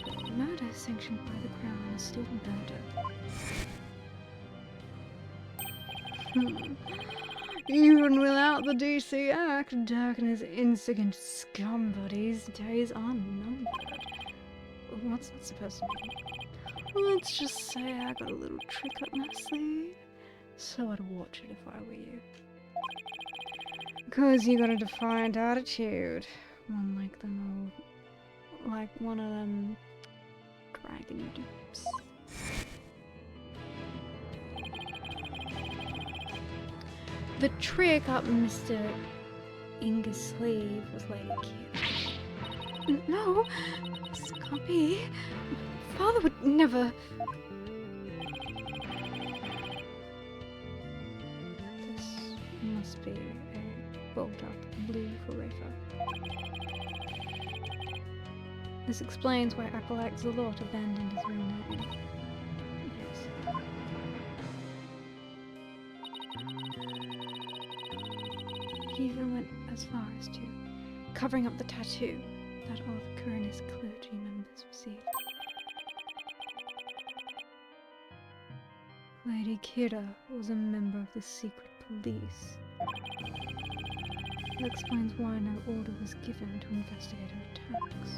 But murder sanctioned by the Crown is still murder. Even without the DC Act, Dirk and his insignificant scum buddies' days are numbered. What's that supposed to mean? Let's just say I got a little trick up my sleeve, so I'd watch it if I were you. 'Cause you got a defiant attitude, one like them old, like one of them dragon dupes. The trick up Mr. Inga's sleeve was Lady Kira. No, this can't be. Father would never. This must be a rolled up blue forever. This explains why Acolyte Zilot abandoned his real name. Yes. He even went as far as to covering up the tattoo that all the Kuranist clergy members received. Lady Kira was a member of the secret police. That explains why no order was given to investigate her attacks.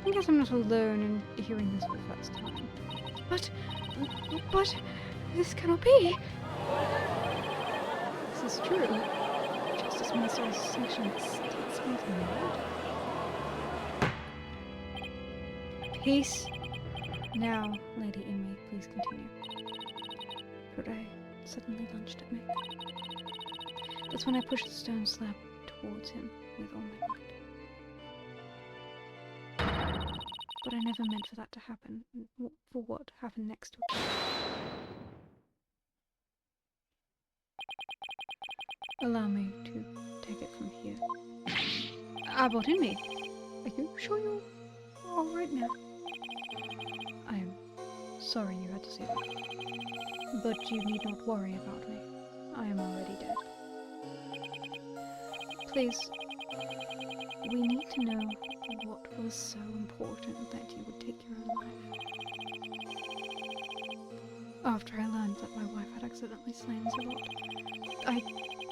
I guess I'm not alone in hearing this for the first time. But this cannot be! This is true. Justice Minister has sanctioned statesman murder. Peace. Now, Lady Inmate, please continue. Hooray suddenly lunged at me. That's when I pushed the stone slab towards him with all my might. But I never meant for that to happen, for what happened next to it. Allow me to take it from here. Abbot in me. Are you sure you're alright now? I am sorry you had to see that. But you need not worry about me. I am already dead. Please, we need to know
What was so important that you would take your own life? After I learned that my wife had accidentally slain Zalot, I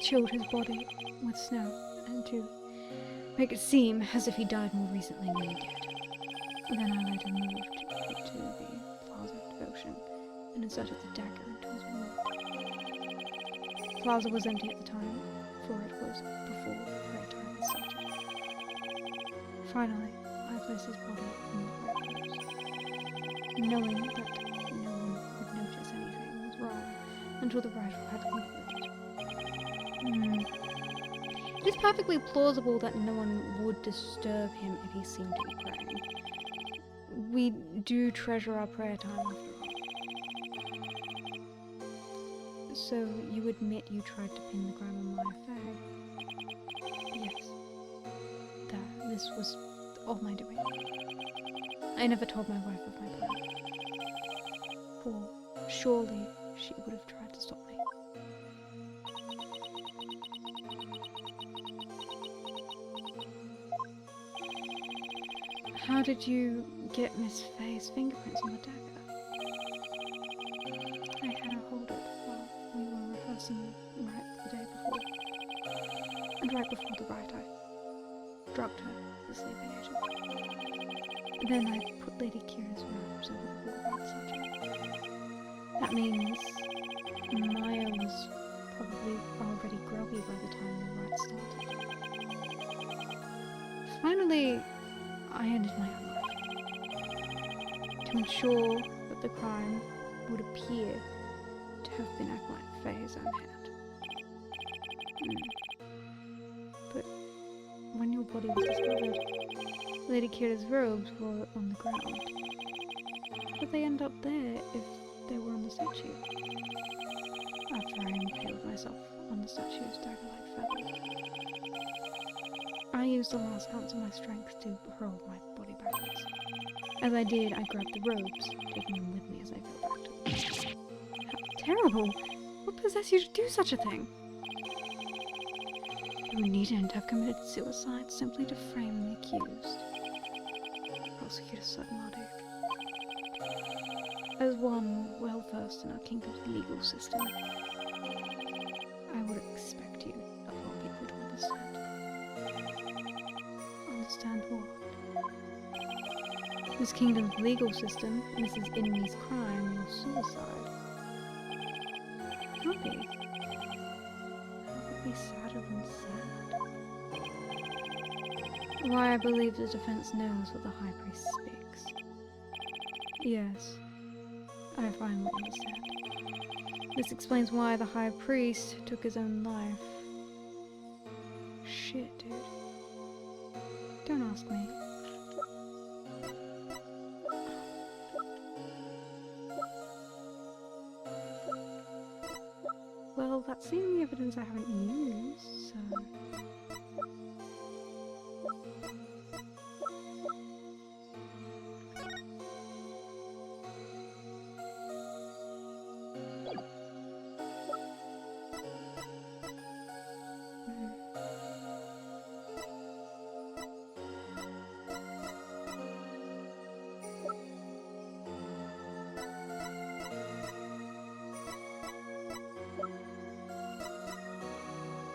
chilled his body with snow and to make it seem as if he died more recently than he did. And then I later moved it to the Plaza of Devotion and inserted the dagger into his wall. Plaza was empty at the time, for it was before prayer time had started. Finally, I placed his body in the prayer house, knowing that no one would notice anything was wrong until the ritual had concluded. It is perfectly plausible that no one would disturb him if he seemed to be praying. We do treasure our prayer time after all. So you admit you tried to pin the crime on my affair? Yes. This was all my doing. I never told my wife of my plan. For surely she would have tried to stop me. How did you get Miss Faye's fingerprints on the dagger? I had her hold it while we were rehearsing right the day before. And right before the rite, I drugged her, the sleeping agent. Then I put Lady Kira's robes over the wall outside her. That means Maya was probably already groggy by the time the rite started. Finally, I ended my own life. To ensure that the crime would appear to have been Acolyte Faye's own hand. But when your body was discovered, Lady Kira's robes were on the ground. How did they end up there if they were on the statue? After I impaled myself on the statue's dagger-like feathers, I used the last ounce of my strength to hurl my body backwards. As I did, I grabbed the robes, taking them with me as I fell back to them. How terrible! What possessed you to do such a thing? You needn't have committed suicide simply to frame the accused. Prosecutor Sudmardic. As one well versed in our kingdom's legal system, I would expect you, of all people, to understand. Understand what? This kingdom's legal system, Mrs. Inmy's crime or suicide. Can't be. How could be sadder than sad? Why I believe the defense knows what the High Priest speaks. Yes, I finally understand. This explains why the High Priest took his own life. Shit, dude. Don't ask me. Well, that's the only evidence I haven't used, so...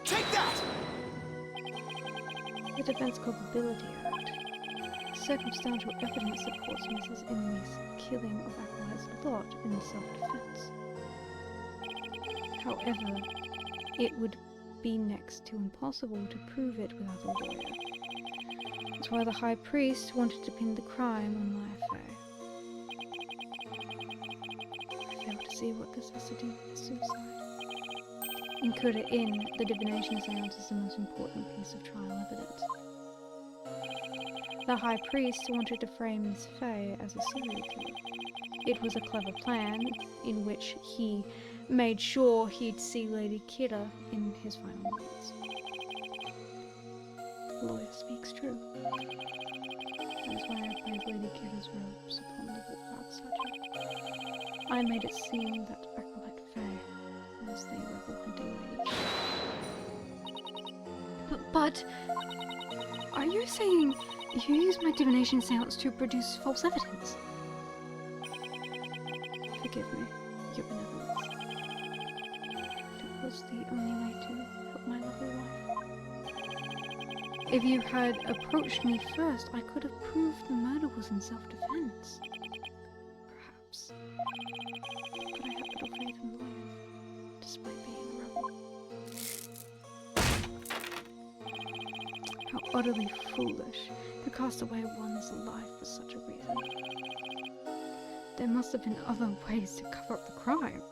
Take that!
The Defense Culpability Act. Circumstantial evidence supports Mrs. Inmy's killing of Acolyte Lot in self-defense. However, it would be next to impossible to prove it without a lawyer. That's why the High Priest wanted to pin the crime on my affair. I fail to see what this has to do with the suicide. In Kura Inn, the divination seance is the most important piece of trial evidence. The High Priest wanted to frame Miss Faye as a serial killer. It was a clever plan, in which he made sure he'd see Lady Kira in his final moments. The lawyer speaks true. That is why I placed Lady Kira's robes upon the wall outside her. I made it seem that Acolyte Faye was the rebel hunting lady. But are you saying You use my divination seance to produce false evidence. Forgive me, your benevolence. It was the only way to help my lovely wife. If you had approached me first, I could have proved the murder was in self-defense. Perhaps. But I had little faith in life, despite being a rebel. How utterly foolish to cast away one's life for such a reason. There must have been other ways to cover up the crime.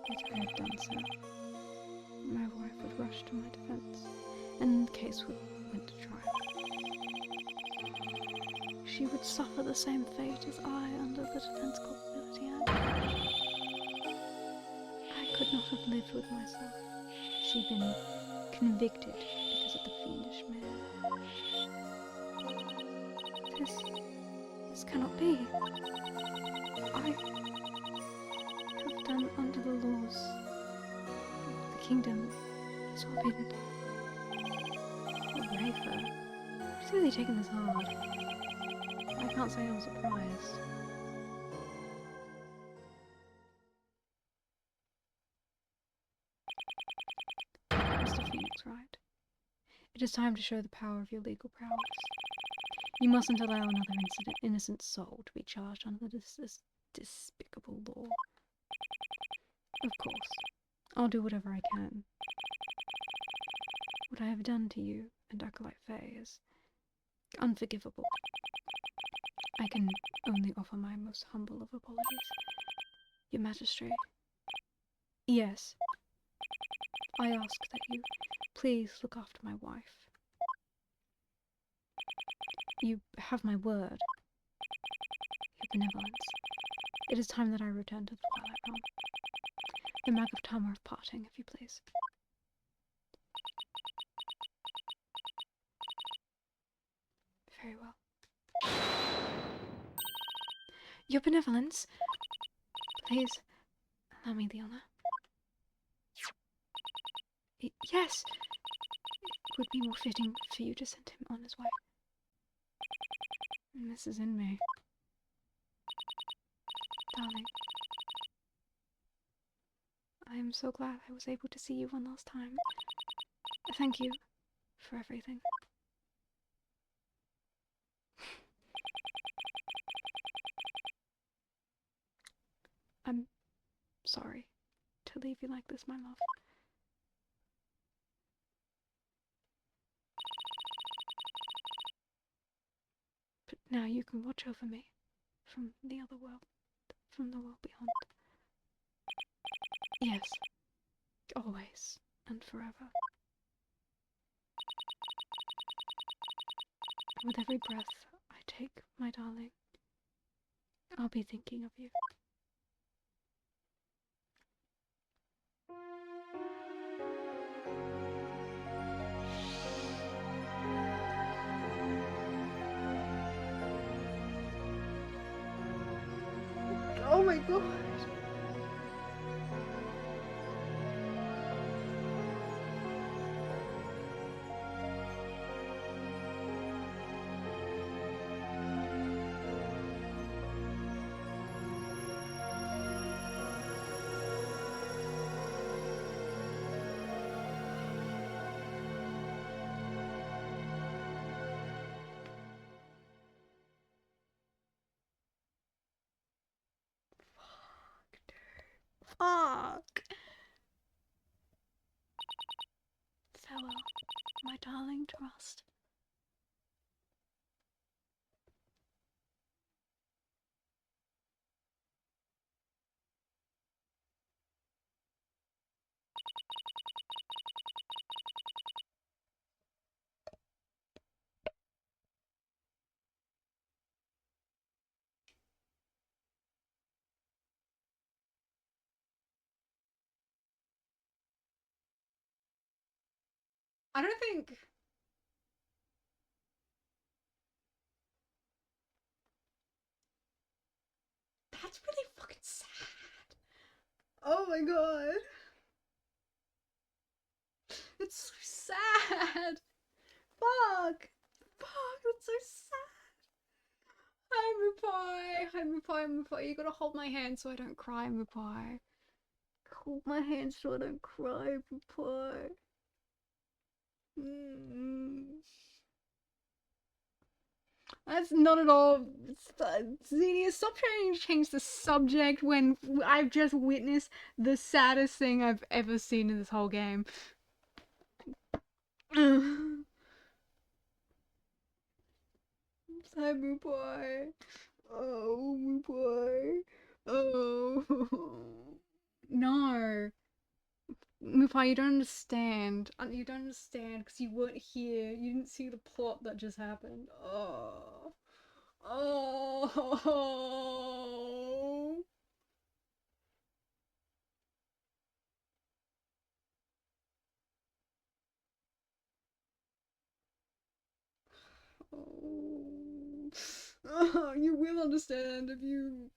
If I had done so, my wife would rush to my defense, and the case went to trial. She would suffer the same fate as I under the Defense Culpability Act. I could not have lived with myself. She'd been convicted because of the fiendish man. This cannot be. I have done under the laws of the kingdom. It's all been brave for her. She's really taken this hard. I can't say I'm surprised. Mr. Phoenix, right? It is time to show the power of your legal prowess. You mustn't allow another innocent soul to be charged under this despicable law. Of course, I'll do whatever I can. What I have done to you and Acolyte Faye is unforgivable. I can only offer my most humble of apologies. Your Magistrate. Yes. I ask that you please look after my wife. You have my word. Your benevolence. It is time that I return to the Twilight Realm. The Mag of Tama of parting, if you please. Very well. Your benevolence. Please, allow me the honor. Yes! It would be more fitting for you to send him on his way. And this is in me. Darling. I am so glad I was able to see you one last time. Thank you for everything. I'm sorry to leave you like this, my love. But now you can watch over me from the other world, from the world beyond. Yes, always and forever. With every breath I take, my darling, I'll be thinking of you.
Oh my god.
Fuck! Farewell, my darling trust. I don't think... That's really fucking sad.
Oh my god. It's so sad. Fuck! Fuck, that's so sad. Hi, Mupai. Hi, Mupai, Mupai. You gotta hold my hand so I don't cry, Mupai. Hold my hand so I don't cry, Mupai. That's not at all. Xenia, stop trying to change the subject when I've just witnessed the saddest thing I've ever seen in this whole game. Hi, Mupai. Oh, Mupai. Oh. No. Mupai, you don't understand. You don't understand because you weren't here. You didn't see the plot that just happened. Oh. Oh. Oh. You will understand if you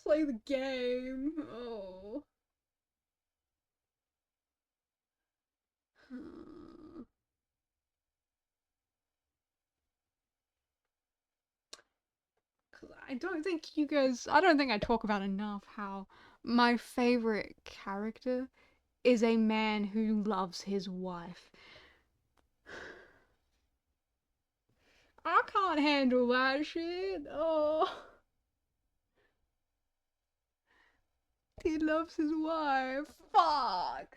play the game. Oh. I don't think I don't think I talk about enough how my favorite character is a man who loves his wife. I can't handle that shit. Oh. He loves his wife. Fuck.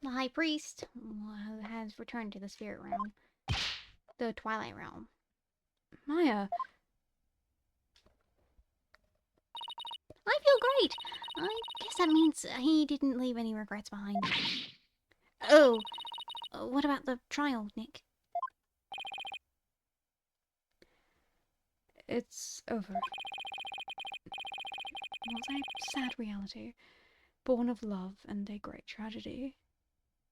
The High Priest has returned to the Spirit Realm. The Twilight Realm.
Maya,
I feel great! I guess that means he didn't leave any regrets behind. Oh, what about the trial, Nick?
it's over. It was a sad reality, born of love and a great tragedy,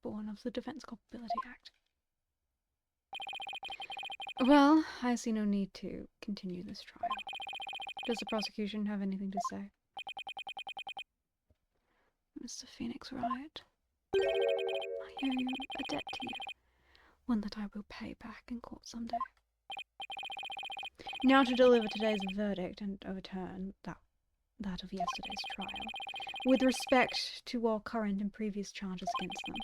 born of the Defense Culpability Act. Well, I see no need to continue this trial. Does the prosecution have anything to say? Mr. Phoenix Wright, I owe you a debt to you, one that I will pay back in court someday. Now to deliver today's verdict and overturn that of yesterday's trial, with respect to all current and previous charges against them,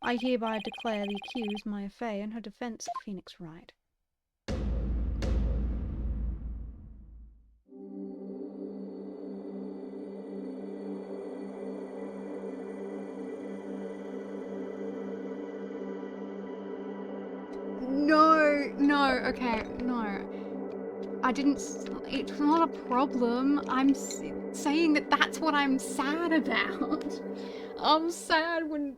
I hereby declare the accused Maya Fey and her defense Phoenix Wright. No, okay, no. I didn't. It's not a problem. I'm saying that that's what I'm sad about. I'm sad when.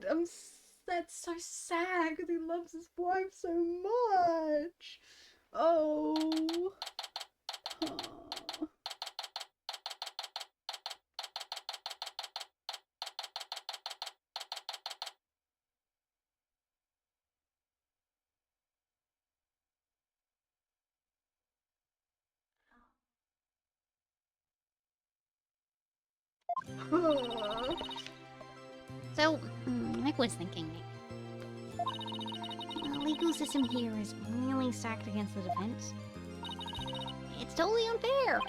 That's so sad because he loves his wife so much. Oh.
So, Nick was thinking, the legal system here is really stacked against the defense. It's totally unfair.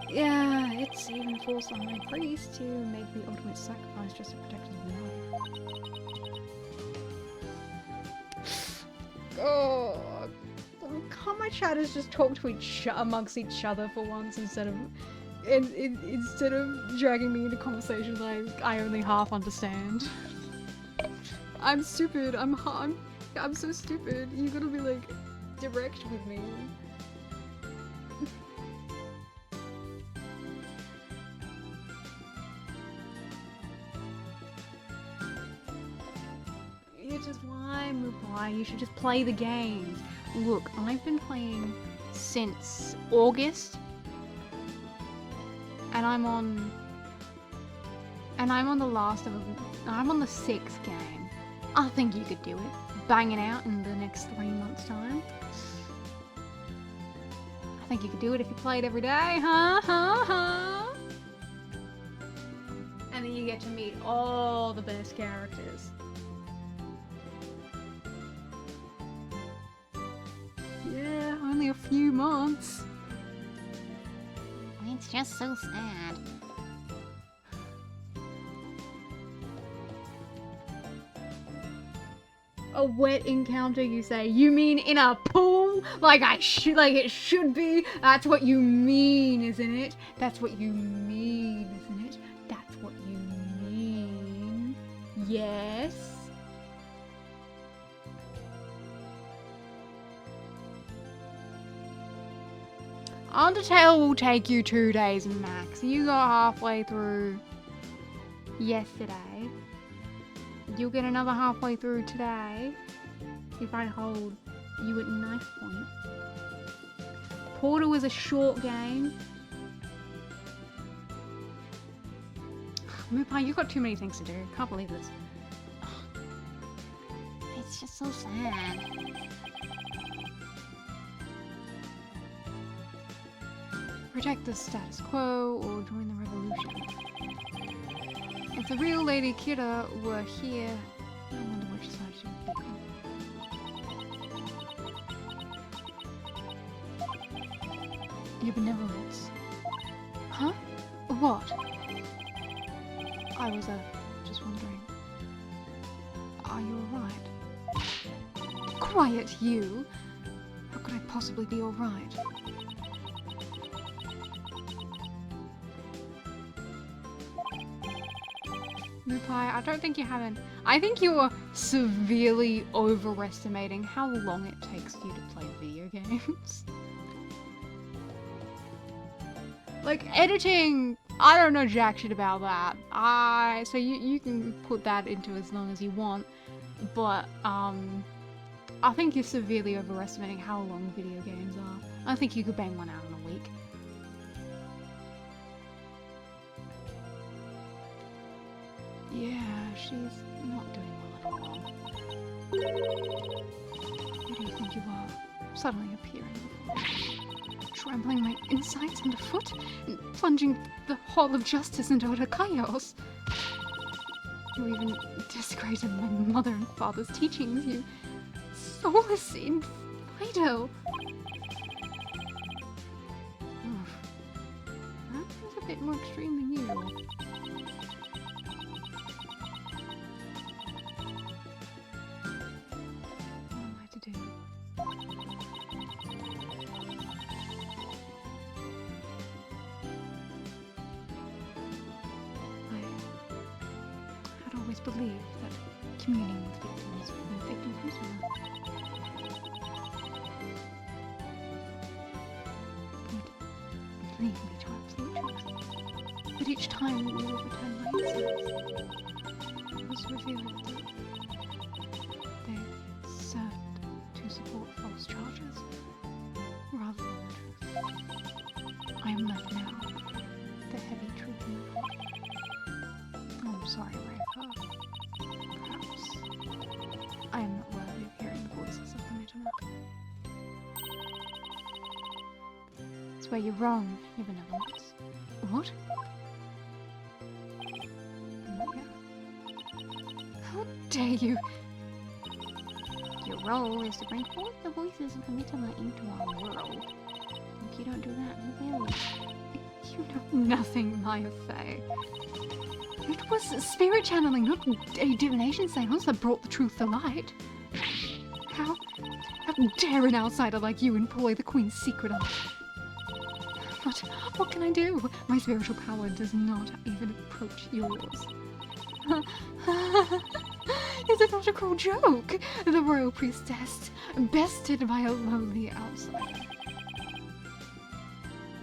Yeah, it's even forced the High Priest to make the ultimate sacrifice just to protect his wife. God. Can't my chatters just talk to amongst each other for once instead of dragging me into conversations I only half understand? I'm stupid. I'm so stupid. You gotta be like direct with me. Why you should just play the games. Look, I've been playing since August, and I'm on the 6th game. I think you could do it. banging out in the next 3 months' time. I think you could do it if you played every day, huh? And then you get to meet all the best characters. Yeah, only a few months.
It's just so sad.
A wet encounter, you say? You mean in a pool? Like it should be? That's what you mean, isn't it? That's what you mean, isn't it? That's what you mean. Yes? Undertale will take you 2 days max. You got halfway through yesterday. You'll get another halfway through today if I hold you at knife point. Portal is a short game. Moopai, you've got too many things to do. Can't believe this.
It's just so sad.
Protect the status quo or join the revolution. If the real Lady Kira were here, I wonder which side she would be. Your benevolence. Huh? What? I was, just wondering. Are you alright? Quiet, you! How could I possibly be alright? Moopai, I don't think you haven't. I think you're severely overestimating how long it takes you to play video games. Like, editing, I don't know jack shit about that. So you can put that into as long as you want, but, I think you're severely overestimating how long video games are. I think you could bang one out in a week. Yeah, she's not doing well at all. Who do you think you are? Suddenly appearing before me, trampling my insides underfoot and plunging the whole of justice into utter chaos. You even desecrated my mother and father's teachings, you soulless infidel. Oof. That was a bit more extreme than you. Believe that communing with victims and victimhood would lead me to absolute truth. But each time you overturn my insights, it was revealed that they served to support false charges rather than the truth. I am left now with the heavy truth in my heart. I'm sorry, Rafa. Perhaps I am not worthy of hearing the voices of the Mittermach. It's where you're wrong, your benevolence. What? How dare you?
Your role is to bring forth the voices of the Mittermach into our world. If you don't do that, who will?
You know nothing, Maya Fey. It was spirit channeling, not a divination seance that brought the truth to light. How dare an outsider like you employ the Queen's secret art? But what can I do? My spiritual power does not even approach yours. Is it not a cruel joke? The royal priestess, bested by a lowly outsider.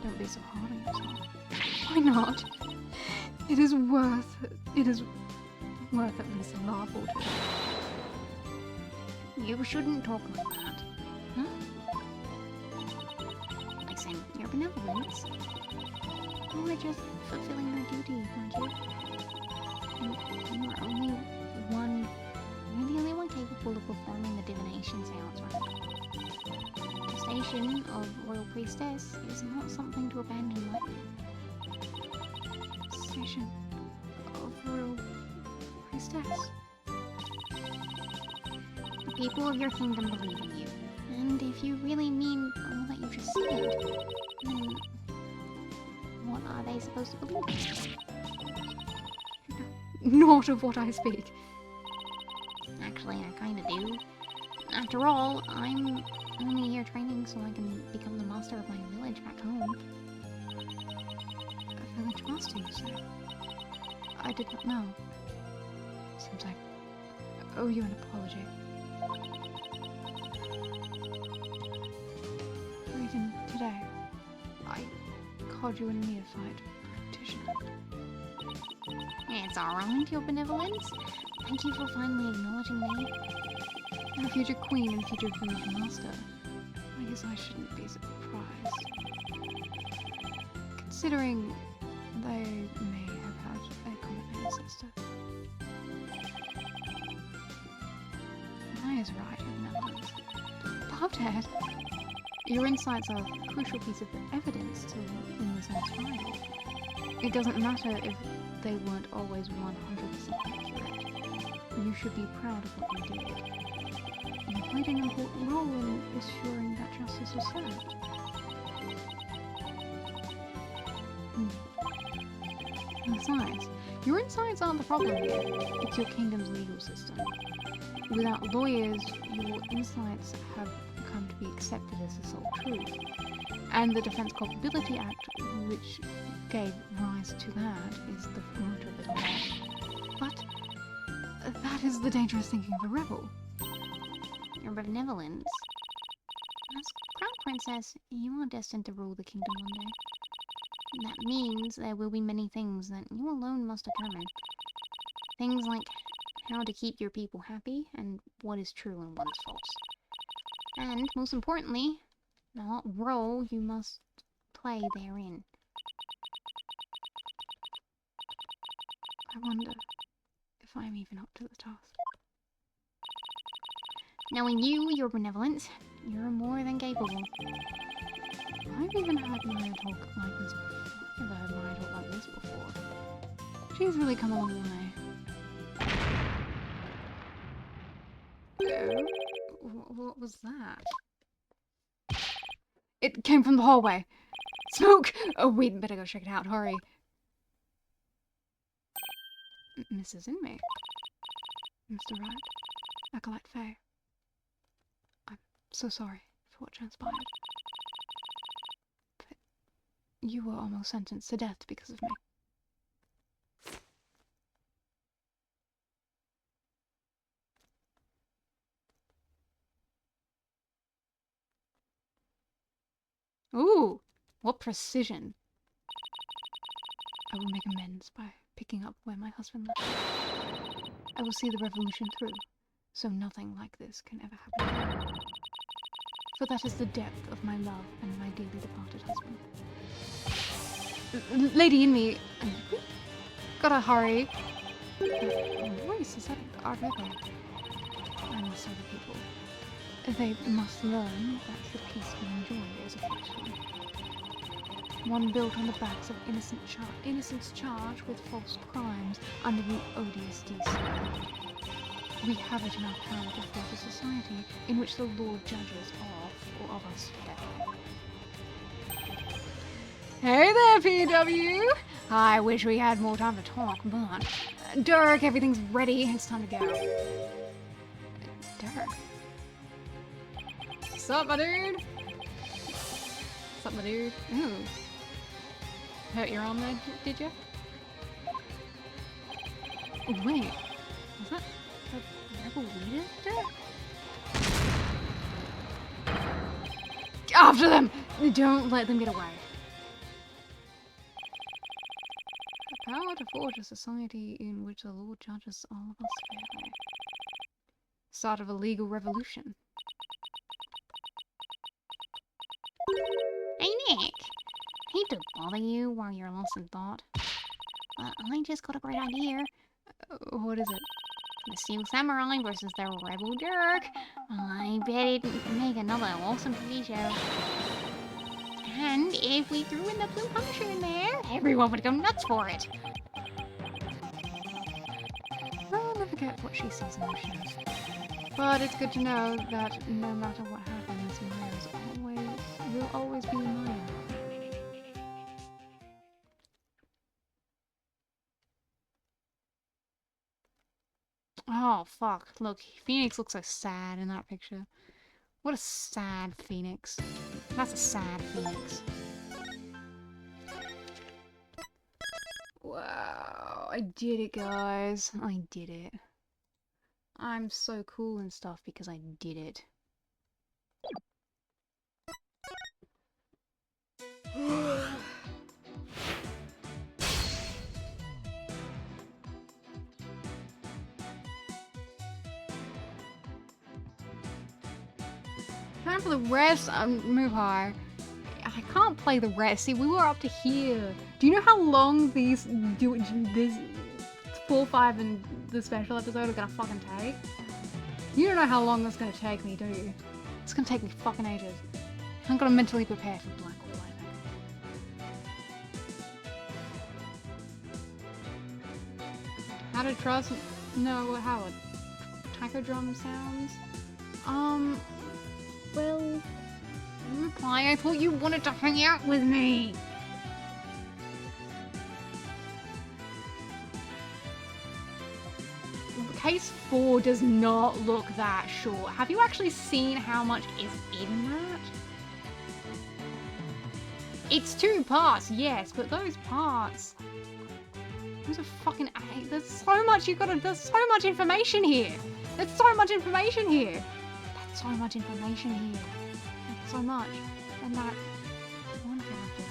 Don't be so hard on yourself. Why not? It is worth at least a laugh or two.
You shouldn't talk like that. Huh? Listen, your benevolence. You were just fulfilling your duty, weren't you? And you were only one You're the only one capable of performing the divination seance, right? The station of Royal Priestess is not something to abandon lightly.
Station of Royal Priestess.
The people of your kingdom believe in you. And if you really mean all that you just said, then what are they supposed to believe in?
Not of what I speak.
Actually, I kinda do. After all, I'm only here training so I can become the master of my village back home.
A village master, you say? I did not know. Seems like I owe you an apology. Even today, I called you a neophyte practitioner.
It's alright, your benevolence. Thank you for finally acknowledging me.
I'm a future queen and future village master. I guess I shouldn't be surprised. Considering they may have had a common ancestor. Maya is right, your benevolence. Bobdad, your insights are a crucial piece of evidence to win this next trial. It doesn't matter if they weren't always 100% accurate. You should be proud of what you did. You played an important role in assuring that justice was served. Besides, your insights aren't the problem here. It's your kingdom's legal system. Without lawyers, your insights have come to be accepted as the sole truth. And the Defense Culpability Act, which gave rise to that, is the root of it all. But that is the dangerous thinking of a rebel.
Your benevolence. As Crown Princess, you are destined to rule the kingdom one day. That means there will be many things that you alone must determine. Things like how to keep your people happy, and what is true and what is false. And, most importantly, what role you must play therein.
I wonder if I'm even up to the task.
Knowing you, your benevolence, you're more than capable.
I've even heard Maya talk like this before. I've never heard Maya talk like this before. She's really come a long way. What was that? It came from the hallway. Smoke! Oh, we'd better go check it out. Hurry. Mrs. Inmate. Mr. Wright. Acolyte Faye. I'm so sorry for what transpired. But you were almost sentenced to death because of me. Ooh, what precision. I will make amends by picking up where my husband left. I will see the revolution through, so nothing like this can ever happen again. For that is the depth of my love and my dearly departed husband. Lady in me, gotta hurry. What voice is that? Arvego. I must serve the people. They must learn that the peace we enjoy is a false one. One built on the backs of innocents charged with false crimes under the odious DCI. We have it in our power to forge a society in which the Lord judges all of us fairly. Hey there, PW! I wish we had more time to talk, but... Dirk, everything's ready. It's time to go. Dirk? Sup, my dude? Sup, my dude? Ooh. Hurt your arm there, did you? Oh, wait. Was that the rebel leader, Dirk? After them! Don't let them get away. The power to forge a society in which the Lord judges all of us fairly. Start of a legal revolution.
Hey, Nick! Hate to bother you while you're lost in thought. But I just got a great idea.
What is it?
The Steel Samurai versus the Rebel Dirk. I bet it'd make another awesome TV show. And if we threw in the Blue Punisher in there, everyone would go nuts for it.
I'll never forget what she says in the show. But it's good to know that no matter what happens, will always be Maya. Oh, fuck. Look, Phoenix looks so sad in that picture. What a sad Phoenix. That's a sad Phoenix. Wow, I did it, guys. I did it. I'm so cool and stuff because I did it. Time for the rest. Move high. I can't play the rest. See, we were up to here. Do you know how long this 4, 5, and the special episode are gonna fucking take? You don't know how long that's gonna take me, do you? It's gonna take me fucking ages. I'm gonna mentally prepare for Black Hole, I think. How to trust? No, how it? Taco drum sounds? Well, reply. I thought you wanted to hang out with me. Case 4 does not look that short. Have you actually seen how much is in that? It's 2 parts, yes, but those parts... Those are fucking... There's so much there's so much information here. There's so much information here. That's so much information here. That's so much. And that... one character.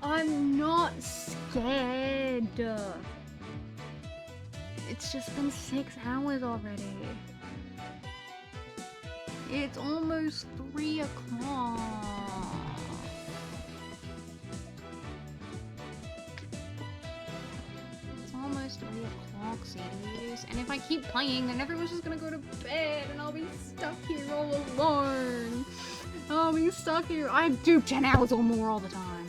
I'm not scared. It's just been 6 hours already. It's almost 3 o'clock. It's almost 3 o'clock, CDs. And if I keep playing, then everyone's just gonna go to bed and I'll be stuck here all alone. I'll be stuck here. I do 10 hours or more all the time.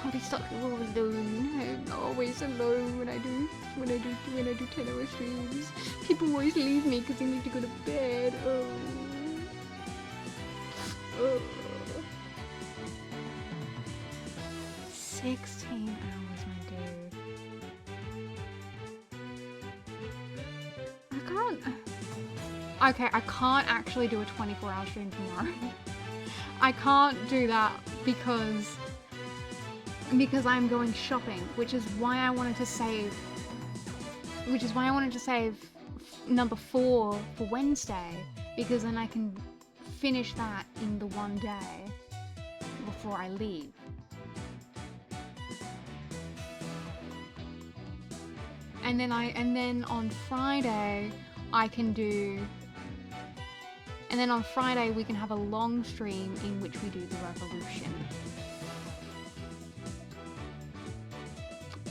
I'll be stuck here all alone. I'm always alone when I do 10-hour streams. People always leave me because they need to go to bed. Oh. 16 hours, my dude. I can't. Okay, I can't actually do a 24-hour stream tomorrow. I can't do that because I'm going shopping, which is why I wanted to save number 4 for Wednesday, because then I can finish that in the one day before I leave. And then on Friday I can do, and then on Friday we can have a long stream in which we do the revolution.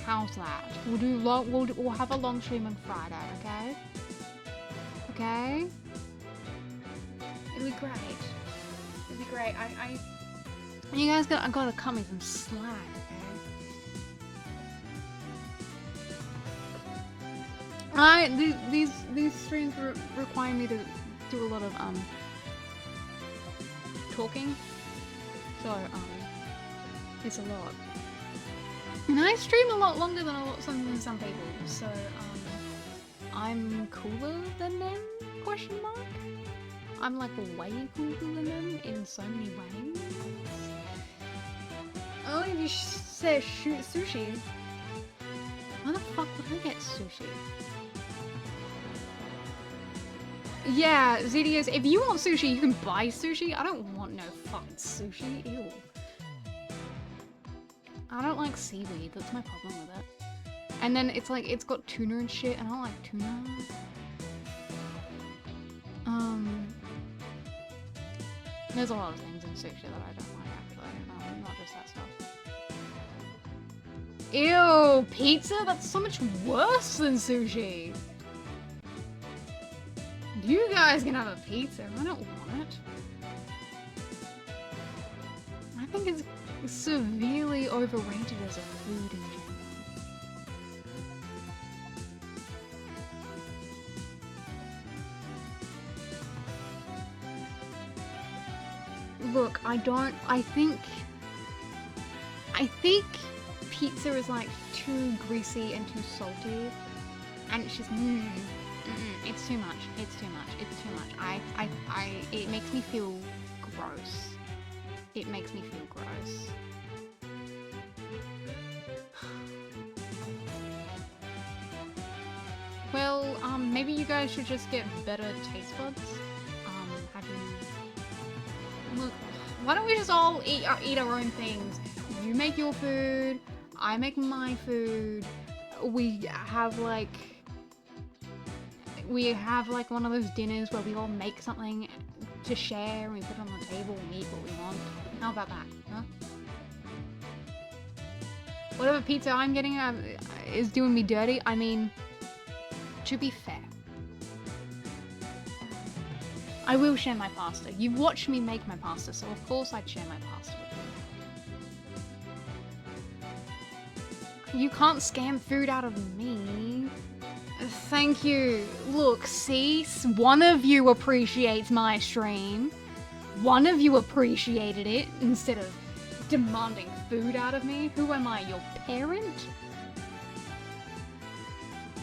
How's that? We'll have a long stream on Friday, okay? Okay? It'll be great. It'll be great. You guys gotta cut me some slack, okay? These streams require me to do a lot of talking, so it's a lot. And I stream a lot longer than some people, so I'm cooler than them? Question mark? I'm like way cooler than them in so many ways. Oh, if you say sushi. Why the fuck would I get sushi? Yeah, ZDS, if you want sushi, you can buy sushi. I don't want no fucking sushi. Ew. I don't like seaweed. That's my problem with it. And then it's like, it's got tuna and shit, and I don't like tuna. There's a lot of things in sushi that I don't like, actually. Not just that stuff. Ew, pizza? That's so much worse than sushi. You guys can have a pizza. I don't want it. I think it's severely overrated as a food in general. Look, I think pizza is like too greasy and too salty, and it's just it's too much. It's too much. It's too much. It makes me feel gross. It makes me feel gross. Well, maybe you guys should just get better taste buds. Look, why don't we just all eat our own things? You make your food, I make my food. We have like one of those dinners where we all make something to share and we put it on the table and eat what we want. How about that, huh? Whatever pizza I'm getting is doing me dirty. I mean, to be fair, I will share my pasta. You've watched me make my pasta, so of course I'd share my pasta with you. You can't scam food out of me. Thank you. Look, see? One of you appreciates my stream. One of you appreciated it instead of demanding food out of me. Who am I, your parent?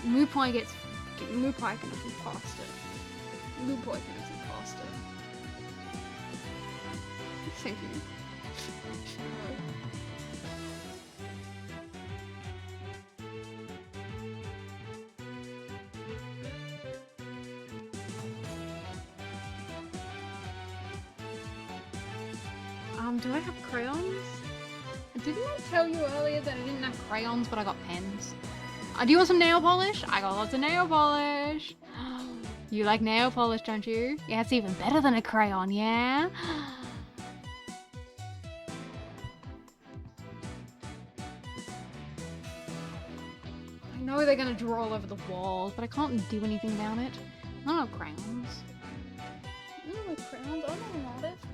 Mupai can have some pasta. Mupai can have some pasta. Thank you. Do I have crayons? Didn't I tell you earlier that I didn't have crayons, but I got pens? Do you want some nail polish? I got lots of nail polish. You like nail polish, don't you? Yeah, it's even better than a crayon, yeah? I know they're gonna draw all over the walls, but I can't do anything about it. I don't have crayons. I don't have crayons. I'm not an artist.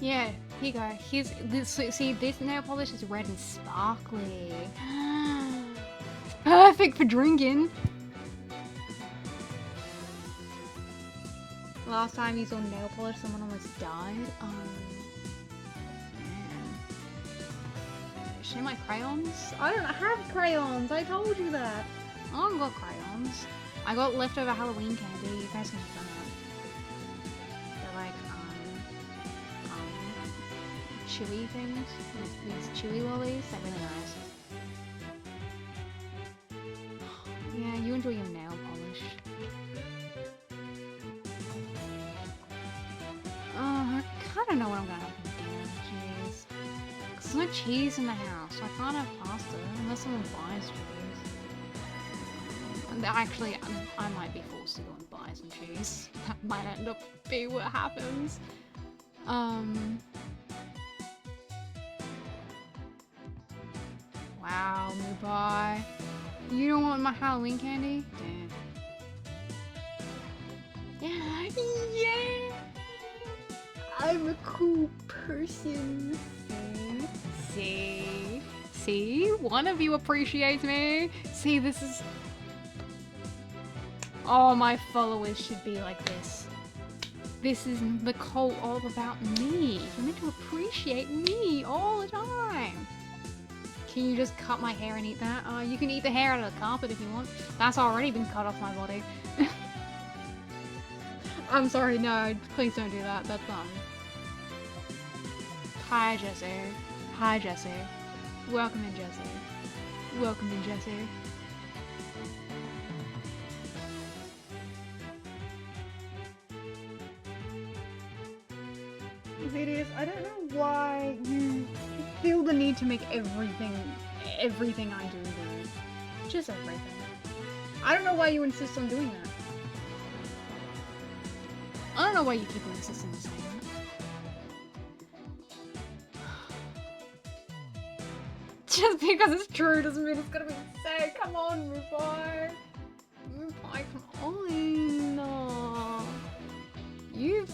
Yeah, here you go. Here's this. See, this nail polish is red and sparkly. Perfect for drinking. Last time you saw nail polish, someone almost died. Show my crayons? I don't have crayons. I told you that. I haven't got crayons. I got leftover Halloween candy. You guys can have that. They're like chewy things. These chewy lollies. They're really nice. Yeah, you enjoy your nail polish. I kind of know what I'm gonna have for dinner. Jeez. There's no cheese in the house, so I can't have pasta unless someone buys cheese. Actually, I might be forced to go and buy some cheese. That might end up be what happens. Wow, Mubai. You don't want my Halloween candy? Damn. Yeah! I'm a cool person. See? One of you appreciates me. See, this is... Oh, my followers should be like this. This is the cult all about me. You're meant to appreciate me all the time. Can you just cut my hair and eat that? You can eat the hair out of the carpet if you want. That's already been cut off my body. I'm sorry, no, please don't do that. That's Hi, Jesse. Hi, Jesse. Welcome in, Jesse. Welcome in, Jesse. Zedius, I don't know why you feel the need to make everything I do rude. Just everything. I don't know why you insist on doing that. I don't know why you keep insisting on saying that. Just because it's true doesn't mean it's gonna be said. Come on, Mupai. Mupai, come on. No. You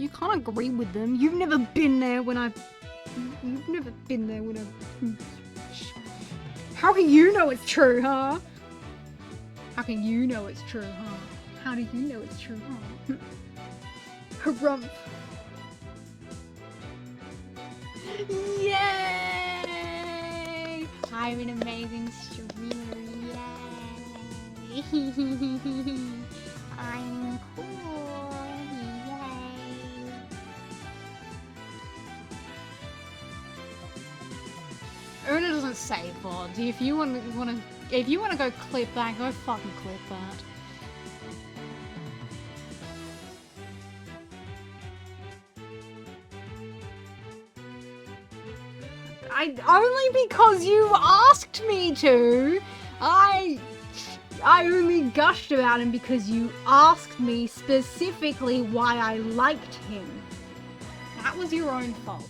can't agree with them. You've never been there when You've never been there when How can you know it's true, huh? How can you know it's true, huh? How do you know it's true, huh? Harumph. Yay! I'm an amazing streamer, yay! I'm cool, yay! Una doesn't say VOD. If you wanna go clip that, go fucking clip that. Only because you asked me to. I only gushed about him because you asked me specifically why I liked him. That was your own fault.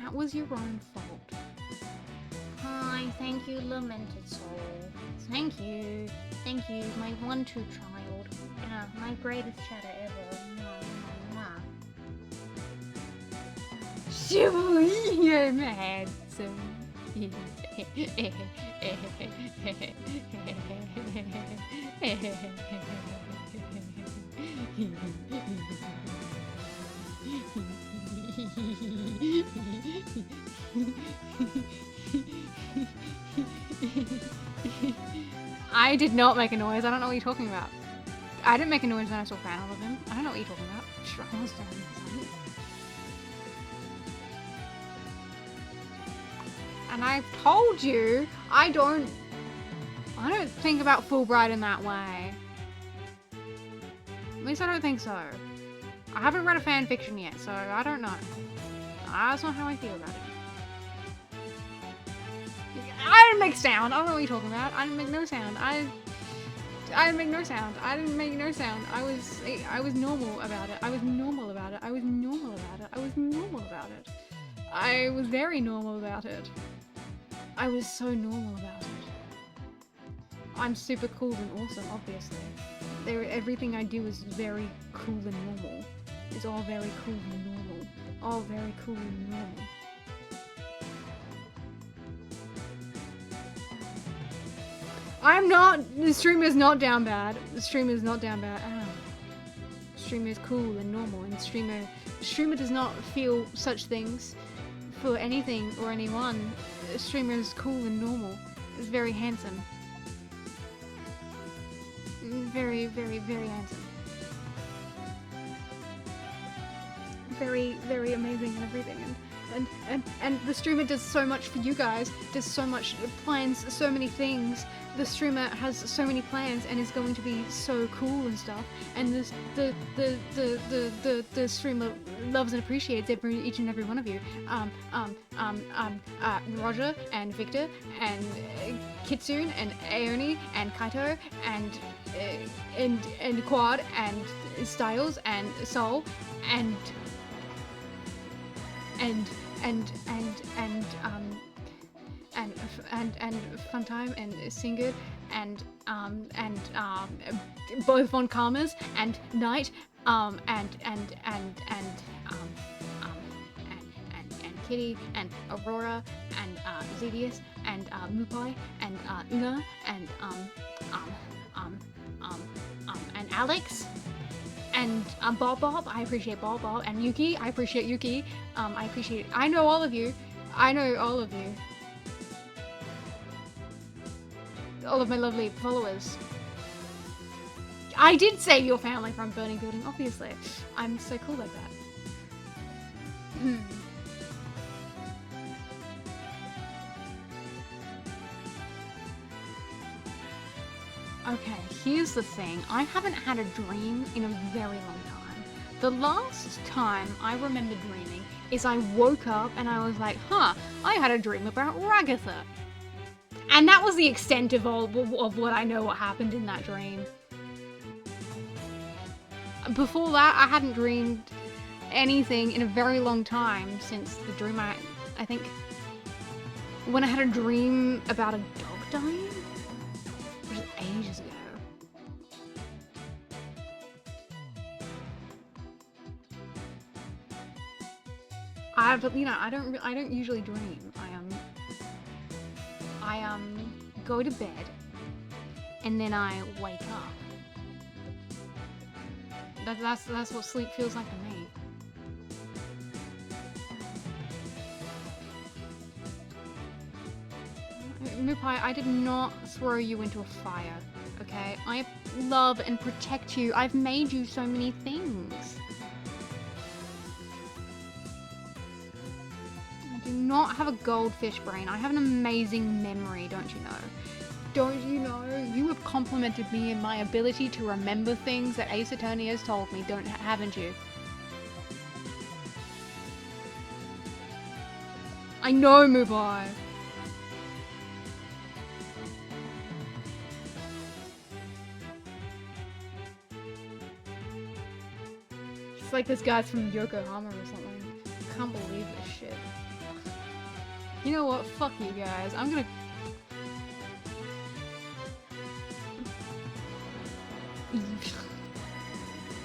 That was your own fault. Hi, thank you, Lamented Soul. Thank you. Thank you, my one-two child. Yeah, my greatest chatter ever. You're mad, so... I did not make a noise. I don't know what you're talking about. I didn't make a noise when I saw panel of him. I don't know what you're talking about. Sure, I was down. And I've told you, I don't think about Fulbright in that way. At least I don't think so. I haven't read a fan fiction yet, so I don't know. That's not how I feel about it. I didn't make sound. I don't know what you're talking about. I didn't make no sound. I didn't make no sound. I didn't make no sound. I was normal about it. I was normal about it. I was normal about it. I was normal about it. I was very normal about it. I was so normal about it. I'm super cool and awesome, obviously. Everything I do is very cool and normal. It's all very cool and normal. All very cool and normal. I'm not. The stream is not down bad. The stream is not down bad. The streamer is cool and normal, and the streamer does not feel such things for anything or anyone. The streamer is cool and normal. Is very handsome. Very, very, very handsome. Very, very amazing and everything. And the streamer does so much for you guys, does so much, plans so many things. The streamer has so many plans and is going to be so cool and stuff. And the streamer loves and appreciates each and every one of you. Roger and Victor and Kitsune and Aoni and Kaito and Quad and Styles and Soul and Funtime and Singed and both Von Karmas and Knight and Kitty and Aurora and Zedius and Mupai and Una and Alex. And Bob, I appreciate Bob, and Yuki, I appreciate Yuki. I know all of you. I know all of you. All of my lovely followers. I did save your family from burning building, obviously. I'm so cool like that. Okay, here's the thing. I haven't had a dream in a very long time. The last time I remember dreaming is I woke up and I was like, huh, I had a dream about Ragatha. And that was the extent of what I know what happened in that dream. Before that, I hadn't dreamed anything in a very long time since the dream I think, when I had a dream about a dog dying, which was ages ago. But you know, I don't usually dream. I go to bed and then I wake up. That's what sleep feels like to me. Mupai, I did not throw you into a fire, okay? I love and protect you. I've made you so many things. I do not have a goldfish brain. I have an amazing memory, don't you know? Don't you know? You have complimented me in my ability to remember things that Ace Attorney has told me, haven't you? I know, Mupai. It's like this guy's from Yokohama or something. I can't believe this shit. You know what? Fuck you guys. I'm gonna...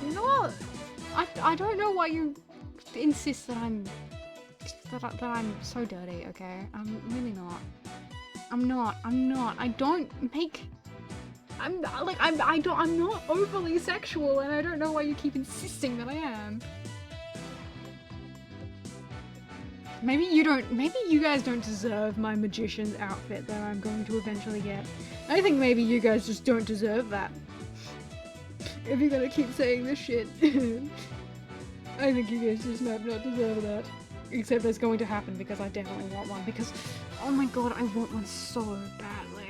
You know what? I don't know why you insist that I'm so dirty, okay? I'm really not. I'm not. I don't make... I'm not overly sexual, and I don't know why you keep insisting that I am. Maybe you guys don't deserve my magician's outfit that I'm going to eventually get. I think maybe you guys just don't deserve that. If you're gonna keep saying this shit. I think you guys just not deserve that. Except it's going to happen because I definitely want one, because, oh my god, I want one so badly.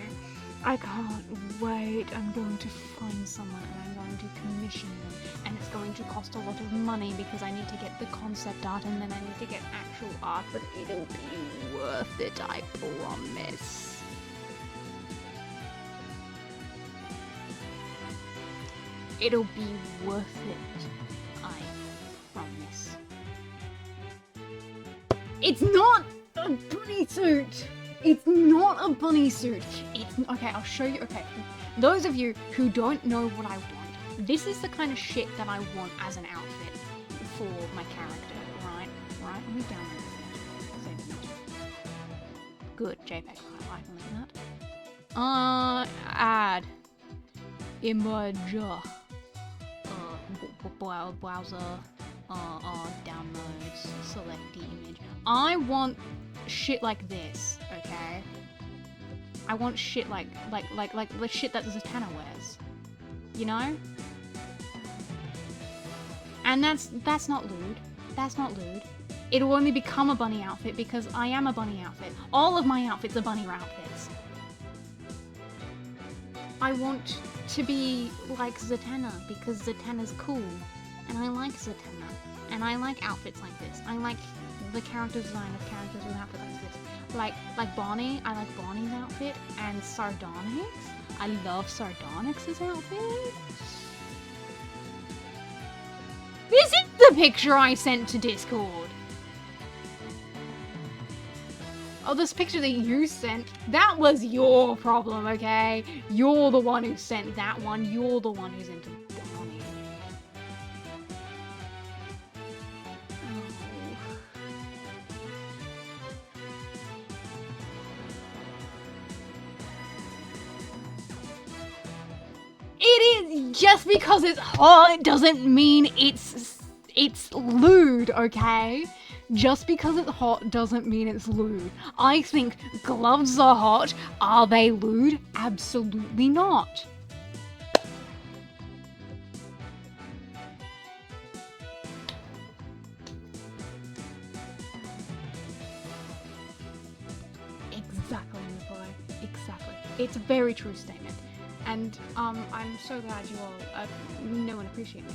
I can't wait. I'm going to find someone and I'm going to commission them, and it's going to cost a lot of money because I need to get the concept art and then I need to get actual art, but it'll be worth it, I promise. It'll be worth it, I promise. It's not a bunny suit! It's not a bunny suit. It's okay, I'll show you. Okay, those of you who don't know what I want, this is the kind of shit that I want as an outfit for my character, right? Right? Let me download it. Save it. Good, JPEG file. I can look at that. Add image. Browser. Downloads. Select the image. I want shit like this, okay? I want shit like the shit that Zatanna wears. You know? And that's not lewd. That's not lewd. It'll only become a bunny outfit because I am a bunny outfit. All of my outfits are bunny outfits. I want to be like Zatanna because Zatanna's cool. And I like Zatanna. And I like outfits like this. I like the character design of characters with outfits like this. Like Bonnie, I like Bonnie's outfit, and Sardonyx. I love Sardonyx's outfit. This is the picture I sent to Discord. Oh, this picture that you sent, that was your problem, okay? You're the one who sent that one. You're the one who's into Bonnie. It is just because it's hot doesn't mean it's lewd, okay? Just because it's hot doesn't mean it's lewd. I think gloves are hot. Are they lewd? Absolutely not. Exactly, Nikolai. Exactly. It's a very true statement. And I'm so glad you all know and appreciate me.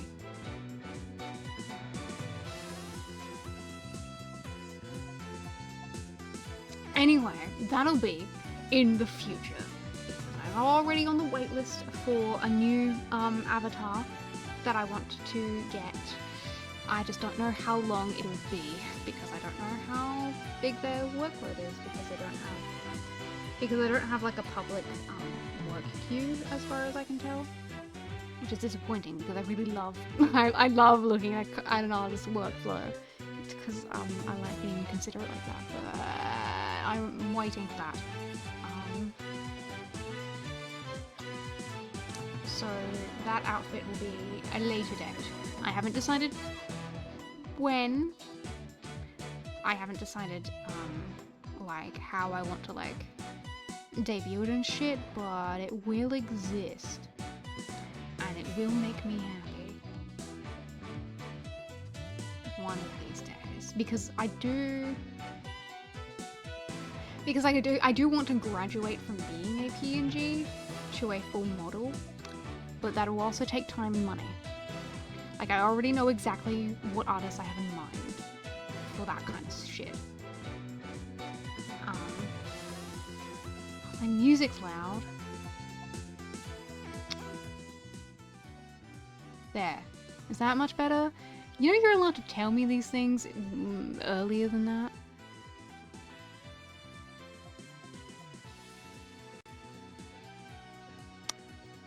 Anyway, that'll be in the future. I'm already on the waitlist for a new avatar that I want to get. I just don't know how long it'll be because I don't know how big their workload is because I don't have like a public work queue as far as I can tell, which is disappointing because I really love I love looking at an artist's workflow because I like being considerate like that, but I'm waiting for that. So that outfit will be a later date. I haven't decided when. I haven't decided like how I want to like debut it and shit, but it will exist and it will make me happy one of these days because I do want to graduate from being a PNG to a full model, but that will also take time and money. Like, I already know exactly what artists I have in mind for that kind of shit. My music's loud. There. Is that much better? You know you're allowed to tell me these things earlier than that?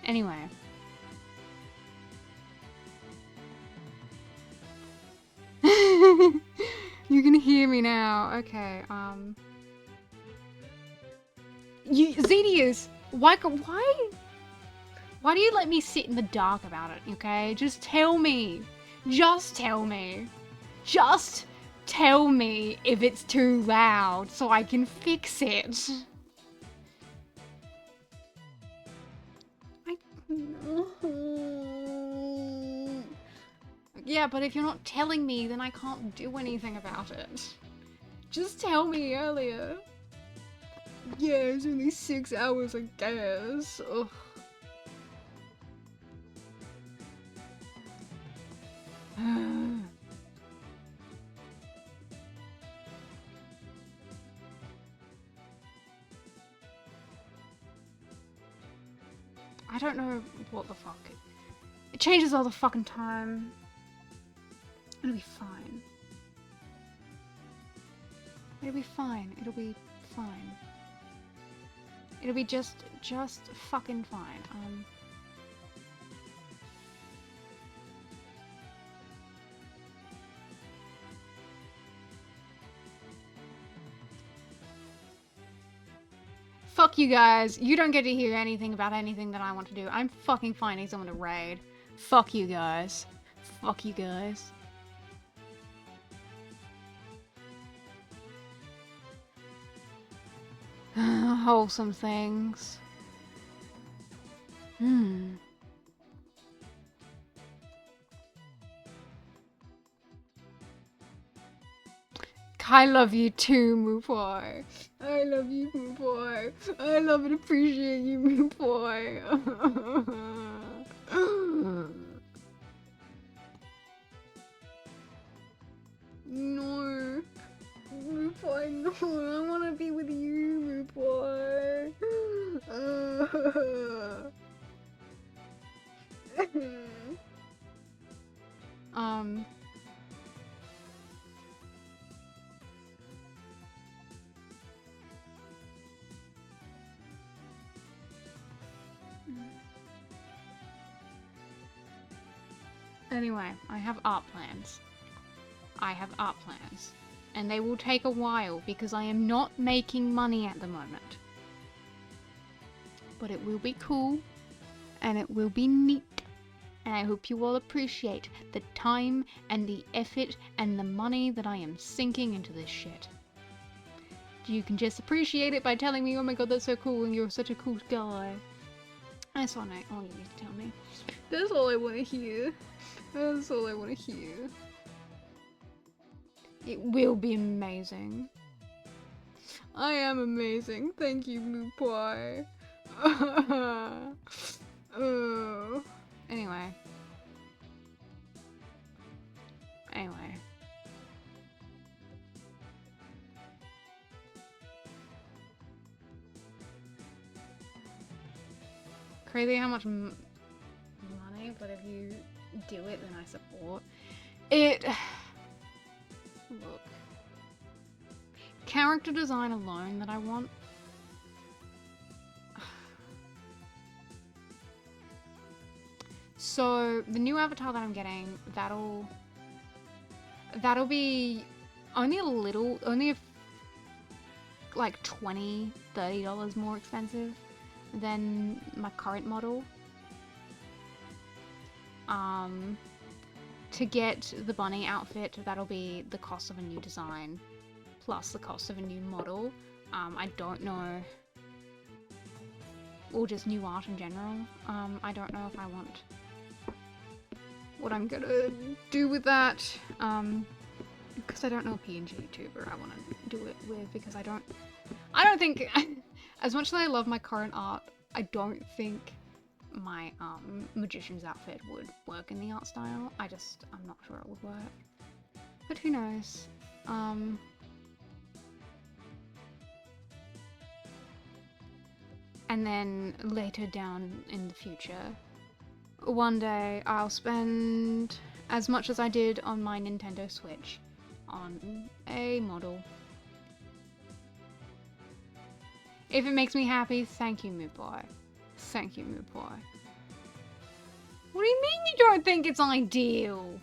Anyway. You can hear me now. Okay, Zedius! Why do you let me sit in the dark about it, okay? Just tell me. Just tell me. Just tell me if it's too loud so I can fix it. Yeah, but if you're not telling me, then I can't do anything about it. Just tell me earlier. Yeah, it's only 6 hours, I guess. Ugh. I don't know what the fuck. It changes all the fucking time. It'll be fine. It'll be fine. It'll be fine. It'll be just fucking fine. Fuck you guys. You don't get to hear anything about anything that I want to do. I'm fucking finding someone to raid. Fuck you guys. Fuck you guys. Wholesome things. I love you too, Moopoi. I love you, Moopoi. I love and appreciate you, Moopoi. No. Moopoi, no. I want to be with you, Moopoi. Anyway, I have art plans. And they will take a while because I am not making money at the moment. But it will be cool and it will be neat. And I hope you all appreciate the time and the effort and the money that I am sinking into this shit. You can just appreciate it by telling me, oh my god, that's so cool and you're such a cool guy. That's all you need to tell me. That's all I want to hear. That's all I want to hear. It will be amazing. I am amazing. Thank you, Blue Pie. Anyway. Anyway. Crazy how much money, but if you do it, then I support it. Look. Character design alone that I want. So the new avatar that I'm getting, that'll be only like $20-$30 more expensive than my current model. To get the bunny outfit, that'll be the cost of a new design plus the cost of a new model. I don't know, or just new art in general. I don't know if I want what I'm gonna do with that, because I don't know a PNG YouTuber I want to do it with, because I don't think, as much as I love my current art, I don't think my magician's outfit would work in the art style. I'm not sure it would work, but who knows. And then later down in the future, one day I'll spend as much as I did on my Nintendo Switch on a model. If it makes me happy, thank you, Moopai. Thank you, Moopai. What do you mean you don't think it's ideal?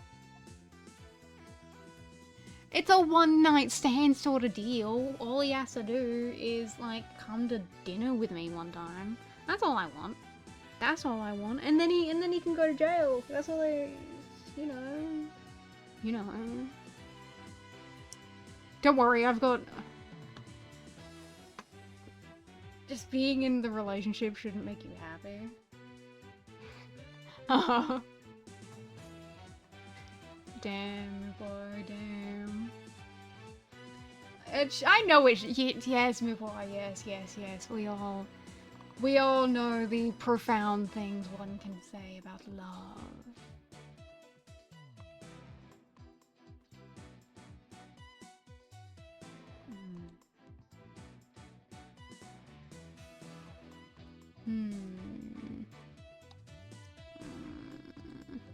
It's a one-night stand sort of deal. All he has to do is, like, come to dinner with me one time. That's all I want. That's all I want. And then he can go to jail. That's all you know. Don't worry, I've got... Just being in the relationship shouldn't make you happy. Damn, boy, damn. I know it. Yes, boy, yes. We all know the profound things one can say about love.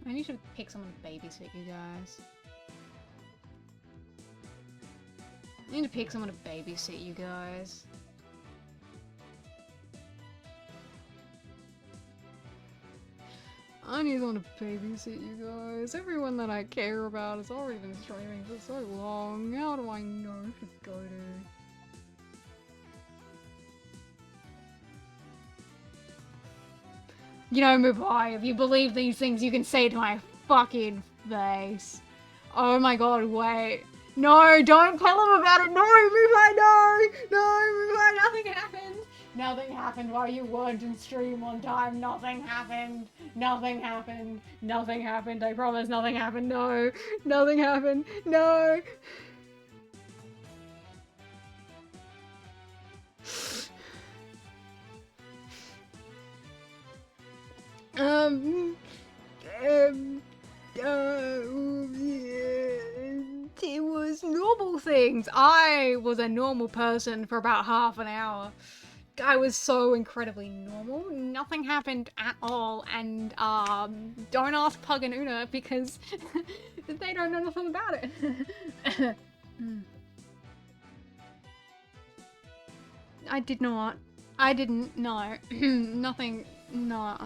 I need to pick someone to babysit you guys. I need to pick someone to babysit you guys. I need someone to babysit you guys. Everyone that I care about has already been streaming for so long. How do I know who to go to? You know, Moopai, if you believe these things, you can say it to my fucking face. Oh my god, wait. No, don't tell him about it. No, Moopai, no! No, Moopai, nothing happened. Nothing happened while you weren't in stream one time. Nothing happened. Nothing happened. Nothing happened. I promise nothing happened. No. Nothing happened. No. It was normal things. I was a normal person for about half an hour. I was so incredibly normal. Nothing happened at all. And, don't ask Pug and Una because they don't know nothing about it. I did not. I didn't. No. Nothing. No.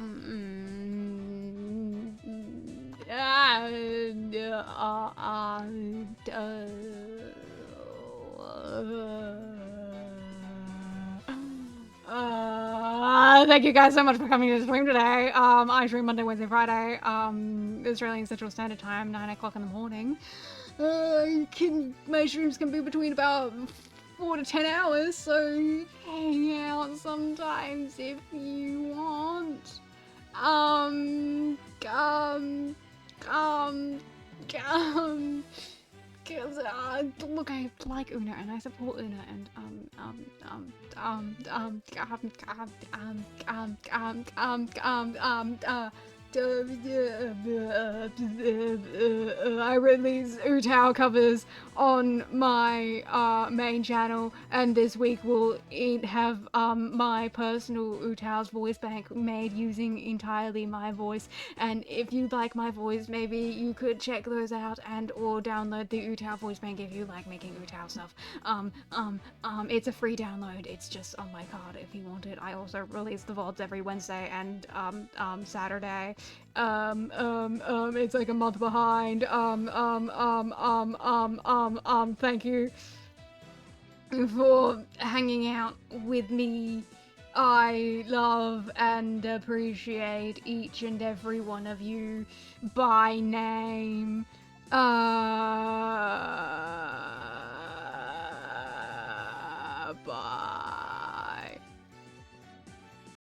Thank you guys so much for coming to the stream today. I stream Monday, Wednesday, Friday, Australian Central Standard Time, 9 o'clock in the morning. My streams can be between about 4 to 10 hours, so hang out sometimes if you want. Cause look, I like Una and I support Una and I release Utao covers on my main channel, and this week we'll have my personal Utao's voice bank made using entirely my voice. And if you like my voice, maybe you could check those out and or download the Utao voice bank if you like making Utao stuff. It's a free download. It's just on my card if you want it. I also release the VODs every Wednesday and Saturday. It's like a month behind. Thank you for hanging out with me. I love and appreciate each and every one of you by name.